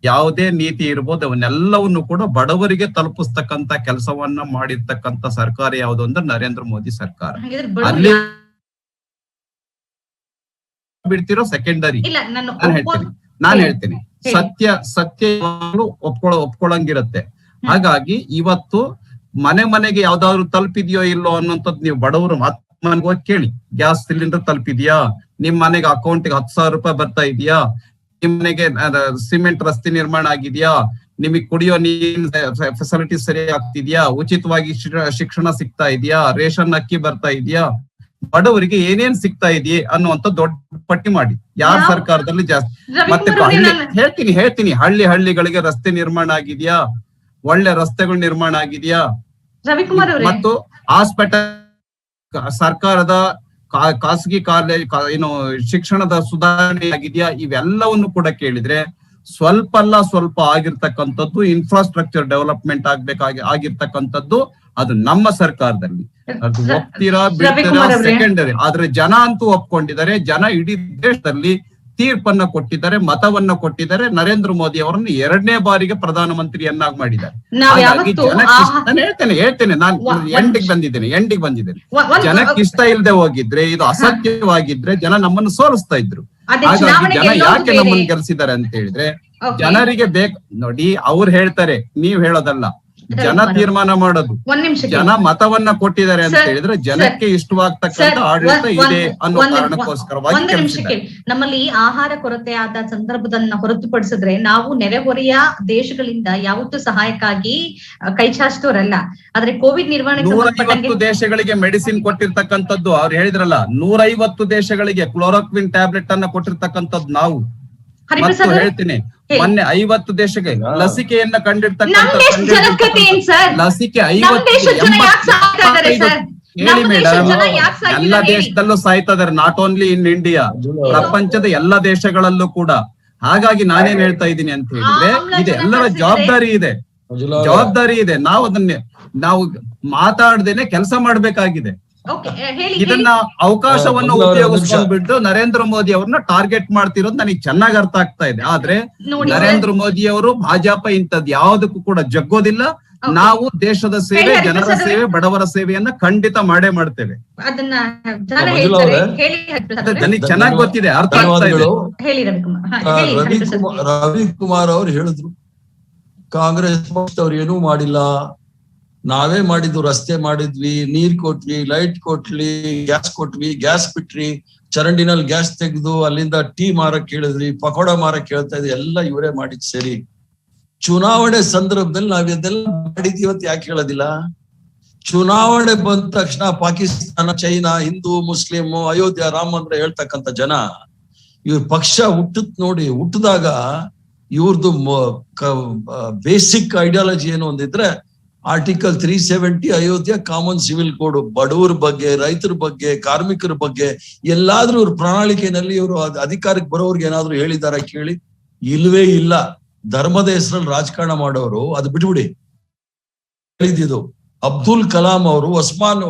ಯಾವುದೇ ನೀತಿ ಇರ್ಬೋದು ಅವನ್ನೆಲ್ಲವನ್ನು ಕೂಡ ಬಡವರಿಗೆ ತಲುಪಿಸ್ತಕ್ಕಂತ ಕೆಲಸವನ್ನ ಮಾಡಿರ್ತಕ್ಕಂತ ಸರ್ಕಾರ ಯಾವುದು ಅಂದ್ರೆ ನರೇಂದ್ರ ಮೋದಿ ಸರ್ಕಾರ. ಅಲ್ಲಿ ಬಿಡ್ತಿರೋ ಸೆಕೆಂಡರಿ. ನಾನು ಹೇಳ್ತೀನಿ ಸತ್ಯ ಒಪ್ಕೊಳ್ಳಂಗಿರತ್ತೆ. ಹಾಗಾಗಿ ಇವತ್ತು ಮನೆಗೆ ಯಾವ್ದಾದ್ರು ತಲುಪಿದ್ಯೋ ಇಲ್ಲೋ ಅನ್ನೋಂಥದ್ದು ನೀವು ಬಡವರು ಮನೆಗೆ ಹೋಗಿ ಕೇಳಿ. ಗ್ಯಾಸ್ ಸಿಲಿಂಡರ್ ತಲುಪಿದ್ಯಾ? ನಿಮ್ ಮನೆಗೆ ಅಕೌಂಟ್ಗೆ 10,000 ರೂಪಾಯಿ ಬರ್ತಾ ಇದೆಯಾ? ನಿಮ್ ಮನೆಗೆ ಸಿಮೆಂಟ್ ರಸ್ತೆ ನಿರ್ಮಾಣ ಆಗಿದ್ಯಾ? ನಿಮಗೆ ಕುಡಿಯೋ ನೀರಿನ ಫೆಸಿಲಿಟೀಸ್ ಸರಿ ಆಗ್ತಿದ್ಯಾ? ಉಚಿತವಾಗಿ ಶಿಕ್ಷಣ ಸಿಗ್ತಾ ಇದೆಯಾ? ರೇಷನ್ ಅಕ್ಕಿ ಬರ್ತಾ ಇದೆಯಾ? ಬಡವರಿಗೆ ಏನೇನ್ ಸಿಗ್ತಾ ಇದೆಯೇ ಅನ್ನುವಂತ ದೊಡ್ಡ ಪಟ್ಟಿ ಮಾಡಿ. ಯಾರ ಸರ್ಕಾರದಲ್ಲಿ ಜಾಸ್ತಿ? ಮತ್ತೆ ಹೇಳ್ತೀನಿ ಹಳ್ಳಿಗಳಿಗೆ ರಸ್ತೆ ನಿರ್ಮಾಣ ಆಗಿದ್ಯಾ? ಒಳ್ಳೆ ರಸ್ತೆಗಳು ನಿರ್ಮಾಣ ಆಗಿದ್ಯಾ? ಮತ್ತು ಹಾಸ್ಪಿಟಲ್, ಸರ್ಕಾರದ ಖಾಸಗಿ ಕಾಲೇಜ್ ಶಿಕ್ಷಣದ ಸುಧಾರಣೆ ಆಗಿದೆಯಾ? ಇವೆಲ್ಲವನ್ನು ಕೂಡ ಕೇಳಿದ್ರೆ ಸ್ವಲ್ಪ ಆಗಿರ್ತಕ್ಕಂಥದ್ದು ಇನ್ಫ್ರಾಸ್ಟ್ರಕ್ಚರ್ ಡೆವಲಪ್ಮೆಂಟ್ ಆಗಿರ್ತಕ್ಕಂಥದ್ದು ಅದು ನಮ್ಮ ಸರ್ಕಾರದಲ್ಲಿ. ಅದು ಒಪ್ತೀರಾ ಬಿಡ್ತೀರಾ ಸೆಕೆಂಡರಿ. ಆದ್ರೆ ಜನ ಅಂತೂ ಒಪ್ಕೊಂಡಿದ್ದಾರೆ. ಜನ ಇಡೀ ದೇಶದಲ್ಲಿ ತೀರ್ಪನ್ನ ಕೊಟ್ಟಿದ್ದಾರೆ, ಮತವನ್ನ ಕೊಟ್ಟಿದ್ದಾರೆ. ನರೇಂದ್ರ ಮೋದಿ ಅವರನ್ನು 2ನೇ ಬಾರಿಗೆ ಪ್ರಧಾನಮಂತ್ರಿಯನ್ನಾಗಿ ಮಾಡಿದ್ದಾರೆ. ಹಾಗಾಗಿ ಹೇಳ್ತೇನೆ ನಾನು ಎಂಡಿಗೆ ಬಂದಿದ್ದೇನೆ. ಜನಕ್ಕೆ ಇಷ್ಟ ಇಲ್ಲದೆ ಹೋಗಿದ್ರೆ, ಇದು ಅಸತ್ಯವಾಗಿದ್ರೆ ಜನ ನಮ್ಮನ್ನು ಸೋಲಿಸ್ತಾ ಇದ್ರು. ಹಾಗಾಗಿ ಜನ ಯಾಕೆ ನಮ್ಮನ್ನು ಗೆಲ್ಸಿದ್ದಾರೆ ಅಂತ ಹೇಳಿದ್ರೆ, ಜನರಿಗೆ ನೋಡಿ, ಅವ್ರು ಹೇಳ್ತಾರೆ, ನೀವ್ ಹೇಳೋದಲ್ಲ, ಜನ ತೀರ್ಮಾನ ಮಾಡೋದು. ಜನ ಮತವನ್ನ ಕೊಟ್ಟಿದ್ದಾರೆ ಅಂತ ಹೇಳಿದ್ರೆ ಜನಕ್ಕೆ ಇಷ್ಟವಾಗ್ತಕ್ಕಂಥ ಆಡಳಿತ ಇದೆ ಅನ್ನೋ ಕಾರಣಕ್ಕೋಸ್ಕರವಾಗಿ. ನಮ್ಮಲ್ಲಿ ಆಹಾರ ಕೊರತೆ ಆದ ಸಂದರ್ಭದನ್ನ ಹೊರತುಪಡಿಸಿದ್ರೆ ನಾವು ನೆರೆಹೊರೆಯ ದೇಶಗಳಿಂದ ಯಾವತ್ತೂ ಸಹಾಯಕ್ಕಾಗಿ ಕೈ ಚಾಚುವರಲ್ಲ. ಆದ್ರೆ ಕೋವಿಡ್ ನಿರ್ವಹಣೆ 150 ದೇಶಗಳಿಗೆ ಮೆಡಿಸಿನ್ ಕೊಟ್ಟಿರ್ತಕ್ಕಂಥದ್ದು ಅವ್ರು ಹೇಳಿದ್ರಲ್ಲ, 150 ದೇಶಗಳಿಗೆ ಕ್ಲೋರೋಕ್ವಿನ್ ಟ್ಯಾಬ್ಲೆಟ್ ಅನ್ನ ಕೊಟ್ಟಿರ್ತಕ್ಕಂಥದ್ದು ನಾವು. ಮತ್ತು ಹೇಳ್ತೀನಿ, ಮೊನ್ನೆ 50 ದೇಶಕ್ಕೆ ಲಸಿಕೆಯನ್ನ ಕಂಡಿರ್ತಕ್ಕಂಥ ಲಸಿಕೆ 50 ಹೇಳಿ ಮೇಡಮ್, ಎಲ್ಲ ದೇಶದಲ್ಲೂ ಸಾಯ್ತಾ ಇದಾರೆ. ನಾಟ್ ಓನ್ಲಿ ಇನ್ ಇಂಡಿಯಾ, ಪ್ರಪಂಚದ ಎಲ್ಲ ದೇಶಗಳಲ್ಲೂ ಕೂಡ. ಹಾಗಾಗಿ ನಾನೇನ್ ಹೇಳ್ತಾ ಇದ್ದೀನಿ ಅಂತ ಹೇಳಿದ್ರೆ, ಇದು ಎಲ್ಲರ ಜವಾಬ್ದಾರಿ ಇದೆ. ನಾವು ನಾವು ಮಾತಾಡ್ದೇನೆ ಕೆಲಸ ಮಾಡ್ಬೇಕಾಗಿದೆ. ಇದನ್ನ ಅವಕಾಶವನ್ನು ಉಪಯೋಗಿಸ್ಕೊಂಡ್ಬಿಟ್ಟು ನರೇಂದ್ರ ಮೋದಿ ಅವ್ರನ್ನ ಟಾರ್ಗೆಟ್ ಮಾಡ್ತಿರೋದು ನನಗೆ ಚೆನ್ನಾಗಿ ಅರ್ಥ ಆಗ್ತಾ ಇದೆ. ಆದ್ರೆ ನರೇಂದ್ರ ಮೋದಿ ಅವರು ಭಾಜಪ ಇಂಥದ್ದು ಯಾವುದಕ್ಕೂ ಕೂಡ ಜಗ್ಗೋದಿಲ್ಲ. ನಾವು ದೇಶದ ಸೇವೆ, ಜನರ ಸೇವೆ, ಬಡವರ ಸೇವೆಯನ್ನ ಖಂಡಿತ ಮಾಡೇ ಮಾಡ್ತೇವೆ. ನನಗೆ ಚೆನ್ನಾಗಿ ಗೊತ್ತಿದೆ, ಅರ್ಥ ಆಗ್ತಾ ಇದೆ. ರವಿಕುಮಾರ್ ಅವರು ಹೇಳಿದ್ರು, ಕಾಂಗ್ರೆಸ್ ಪಕ್ಷದವ್ರು ಏನೂ ಮಾಡಿಲ್ಲ, ನಾವೇ ಮಾಡಿದ್ವು, ರಸ್ತೆ ಮಾಡಿದ್ವಿ, ನೀರ್ ಕೊಟ್ವಿ, ಲೈಟ್ ಕೊಟ್ವಿ, ಗ್ಯಾಸ್ ಬಿಟ್ರಿ, ಚರಂಡಿನಲ್ಲಿ ಗ್ಯಾಸ್ ತೆಗೆದು ಅಲ್ಲಿಂದ ಟೀ ಮಾರಕ್ ಹೇಳಿದ್ವಿ, ಪಕೋಡ ಮಾರಕ್ ಹೇಳ್ತಾ ಇದ್ವಿ, ಎಲ್ಲ ಇವರೇ ಮಾಡಿದ್ ಸರಿ. ಚುನಾವಣೆ ಸಂದರ್ಭದಲ್ಲಿ ನಾವ್ ಇದೆಲ್ಲ ಮಾಡಿದೀವತ್ ಯಾಕೆ ಹೇಳೋದಿಲ್ಲ? ಚುನಾವಣೆ ಬಂದ ತಕ್ಷಣ ಪಾಕಿಸ್ತಾನ, ಚೈನಾ, ಹಿಂದೂ, ಮುಸ್ಲಿಂ, ಅಯೋಧ್ಯ, ರಾಮ ಮಂದಿರ ಹೇಳ್ತಕ್ಕಂಥ ಜನ ಇವ್ರ ಪಕ್ಷ ಹುಟ್ಟಿದಾಗ ಇವ್ರದ್ದು ಬೇಸಿಕ್ ಐಡಿಯಾಲಜಿ ಏನು ಅಂದಿದ್ರೆ article 370 Ayodhya common civil code ಬಡವರ ಬಗ್ಗೆ, ರೈತರ ಬಗ್ಗೆ, ಕಾರ್ಮಿಕರ ಬಗ್ಗೆ ಎಲ್ಲಾದ್ರೂ ಇವ್ರ ಪ್ರಣಾಳಿಕೆಯಲ್ಲಿ ಇವರು ಅಧಿಕಾರಕ್ಕೆ ಬರೋರ್ಗೆ ಏನಾದ್ರು ಹೇಳಿದಾರ ಕೇಳಿ? ಇಲ್ವೇ ಇಲ್ಲ. ಧರ್ಮದ ಹೆಸರಲ್ಲಿ ರಾಜಕಾರಣ ಮಾಡೋರು ಅದು ಬಿಟ್ಬಿಡಿ. ಹೇಳಿದ್ದು ಅಬ್ದುಲ್ ಕಲಾಂ ಅವರು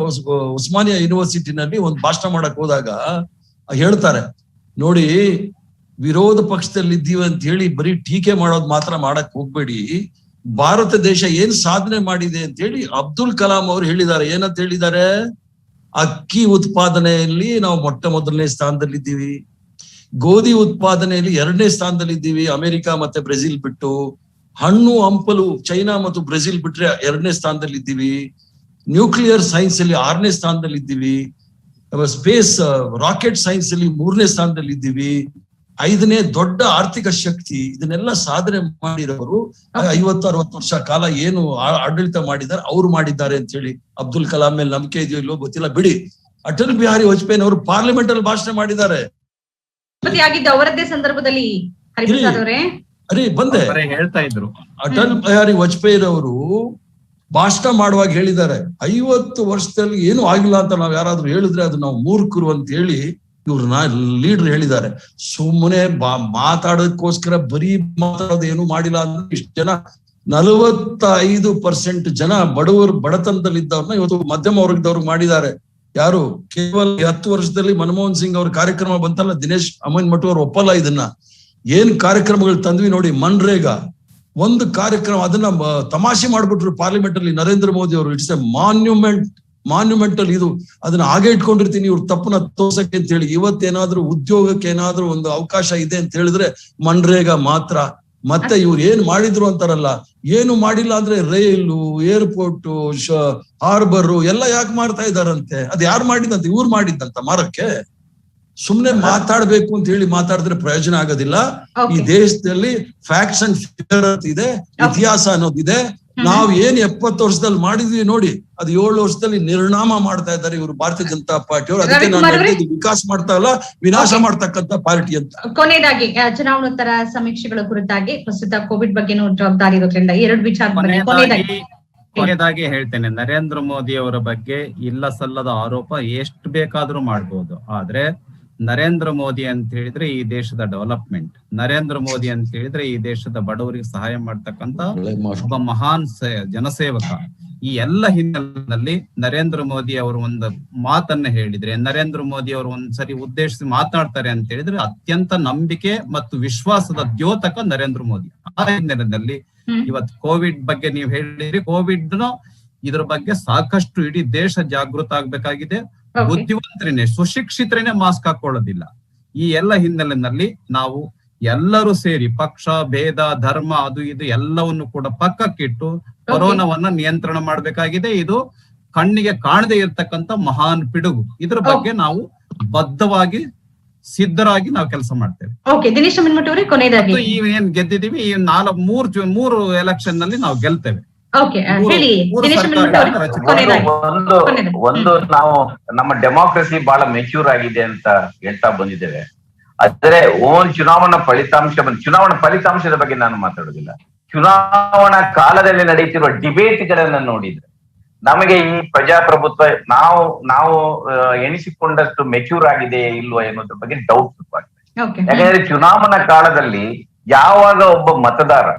ಉಸ್ಮಾನಿಯಾ ಯೂನಿವರ್ಸಿಟಿನಲ್ಲಿ ಒಂದು ಭಾಷಣ ಮಾಡಕ್ ಹೋದಾಗ ಹೇಳ್ತಾರೆ, ನೋಡಿ ವಿರೋಧ ಪಕ್ಷದಲ್ಲಿ ಇದ್ದೀವಿ ಅಂತ ಹೇಳಿ ಬರೀ ಟೀಕೆ ಮಾಡೋದು ಮಾತ್ರ ಮಾಡಕ್ ಹೋಗ್ಬೇಡಿ, ಭಾರತ ದೇಶ ಏನ್ ಸಾಧನೆ ಮಾಡಿದೆ ಅಂತ ಹೇಳಿ ಅಬ್ದುಲ್ ಕಲಾಂ ಅವರು ಹೇಳಿದ್ದಾರೆ. ಏನಂತ ಹೇಳಿದ್ದಾರೆ? ಅಕ್ಕಿ ಉತ್ಪಾದನೆಯಲ್ಲಿ ನಾವು ಮೊದಲನೇ ಸ್ಥಾನದಲ್ಲಿದ್ದೀವಿ, ಗೋಧಿ ಉತ್ಪಾದನೆಯಲ್ಲಿ 2ನೇ ಸ್ಥಾನದಲ್ಲಿದ್ದೀವಿ ಅಮೆರಿಕ ಮತ್ತೆ ಬ್ರೆಜಿಲ್ ಬಿಟ್ಟು, ಹಣ್ಣು ಹಂಪಲು ಚೈನಾ ಮತ್ತು ಬ್ರೆಜಿಲ್ ಬಿಟ್ರೆ 2ನೇ ಸ್ಥಾನದಲ್ಲಿದ್ದೀವಿ, ನ್ಯೂಕ್ಲಿಯರ್ ಸೈನ್ಸ್ ಅಲ್ಲಿ 6ನೇ ಸ್ಥಾನದಲ್ಲಿದ್ದೀವಿ, ಸ್ಪೇಸ್ ರಾಕೆಟ್ ಸೈನ್ಸ್ ಅಲ್ಲಿ 3ನೇ ಸ್ಥಾನದಲ್ಲಿದ್ದೀವಿ, 5ನೇ ದೊಡ್ಡ ಆರ್ಥಿಕ ಶಕ್ತಿ. ಇದನ್ನೆಲ್ಲ ಸಾಧನೆ ಮಾಡಿರೋರು 50-60 ವರ್ಷ ಕಾಲ ಏನು ಆಡಳಿತ ಮಾಡಿದ್ದಾರೆ ಅವ್ರು ಮಾಡಿದ್ದಾರೆ ಅಂತ ಹೇಳಿ ಅಬ್ದುಲ್ ಕಲಾಂ ಮೇಲೆ ನಂಬಿಕೆ ಇದೆಯೋ ಇಲ್ಲೋ ಗೊತ್ತಿಲ್ಲ ಬಿಡಿ. ಅಟಲ್ ಬಿಹಾರಿ ವಾಜಪೇಯಿ ಅವರು ಪಾರ್ಲಿಮೆಂಟ್ ಅಲ್ಲಿ ಭಾಷಣ ಮಾಡಿದ್ದಾರೆ. ಅವರದ್ದೇ ಸಂದರ್ಭದಲ್ಲಿ ಅರೆ ಬಂದೆ ಹೇಳ್ತಾ ಇದ್ರು. ಅಟಲ್ ಬಿಹಾರಿ ವಾಜಪೇಯಿ ಅವರು ಭಾಷಣ ಮಾಡುವಾಗ ಹೇಳಿದ್ದಾರೆ, 50 ವರ್ಷದಲ್ಲಿ ಏನು ಆಗಿಲ್ಲ ಅಂತ ನಾವ್ ಯಾರಾದ್ರೂ ಹೇಳಿದ್ರೆ ಅದು ನಾವು ಮೂರ್ಖರು ಅಂತ ಹೇಳಿ ಇವ್ರನ್ನ ಲೀಡರ್ ಹೇಳಿದ್ದಾರೆ. ಸುಮ್ಮನೆ ಮಾತಾಡೋದಕ್ಕೋಸ್ಕರ ಬರೀ ಮಾತಾಡೋದು ಏನು ಮಾಡಿಲ್ಲ ಅಂದ್ರೆ ಇಷ್ಟು ಜನ 45% ಜನ ಬಡತನದಲ್ಲಿದ್ದವ್ರನ್ನ ಇವತ್ತು ಮಧ್ಯಮ ವರ್ಗದವ್ರಿಗೆ ಮಾಡಿದ್ದಾರೆ. ಯಾರು? ಕೇವಲ 10 ವರ್ಷದಲ್ಲಿ ಮನಮೋಹನ್ ಸಿಂಗ್ ಅವ್ರ ಕಾರ್ಯಕ್ರಮ ಬಂತಲ್ಲ, ದಿನೇಶ್ ಅಮೀನ್ ಮಠ್ ಅವ್ರು ಒಪ್ಪಲ್ಲ ಇದನ್ನ. ಏನ್ ಕಾರ್ಯಕ್ರಮಗಳು ತಂದ್ವಿ ನೋಡಿ, ಮನ್ರೇಗಾ ಒಂದು ಕಾರ್ಯಕ್ರಮ, ಅದನ್ನ ತಮಾಷೆ ಮಾಡ್ಬಿಟ್ರು ಪಾರ್ಲಿಮೆಂಟ್ ಅಲ್ಲಿ ನರೇಂದ್ರ ಮೋದಿ ಅವರು. ಇಟ್ಸ್ ಎ ಮಾನ್ಯುಮೆಂಟಲ್ ಇದು, ಅದನ್ನ ಹಾಗೆ ಇಟ್ಕೊಂಡಿರ್ತೀನಿ ಇವ್ರ ತಪ್ಪನ ತೋರ್ಸಕ್ಕೆ ಅಂತ ಹೇಳಿ. ಇವತ್ತೇನಾದ್ರೂ ಉದ್ಯೋಗಕ್ಕೆ ಏನಾದ್ರೂ ಒಂದು ಅವಕಾಶ ಇದೆ ಅಂತ ಹೇಳಿದ್ರೆ ಮನ್ರೇಗಾ ಮಾತ್ರ. ಮತ್ತೆ ಇವ್ರು ಏನ್ ಮಾಡಿದ್ರು ಅಂತಾರಲ್ಲ, ಏನು ಮಾಡಿಲ್ಲ ಅಂದ್ರೆ ರೈಲು, ಏರ್ಪೋರ್ಟ್, ಹಾರ್ಬರ್ ಎಲ್ಲ ಯಾಕೆ ಮಾಡ್ತಾ ಇದಾರಂತೆ? ಅದು ಯಾರು ಮಾಡಿದಂತೆ? ಇವ್ರು ಮಾಡಿದ್ದಂತ ಮಾರಕ್ಕೆ. ಸುಮ್ನೆ ಮಾತಾಡ್ಬೇಕು ಅಂತ ಹೇಳಿ ಮಾತಾಡಿದ್ರೆ ಪ್ರಯೋಜನ ಆಗೋದಿಲ್ಲ. ಈ ದೇಶದಲ್ಲಿ ಫ್ಯಾಕ್ಟ್ಸ್ ಅಂಡ್ ಫಿಗರ್ ಅಂತ ಇದೆ, ಇತಿಹಾಸ ಅನ್ನೋದಿದೆ. ನಾವ್ ಏನ್ 70 ವರ್ಷದಲ್ಲಿ ಮಾಡಿದ್ವಿ ನೋಡಿ, ಅದು 7 ವರ್ಷದಲ್ಲಿ ನಿರ್ನಾಮ ಮಾಡ್ತಾ ಇದ್ದಾರೆ ಇವರು ಭಾರತೀಯ ಜನತಾ ಪಾರ್ಟಿ ಅವರು. ಅದಕ್ಕೆ ನಾನು ವಿಕಾಸ ಮಾಡ್ತಾ ಇಲ್ಲ, ವಿನಾಶ ಮಾಡ್ತಕ್ಕಂತ ಪಾರ್ಟಿ ಅಂತ. ಕೊನೆಯದಾಗಿ ಚುನಾವಣೋತ್ತರ ಸಮೀಕ್ಷೆಗಳ ಕುರಿತಾಗಿ ಪ್ರಸ್ತುತ ಕೋವಿಡ್ ಬಗ್ಗೆನೂ ಜವಾಬ್ದಾರಿ ಇರೋದ್ರಿಂದ 2 ವಿಚಾರ ಕೊನೆಯದಾಗಿ ಹೇಳ್ತೇನೆ. ನರೇಂದ್ರ ಮೋದಿ ಅವರ ಬಗ್ಗೆ ಇಲ್ಲ ಸಲ್ಲದ ಆರೋಪ ಎಷ್ಟು ಬೇಕಾದ್ರೂ ಮಾಡ್ಬೋದು, ಆದ್ರೆ ನರೇಂದ್ರ ಮೋದಿ ಅಂತ ಹೇಳಿದ್ರೆ ಈ ದೇಶದ ಡೆವಲಪ್ಮೆಂಟ್, ನರೇಂದ್ರ ಮೋದಿ ಅಂತ ಹೇಳಿದ್ರೆ ಈ ದೇಶದ ಬಡವರಿಗೆ ಸಹಾಯ ಮಾಡ್ತಕ್ಕಂತ ಒಬ್ಬ ಮಹಾನ್ ಜನಸೇವಕ. ಈ ಎಲ್ಲ ಹಿನ್ನೆಲೆಯಲ್ಲಿ ನರೇಂದ್ರ ಮೋದಿ ಅವರು ಒಂದು ಮಾತನ್ನ ಹೇಳಿದ್ರೆ, ನರೇಂದ್ರ ಮೋದಿ ಅವರು ಒಂದ್ಸರಿ ಉದ್ದೇಶಿಸಿ ಮಾತನಾಡ್ತಾರೆ ಅಂತ ಹೇಳಿದ್ರೆ ಅತ್ಯಂತ ನಂಬಿಕೆ ಮತ್ತು ವಿಶ್ವಾಸದ ದ್ಯೋತಕ ನರೇಂದ್ರ ಮೋದಿ. ಆ ಹಿನ್ನೆಲೆಯಲ್ಲಿ ಇವತ್ತು ಕೋವಿಡ್ ಬಗ್ಗೆ ನೀವು ಹೇಳಿದ್ರಿ, ಕೋವಿಡ್ ಇದ್ರ ಬಗ್ಗೆ ಸಾಕಷ್ಟು ಇಡೀ ದೇಶ ಜಾಗೃತ ಆಗ್ಬೇಕಾಗಿದೆ. ಬುದ್ಧಿವಂತರೇನೆ, ಸುಶಿಕ್ಷಿತರೇನೆ ಮಾಸ್ಕ್ ಹಾಕೊಳ್ಳೋದಿಲ್ಲ. ಈ ಎಲ್ಲ ಹಿನ್ನೆಲೆಯಲ್ಲಿ ನಾವು ಎಲ್ಲರೂ ಸೇರಿ ಪಕ್ಷ ಭೇದ ಧರ್ಮ ಅದು ಇದು ಎಲ್ಲವನ್ನು ಕೂಡ ಪಕ್ಕಕ್ಕಿಟ್ಟು ಕೊರೋನಾವನ್ನ ನಿಯಂತ್ರಣ ಮಾಡ್ಬೇಕಾಗಿದೆ. ಇದು ಕಣ್ಣಿಗೆ ಕಾಣದೇ ಇರ್ತಕ್ಕಂತ ಮಹಾನ್ ಪಿಡುಗು. ಇದ್ರ ಬಗ್ಗೆ ನಾವು ಬದ್ಧವಾಗಿ ಸಿದ್ಧರಾಗಿ ನಾವು ಕೆಲಸ ಮಾಡ್ತೇವೆ. ಈ ಏನ್ ಗೆದ್ದಿದೀವಿ, ಈ 3 ಎಲೆಕ್ಷನ್ ನಲ್ಲಿ ನಾವು ಗೆಲ್ತೇವೆ. ಒಂದು ನಾವು ನಮ್ಮ ಡೆಮೋಕ್ರಸಿ ಬಹಳ ಮೆಚ್ಯೂರ್ ಆಗಿದೆ ಅಂತ ಹೇಳ್ತಾ ಬಂದಿದ್ದೇವೆ. ಆದ್ರೆ ಚುನಾವಣಾ ಫಲಿತಾಂಶದ ಬಗ್ಗೆ ನಾನು ಮಾತಾಡೋದಿಲ್ಲ. ಚುನಾವಣಾ ಕಾಲದಲ್ಲಿ ನಡೆಯುತ್ತಿರುವ ಡಿಬೇಟ್ಗಳನ್ನ ನೋಡಿದ್ರೆ ನಮಗೆ ಈ ಪ್ರಜಾಪ್ರಭುತ್ವ ನಾವು ಎಣಿಸಿಕೊಂಡಷ್ಟು ಮೆಚ್ಯೂರ್ ಆಗಿದೆ ಇಲ್ವಾ ಎನ್ನುವುದ್ರ ಬಗ್ಗೆ ಡೌಟ್ ಶುರುವಾಗಿದೆ. ಯಾಕಂದ್ರೆ ಚುನಾವಣಾ ಕಾಲದಲ್ಲಿ ಯಾವಾಗ ಒಬ್ಬ ಮತದಾರ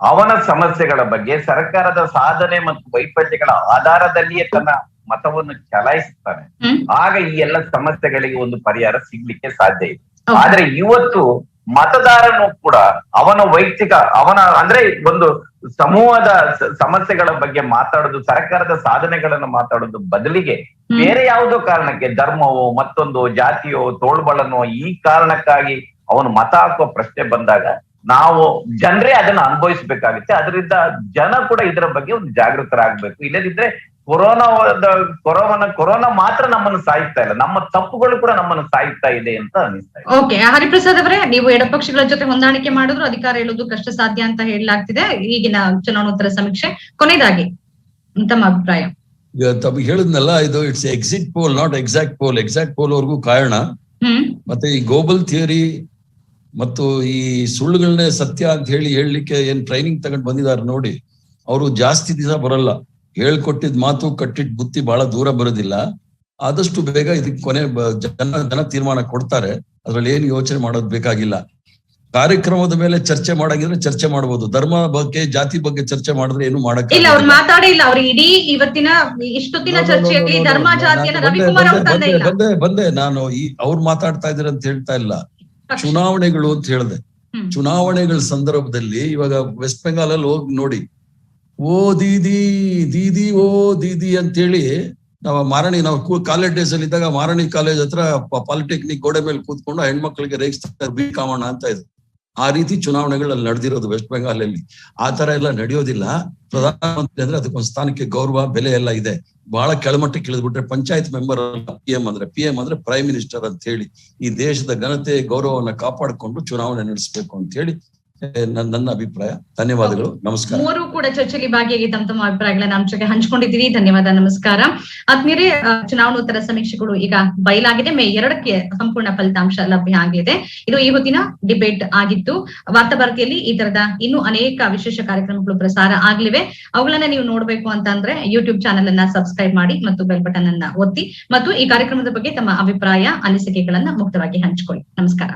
ಅವನ ಸಮಸ್ಯೆಗಳ ಬಗ್ಗೆ ಸರ್ಕಾರದ ಸಾಧನೆ ಮತ್ತು ವೈಫಲ್ಯಗಳ ಆಧಾರದಲ್ಲಿಯೇ ತನ್ನ ಮತವನ್ನು ಚಲಾಯಿಸುತ್ತಾನೆ, ಆಗ ಈ ಎಲ್ಲ ಸಮಸ್ಯೆಗಳಿಗೆ ಒಂದು ಪರಿಹಾರ ಸಿಗ್ಲಿಕ್ಕೆ ಸಾಧ್ಯ ಇದೆ. ಆದ್ರೆ ಇವತ್ತು ಮತದಾರನು ಕೂಡ ಅವನ ಅಂದ್ರೆ ಒಂದು ಸಮೂಹದ ಸಮಸ್ಯೆಗಳ ಬಗ್ಗೆ ಮಾತಾಡೋದು, ಸರ್ಕಾರದ ಸಾಧನೆಗಳನ್ನು ಮಾತಾಡೋದು ಬದಲಿಗೆ ಬೇರೆ ಯಾವುದೋ ಕಾರಣಕ್ಕೆ ಧರ್ಮವೋ ಮತ್ತೊಂದು ಜಾತಿಯೋ ತೋಳ್ಬಳನೋ ಈ ಕಾರಣಕ್ಕಾಗಿ ಅವನು ಮತ ಹಾಕುವ ಪ್ರಶ್ನೆ ಬಂದಾಗ ನಾವು ಜನರೇ ಅದನ್ನ ಅನುಭವಿಸ್ಬೇಕಾಗುತ್ತೆ. ಅದರಿಂದ ಜನ ಕೂಡ ಇದರ ಬಗ್ಗೆ ಒಂದು ಜಾಗೃತರಾಗಬೇಕು. ಇಲ್ಲದಿದ್ರೆ ಕೊರೋನಾ ಮಾತ್ರ ನಮ್ಮನ್ನು ಸಾಯಿಸ್ತಾ ಇಲ್ಲ, ನಮ್ಮ ತಪ್ಪುಗಳು ಕೂಡ ನಮ್ಮನ್ನು ಸಾಯಿಸ್ತಾ ಇದೆ ಅಂತ ಅನಿಸ್ತಾ ಇದೆ. ಓಕೆ, ಹರಿಪ್ರಸಾದ್ ಅವರೇ, ನೀವು ಎಡಪಕ್ಷಗಳ ಜೊತೆ ಹೊಂದಾಣಿಕೆ ಮಾಡಿದ್ರು ಅಧಿಕಾರ ಹೇಳೋದು ಕಷ್ಟ ಸಾಧ್ಯ ಅಂತ ಹೇಳಲಾಗ್ತಿದೆ ಈಗಿನ ಚುನಾವಣೋತ್ತರ ಸಮೀಕ್ಷೆ. ಕೊನೆಯದಾಗಿ ತಮ್ಮ ಅಭಿಪ್ರಾಯ? ತಮಗೆ ಹೇಳಿದ್ನಲ್ಲ, ಇದು it's exit poll, not exact poll. Exact poll ವರ್ಗೂ ಕಾರಣ. ಮತ್ತೆ ಈ ಗ್ಲೋಬಲ್ ಥಿಯರಿ ಮತ್ತು ಈ ಸುಳ್ಳುಗಳನ್ನೇ ಸತ್ಯ ಅಂತ ಹೇಳಲಿಕ್ಕೆ ಏನ್ ಟ್ರೈನಿಂಗ್ ತಗೊಂಡು ಬಂದಿದ್ದಾರೆ ನೋಡಿ, ಅವರು ಜಾಸ್ತಿ ದಿವಸ ಬರಲ್ಲ. ಹೇಳ್ಕೊಟ್ಟಿದ್ ಮಾತು ಕಟ್ಟಿದ್ ಬುತ್ತಿ ಬಹಳ ದೂರ ಬರೋದಿಲ್ಲ. ಆದಷ್ಟು ಬೇಗ ಇದಕ್ಕೆ ಕೊನೆ ಜನ ತೀರ್ಮಾನ ಕೊಡ್ತಾರೆ. ಅದ್ರಲ್ಲಿ ಏನು ಯೋಚನೆ ಮಾಡೋದ್ ಬೇಕಾಗಿಲ್ಲ. ಕಾರ್ಯಕ್ರಮದ ಮೇಲೆ ಚರ್ಚೆ ಮಾಡಾಗಿದ್ರೆ ಚರ್ಚೆ ಮಾಡಬಹುದು. ಧರ್ಮ ಬಗ್ಗೆ, ಜಾತಿ ಬಗ್ಗೆ ಚರ್ಚೆ ಮಾಡಿದ್ರೆ ಏನು ಮಾಡಕ್ ಇಲ್ಲ. ಅವ್ರು ಮಾತಾಡೇ ಇಲ್ಲ. ಅವ್ರು ಇಡೀ ಇವತ್ತಿನ ಇಷ್ಟೊತ್ತಿನ ಚರ್ಚೆಯಲ್ಲಿ ಧರ್ಮ ಜಾತಿಯನ್ನ ರವಿಕುಮಾರ್ ಅವ್ರು ತಂದೇ ಇಲ್ಲ. ಬಂದೆ ನಾನು ಅವ್ರು ಮಾತಾಡ್ತಾ ಇದಾರೆ ಅಂತ ಹೇಳ್ತಾ ಇಲ್ಲ. ಚುನಾವಣೆಗಳು ಅಂತ ಹೇಳ್ದೆ. ಚುನಾವಣೆಗಳ ಸಂದರ್ಭದಲ್ಲಿ ಇವಾಗ ವೆಸ್ಟ್ ಬೆಂಗಾಲ್ ಅಲ್ಲಿ ಹೋಗಿ ನೋಡಿ, ಓ ದೀದಿ ದೀದಿ ಓ ದೀದಿ ಅಂತೇಳಿ ನಾವು ಕಾಲೇಜ್ ಡೇಸ್ ಅಲ್ಲಿ ಇದ್ದಾಗ ಮಾರಣಿ ಕಾಲೇಜ್ ಹತ್ರ ಪಾಲಿಟೆಕ್ನಿಕ್ ಗೋಡೆ ಮೇಲೆ ಕೂತ್ಕೊಂಡು ಹೆಣ್ಮಕ್ಳಿಗೆ ರೇಗಿಸ್ತಾರೆ ಬಿ ಕಾಮಣ್ಣ ಅಂತ ಇದ್ರು. ಆ ರೀತಿ ಚುನಾವಣೆಗಳಲ್ಲಿ ನಡೆದಿರೋದು ವೆಸ್ಟ್ ಬೆಂಗಾಲ್ ಅಲ್ಲಿ. ಆ ತರ ಎಲ್ಲ ನಡೆಯೋದಿಲ್ಲ. ಪ್ರಧಾನಮಂತ್ರಿ ಅಂದ್ರೆ ಅದಕ್ಕೊಂದು ಸ್ಥಾನಕ್ಕೆ ಗೌರವ, ಬೆಲೆ ಎಲ್ಲ ಇದೆ. ಬಹಳ ಕೆಳಮಟ್ಟಕ್ಕೆ ಇಳಿದ್ಬಿಟ್ರೆ ಪಂಚಾಯತ್ ಮೆಂಬರ್ PM ಅಂದ್ರೆ ಪ್ರೈಮ್ ಮಿನಿಸ್ಟರ್ ಅಂತ ಹೇಳಿ ಈ ದೇಶದ ಘನತೆ ಗೌರವವನ್ನ ಕಾಪಾಡಿಕೊಂಡು ಚುನಾವಣೆ ನಡೆಸಬೇಕು ಅಂತ ಹೇಳಿ ನನ್ನ ಅಭಿಪ್ರಾಯ. ಧನ್ಯವಾದಗಳು, ನಮಸ್ಕಾರ. ಮೂರು ಕೂಡ ಚರ್ಚೆಯಲ್ಲಿ ಭಾಗಿಯಾಗಿ ತಮ್ಮ ಅಭಿಪ್ರಾಯಗಳನ್ನ ನಮ್ಮ ಜೊತೆ ಹಂಚ್ಕೊಂಡಿದ್ದೀರಿ. ಧನ್ಯವಾದ, ನಮಸ್ಕಾರ. ಆದ್ಮೇಲೆ ಚುನಾವಣೋತ್ತರ ಸಮೀಕ್ಷೆಗಳು ಈಗ ಬಯಲಾಗಿದೆ. May 2ಕ್ಕೆ ಸಂಪೂರ್ಣ ಫಲಿತಾಂಶ ಲಭ್ಯ ಆಗಿದೆ. ಇದು ಈ ಹೊತ್ತಿನ ಡಿಬೇಟ್ ಆಗಿತ್ತು. ವಾರ್ತಾಭಾರತಿಯಲ್ಲಿ ಈ ತರದ ಇನ್ನೂ ಅನೇಕ ವಿಶೇಷ ಕಾರ್ಯಕ್ರಮಗಳು ಪ್ರಸಾರ ಆಗ್ಲಿವೆ. ಅವುಗಳನ್ನ ನೀವು ನೋಡ್ಬೇಕು ಅಂತಂದ್ರೆ ಯೂಟ್ಯೂಬ್ ಚಾನೆಲ್ ಅನ್ನ ಸಬ್ಸ್ಕ್ರೈಬ್ ಮಾಡಿ ಮತ್ತು ಬೆಲ್ ಬಟನ್ ಅನ್ನ ಒತ್ತಿ ಮತ್ತು ಈ ಕಾರ್ಯಕ್ರಮದ ಬಗ್ಗೆ ತಮ್ಮ ಅಭಿಪ್ರಾಯ, ಅನಿಸಿಕೆಗಳನ್ನ ಮುಕ್ತವಾಗಿ ಹಂಚಿಕೊಳ್ಳಿ. ನಮಸ್ಕಾರ.